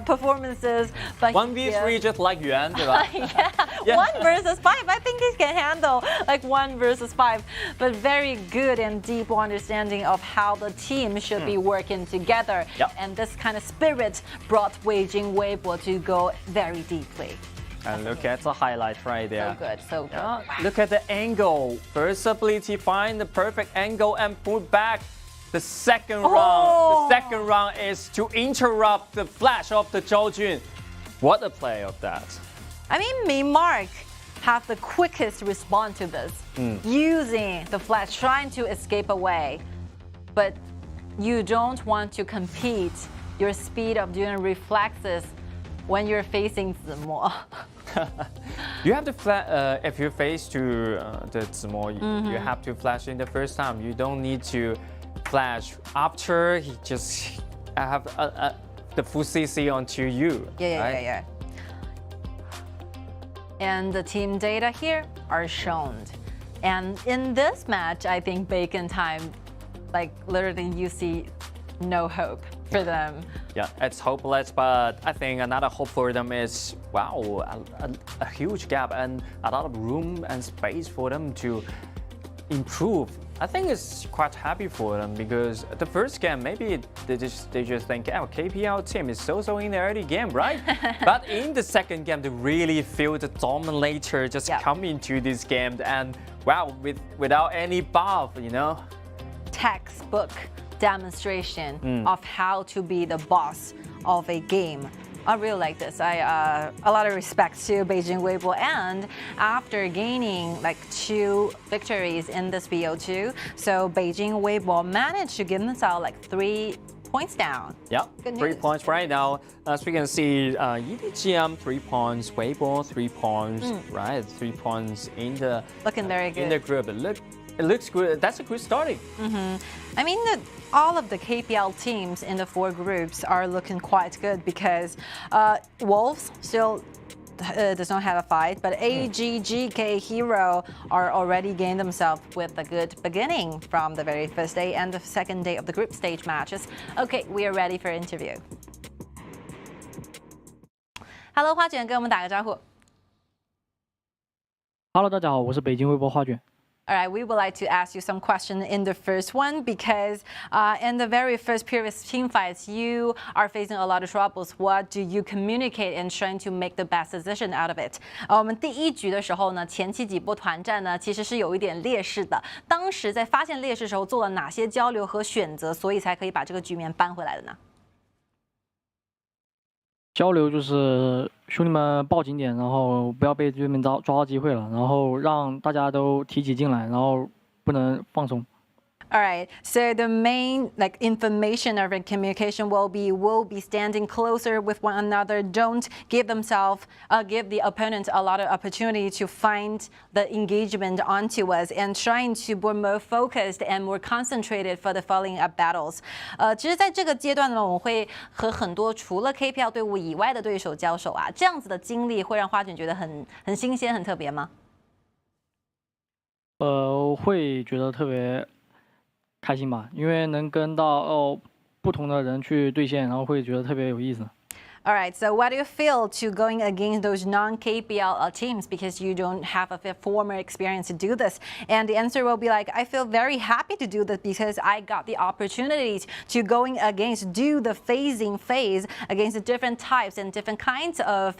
performances. But 1v3 just like Yuan, yeah, 1 versus 5. I think he can handle 1 versus 5, but very good and deep understanding of how the team should be working together. And this kind of spirit brought Beijing Weibo to go very deeply. And look at the highlight right there. So good, so good. Look at the angle. First ability, find the perfect angle and put back. The second round. The second round is to interrupt the flash of the Zhao Jun. What a play of that. I mean, Mark have the quickest response to this, using the flash, trying to escape away. But you don't want to compete your speed of doing reflexes when you're facing Zemo. You have to if you face to the Zemo, you have to flash in the first time. You don't need to flash after he just have the full CC onto you. Yeah. And the team data here are shown. And in this match, I think Bacon Time, like literally you see no hope for them. Yeah, it's hopeless, but I think another hope for them is, wow, a huge gap and a lot of room and space for them to improve. I think it's quite happy for them because the first game, maybe they just think, oh, KPL team is so in the early game, right? But in the second game, they really feel the dominator just come into this game and wow, without any buff, you know? Textbook demonstration of how to be the boss of a game. I really like this. A lot of respect to Beijing Weibo, and after gaining like 2 victories in this BO2, so Beijing Weibo managed to give themselves like 3 points down. Yeah, 3 points right now. As we can see, EDGM 3 points, Weibo 3 points, right? 3 points in the looking very good in the group. It looks good. That's a good starting. I mean, all of the KPL teams in the 4 groups are looking quite good because Wolves still does not have a fight, but AGGK Hero are already gained themselves with a good beginning from the very first day and the second day of the group stage matches. Okay, we are ready for interview. Hello， 花卷跟我们打个招呼。Hello， 大家好，我是北京微博花卷。All right, we would like to ask you some questions in the first one because in the very first previous team fights, you are facing a lot of troubles. What do you communicate and trying to make the best decision out of it? 我们第一局的时候呢，前期几波团战呢，其实是有一点劣势的。当时在发现劣势的时候，做了哪些交流和选择，所以才可以把这个局面扳回来的呢？交流就是兄弟们抱紧点，然后不要被对面抓到机会了，然后让大家都提起劲来，然后不能放松。All right. So the main information of communication will be standing closer with one another. Don't give the opponent a lot of opportunity to find the engagement onto us, and trying to be more focused and more concentrated for the following up battles. 其实在这个阶段呢，我们会和很多除了 KPL 队伍以外的对手交手啊，这样子的经历会让花卷觉得很新鲜、很特别吗？会觉得特别开心吧，因为能跟到不同的人去对线，然后会觉得特别有意思。All right, so what do you feel to going against those non-KPL teams because you don't have a former experience to do this? And the answer will be like, I feel very happy to do this because I got the opportunities to do the phasing phase against the different types and different kinds of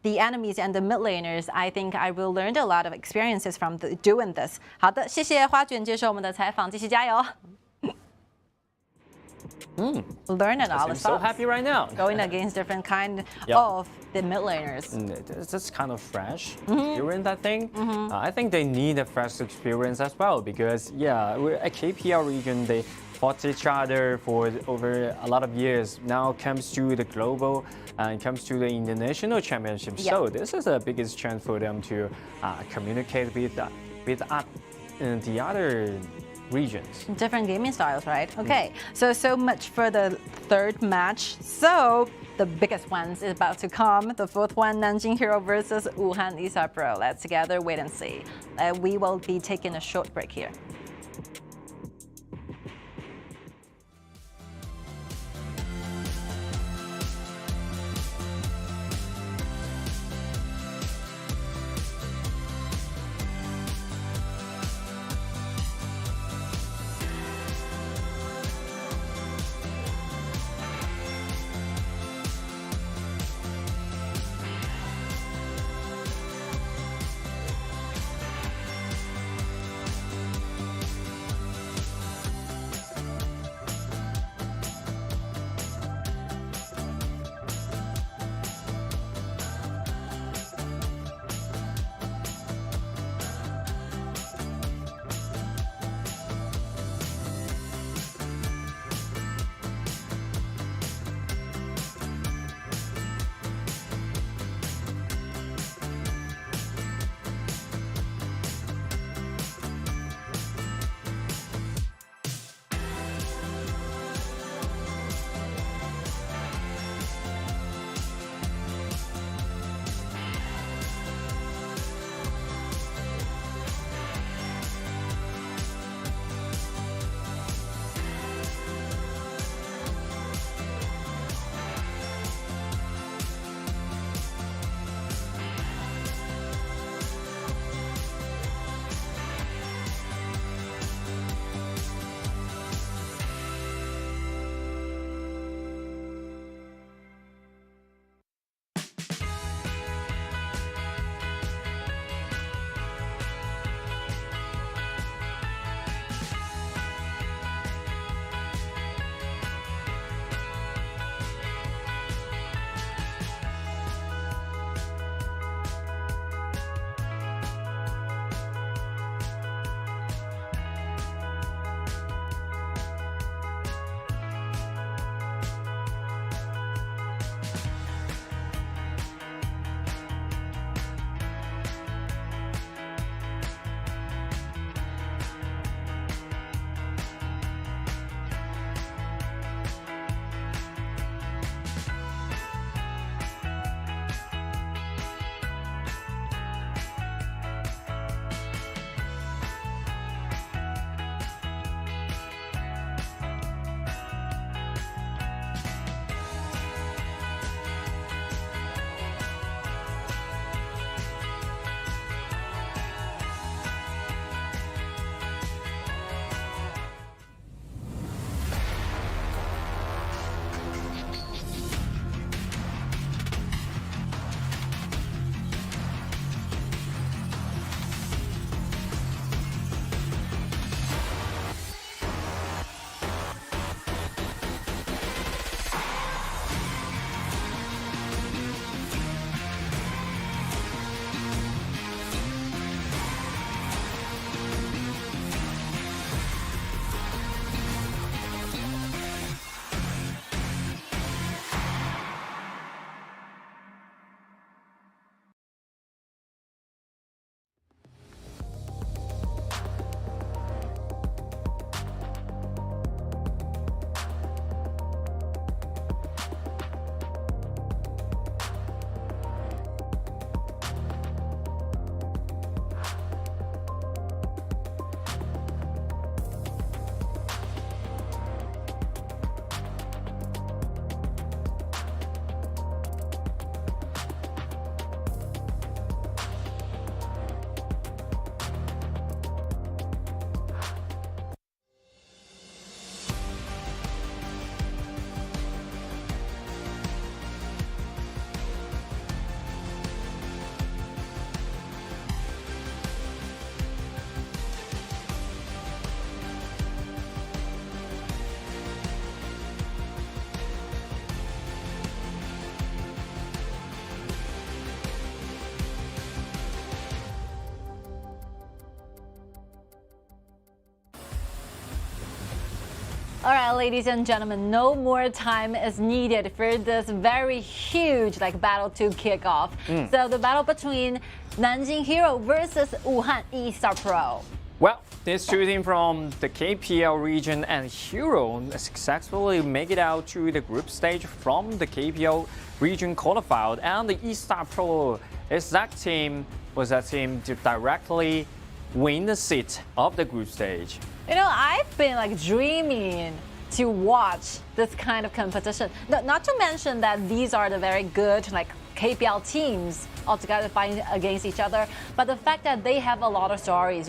the enemies and the mid laners. I think I will learn a lot of experiences from doing this. 好的，谢谢花卷接受我们的采访，继续加油。Learn it all. I'm so happy right now. Going against different kind of the mid laners. That's kind of fresh experience, I think. I think they need a fresh experience as well because, we're a KPL region. They fought each other for over a lot of years. Now it comes to the global and comes to the international championship. So this is the biggest chance for them to communicate with the other regions. Different gaming styles, right? Okay, so much for the third match. So the biggest one is about to come. The fourth one, Nanjing Hero versus Wuhan Lisa Pro. Let's together wait and see. We will be taking a short break here. All right, ladies and gentlemen, no more time is needed for this very huge battle to kick off. So the battle between Nanjing Hero versus Wuhan E-Star Pro. Well, this two teams from the KPL region and Hero successfully make it out to the group stage from the KPL region qualified, and the E-Star Pro was that team to directly win the seat of the group stage. I've been dreaming to watch this kind of competition. Not to mention that these are the very good KPL teams altogether fighting against each other, but the fact that they have a lot of stories,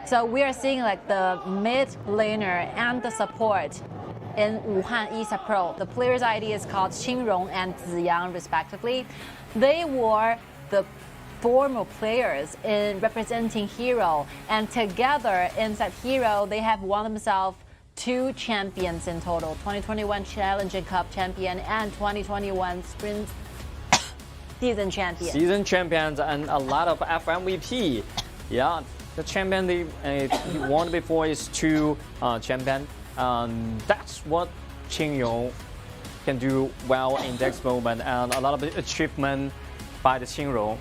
So we are seeing the mid laner and the support in Wuhan E-Star Pro. The player's ID is called Qingrong and Ziyang respectively. They were the former players in representing Hero, and together inside Hero they have won themselves 2 champions in total, 2021 Challenger Cup champion and 2021 Sprint season champion. Season champions and a lot of FMVP. Yeah, the champion they won before is 2 champion. That's what Qingyong can do well in this moment, and a lot of achievement by the Qingrong.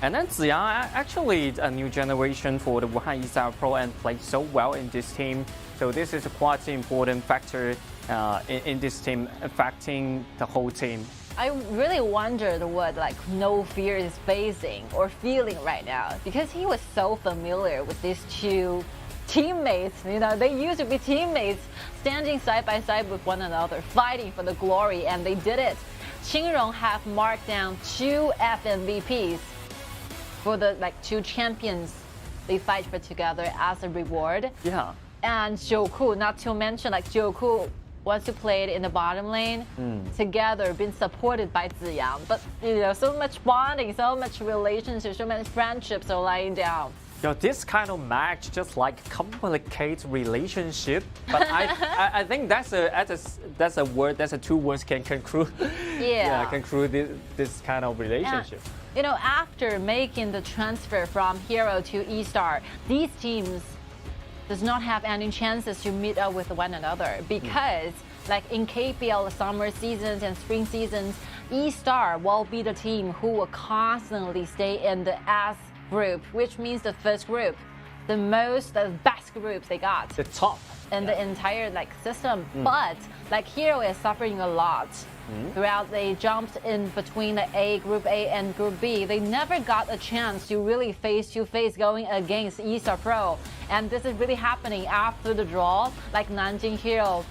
And then Ziyang actually a new generation for the Wuhan E-Star Pro and played so well in this team. So this is a quite important factor in this team, affecting the whole team. I really wondered what No Fear is facing or feeling right now, because he was so familiar with these 2 teammates. They used to be teammates, standing side by side with one another, fighting for the glory, and they did it. Qingrong have marked down 2 FMVPs for the 2 champions they fight for together as a reward. Yeah. And Zhouku, not to mention Zhouku wants to play it in the bottom lane together, being supported by Ziyang. But so much bonding, so much relationship, so many friendships are lying down. This kind of match just complicates relationship, but I think that's a word, that's a 2 words can conclude. Yeah. Conclude this kind of relationship. And, after making the transfer from Hero to E-Star, these teams does not have any chances to meet up with one another, because in KPL summer seasons and spring seasons, E-Star will be the team who will constantly stay in the S group, which means the first group, the best groups they got. The top. In the entire system. But Hero is suffering a lot. Throughout they jumped in between the Group A and Group B. They never got a chance to really face-to-face going against E-Star Pro. And this is really happening after the draw. Nanjing Hero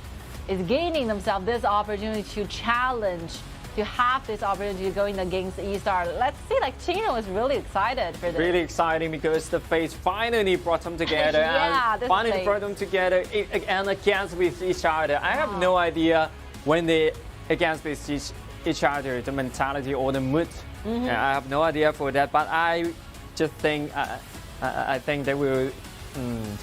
is gaining themselves this opportunity to challenge, to have this opportunity going against E-Star. Let's see, Chino is really excited for this. Really exciting because the face finally brought them together. Yeah, and finally brought them together and against with each other. I have no idea when they against with each other, the mentality or the mood. I have no idea for that, but I just think I think they will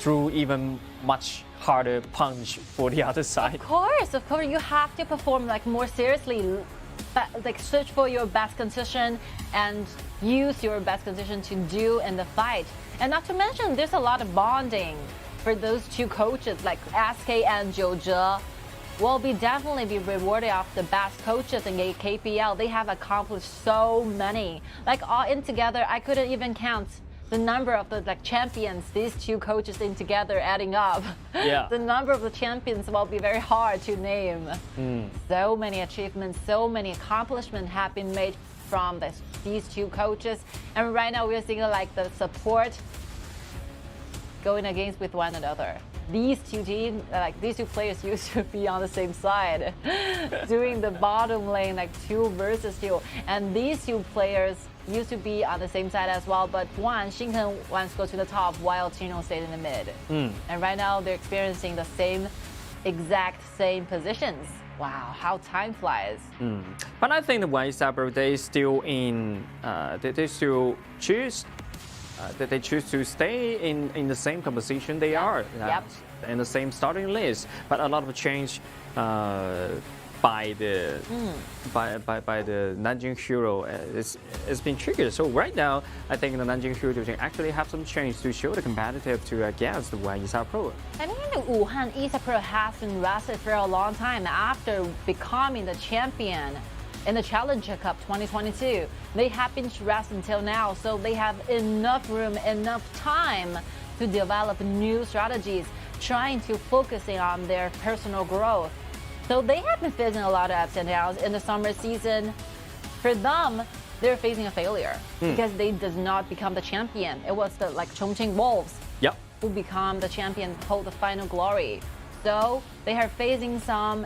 throw even much harder punch for the other side. Of course, you have to perform more seriously. Search for your best condition and use your best condition to do in the fight. And not to mention, there's a lot of bonding for those 2 coaches, SK and Gen.G will definitely be rewarded of the best coaches in KPL. They have accomplished so many. All in together, I couldn't even count the number of the champions these 2 coaches in together adding up. Yeah. The number of the champions will be very hard to name. So many achievements, so many accomplishments have been made from these 2 coaches. And right now we're seeing the support going against with one another. These 2 teams, these 2 players used to be on the same side, doing the bottom lane 2 versus 2. And these 2 players used to be on the same side as well, but Xingchen wants to go to the top while Chino stayed in the mid. And right now they're experiencing the exact same positions. Wow, how time flies. But I think the Wuhan E-Star Pro, they still they still choose. They choose to stay in the same composition they are, in the same starting list. But a lot of change by the by the Nanjing Hero it's been triggered. So right now, I think the Nanjing Hero division actually have some chance to show the competitive to against the Wanyisa Pro. I think the Wuhan East Pro has been rested for a long time after becoming the champion in the Challenger Cup 2022. They have been rested until now, so they have enough room, enough time to develop new strategies, trying to focusing on their personal growth. So they have been facing a lot of ups and downs in the summer season. For them, they're facing a failure because they did not become the champion. It was the Chongqing Wolves who become the champion, hold the final glory. So they are facing some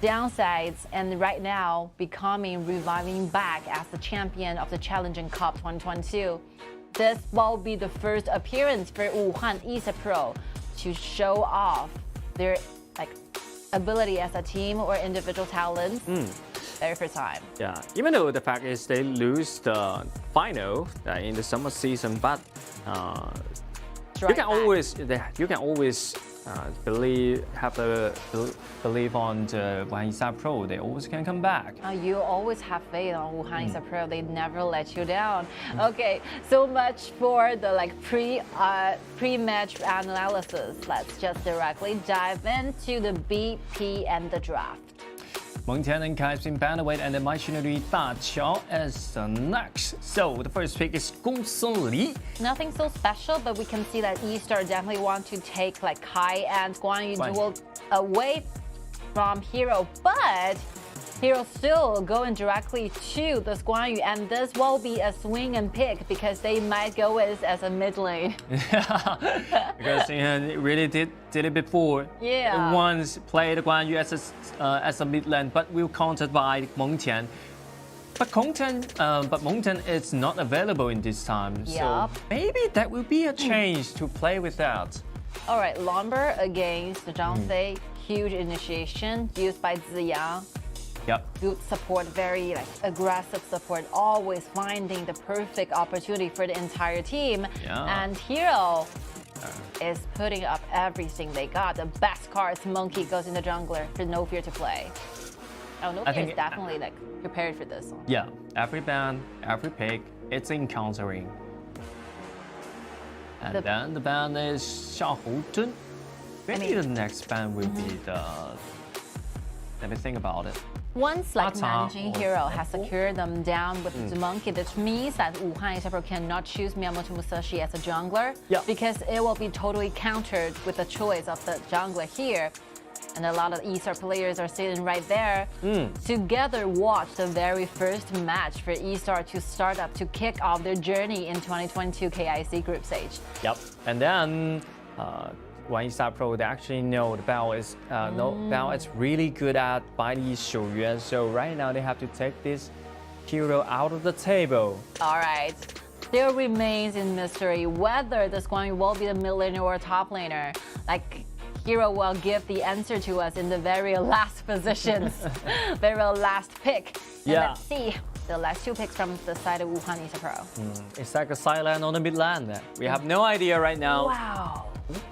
downsides and right now reviving back as the champion of the Challenging Cup 2022. This will be the first appearance for Wuhan East Pro to show off their ability as a team or individual talents. Very first time. Yeah, even though the fact is they lose the final in the summer season, but you can always believe on the Wanyisa Pro. They always can come back. You always have faith on Wuhan East Pro. They never let you down. Okay, so much for the pre-match analysis. Let's just directly dive into the BP and the draft. 蒙恬人 KIC bantamweight and the machinery 大乔 is the next. So the first pick is Gong Sun Li. Nothing so special, but we can see that Easter definitely want to take Kai and Guan Yu duel away from Hero, but Hero still going directly to this Guan Yu, and this will be a swing and pick because they might go as a mid lane. Yeah, because he really did it before. Yeah. Once played Guan Yu as a mid lane, but will countered by Meng Tian. But Meng Tian is not available in this time, so maybe that will be a change to play with that. All right, Lomber against Zhang Fei, huge initiation used by Ziyang. Yep. Good support, very aggressive support, always finding the perfect opportunity for the entire team. Yeah. And Hero is putting up everything they got. The best cards, Monkey goes in the jungler for No Fear to play. Oh, No Fear is definitely prepared for this one. Yeah, every ban, every pick, it's encountering. And then the ban is Xiaohu Zhen. Maybe the next ban will be the... Let me think about it. Once managing Hero has secured them down with the Monkey, this means that Wuhan East Pro cannot choose Miyamoto Musashi as a jungler because it will be totally countered with the choice of the jungler here. And a lot of Eastern players are sitting right there. Together watch the very first match for Eastern to start up to kick off their journey in 2022 KIC group stage. Yep, and then Wanyisa Pro, they actually know the Bao is Bao is really good at binding Shouyuan. So right now they have to take this Hero out of the table. All right. Still remains in mystery whether this Guan Yu will be the mid laner or top laner. Hero will give the answer to us in the very last positions, very last pick. And let's see the last two picks from the side of Wuhan East Pro. It's like a silent on the mid lane. We have no idea right now. Wow.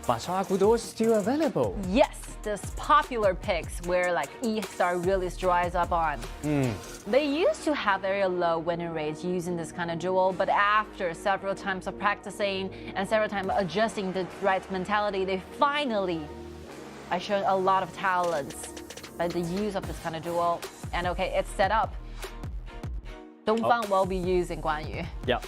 But Agudo is still available. Yes, this popular picks where E-Star really strides up on. They used to have very low winning rates using this kind of duel, but after several times of practicing and several times adjusting the right mentality, they finally showed a lot of talents by the use of this kind of duel. And okay, it's set up. Dongfang will be using Guan Yu. Yep.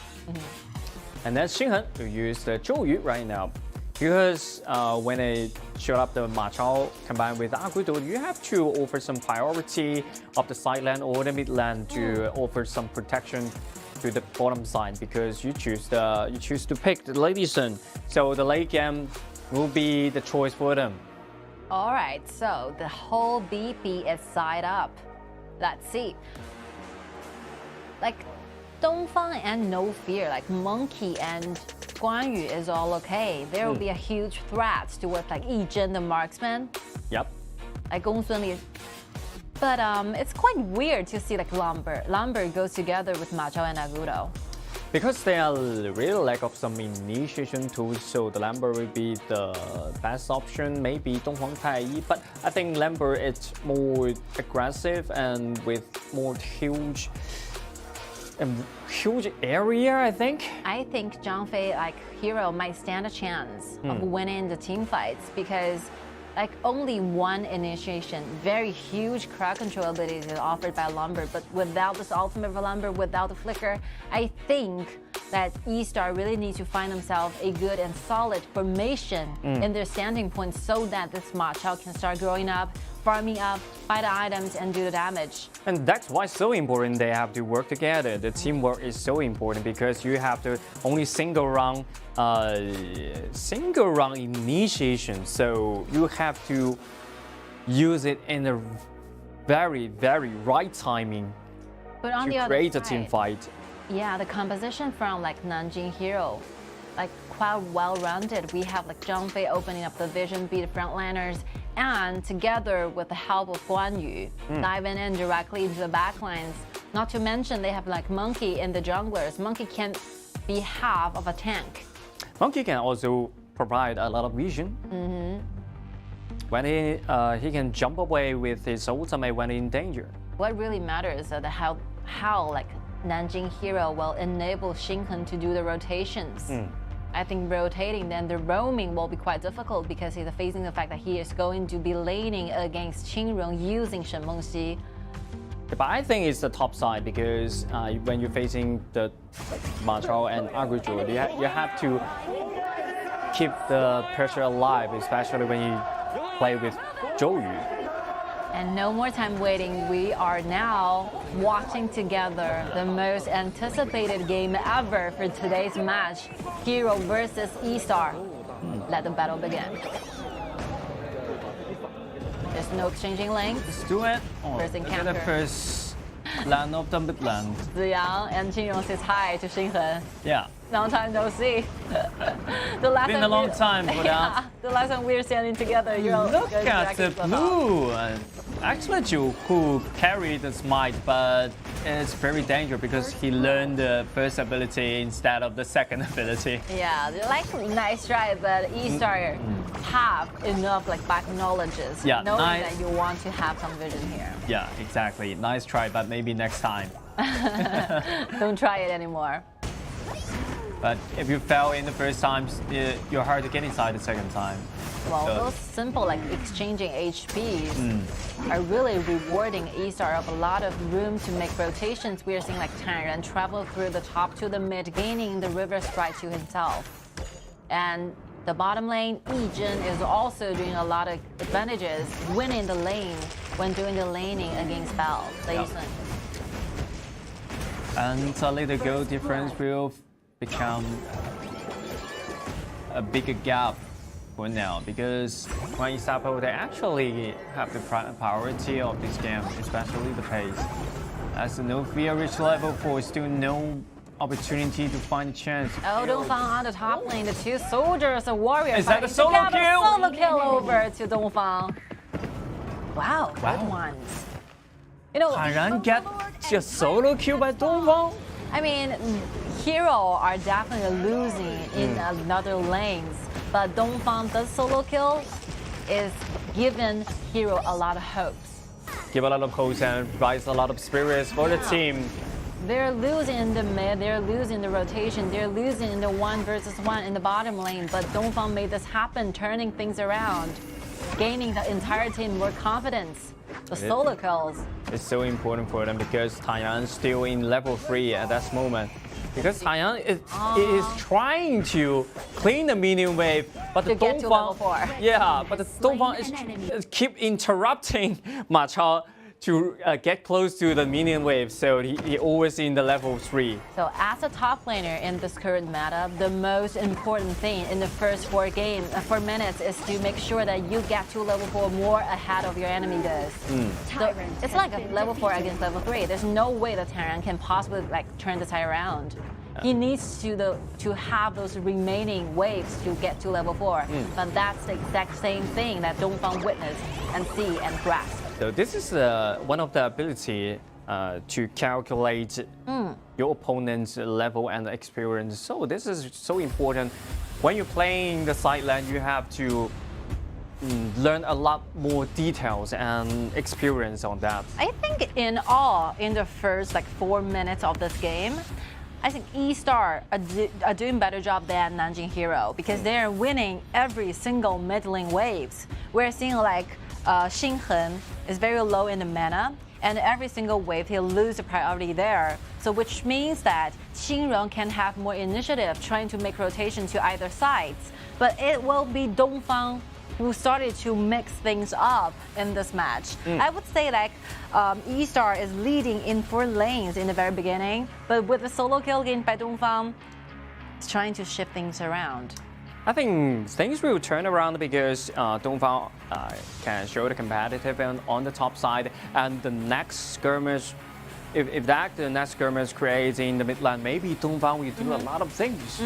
And then Xinghen will use the Zhou Yu right now. Because when they showed up the Ma Chao combined with Agudo, you have to offer some priority of the side lane or the mid lane to offer some protection to the bottom side because you choose to pick the Lady Sun. So the late game will be the choice for them. All right, so the whole BP is side up. Let's see. Dongfang and No Fear, Monkey and Guan Yu is all okay. There will be a huge threat towards Yi Zhen, the marksman. Yep. Gong Sun Li. But it's quite weird to see Lomber. Lomber goes together with Ma Chao and Agudo. Because they are really lack of some initiation tools, so the Lambert will be the best option, maybe Donghuang Taiyi. But I think Lambert is more aggressive and with more huge area, I think. I think Zhang Fei, like hero, might stand a chance of winning the team fights because like only one initiation, very huge crowd control ability is offered by Lambert, but without this ultimate for Lambert, without the flicker, I think that E-Star really needs to find themselves a good and solid formation in their standing points so that this Ma Chao can start growing up, farming up, buy the items and do the damage. And that's why it's so important they have to work together. The teamwork is so important because you have to only single round initiation. So you have to use it in a very, very right timing But on the to other create a side, team fight. yeah, the composition from like Nanjing Hero, like quite well-rounded. We have like Zhang Fei opening up the vision, be the frontliners, and together with the help of Guan Yu, diving in directly into the backlines. Not to mention they have like Monkey in the junglers. Monkey can be half of a tank. Monkey can also provide a lot of vision. When he can jump away with his ultimate when in danger. What really matters is how like Nanjing Hero will enable Xinghen to do the rotations. I think rotating, then the roaming will be quite difficult because he's facing the fact that he is going to be laning against Qingrong using Shen Mengxi. But I think it's the top side because when you're facing the Ma Chao and Agrijo, you have to keep the pressure alive, especially when you play with Zhou Yu. And no more time waiting, we are now watching together the most anticipated game ever for today's match, Hero versus E-Star. Let the battle begin. There's no exchanging lanes. Let's do it. First look at encounter. the first land of the midland. Ziyang and Qingrong says hi to Xinghen. Yeah. Long time no see. The last Been time a long we- time for Yeah, that. the last time we were standing together, Look at the blue. Actually, Zhu Hu carried the smite, but it's very dangerous because he learned the first ability instead of the second ability. Yeah, they're like nice try, but E-Star have enough like back knowledges, Yeah, knowing nice. that you want to have some vision here. Yeah, exactly. Nice try, but maybe next time. Don't try it anymore. But if you fail in the first time, you're hard to get inside the second time. Well, So- those simple like exchanging HPs are really rewarding E-Star of a lot of room to make rotations. We are seeing like Tanran travel through the top to the mid, gaining the river strike to himself. And the bottom lane, Yijin is also doing a lot of advantages, winning the lane when doing the laning against Bell. Listen. And a little goal difference will become a bigger gap for now because when you start they actually have the priority of this game, especially the pace. As no fear reach level 4, still no opportunity to find a chance. Oh, Dongfang on the top lane, the two soldiers, a warrior. Is that a fighting solo together. kill? Solo kill over to Dongfang. Wow, good ones. You know, 坦然 get a solo kill by Dongfang. I mean, Hero are definitely losing in another lanes, but Dongfang does solo kill is giving Hero a lot of hopes. Give a lot of hopes and rise a lot of spirits for the team. They're losing in the mid, they're losing the rotation, they're losing in the 1 versus 1 in the bottom lane, but Dongfang made this happen, turning things around, gaining the entire team more confidence. The solo kills. It's so important for them because Taiyan is still in level 3 at that moment. Because Taiyan is trying to clean the minion wave, but the To get to level 4. Yeah, but the Dongfang is keep interrupting Ma Chao to get close to the minion wave, so he always in the level 3. So as a top laner in this current meta, the most important thing in the first 4 minutes is to make sure that you get to level 4 more ahead of your enemy does. So it's like a level 4 against level 3. There's no way that Terran can possibly like turn the tide around. He needs to have those remaining waves to get to level 4. But that's the exact same thing that Dongfang witnessed and see and grasp. So this is one of the ability to calculate your opponent's level and experience. So this is so important. When you're playing the side lane, you have to learn a lot more details and experience on that. I think in all, in the first like 4 minutes of this game, I think E-Star are doing better job than Nanjing Hero because they're winning every single mid lane waves. We're seeing like Xinghen is very low in the mana, and every single wave he'll lose the priority there. So which means that Xinrong can have more initiative trying to make rotation to either sides. But it will be Dongfang who started to mix things up in this match. I would say like E-Star is leading in 4 lanes in the very beginning, but with the solo kill gained by Dongfang, it's trying to shift things around. I think things will turn around because Dongfang can show the competitive on the top side, and the next skirmish, if the next skirmish creates in the mid lane, maybe Dongfang will do a lot of things.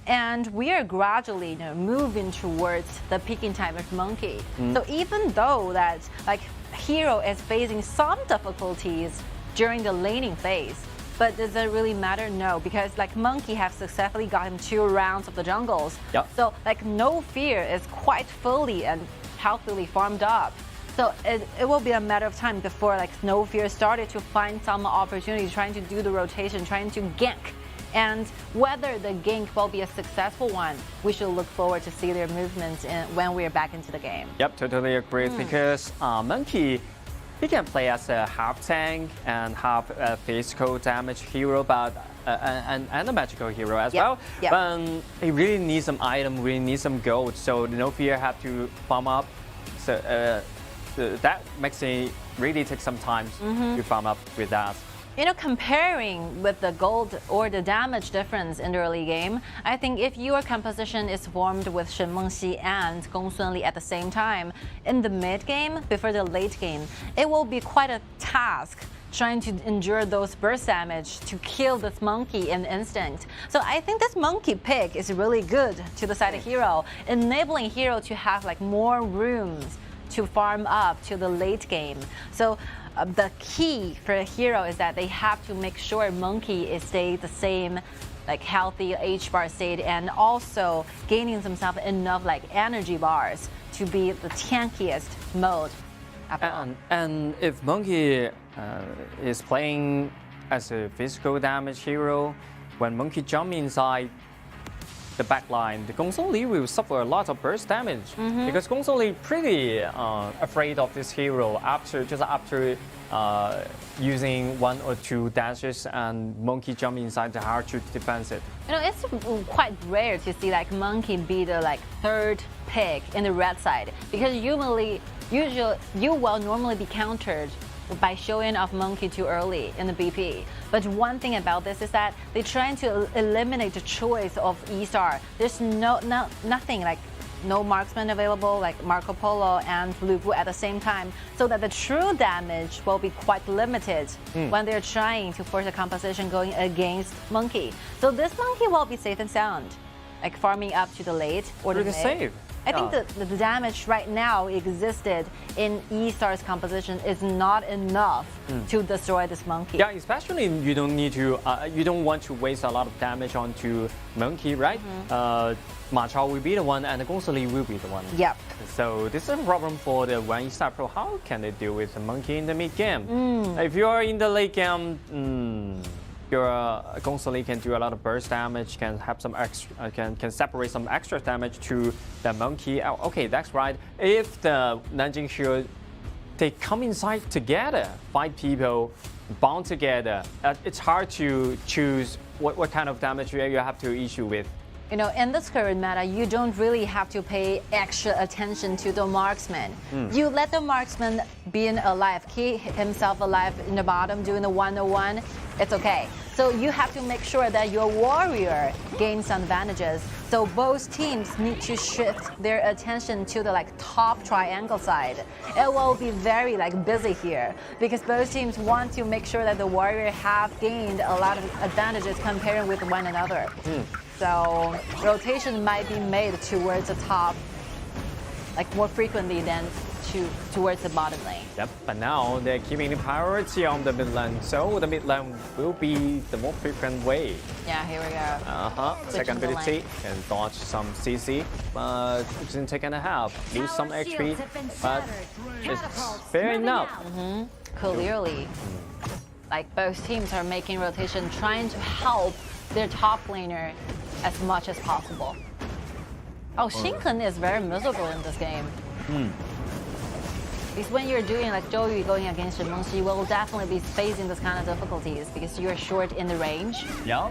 And we are gradually moving towards the peaking time of Monkey. So even though that like Hero is facing some difficulties during the laning phase, but does it really matter? No, because like Monkey have successfully gotten 2 rounds of the jungles. Yep. So like No Fear is quite fully and healthily farmed up. So it will be a matter of time before like No Fear started to find some opportunities, trying to do the rotation, trying to gank. And whether the gank will be a successful one, we should look forward to see their movements when we're back into the game. Yep, totally agree. Because Monkey, he can play as a half tank and half a physical damage hero, but and a magical hero as well. Yep. But he really needs some item, really needs some gold. So No Fear have to farm up. So that makes it really take some time to farm up with that. You know, comparing with the gold or the damage difference in the early game, I think if your composition is formed with Shen Mengxi and Gong Sunli at the same time, in the mid game, before the late game, it will be quite a task trying to endure those burst damage to kill this monkey in instant. So I think this monkey pick is really good to the side of Hero, enabling Hero to have like more rooms to farm up to the late game. So the key for a Hero is that they have to make sure Monkey is stay the same like healthy H-bar state and also gaining themselves enough like energy bars to be the tankiest mode. And if Monkey is playing as a physical damage hero, when Monkey jump inside the back line, the Gong Sunli will suffer a lot of burst damage because Gong Sunli pretty afraid of this hero after using 1 or 2 dashes and Monkey jump inside the hard to defense it. You know, it's quite rare to see like Monkey be the like 3rd pick in the red side because usually you will normally be countered by showing off Monkey too early in the BP. But one thing about this is that they're trying to eliminate the choice of E-Star. There's nothing like no marksman available like Marco Polo and Lu Bu at the same time, so that the true damage will be quite limited when they're trying to force a composition going against Monkey. So this Monkey will be safe and sound, like farming up to the late or the mid. Safe. I think the damage right now existed in E-Star's composition is not enough to destroy this monkey. Yeah, especially you don't need to, you don't want to waste a lot of damage onto monkey, right? Ma Chao will be the one, and Gong Sunli will be the one. Yep. So this is a problem for the one E-Star Pro. How can they deal with the monkey in the mid game? If you're in the late game, your Gong Sunli can do a lot of burst damage, can have some extra, can separate some extra damage to the monkey. Okay, that's right. If the Nanjing Hero, they come inside together, 5 people, bound together, it's hard to choose what kind of damage you have to issue with. You know, in this current meta, you don't really have to pay extra attention to the marksman. You let the marksman be alive, keep himself alive in the bottom doing the 101, it's okay. So you have to make sure that your warrior gains some advantages. So both teams need to shift their attention to the like top triangle side. It will be very like busy here because both teams want to make sure that the warrior have gained a lot of advantages comparing with one another. So rotation might be made towards the top like more frequently than towards the bottom lane. Yep, but now they're keeping the priority on the mid lane, so the mid lane will be the more frequent way. Yeah, here we go. Second the ability lane. can dodge some CC, but it's in take and a half. Lose some HP, but it's fair enough. Clearly, like both teams are making rotation, trying to help their top laner as much as possible. Oh, Xinghen is very miserable in this game. Because when you're doing like Zhou Yu going against Shen Mengxi, you will definitely be facing this kind of difficulties because you're short in the range. Yeah.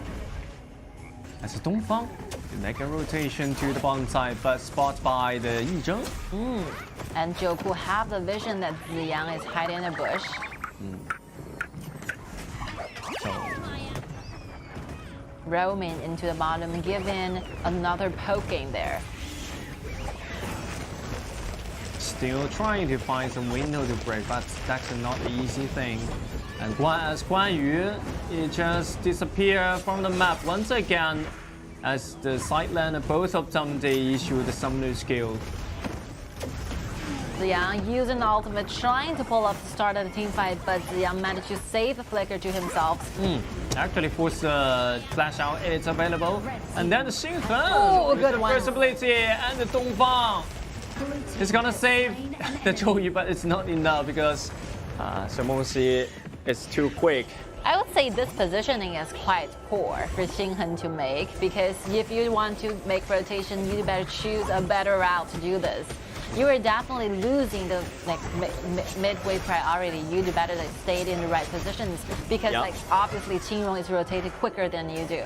As Dongfang, they make a rotation to the bottom side, but spotted by the Yi Zheng. And Joku have the vision that Ziyang is hiding in a bush. So Roaming into the bottom, giving another poke game there. still trying to find some window to break, but that's not an easy thing. And as Guan Yu, it just disappeared from the map once again. As the side laner, both of them, they issue the summoner skill. Ziyang using the ultimate, trying to pull up the start of the team fight, but Ziyang managed to save the flicker to himself. Actually, force flash out, it's available. And then the Xinghen, Oh, with good the one. first ability, and the Dongfang. It's gonna save the Zhou Yu, but it's not enough because Shen Mengxi is too quick. I would say this positioning is quite poor for Xinghen to make, because if you want to make rotation, you better choose a better route to do this. You are definitely losing the midway priority. You'd better stay in the right positions, because obviously Qingrong is rotated quicker than you do.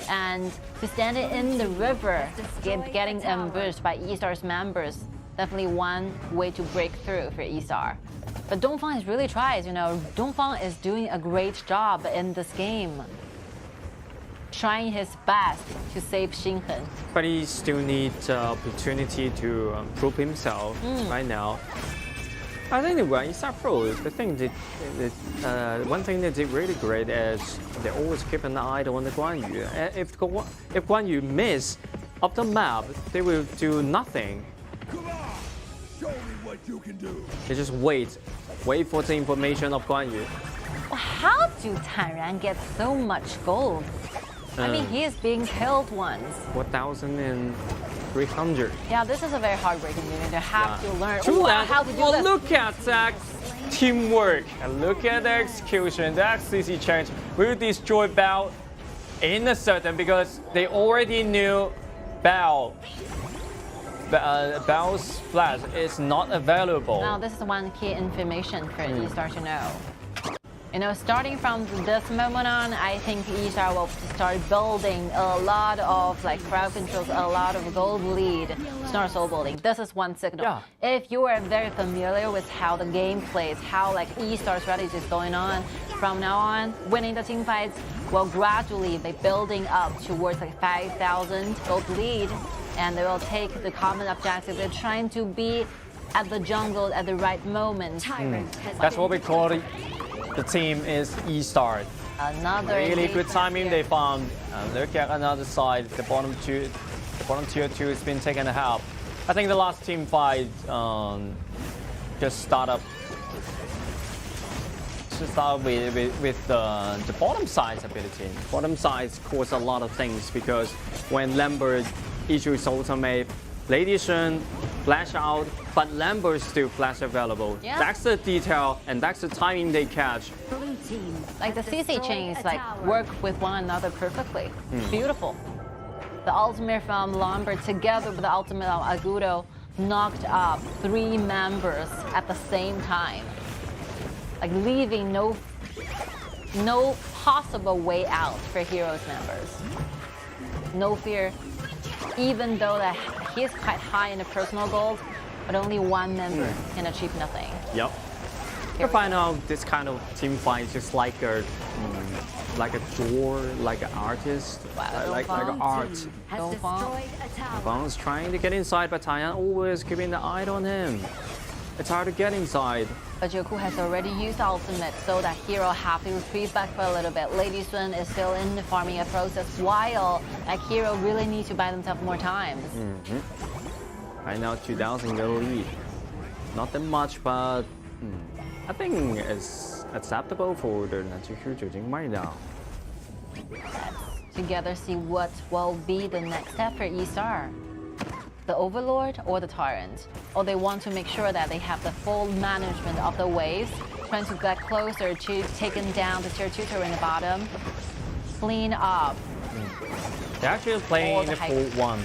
And to stand in the river, getting ambushed by E-Star's members, definitely one way to break through for E-Star. But Dongfang has really tried, you know, Dongfang is doing a great job in this game, trying his best to save Xinghen. But he still needs opportunity to prove himself right now. I think the Isar Pro, the thing that one thing they did really great is they always keep an eye on the Guan Yu. If Guan Yu miss up the map, they will do nothing. Come on, show me what you can do. They just wait for the information of Guan Yu. How do Tanran get so much gold? I mean, he is being killed once. 1,300. Yeah, this is a very heartbreaking game. You have to learn how to do well, this. look at that teamwork and look at the execution. That CC change will destroy Bao in a certain, because they already knew Bao's flash is not available. Now, this is one key information for E-Star to know. You know, starting from this moment on, I think E-Star will start building a lot of crowd controls, a lot of gold lead, start soul building. This is one signal. Yeah. If you are very familiar with how the game plays, how E-Star strategy is going on, from now on, winning the team fights will gradually be building up towards 5,000 gold lead, and they will take the common objective. They're trying to be at the jungle at the right moment. That's what we call it. The team is E-Star. Another really good engagement timing here. they found. Look at another side. The bottom tier 2 has been taken a half. I think the last team fight just start with the bottom side's ability. Bottom sides cause a lot of things, because when Lambert issues ultimate, Lady Shen flash out, but Lambert still flash available. Yeah. That's the detail, and that's the timing they catch. Blue team. The CC chains Destroy a tower. work with one another perfectly. Beautiful. The ultimate from Lambert together with the ultimate of Agudo knocked up 3 members at the same time, leaving no possible way out for Heroes members. No fear, even though that he is quite high in the personal gold, but only one member can achieve nothing. Yep. You find out this kind of team fight is just like a drawer, like an artist, like an art. Has Dongfang. destroyed a tower. Bang's trying to get inside, but Taiyan always keeping the eye on him. It's hard to get inside. But Joku has already used ultimate, so that hero have to retreat back for a little bit. Lady Sun is still in the farming process, while that hero really needs to buy themselves more time. Right now, 2,000 go lead. not that much, but I think it's acceptable for the 南极 Hero 酒精 right now. Together see what will be the next step for E-Star. The Overlord or the Tyrant? Or they want to make sure that they have the full management of the waves, trying to get closer to taking down the tier 2 turret in the bottom, clean up. They're actually playing All the the full one.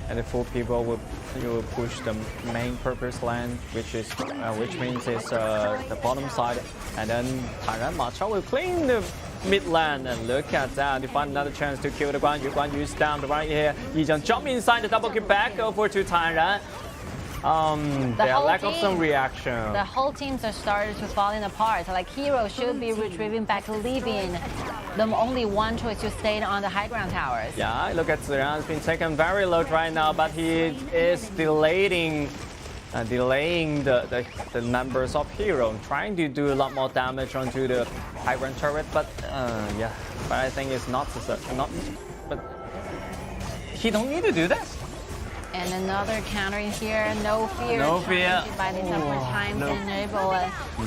And the full people will push the main purpose lane, which means it's the bottom side, and then Tyrant Ma Chao will clean the mid lane, and look at that, they find another chance to kill the Guan Yu. Guan Yu's down right here. He just jump inside the double kill back over to Tyrant. Their lack of some reaction. The whole teams are started to falling apart. Like Hero should be retrieving back, leaving them only one choice to stay on the high ground towers. Yeah, look at Ziran, has been taken very low right now, but he is delaying the numbers of Hero, trying to do a lot more damage onto the high ground turret, but but I think it's not but he don't need to do that. And another counter in here, no fear. No fear. By the several times and able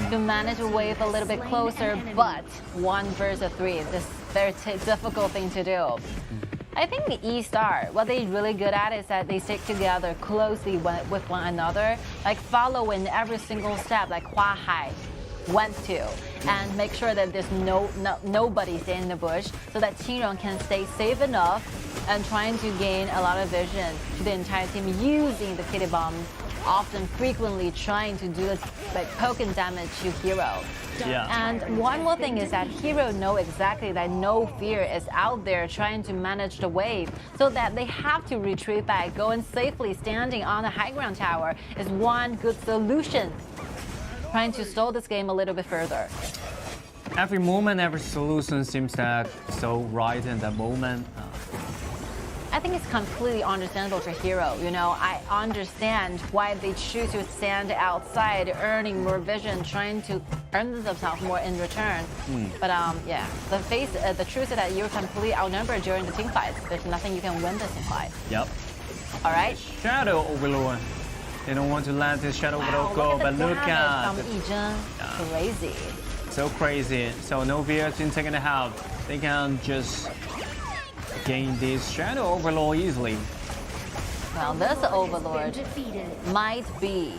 to manage a wave a little bit closer, but 1 versus 3, this is a very difficult thing to do. I think the E-Star, what they're really good at is that they stick together closely with one another, like following every single step, like Hua Hai went to, and make sure that there's nobody staying in the bush, so that Qingrong can stay safe enough and trying to gain a lot of vision to the entire team using the kitty bomb, often frequently trying to do like poking damage to Hero. Yeah. And one more thing is that Hero know exactly that no fear is out there trying to manage the wave, so that they have to retreat back. Going safely standing on the high ground tower is one good solution, trying to stall this game a little bit further. Every moment, every solution seems that so right in that moment. I think it's completely understandable for Hero. You know, I understand why they choose to stand outside, earning more vision, trying to earn themselves more in return. But yeah, the truth is that you're completely outnumbered during the team fights. There's nothing you can win this team fight. Yep. All right. Shadow Overlord. They don't want to let this Shadow Overlord go, but look at from Yizhen. Crazy. So crazy. So no fear has been taken out. They can just gain this Shadow Overlord easily. Well, this Overlord might be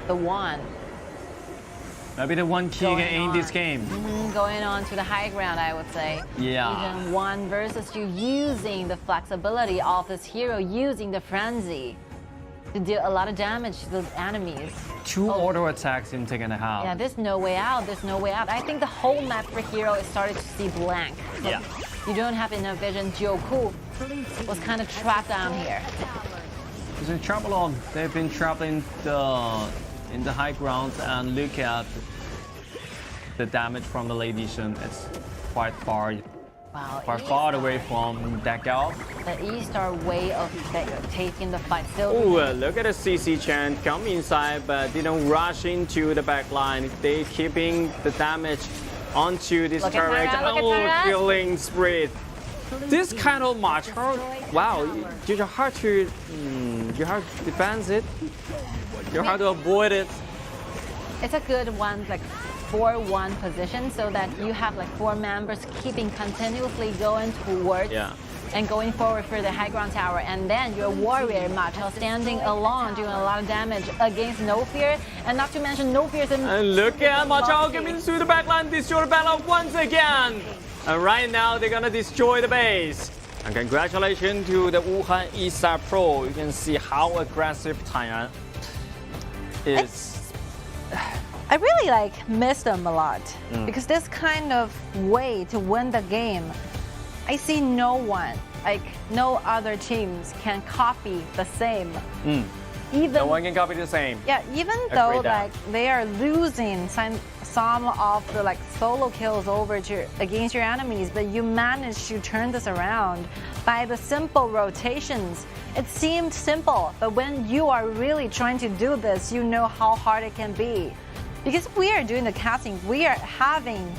the one. Maybe the one key in this game. Going on to the high ground, I would say. Yeah. Even 1 versus 2, using the flexibility of this hero, using the frenzy to deal a lot of damage to the enemies. 2 auto attacks in taking out. Yeah, there's no way out. There's no way out. I think the whole map for Hero is starting to see blank. Yeah. You don't have enough vision. Jiuku was kind of trapped down here. He's in trouble. They've been trapped in the high ground, and look at the damage from the Lady Shen. It's quite far. Wow, Quite far away from that gal. The E-Star way of taking the fight still. Oh, look at the CC Chen come inside, but they don't rush into the back line. They keeping the damage onto this turret. Oh, killing spree. This kind of match, wow, you're hard to defend it. You're hard to avoid it. It's a good one, like 4-1 position, so that you have like 4 members keeping continuously going towards and going forward for the high ground tower, and then your warrior Ma Chao standing alone doing a lot of damage against No Fear, and not to mention No Fear's and look at Ma Chao coming through the backline, destroy the battle once again. And right now they're gonna destroy the base. And congratulations to the Wuhan E-Star Pro. You can see how aggressive Taiwan is. I really miss them a lot because this kind of way to win the game, I see no one, no other teams can copy the same. Even no one can copy the same. Yeah, even though they are losing some of the solo kills against your enemies, but you manage to turn this around by the simple rotations. It seemed simple, but when you are really trying to do this, you know how hard it can be. Because we are doing the casting, we are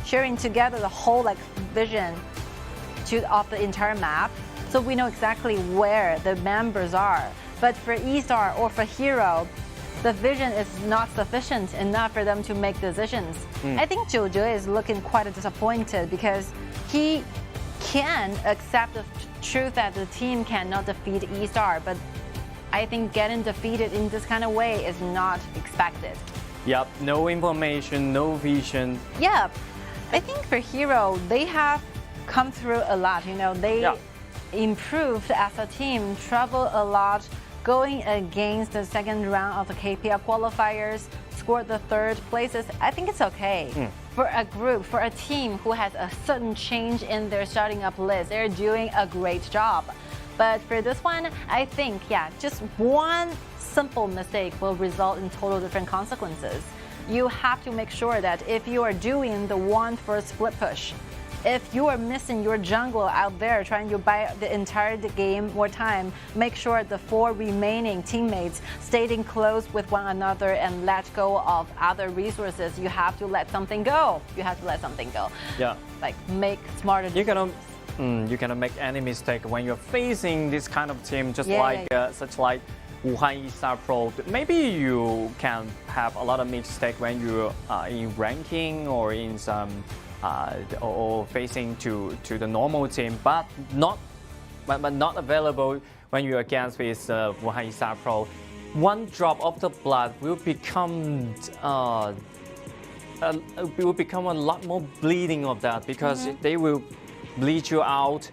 sharing together the whole vision of the entire map, so we know exactly where the members are. But for E-Star or for Hero, the vision is not sufficient enough for them to make decisions. I think 9G is looking quite disappointed because he can accept the truth that the team cannot defeat E-Star, but I think getting defeated in this kind of way is not expected. Yep, no information, no vision. Yeah, I think for Hero, they have come through a lot. You know, they improved as a team, traveled a lot, going against the second round of the KPL qualifiers, scored the third places. I think it's okay. For a group, for a team who has a sudden change in their starting up list, they're doing a great job. But for this one, I think, just one simple mistake will result in total different consequences. You have to make sure that if you are doing the one for split push, if you are missing your jungler out there trying to buy the entire game more time, make sure the 4 remaining teammates staying close with one another and let go of other resources. You have to let something go. You have to let something go. Yeah. Like make smarter decisions. You cannot make any mistake when you're facing this kind of team, just like such like Wuhan E-Star Pro. Maybe you can have a lot of mistake when you're in ranking or in some or facing to the normal team, but not available when you're against with Wuhan E-Star Pro. One drop of the blood will become a lot more bleeding of that because they will bleed you out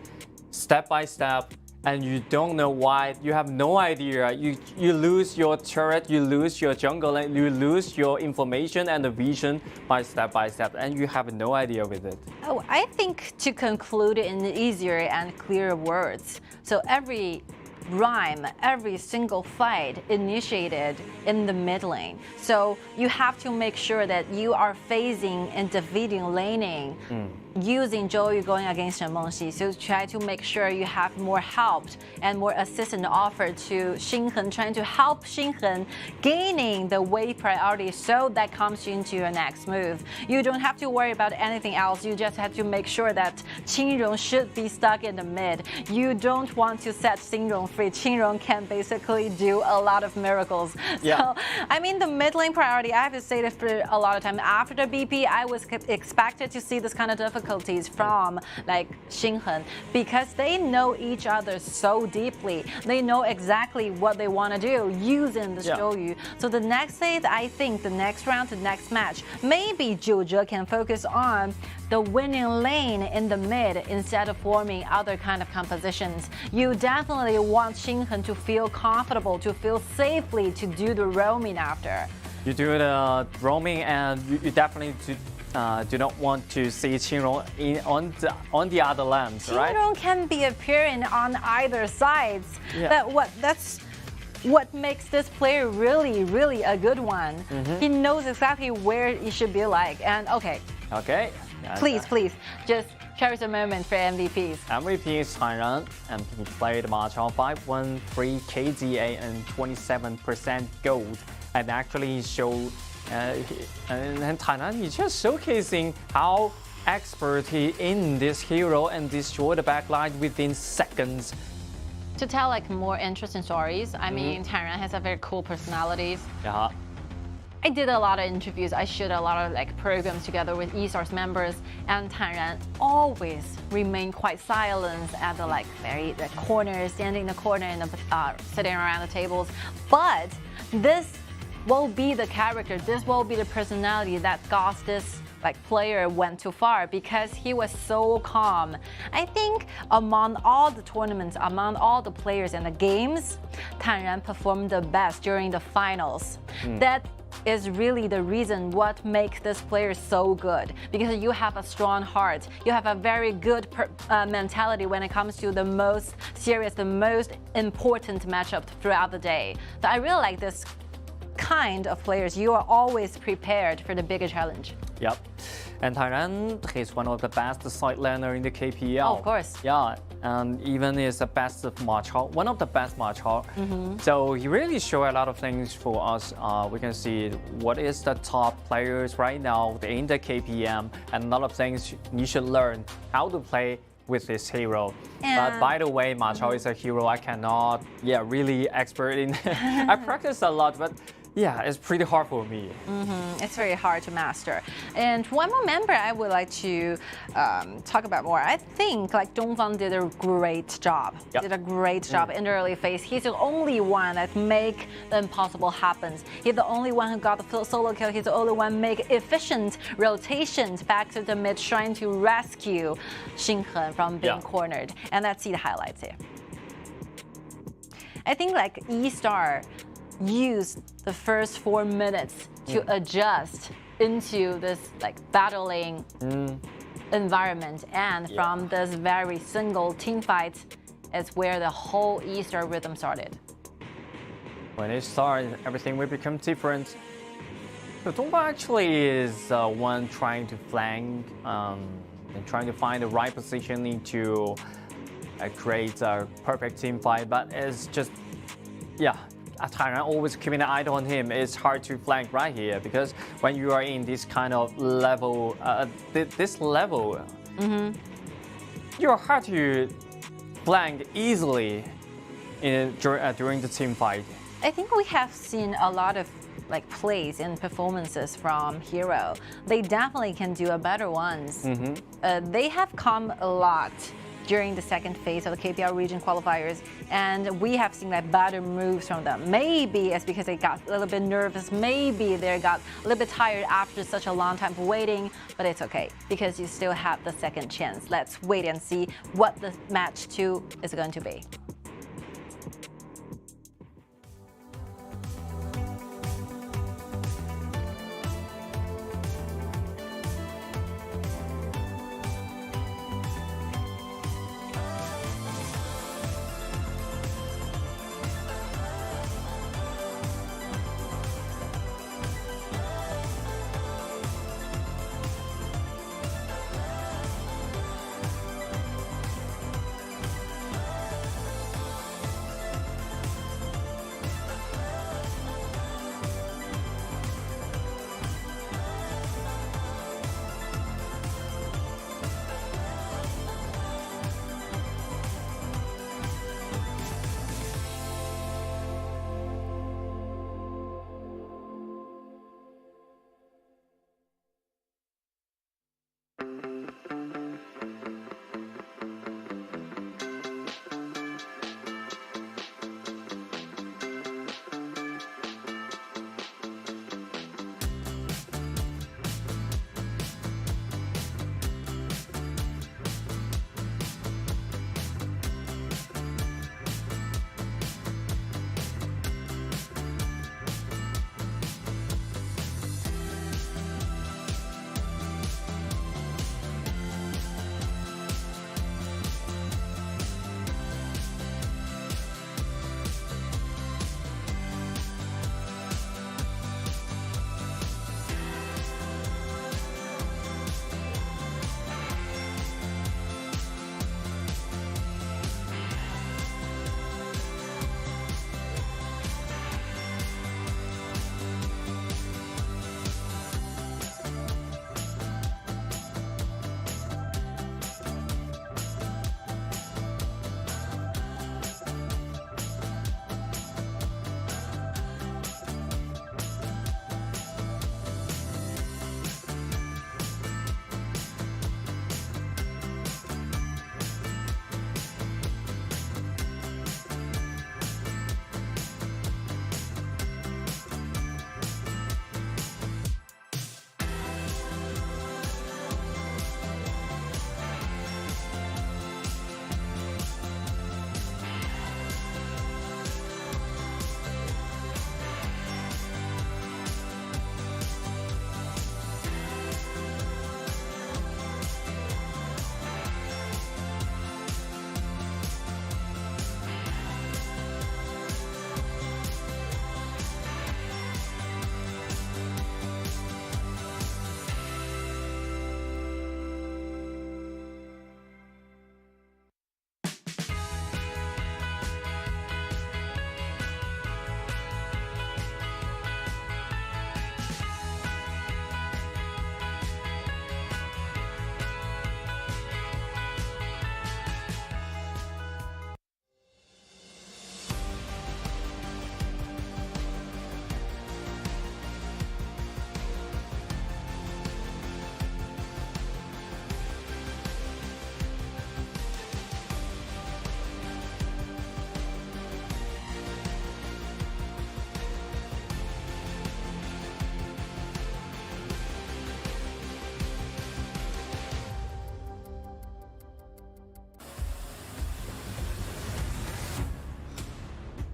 step by step. And you don't know why, you have no idea. You lose your turret, you lose your jungle, and you lose your information and the vision by step, and you have no idea with it. Oh, I think to conclude in easier and clearer words. So every rhyme, every single fight initiated in the mid lane. So you have to make sure that you are phasing and defeating laning. Using Zhou going against Shen Mengxi, so try to make sure you have more help and more assistance offered to Xinghen, trying to help Xinghen gaining the wave priority so that comes into your next move. You don't have to worry about anything else. You just have to make sure that Qingrong should be stuck in the mid. You don't want to set Xingrong free. Qingrong can basically do a lot of miracles. So, I mean, the mid lane priority, I have to say that for a lot of time after the BP, I was expected to see this kind of difficulties from like Xinghen because they know each other so deeply. They know exactly what they want to do using the Zhou. So the next phase, I think the next round, the next match, maybe 9G can focus on the winning lane in the mid instead of forming other kind of compositions. You definitely want Xinghen to feel comfortable, to feel safely to do the roaming after. You do the roaming and you definitely do not want to see Qingrong on the other lands, right? Qingrong can be appearing on either sides. That's what makes this player really, really a good one. He knows exactly where he should be like. And okay. Please, just cherish a moment for MVPs. MVP is Tairan, and he played Ma Chao 5-1, 3 KDA and 27% gold. And actually showed and Tainan is just showcasing how expert he in this hero and destroy the backline within seconds. To tell like more interesting stories, I mean, Tairan has a very cool personality. I did a lot of interviews. I shoot a lot of like programs together with E-Stars members, and Tairan always remained quite silent at the like very corner, standing in the corner and sitting around the tables. But this will be the character, this will be the personality that got this like player went too far because he was so calm. I think among all the tournaments, among all the players in the games, Tairan performed the best during the finals. That is really the reason what makes this player so good, because you have a strong heart, you have a very good mentality when it comes to the most serious, the most important matchup throughout the day. So I really like this kind of players. You are always prepared for the bigger challenge. Yep. And Tairan, he's one of the best side laner in the KPL. Oh, of course. Yeah, and even is the best of Ma Chao, one of the best Ma Chao. So he really showed a lot of things for us. We can see what is the top players right now in the KPM, and a lot of things you should learn how to play with this hero. But by the way, Ma Chao is a hero I cannot really expert in. I practice a lot, but Yeah, it's pretty hard for me. It's very hard to master. And one more member I would like to talk about more. I think like Dongfang did a great job. Yep. Did a great job in the early phase. He's the only one that make the impossible happen. He's the only one who got the solo kill. He's the only one make efficient rotations back to the mid, trying to rescue Xinghe from being cornered. And let's see the highlights here. I think like E-Star used the first 4 minutes to adjust into this like battling environment, and from this very single team fight is where the whole E-Star rhythm started. When it started, everything will become different. So Dongfang actually is one trying to flank and trying to find the right positioning to create a perfect team fight, but it's just, Tairan always keeping an eye on him. It's hard to flank right here because when you are in this kind of level, you're hard to flank easily during the team fight. I think we have seen a lot of like plays and performances from Hero. They definitely can do a better ones. They have come a lot during the second phase of the KPL region qualifiers, and we have seen like better moves from them. Maybe it's because they got a little bit nervous, maybe they got a little bit tired after such a long time of waiting, but it's okay because you still have the second chance. Let's wait and see what the match 2 is going to be.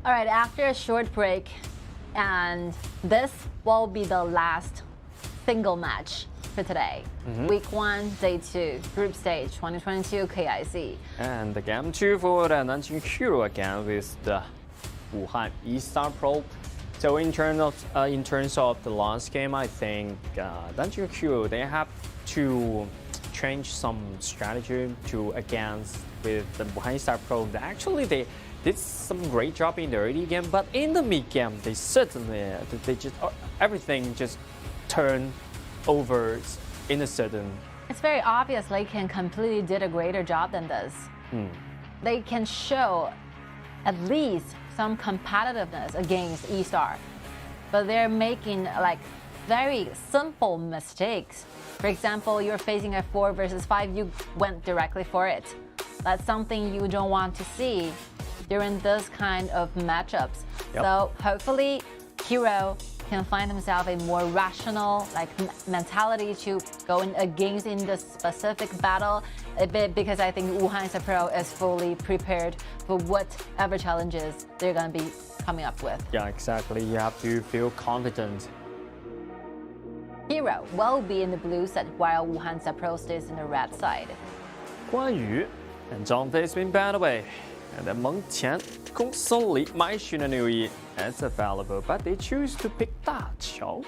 All right, after a short break, and this will be the last single match for today. Week 1, Day 2, Group Stage 2022 KIC. And the game 2 for the Nanjing Hero again with the Wuhan E-Star Pro. So in terms of the last game, I think Nanjing Hero, they have to change some strategy to against with the Wuhan E-Star Pro. Actually, they did some great job in the early game, but in the mid game, they certainly everything just turned over in a sudden. It's very obvious Laken completely did a greater job than this. They can show at least some competitiveness against E-Star, but they're making like very simple mistakes. For example, you're facing a 4 versus 5, you went directly for it. That's something you don't want to see during this kind of matchups. So hopefully Hero can find himself a more rational mentality to go against in the specific battle a bit, because I think Wuhan Pro is fully prepared for whatever challenges they're going to be coming up with. Yeah, exactly. You have to feel confident. Hero will be in the blue set while Wuhan Pro stays in the red side. 关羽 and Zhang Fei's been banned away. And then Meng Qian, Kong Song Li, Mai Xun and Yi is available, but they choose to pick Da Qiao.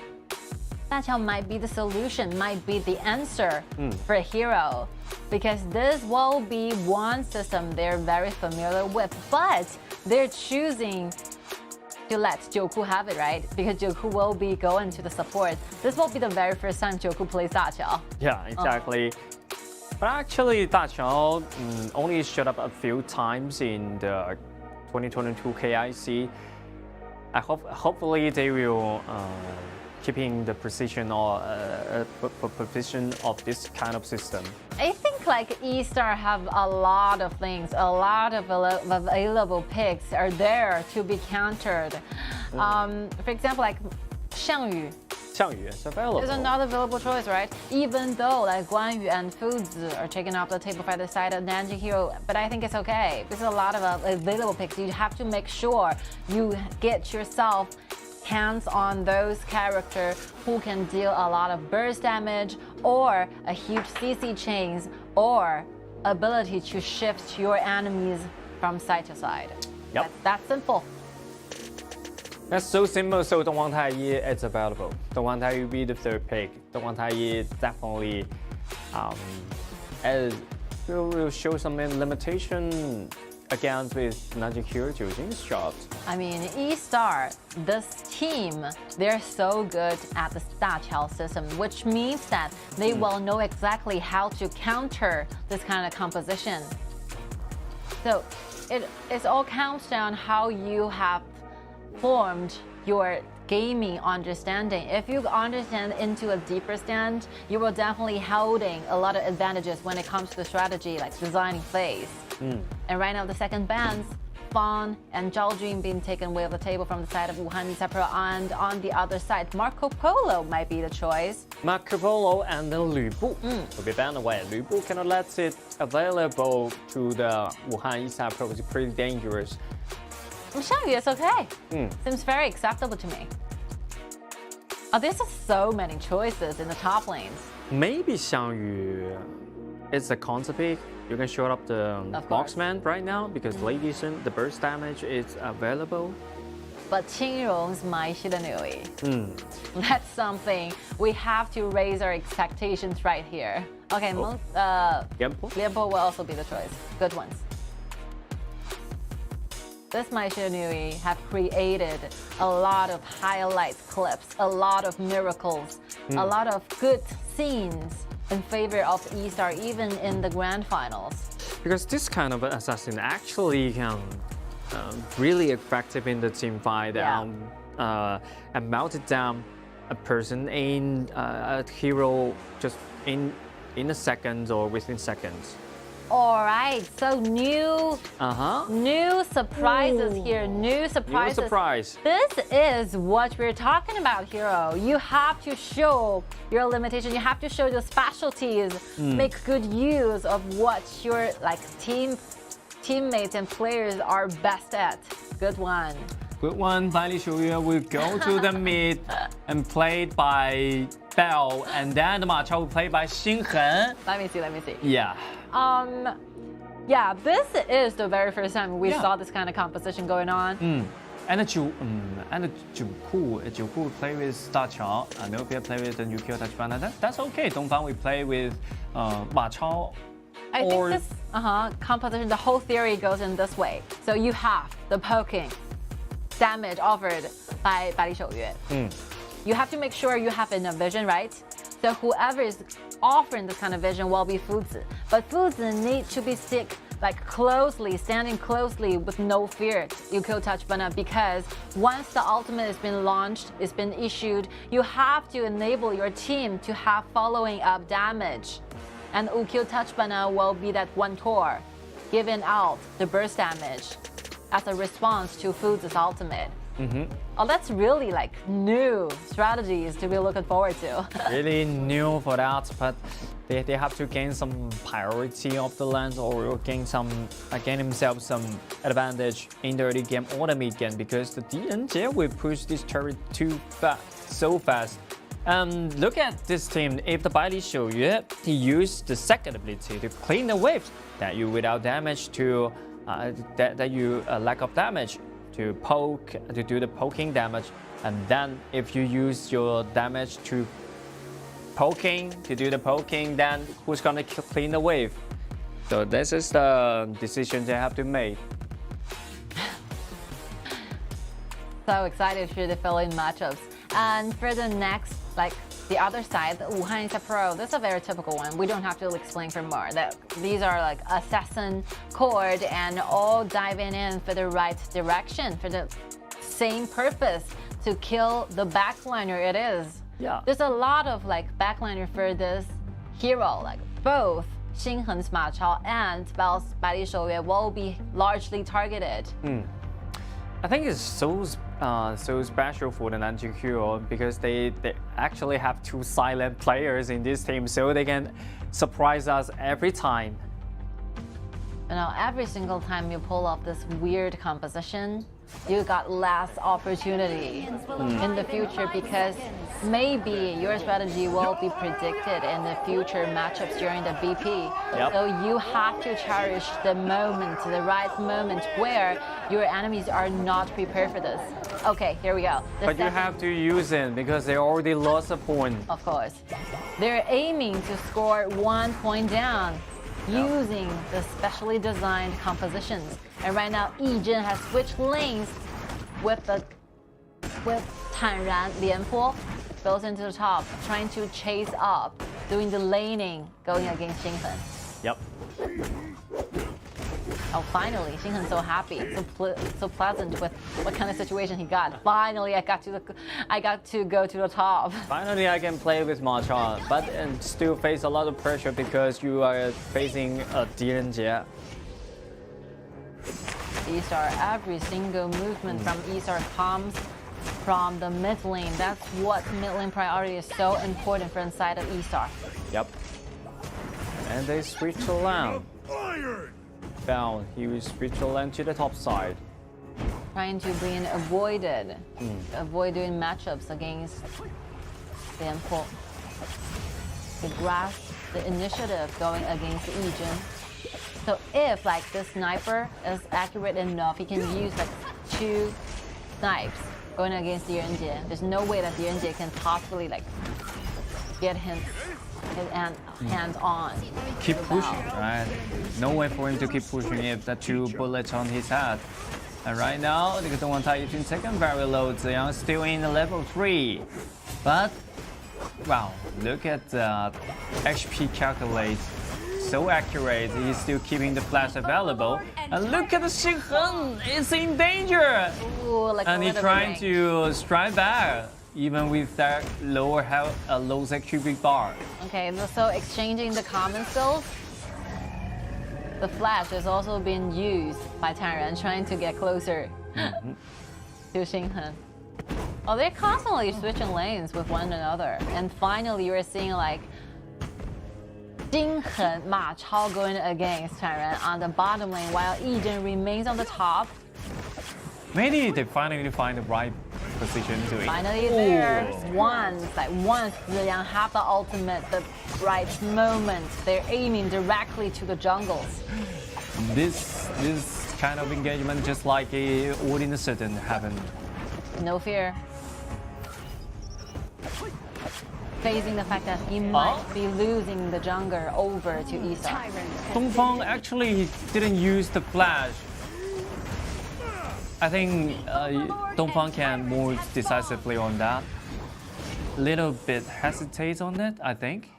Da Qiao might be the solution, might be the answer for Hero, because this will be one system they're very familiar with, but they're choosing to let Jiuku have it, right? Because Jiuku will be going to the support. This will be the very first time Jiuku plays Da Qiao. Yeah, exactly. But actually, Da Qiao only showed up a few times in the 2022 KIC. Hopefully they will keeping the precision or position of this kind of system. I think like E-Star have a lot of things, a lot of available picks are there to be countered. For example, like Xiangyu. Xiangyu is available. There's another available choice, right? Even though like Guan Yu and Fuzi are taken off the table by the side of Nanjing Hero, but I think it's okay. There's a lot of available picks. You have to make sure you get yourself hands on those characters who can deal a lot of burst damage or a huge CC chains or ability to shift your enemies from side to side. Yep. That's simple. That's so simple. So Dongwang Taiyi is available. Dongwang Taiyi will be the third pick. Dongwang Taiyi definitely will show some limitation against with Nanjing Hero using shots. I mean, E-Star, this team, they're so good at the Da Qiao system, which means that they will know exactly how to counter this kind of composition. So it all counts down how you have formed your gaming understanding. If you understand into a deeper stand, you will definitely holding a lot of advantages when it comes to strategy, like designing phase. And right now the second bans, Fan and Zhao Jun being taken away off the table from the side of Wuhan Pro, and on the other side, Marco Polo might be the choice. Marco Polo and then Lu Bu will be banned away. Lu Bu cannot let it available to the Wuhan Pro. It's pretty dangerous. Xiangyu is okay. Seems very acceptable to me. Oh, there's just so many choices in the top lanes. Maybe Xiangyu is a counter pick. You can show up the Boxman right now because Lady Sun, the burst damage is available. But Qingrong's Mai Shidanui. That's something we have to raise our expectations right here. Okay, Lianpo will also be the choice. Good ones. This Mai Shidanui have created a lot of highlight clips, a lot of miracles, a lot of good scenes in favor of E-Star, even in the grand finals. Because this kind of assassin actually can really effective in the team fight and melted down a person in a hero just in a second or within seconds. All right, so new surprises here, new surprises. New surprise. This is what we're talking about, Hero. You have to show your limitation. You have to show your specialties. Make good use of what your teammates and players are best at. Good one. Good one. 百里守约 will go to the mid and played by Bell, and then Ma Chao will play by Xin Hen. Let me see. Yeah. Yeah, this is the very first time we Yeah. saw this kind of composition going on. And the 九库 play with 大乔, Nobia play with the Yukio Tachibana. That's okay. Dongfang we play with Ma Chao. I Or- think this composition, the whole theory goes in this way. So you have the poking damage offered by 百里守约. You have to make sure you have enough vision, right? So whoever is offering this kind of vision will be Fuzi. But Fuzi need to be standing closely with no fear. You kill Tachibana because once the ultimate has been launched, it's been issued, you have to enable your team to have following up damage. And Ukyo Tachibana will be that one tour, giving out the burst damage as a response to Fuzi's ultimate. Oh, that's really like new strategies to be looking forward to. Really new for that, but they have to gain some priority of the lanes or gain themselves some advantage in the early game or the mid game because the Gen.G will push this turret so fast. Look at this team. If the 百里守约 he used the second ability to clean the waves that you without damage to that you lack of damage to do the poking damage, and then if you use your damage to do the poking, then who's gonna clean the wave? So this is the decision they have to make. So excited for the fill-in matchups. And for the next, like the other side, the Wuhan Isa Pro, this is a very typical one. We don't have to explain for more. These are like assassin chord and all diving in for the right direction, for the same purpose to kill the backliner it is. Yeah. There's a lot of like backliner for this hero, like both Xinghen's Ma Chao and Bell's 百里守约 will be largely targeted. I think it's so special for the Nanjing Hero because they actually have two silent players in this team, so they can surprise us every time. You know, every single time you pull off this weird composition, you got less opportunity in the future because maybe your strategy will be predicted in the future matchups during the BP. Yep. So you have to cherish the moment, the right moment where your enemies are not prepared for this. Okay, here we go. But you have to use it because they already lost a point. Of course. They're aiming to score 1 point down using the specially designed compositions. And right now, Yizhen has switched lanes with Tanran Lianpo goes into the top, trying to chase up, doing the laning, going against Xinghen. Yep. Oh, finally, Xinghen's so happy, so pleasant with what kind of situation he got. Finally, I got to go to the top. Finally, I can play with Ma Chao, but still face a lot of pressure because you are facing a Gen.G. Estar, every single movement from Estar comes from the mid lane. That's what mid lane priority is so important for inside of Estar. Yep. And they switch the lane. Iron! Bell, he will switch the lane to the top side. Trying to be avoid doing matchups against Lianpo. To grasp the initiative going against Yizhen. So if like this sniper is accurate enough, he can use like 2 snipes going against Gen.G. There's no way that Gen.G can possibly like get his hands on. Keep pushing, right? No way for him to keep pushing if the 2 bullets on his head. And right now, the Dongwang Taiyuan second very low. Ziyang still in the level 3. But, wow, look at the HP calculate. So accurate, he's still keeping the flash available. And look at the Xinghen, it's in danger! Ooh, like And he's trying to strike back, even with that low cubic bar. Okay, so exchanging the common skills, the flash is also being used by Tanran, trying to get closer to Xinghen. Oh, they're constantly switching lanes with one another. And finally, you're seeing like Xinghen Ma Chao going against Tanran on the bottom lane while Yizhen remains on the top. Maybe they finally find the right position to it. Finally there. Once Ziyang have the ultimate, the right moment, they're aiming directly to the jungles. This kind of engagement, just like a ordinary Sudden, happened. No fear. Facing the fact that he might be losing the jungler over to Isa. Dongfang actually didn't use the flash. I think Dongfang can move decisively on that. Little bit hesitate on it, I think.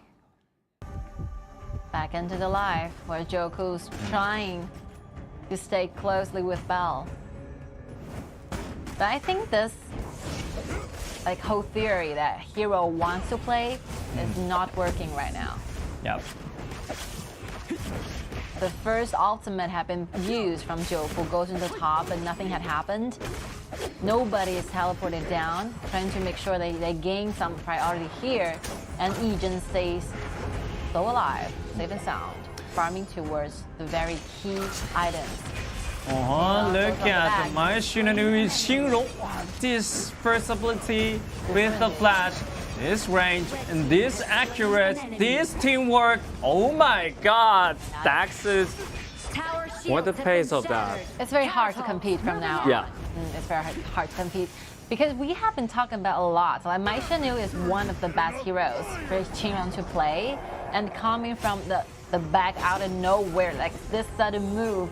Back into the life where Joku's trying to stay closely with Bell. But I think this whole theory that hero wants to play is not working right now. Yep. The first ultimate had been used from Joku, goes to the top, but nothing had happened. Nobody is teleported down, trying to make sure they gain some priority here, and Egen stays so alive, safe and sound, farming towards the very key items. Look at my Shinanu Xingrong. This first ability with the flash, this range, and this accurate, this teamwork. Oh my god, Dax's. What the pace of that? It's very hard to compete from now on. Yeah. It's very hard to compete. Because we have been talking about a lot. Like Mai Shinu is one of the best heroes for Qingrong to play. And coming from the back out of nowhere, like this sudden move,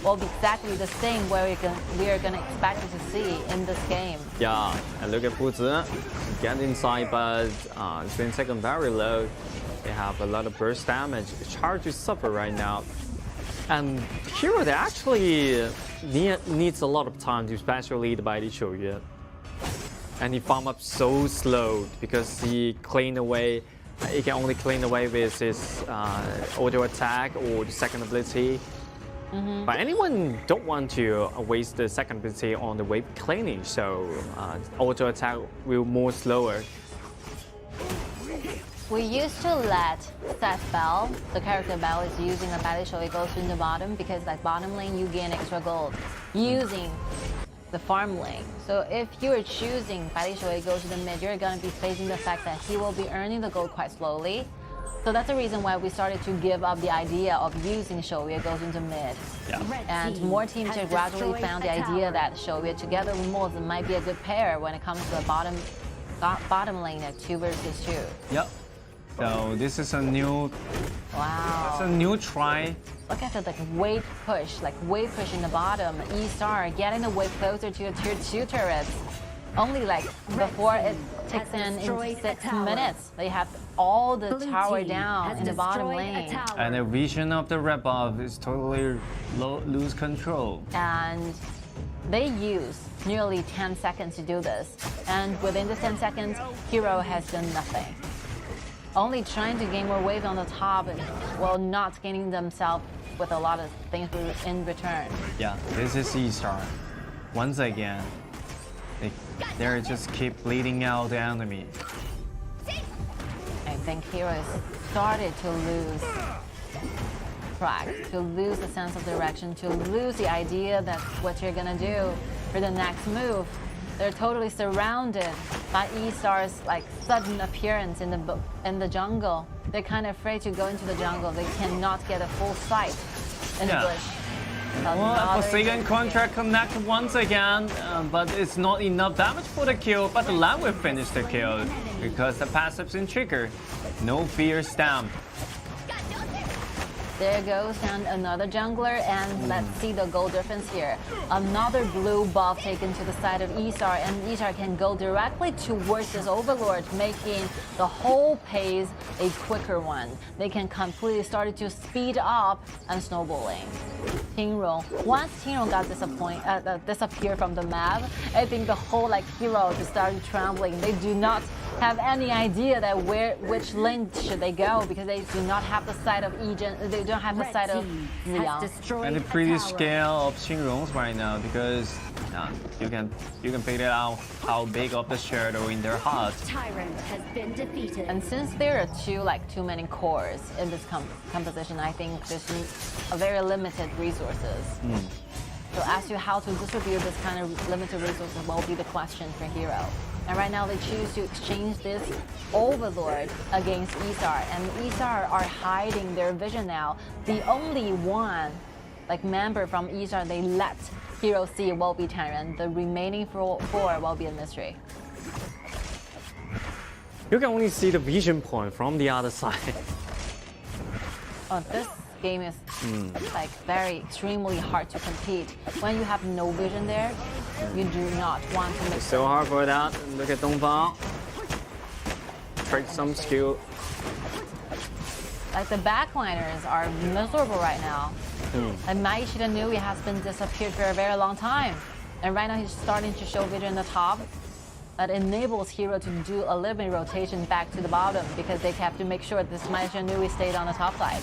will be exactly the same where we are gonna expect to see in this game. Yeah, and look at Puzi. Get inside, but it's been taken very low. They have a lot of burst damage. It's hard to suffer right now. And hero that actually needs a lot of time to special lead by the Qiuyue. And he farm up so slow because he clean away. He can only clean away with his auto attack or the second ability. But anyone don't want to waste the second ability on the wave cleaning, so auto attack will more slower. We used to let Seth Bell, the character Bell is using a Bally Show, it goes in the bottom because like bottom lane you gain extra gold using the farm lane. So if you're choosing Bally Show, it goes to the mid, you're gonna be facing the fact that he will be earning the gold quite slowly. So that's the reason why we started to give up the idea of using Qiuyue goes into mid. Yeah. And more teams have gradually found the idea that Qiuyue together with Moz might be a good pair when it comes to the bottom lane at 2 versus 2. Yep. So this is a new, Wow. it's a new try. Look at the wave push in the bottom. E-Star getting the wave closer to a tier 2 turrets. Only like before it takes in 6 minutes. They have all the tower down in the bottom lane. And the vision of the red buff is totally lose control. And they use nearly 10 seconds to do this. And within the 10 seconds, Hero has done nothing. Only trying to gain more wave on the top and while not gaining themselves with a lot of things in return. Yeah, this is E-Star. Once again, they just keep bleeding out the enemy. I think Hero started to lose track, to lose the sense of direction, to lose the idea that what you're gonna do for the next move. They're totally surrounded by E-Star's like sudden appearance in the jungle. They're kind of afraid to go into the jungle. They cannot get a full sight in the bush. Well, Forsaken contract connect once again, but it's not enough damage for the kill, but the Lamb will finish the kill because the passive's in trigger. No fear stamp. There goes down another jungler, and let's see the goal difference here. Another blue buff taken to the side of E-Star, and E-Star can go directly towards this Overlord, making the whole pace a quicker one. They can completely start to speed up and snowballing. Qingrong. Once Qingrong got disappeared from the map, I think the whole hero just started trembling. They do not have any idea that which lane should they go because they do not have the sight of Egen. They don't have the sight of Ziyang. And the pretty scale of Qingrong's right now because you can figure out how big of the shadow in their heart. Tyrant has been defeated. And since there are too many cores in this composition, I think there's a very limited resources. So as to how to distribute this kind of limited resources will be the question for Hero. And right now they choose to exchange this Overlord against E-Star, and E-Star are hiding their vision now. The only one, like member from E-Star they let Hero see will be Terran. The remaining four will be a mystery. You can only see the vision point from the other side. Oh, this game is like very extremely hard to compete. When you have no vision there, you do not want to mix. So hard for that. Look at Dongfang. Trick some skill. Like the backliners are miserable right now. And Mai Shiranui has been disappeared for a very long time. And right now he's starting to show vision in the top. That enables Hero to do a little bit rotation back to the bottom because they have to make sure this Mai Shiranui stayed on the top side.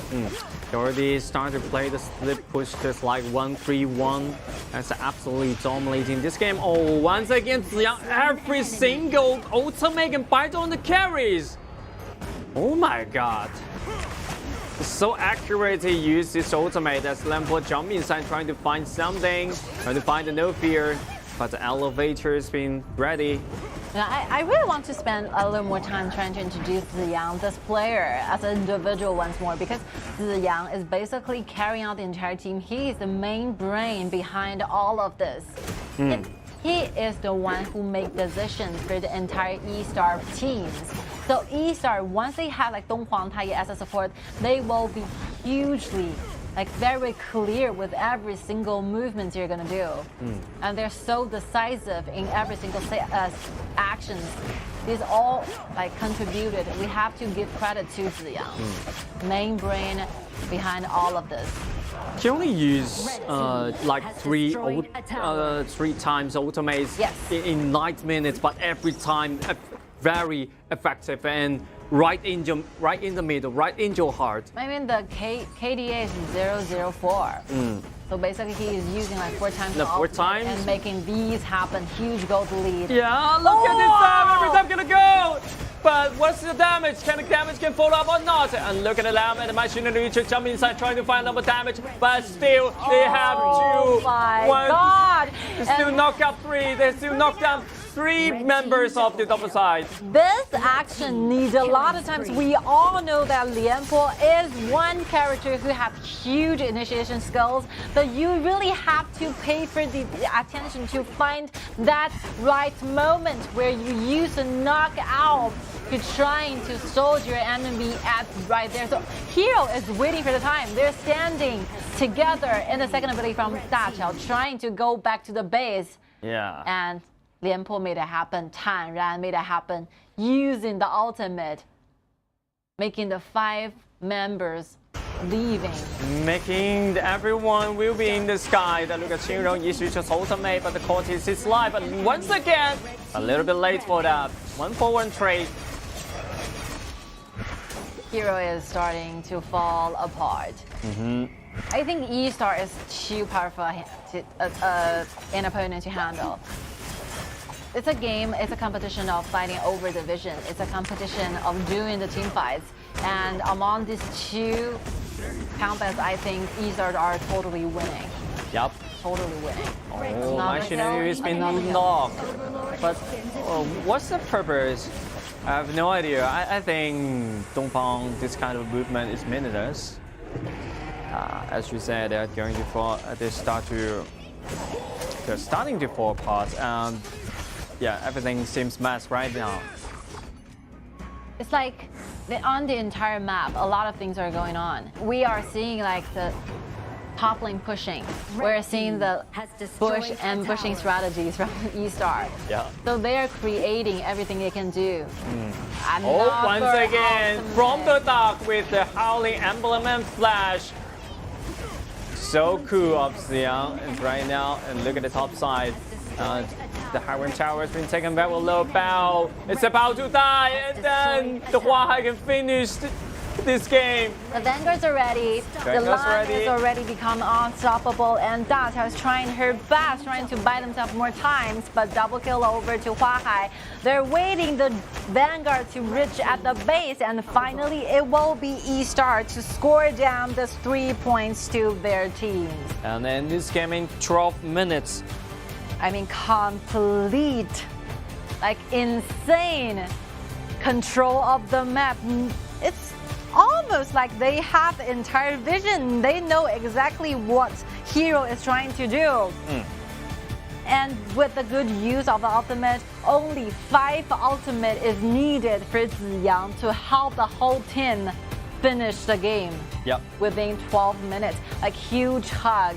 They already started to play the split push just like 1-3-1. That's absolutely dominating this game. Oh, once again, Ziyang, every single ultimate can bite on the carries. Oh my god. So accurate he used this ultimate as Lampo jump inside trying to find something, trying to find the no fear. But the elevator has been ready. Now, I really want to spend a little more time trying to introduce Ziyang, this player, as an individual once more, because Ziyang is basically carrying out the entire team. He is the main brain behind all of this. He is the one who makes decisions for the entire E-Star teams. So E-Star, once they have like Dong Huang Tai as a support, they will be hugely like very clear with every single movement you're gonna do, and they're so decisive in every single actions. These all like contributed. We have to give credit to Ziyang, main brain behind all of this. He only used like three times ultimates in 9 minutes, but every time very effective and right in the middle, right in your heart. I mean, the KDA is 004. So basically, he is using like 4 times the 4 times and making these happen. Huge gold lead. Yeah, look at this time. Every time gonna go. But what's the damage? Can the damage can follow up or not? And look at the lamb and the machinery to jump inside trying to find number damage. But still, they have Oh my god! They still knock out 3. They still knock down 3 members of the double side. This action needs a lot of times. We all know that Lianpo is one character who has huge initiation skills, but you really have to pay for the attention to find that right moment where you use a knockout to trying to soldier your enemy at right there. So Hero is waiting for the time. They're standing together in the second ability from Da Qiao, trying to go back to the base. Yeah. And Lianpo made it happen. Tan Ran made it happen using the ultimate, making the 5 members leaving. Making everyone will be in the sky. Look at Qingrong Yishu just ultimate, but the Cortis is live. But once again, a little bit late for that. 1-4-1 trade. Hero is starting to fall apart. I think E-Star is too powerful an opponent to handle. It's a game, it's a competition of fighting over division. It's a competition of doing the team fights. And among these 2 combats, I think E-Star are totally winning. Yep. Totally winning. Oh, machinery has been knocked. But what's the purpose? I have no idea. I think Dongfang, this kind of movement is meaningless. As you said, they're going to fall. They're starting to fall apart. Yeah, everything seems mess right now. It's like on the entire map, a lot of things are going on. We are seeing like the top lane pushing. We're seeing the bush and bushing strategies from E-Star. Yeah. So they're creating everything they can do. Oh, once again, from the dark with the Howling Emblem and Flash. So cool of Ziyang and right now, and look at the top side. The Howling Tower has been taken back with low bow. It's about to die, and then the Huahai can finish this game. The Vanguards are ready. The Vanguard's line ready. is already become unstoppable, and Daqiao is trying her best, trying to buy themselves more times, but double kill over to Huahai. They're waiting the Vanguard to reach at the base, and finally it will be E-Star to score down this 3 points to their teams. And then this game in 12 minutes. I mean, complete, like insane control of the map. It's almost like they have the entire vision. They know exactly what hero is trying to do. And with the good use of the ultimate, only 5 ultimate is needed for Ziyang to help the whole team finish the game within 12 minutes. Like huge hug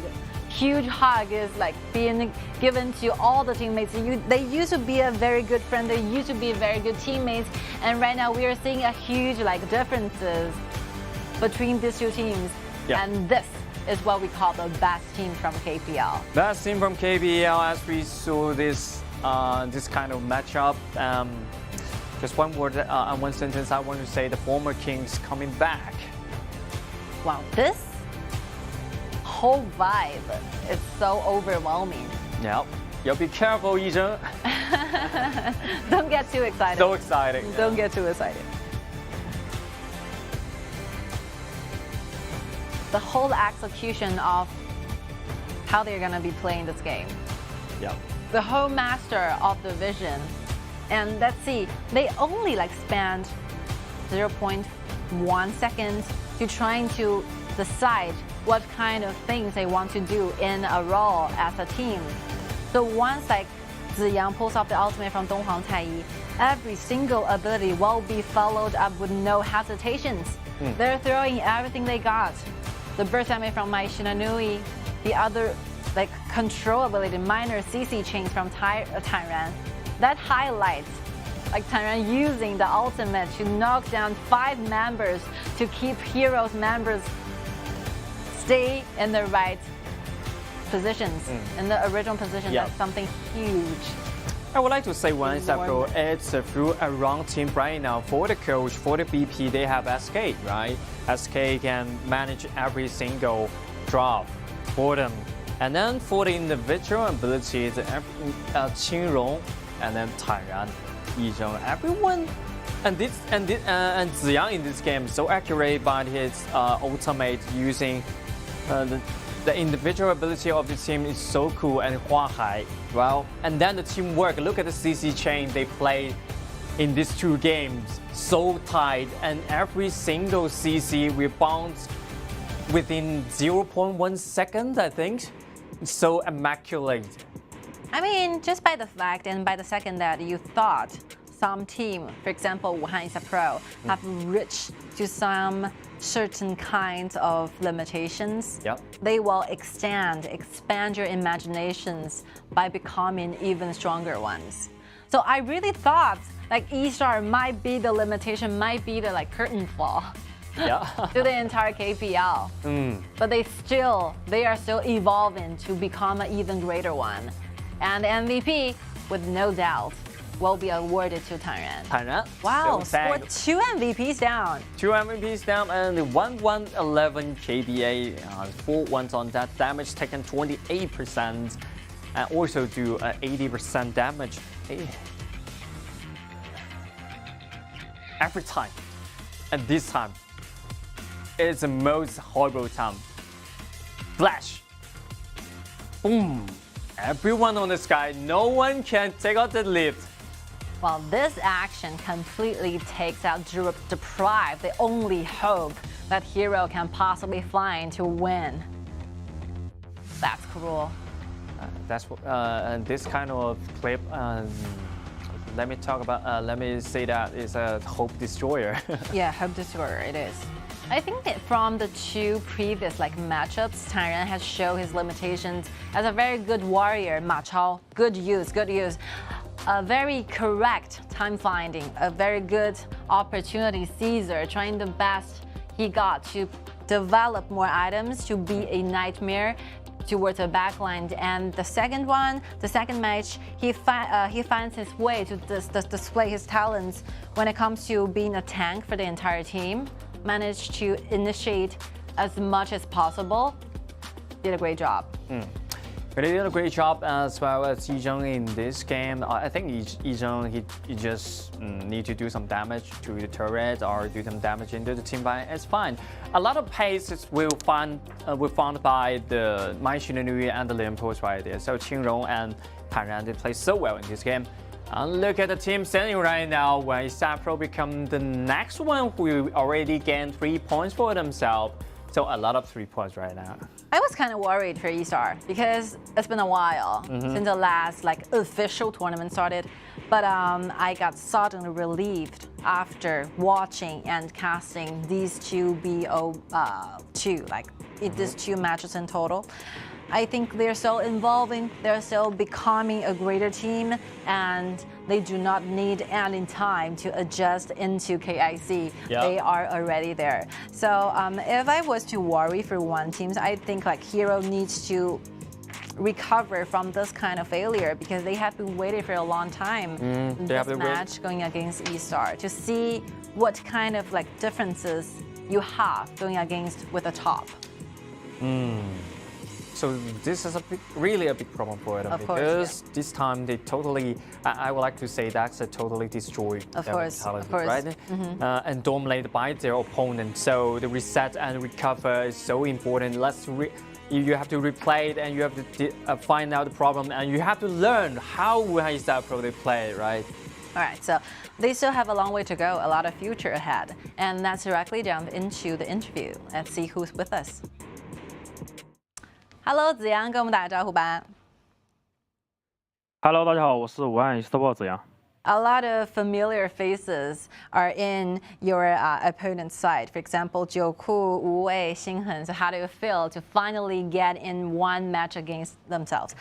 is like being given to all the teammates. They used to be a very good friend. They used to be very good teammates. And right now we are seeing a huge like differences between these two teams. And this is what we call the best team from KPL. Best team from KPL as we saw this this kind of matchup. Just one word, one sentence I want to say: the former kings coming back. Wow, this whole vibe is so overwhelming. Yep. Be careful, Yizheng. Don't get too excited. So exciting. Don't get too excited. The whole execution of how they're gonna be playing this game. The whole master of the vision. And let's see, they only like spent 0.1 seconds to trying to decide what kind of things they want to do in a role as a team. So once like Ziyang pulls off the ultimate from Donghuang Caiyi, every single ability will be followed up with no hesitations. They're throwing everything they got. The burst damage from Mai Shinanui, the other like control ability, minor CC chains from Tairan. That highlights like Tairan using the ultimate to knock down 5 members to keep heroes members stay in the right positions, in the original position. That's something huge. I would like to say one example. It's through a wrong team right now. For the coach, for the BP, they have SK, right? SK can manage every single drop for them. And then for the individual abilities, Qingrong, and then Tairan, Yizheng, everyone, and Ziyang in this game so accurate by his ultimate using the individual ability of the team is so cool, and Huahai, well, and then the teamwork. Look at the CC chain they played in these 2 games, so tight, and every single CC rebounds within 0.1 second, I think. So immaculate. I mean, just by the fact and by the second that you thought some team, for example, Wuhan is a pro, have reached to some certain kinds of limitations, they will expand your imaginations by becoming even stronger ones. So I really thought like E-Star might be the limitation, might be the like curtain fall to the entire KPL. But they are still evolving to become an even greater one. And the MVP, with no doubt, will be awarded to Tairan. Wow, scored 2 MVPs down. 2 MVPs down, and 1-1-11 KBA, 4 ones on that, damage taken 28%, and also do 80% damage. Every time, and this time, it's the most horrible time. Flash. Boom. Everyone on the sky, no one can take out the lift. Well, this action completely takes out, deprive the only hope that hero can possibly find to win. That's cruel. That's and this kind of clip. Let me say that is a hope destroyer. Yeah, hope destroyer it is. I think that from the 2 previous like matchups, Tairan has shown his limitations as a very good warrior. Ma Chao, good use. A very correct time finding, a very good opportunity seizer, trying the best he got to develop more items to be a nightmare towards the backline. And the second match, he finds his way to display his talents when it comes to being a tank for the entire team. managed to initiate as much as possible. Did a great job. But he did a great job as well as Yi-Zheng in this game. I think Yi-Zheng, he just need to do some damage to the turret or do some damage into the team fight. It's fine. A lot of pace will found by the Mai Xunanui and the Limpos right there. So Qingrong and Hanran, they play so well in this game. And look at the team standing right now, where Sapro become the next one who already gained 3 points for themselves. So a lot of 3 points right now. I was kind of worried for E-Star because it's been a while since the last official tournament started, but I got suddenly relieved after watching and casting these two BO2, these 2 matches in total. I think they're still evolving, they're still becoming a greater team, and they do not need any time to adjust into KIC. Yeah. They are already there. So if I was to worry for one team, I think Hero needs to recover from this kind of failure because they have been waiting for a long time in this match going against E-Star to see what kind of differences you have going against with the top. So this is really a big problem for them because this time they totally, I would like to say that's a totally destroyed their mentality, right? And dominated by their opponent. So the reset and recover is so important. You have to replay it and you have to find out the problem and you have to learn how is that pro they play, right? All right, so they still have a long way to go, a lot of future ahead. And let's directly jump into the interview. Let's see who's with us. Hello， 子阳，跟我们打个招呼吧。Hello， 大家好，我是武汉eSport 子阳。A lot of familiar faces are in your opponent's side. For example, Jiuku, Wu Wei, Xinghen. So how do you feel to finally get in one match against themselves?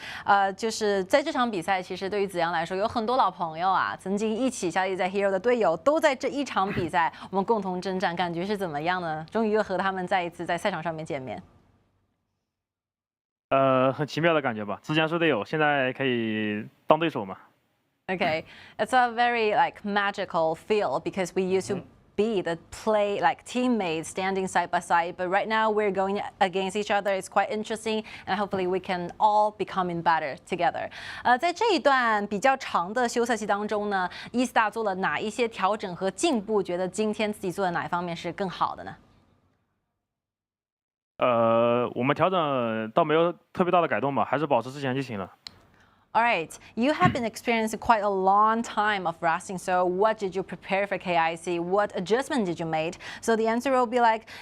就是在这场比赛，其实对于子阳来说，有很多老朋友啊，曾经一起效力在 Hero 的队友，都在这一场比赛，我们共同征战，感觉是怎么样呢？终于又和他们再一次在赛场上面见面。很奇妙的感觉吧，之前是队友，现在可以当对手嘛。Okay, it's a very magical feel because we used to be the teammates standing side by side, but right now we're going against each other. It's quite interesting, and hopefully we can all becoming better together. 在这一段比较长的休赛期当中呢，eStar做了哪一些调整和进步？觉得今天自己做的哪一方面是更好的呢？我们调整倒没有特别大的改动吧，还是保持之前就行了。All right, you have been experiencing quite a long time of resting. So what did you prepare for KIC? What adjustment did you make? So the answer will be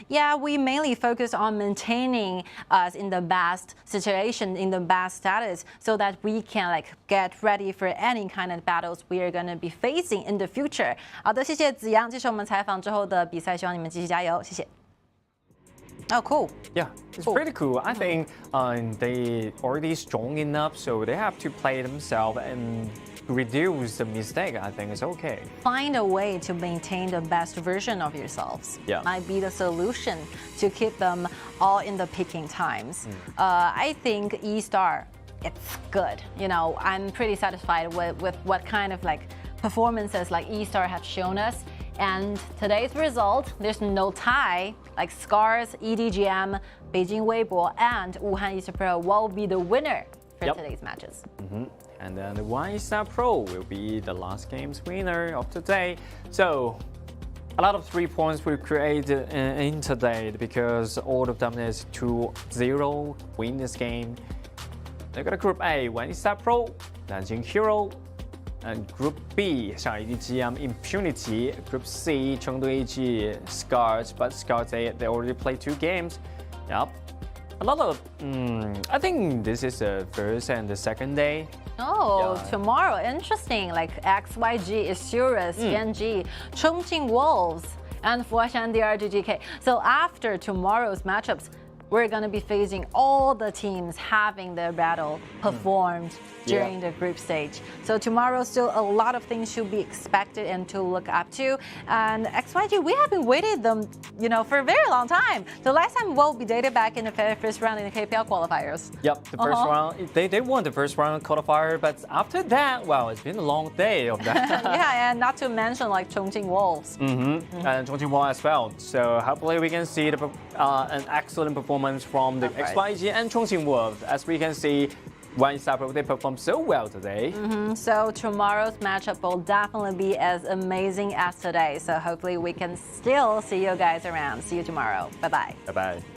yeah, we mainly focus on maintaining us in the best situation, in the best status, so that we can get ready for any kind of battles we are going to be facing in the future. 好的，谢谢子阳，这是我们采访之后的比赛，希望你们继续加油，谢谢。Oh, cool. Yeah, it's pretty cool. I think they already strong enough, so they have to play themselves and reduce the mistake. I think it's okay. Find a way to maintain the best version of yourselves. Yeah. Might be the solution to keep them all in the peaking times. I think eStar, it's good. You know, I'm pretty satisfied with what kind of performances eStar have shown us. And today's result, there's no tie. Scars, EDGM, Beijing Weibo, and Wuhan eSport Pro will be the winner for today's matches. And then the One eStar Pro will be the last game's winner of today. So a lot of 3 points were created in today because all of them is 2-0 win this game. They got a Group A, One eStar Pro, Nanjing Hero. And Group B, EDGM Impunity. Group C, Chengdu AG Scars, but Scars they already played 2 games. Yep. A lot of I think this is the first and the second day. Oh, tomorrow, interesting. XYG is serious, Gen.G, Chongqing Wolves, and Foshan DRGGK. So after tomorrow's matchups, we're going to be facing all the teams having their battle performed during the group stage. So tomorrow, still a lot of things should be expected and to look up to. And XYG, we have been waiting them, for a very long time. The last time will be dated back in the first round in the KPL qualifiers. Yep, the first round, they won the first round qualifier, but after that, well, it's been a long day of that. Yeah, and not to mention like Chongqing Wolves. And Chongqing Wolves as well. So hopefully we can see an excellent performance from the XYG and Chongqing Wolves. As we can see, One Cyber, they performed so well today. So tomorrow's matchup will definitely be as amazing as today. So hopefully we can still see you guys around. See you tomorrow. Bye-bye. Bye-bye.